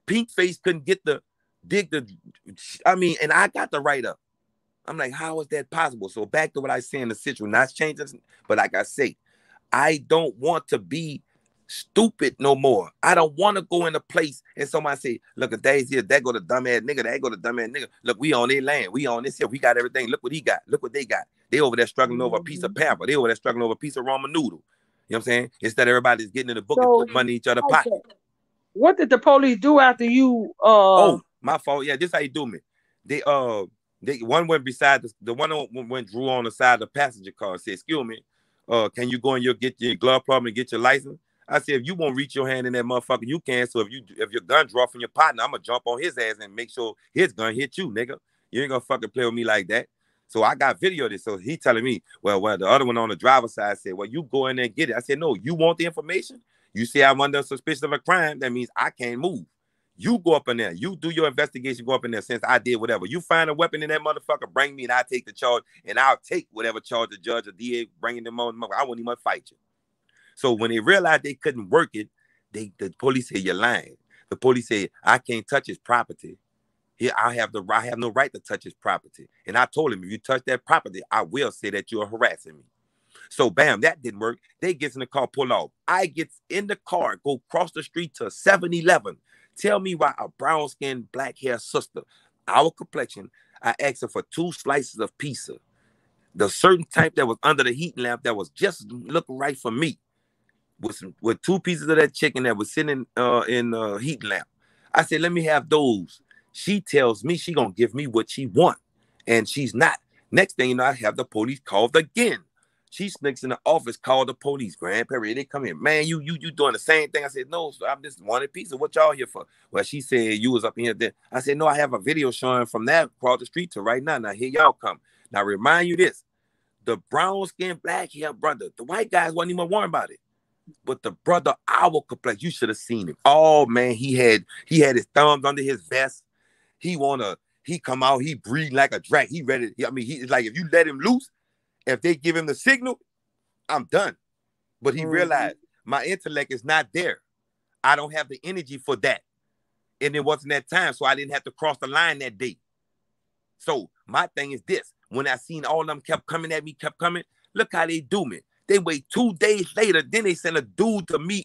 Pink Face couldn't get and I got the right up. I'm like, how is that possible? So back to what I say in the situation, not changing, but like I say, I don't want to be stupid no more. I don't want to go in a place and somebody say, look, a day's here, that go the dumbass nigga, that go the dumbass nigga. Look, we on their land, we on this here, we got everything. Look what he got, look what they got. They over there struggling over a piece of pamper. They over there struggling over a piece of ramen noodle. You know what I'm saying? Instead everybody's getting in the book and put money in each other's pocket. What did the police do after you? Oh, my fault. Yeah, this how you do me. One went beside the one went drew on the side of the passenger car and said, excuse me, can you go and get your glove problem and get your license? I said, if you won't reach your hand in that motherfucker, you can. So if your gun draw from your partner, I'm gonna jump on his ass and make sure his gun hit you, nigga. You ain't gonna fucking play with me like that. So I got video of this. So he telling me, well, the other one on the driver's side said, well, you go in there and get it. I said, no, you want the information? You say I'm under suspicion of a crime, that means I can't move. You go up in there. You do your investigation, go up in there since I did whatever. You find a weapon in that motherfucker, bring me and I take the charge, and I'll take whatever charge the judge or DA bringing them on. I won't even fight you. So when they realized they couldn't work it, the police said, you're lying. The police said, I can't touch his property. I have no right to touch his property. And I told him, if you touch that property, I will say that you're harassing me. So bam, that didn't work. They gets in the car, pull off. I gets in the car, go across the street to 7-Eleven. Tell me why a brown-skinned, black-haired sister, our complexion, I asked her for 2 slices of pizza. The certain type that was under the heating lamp that was just looking right for me. With 2 pieces of that chicken that was sitting in heating lamp. I said, let me have those. She tells me she gonna give me what she want. And she's not. Next thing you know, I have the police called again. She sneaks in the office, called the police. Grandparent, they come in. Man, you doing the same thing. I said, no, so I'm just wanting pizza. What y'all here for? Well, she said you was up in here then. I said, no, I have a video showing from that across the street to right now. Now here y'all come. Now remind you this. The brown skin, black hair brother, the white guys wasn't even worried about it. But the brother, our complex, you should have seen him. Oh man, he had his thumbs under his vest. He come out, he breathe like a dragon. He ready. He's like, if you let him loose, if they give him the signal, I'm done. But he realized my intellect is not there. I don't have the energy for that. And it wasn't that time, so I didn't have to cross the line that day. So my thing is this. When I seen all of them kept coming at me, look how they do me. They wait 2 days later, then they send a dude to me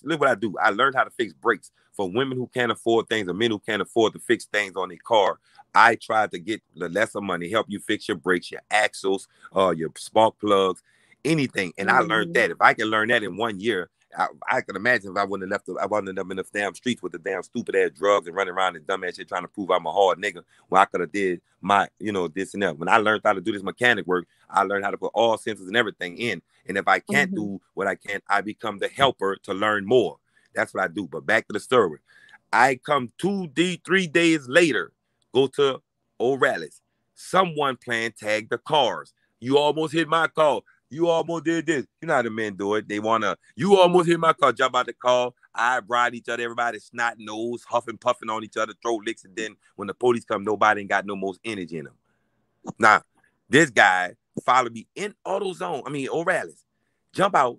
look what I do. I learned how to fix brakes for women who can't afford things or men who can't afford to fix things on their car. I tried to get the lesser money, help you fix your brakes, your axles, your spark plugs, anything. And I learned that. If I can learn that in 1 year, I can imagine if I wouldn't have been in the damn streets with the damn stupid ass drugs and running around and dumb ass shit trying to prove I'm a hard nigga. When I could have did my, this and that. When I learned how to do this mechanic work, I learned how to put all sensors and everything in. And if I can't do what I can, I become the helper to learn more. That's what I do. But back to the story. I come 3 days later, go to O'Reilly's. Someone playing tag the cars. You almost hit my car. You almost did this. You know how the men do it. You almost hit my car, jump out the car. I ride each other, everybody snot nose, huffing, puffing on each other, throw licks, and then when the police come, nobody ain't got no most energy in them. Now, this guy followed me in O'Reilly's. Jump out.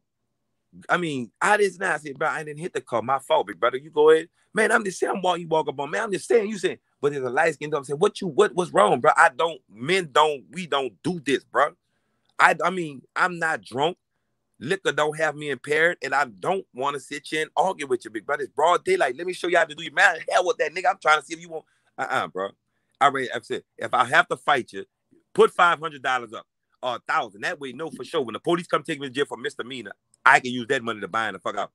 I just now said, bro, I didn't hit the car. My fault, big brother. You go ahead. Man, I'm just saying, you walk up on me. I'm just saying, you saying, but there's a light skin. I'm saying, what's wrong, bro? We don't do this, bro. I'm not drunk. Liquor don't have me impaired, and I don't want to sit here and argue with you, big brother. It's broad daylight. Let me show you how to do your man. Hell with that nigga. I'm trying to see if you want. Bro. I've said, if I have to fight you, put $500 up or $1,000. That way, know for sure. When the police come take me to jail for misdemeanor, I can use that money to buy the fuck out.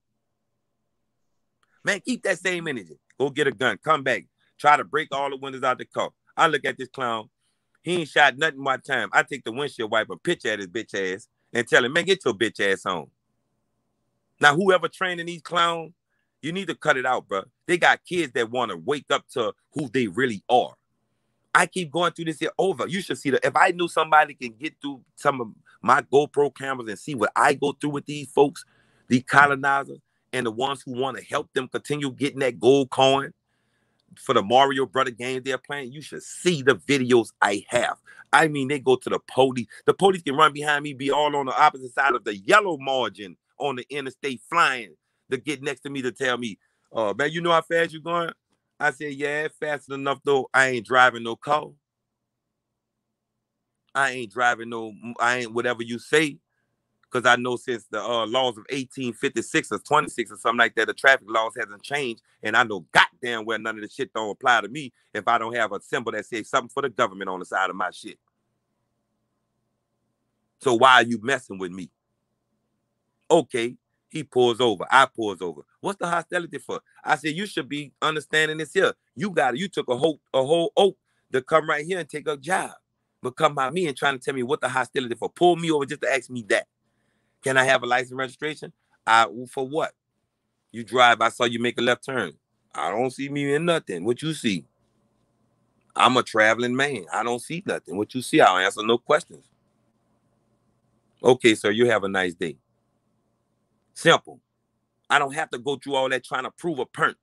Man, keep that same energy. Go get a gun. Come back. Try to break all the windows out the car. I look at this clown. He ain't shot nothing one time. I take the windshield wiper, picture at his bitch ass, and tell him, man, get your bitch ass on. Now, whoever training these clowns, you need to cut it out, bro. They got kids that want to wake up to who they really are. I keep going through this here over. You should see that. If I knew somebody can get through some of my GoPro cameras and see what I go through with these folks, these colonizers, and the ones who want to help them continue getting that gold coin for the Mario Brother game they're playing, you should see the videos I have. They go to the police. The police can run behind me, be all on the opposite side of the yellow margin on the interstate flying to get next to me to tell me, oh, man, you know how fast you're going? I said, yeah, fast enough, though. I ain't driving no car. I ain't whatever you say. Because I know since the laws of 1856 or 26 or something like that, the traffic laws hasn't changed. And I know goddamn well none of the shit don't apply to me if I don't have a symbol that says something for the government on the side of my shit. So why are you messing with me? Okay, he pulls over. I pulls over. What's the hostility for? I said, you should be understanding this here. You took a whole oath to come right here and take a job. But come by me and trying to tell me what the hostility for. Pull me over just to ask me that. Can I have a license registration? For what? You drive, I saw you make a left turn. I don't see me in nothing. What you see? I'm a traveling man. I don't see nothing. What you see? I'll answer no questions. Okay, sir, you have a nice day. Simple. I don't have to go through all that trying to prove a point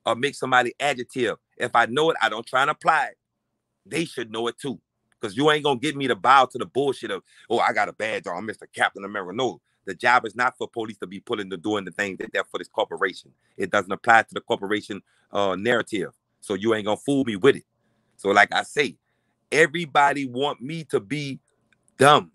or make somebody adjective. If I know it, I don't try and apply it. They should know it too. Because you ain't going to get me to bow to the bullshit of, oh, I got a badge on, Mr. Captain America. No, the job is not for police to be doing the things that they're for this corporation. It doesn't apply to the corporation narrative. So you ain't gonna fool me with it. So like I say, everybody want me to be dumb.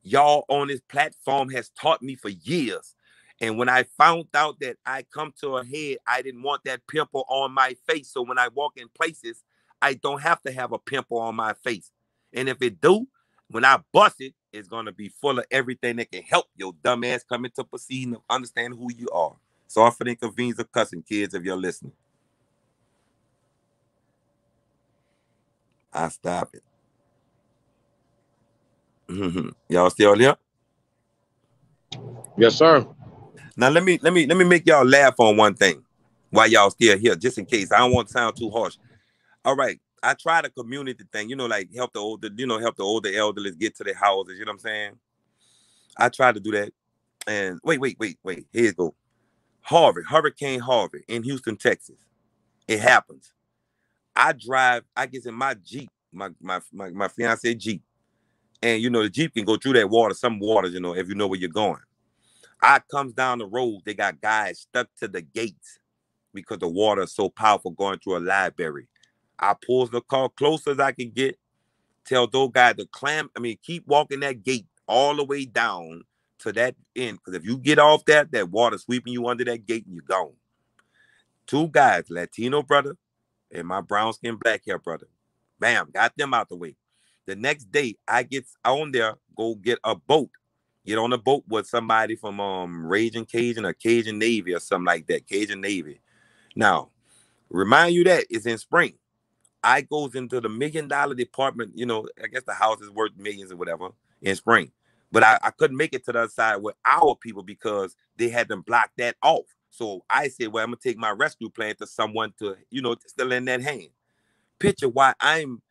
Y'all on this platform has taught me for years. And when I found out that I come to a head, I didn't want that pimple on my face. So when I walk in places, I don't have to have a pimple on my face. And if it do, when I bust it, it's gonna be full of everything that can help your dumb ass come into perceive and understand who you are. Sorry for the inconvenience of cussing, kids, if you're listening. I stop it. Y'all still here? Yes, sir. Now let me make y'all laugh on one thing while y'all still here, just in case. I don't want to sound too harsh. All right. I try the community thing, like help the older elderly get to their houses, you know what I'm saying? I try to do that. And wait. Here you go. Hurricane Harvey in Houston, Texas. It happens. I get in my Jeep, my fiance Jeep. And the Jeep can go through that water, some waters, if you know where you're going. I comes down the road, they got guys stuck to the gates because the water is so powerful going through a library. I pulls the car close as I can get, tell those guys to keep walking that gate all the way down to that end. Because if you get off that water sweeping you under that gate and you're gone. 2 guys, Latino brother and my brown skin black hair brother. Bam, got them out the way. The next day, I get on there, go get a boat. Get on a boat with somebody from Raging Cajun or Cajun Navy or something like that. Cajun Navy. Now, remind you that it's in spring. I goes into the $1 million department. I guess the house is worth millions or whatever in spring. But I couldn't make it to the other side with our people because they had them block that off. So I said, well, I'm going to take my rescue plan to someone to, still in that hand. Picture why I'm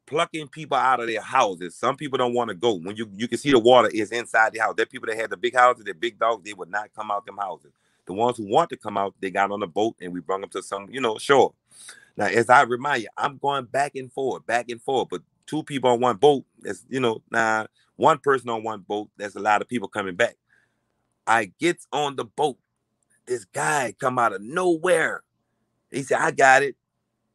plucking people out of their houses. Some people don't want to go. When you can see the water is inside the house. There are people that had the big houses, the big dogs, they would not come out them houses. The ones who want to come out, they got on the boat and we brought them to some, shore. Now, as I remind you, I'm going back and forth. But 2 people on one boat, that's, now 1 person on one boat, there's a lot of people coming back. I gets on the boat. This guy come out of nowhere. He said, I got it.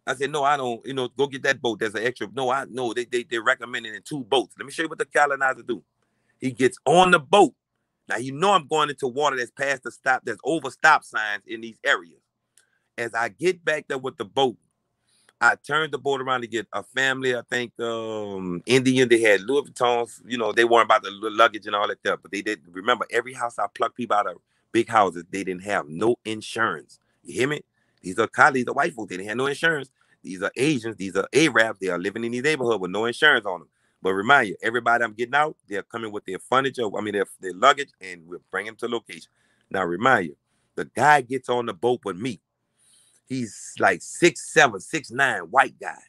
I said, no, I don't, go get that boat. There's an extra. No, I know they recommended in 2 boats. Let me show you what the colonizer do. He gets on the boat. Now, I'm going into water that's past the stop, there's over stop signs in these areas. As I get back there with the boat, I turned the boat around to get a family, I think Indian, they had Louis Vuittons, they weren't about the luggage and all that stuff, but they did. Remember, every house I plucked people out of big houses, they didn't have no insurance. You hear me? These are colleagues, the white folks, they didn't have no insurance. These are Asians, these are Arabs, they are living in the neighborhood with no insurance on them. But remind you, everybody I'm getting out, they're coming with their furniture, their luggage, and we'll bring them to location. Now, remind you, the guy gets on the boat with me. He's like 6'7", 6'9", white guy.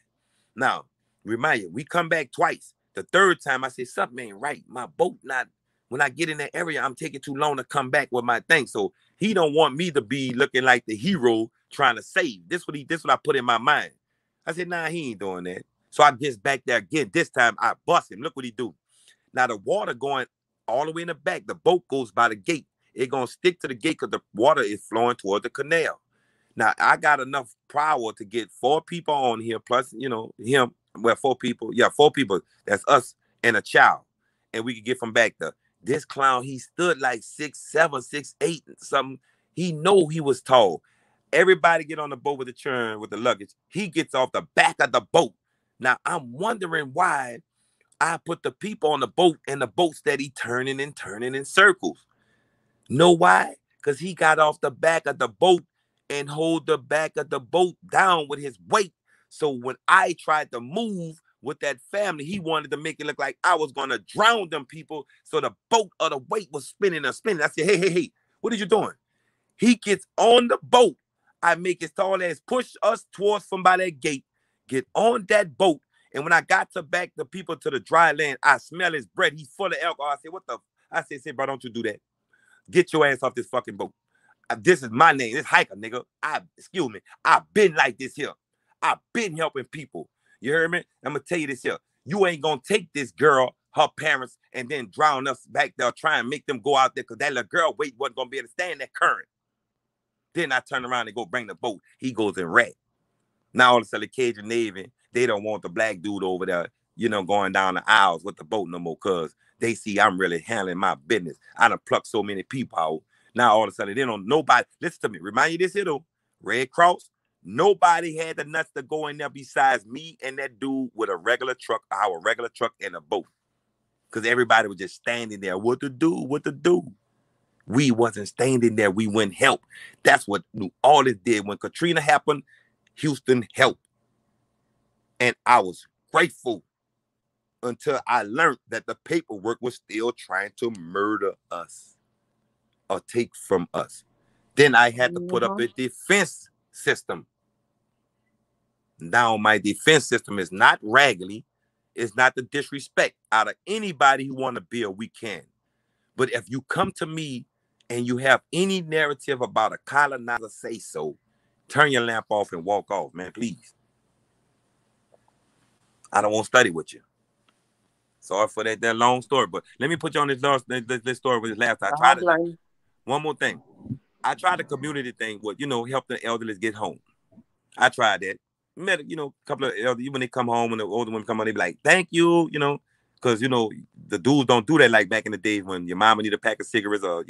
Now, remind you, we come back twice. The 3rd time, I say, something ain't right. My boat not, when I get in that area, I'm taking too long to come back with my thing. So he don't want me to be looking like the hero trying to save. This what I put in my mind. I said, nah, he ain't doing that. So I gets back there again. This time I bust him. Look what he do. Now the water going all the way in the back. The boat goes by the gate. It gonna stick to the gate because the water is flowing toward the canal. Now I got enough power to get 4 people on here, plus him. Well, 4 people. Yeah, 4 people. That's us and a child, and we can get from back there. This clown, he stood like 6'7", 6'8", something. He know he was tall. Everybody get on the boat with the churn, with the luggage. He gets off the back of the boat. Now, I'm wondering why I put the people on the boat and the boat steady turning and turning in circles. Know why? Because he got off the back of the boat and hold the back of the boat down with his weight. So when I tried to move with that family, he wanted to make it look like I was going to drown them people. So the boat or the weight was spinning and spinning. I said, hey, what are you doing? He gets on the boat. I make his tall ass push us towards from by that gate, get on that boat. And when I got to back the people to the dry land, I smell his breath. He's full of alcohol. I said, bro, don't you do that. Get your ass off this fucking boat. This is my name. This hiker, nigga. Excuse me. I've been like this here. I've been helping people. You heard me? I'm going to tell you this here. You ain't going to take this girl, her parents, and then drown us back there, try and make them go out there because that little girl weight wasn't going to be able to stand that current. Then I turn around and go bring the boat. He goes in red. Now all of a sudden, Cajun Navy, they don't want the black dude over there, going down the aisles with the boat no more, because they see I'm really handling my business. I done plucked so many people out. Now all of a sudden, they don't, nobody, listen to me, remind you this here though, Red Cross, nobody had the nuts to go in there besides me and that dude with a regular truck, our regular truck and a boat. Because everybody was just standing there. What to do? We wasn't standing there. We went help. That's what New Orleans did. When Katrina happened, Houston helped. And I was grateful until I learned that the paperwork was still trying to murder us or take from us. Then I had to put up a defense system. Now my defense system is not raggedy. It's not the disrespect. Out of anybody who want to build, we can. But if you come to me and you have any narrative about a colonizer say so, turn your lamp off and walk off, man, please. I don't want to study with you. Sorry for that long story, but let me put you on this story with this last time. I tried to, one more thing. I tried the community thing with, help the elderly get home. I tried that. Met, a couple of elderly, when they come home, when the older women come home, they be like, thank you, because, the dudes don't do that like back in the days when your mama need a pack of cigarettes or,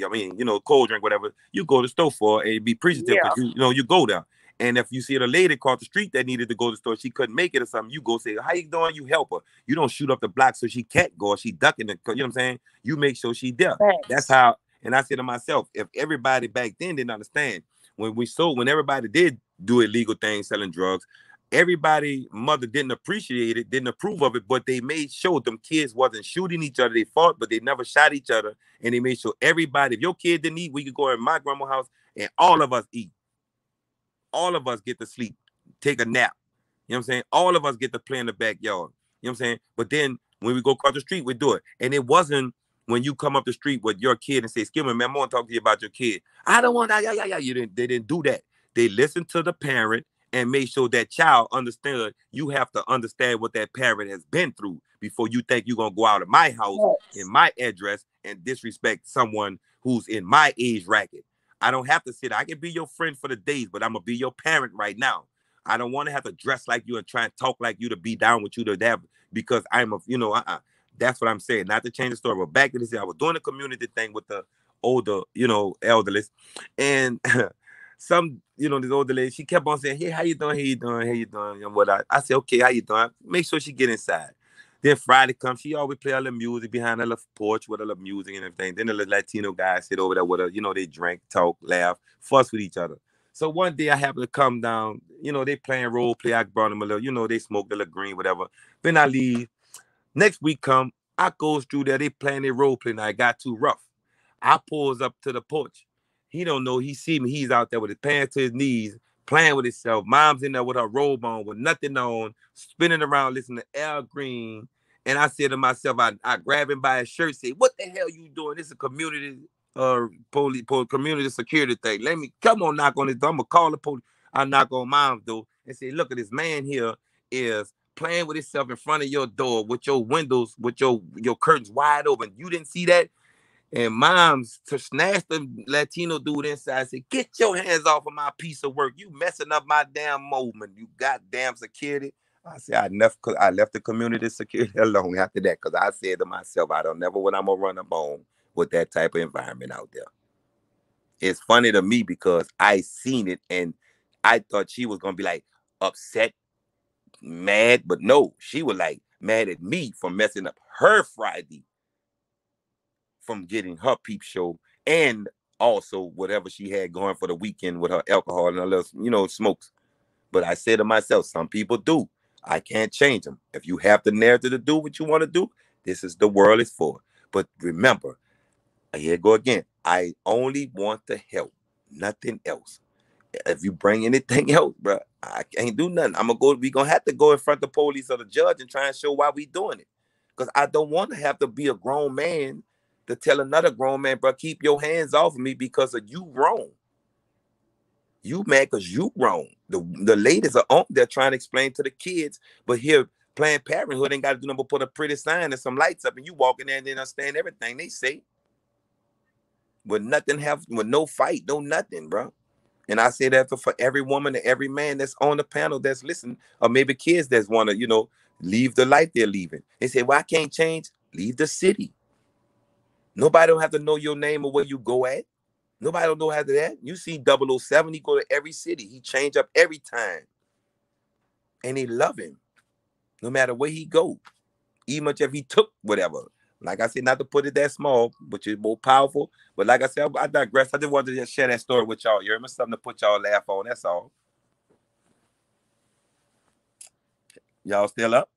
cold drink, whatever. You go to the store for and be appreciative because, you go there. And if you see a lady across the street that needed to go to the store, she couldn't make it or something, you go say, how you doing? You help her. You don't shoot up the block so she can't go or she ducking it. You know what I'm saying? You make sure she there. That's how, and I said to myself, if everybody back then didn't understand, when everybody did do illegal things, selling drugs, everybody, mother didn't appreciate it, didn't approve of it, but they made sure them kids wasn't shooting each other. They fought, but they never shot each other. And they made sure everybody, if your kid didn't eat, we could go in my grandma's house and all of us eat. All of us get to sleep, take a nap. You know what I'm saying? All of us get to play in the backyard. You know what I'm saying? But then when we go across the street, we do it. And it wasn't when you come up the street with your kid and say, excuse me, man, I want to talk to you about your kid. I don't want that. They didn't do that. They listened to the parent and made sure that child understood. You have to understand what that parent has been through before you think you're going to go out of my house, in my address, and disrespect someone who's in my age bracket. I don't have to sit. I can be your friend for the days, but I'm going to be your parent right now. I don't want to have to dress like you and try and talk like you to be down with you to that because I'm a, that's what I'm saying. Not to change the story, but back to this, I was doing a community thing with the older, elderly, and some, this older lady, she kept on saying, hey, how you doing? How you doing? How you doing? And what I said, okay, how you doing? Make sure she get inside. Then Friday comes, she always play a little music behind her little porch with a little music and everything. Then the little Latino guys sit over there with her, they drink, talk, laugh, fuss with each other. So one day I happened to come down, they playing role play. I brought them a little, they smoked a little green, whatever. Then I leave. Next week come, I goes through there, they playing their role play. Now it got too rough. I pulls up to the porch. He don't know, he see me, he's out there with his pants to his knees, playing with himself. Mom's in there with her robe on, with nothing on, spinning around, listening to Al Green. And I said to myself, I grab him by his shirt, say, what the hell you doing? This is a community community security thing. Let me come on, knock on his door. I'm gonna call the police. I knock on Mom's door and say, look at this man here is playing with himself in front of your door with your windows, with your curtains wide open. You didn't see that? And Mom's to snatch the Latino dude inside and say, get your hands off of my piece of work. You messing up my damn moment. You goddamn security. I said, I left the community security alone after that because I said to myself, I don't never when I'm going to run a bone with that type of environment out there. It's funny to me because I seen it and I thought she was going to be like upset, mad, but no, she was like mad at me for messing up her Friday from getting her peep show and also whatever she had going for the weekend with her alcohol and her little, smokes. But I said to myself, some people do. I can't change them. If you have the narrative to do what you want to do, this is the world is for. But remember, here I go again. I only want to help, nothing else. If you bring anything else, bro, I can't do nothing. We gonna have to go in front of the police or the judge and try and show why we doing it. Because I don't want to have to be a grown man to tell another grown man, bro, keep your hands off of me because of you wrong. You mad because you wrong. The ladies are on there trying to explain to the kids, but here Planned Parenthood ain't got to do nothing but put a pretty sign and some lights up, and you walk in there and they understand everything they say. With nothing with no fight, no nothing, bro. And I say that for every woman and every man that's on the panel that's listening, or maybe kids that's want to, leave the life they're leaving. They say, well, I can't change. Leave the city. Nobody don't have to know your name or where you go at. Nobody don't know how to that. You see 007, he go to every city. He change up every time. And they love him. No matter where he go. Even if he took whatever. Like I said, not to put it that small, but you're more powerful. But like I said, I digress. I just wanted to just share that story with y'all. You hear me? Something to put y'all laugh on. That's all. Y'all still up?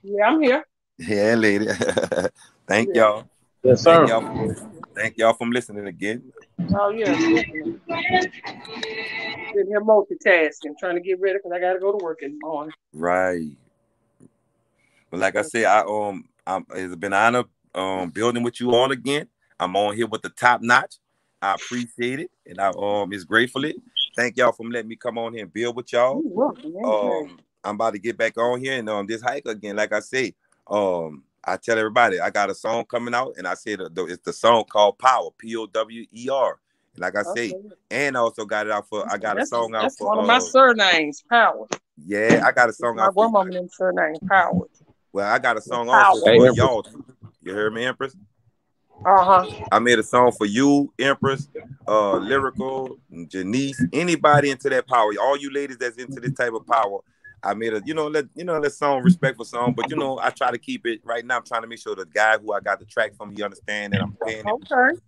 Yeah, I'm here. Yeah, lady. Thank y'all. Yes, sir. Thank y'all for listening again. Oh, yeah. Sitting here multitasking, trying to get ready because I got to go to work in the morning. Right. But like I said, it's been an honor building with you all again. I'm on here with the top notch. I appreciate it, and I is gratefully. Thank y'all for letting me come on here and build with y'all. I'm about to get back on here and this hike again. Like I say, I tell everybody I got a song coming out, and I said it's the song called Power, Power. Like I say, and I also got it out for. I got a song out for. That's one of my surnames, Power. Yeah, I got a song out for. My grandmama named surname Power. Well, I got a song also for y'all. You heard me, Empress? I made a song for you, Empress, Lyrical, Janice, anybody into that power. All you ladies that's into this type of power. I made a, that song, respectful song, but I try to keep it right now. I'm trying to make sure the guy who I got the track from, he understand that I'm paying him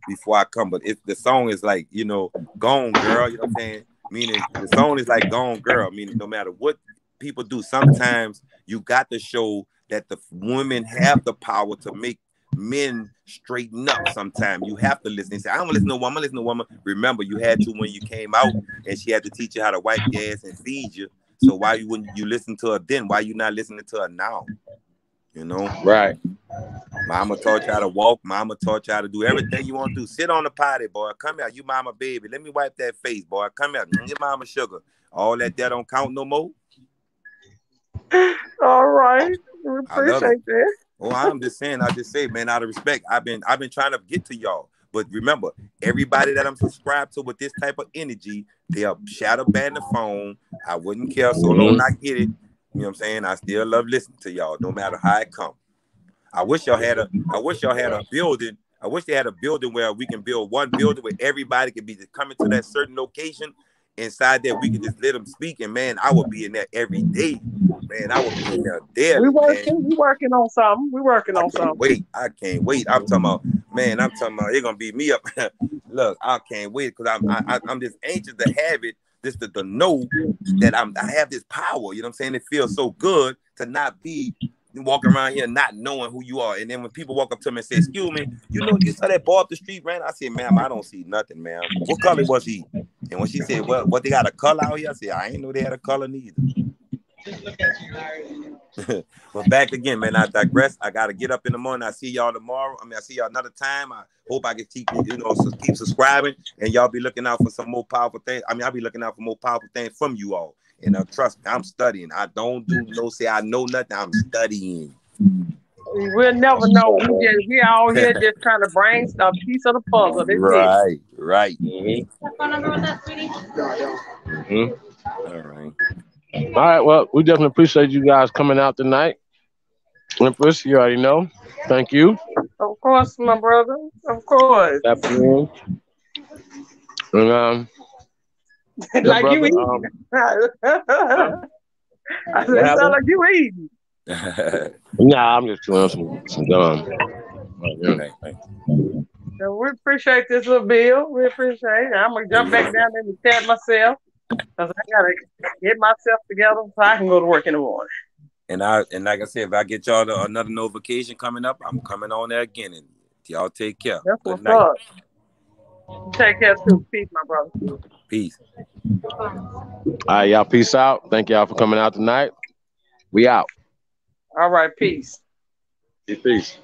before I come. But if the song is like, gone girl, you know what I'm saying? Meaning the song is like gone girl, meaning no matter what people do, sometimes you got to show that the women have the power to make men straighten up. Sometimes you have to listen and say, I don't listen to a woman, Remember, you had to when you came out, and she had to teach you how to wipe your ass and feed you. So why wouldn't you listen to her then? Why you not listening to her now? Right. Mama taught you how to walk. Mama taught you how to do everything you want to do. Sit on the potty, boy. Come here, you mama baby. Let me wipe that face, boy. Come here, get mama sugar. All that don't count no more. All right. We appreciate that. Oh, I'm just saying, man, out of respect, I've been trying to get to y'all. But remember, everybody that I'm subscribed to with this type of energy, they'll shadow ban the phone. I wouldn't care so long I get it. You know what I'm saying? I still love listening to y'all, no matter how it come. I wish y'all had a building. I wish they had a building where we can build one building where everybody can be coming to that certain location. Inside there, we can just let them speak, and man, I would be in there every day. Man, I would be in there daily. We working on something. I can't wait. I'm talking about they're gonna beat me up. Look, I can't wait because I'm just anxious to have it, just to know that I have this power. You know what I'm saying? It feels so good to not be walking around here not knowing who you are. And then when people walk up to me and say, excuse me, you saw that boy up the street, man? I said, ma'am, I don't see nothing, ma'am. What color was he? And when she said, well, what, they got a color out here? I said, I ain't know they had a color neither. But back again, man, I digress. I got to get up in the morning. I see y'all tomorrow. I see y'all another time. I hope I can keep subscribing, and y'all be looking out for some more powerful things. I'll be looking out for more powerful things from you all. And trust me, I'm studying. I don't say I know nothing. I'm studying. We'll never know. We all here just trying to bring a piece of the puzzle. Right. All right. Well, we definitely appreciate you guys coming out tonight. Empress, you already know. Thank you. Of course, my brother. Of course. Definitely. And like brother, you eating. I said, it sound like you eating. Nah, I'm just doing some gum. So we appreciate this little bill. We appreciate it. I'm gonna jump back down there and chat myself because I gotta get myself together so I can go to work in the morning. And like I said, if I get y'all another notification coming up, I'm coming on there again. And y'all take care. That's what's up. Take care too. Peace, my brother. Peace. All right, y'all. Peace out. Thank y'all for coming out tonight. We out. All right. Peace. Peace.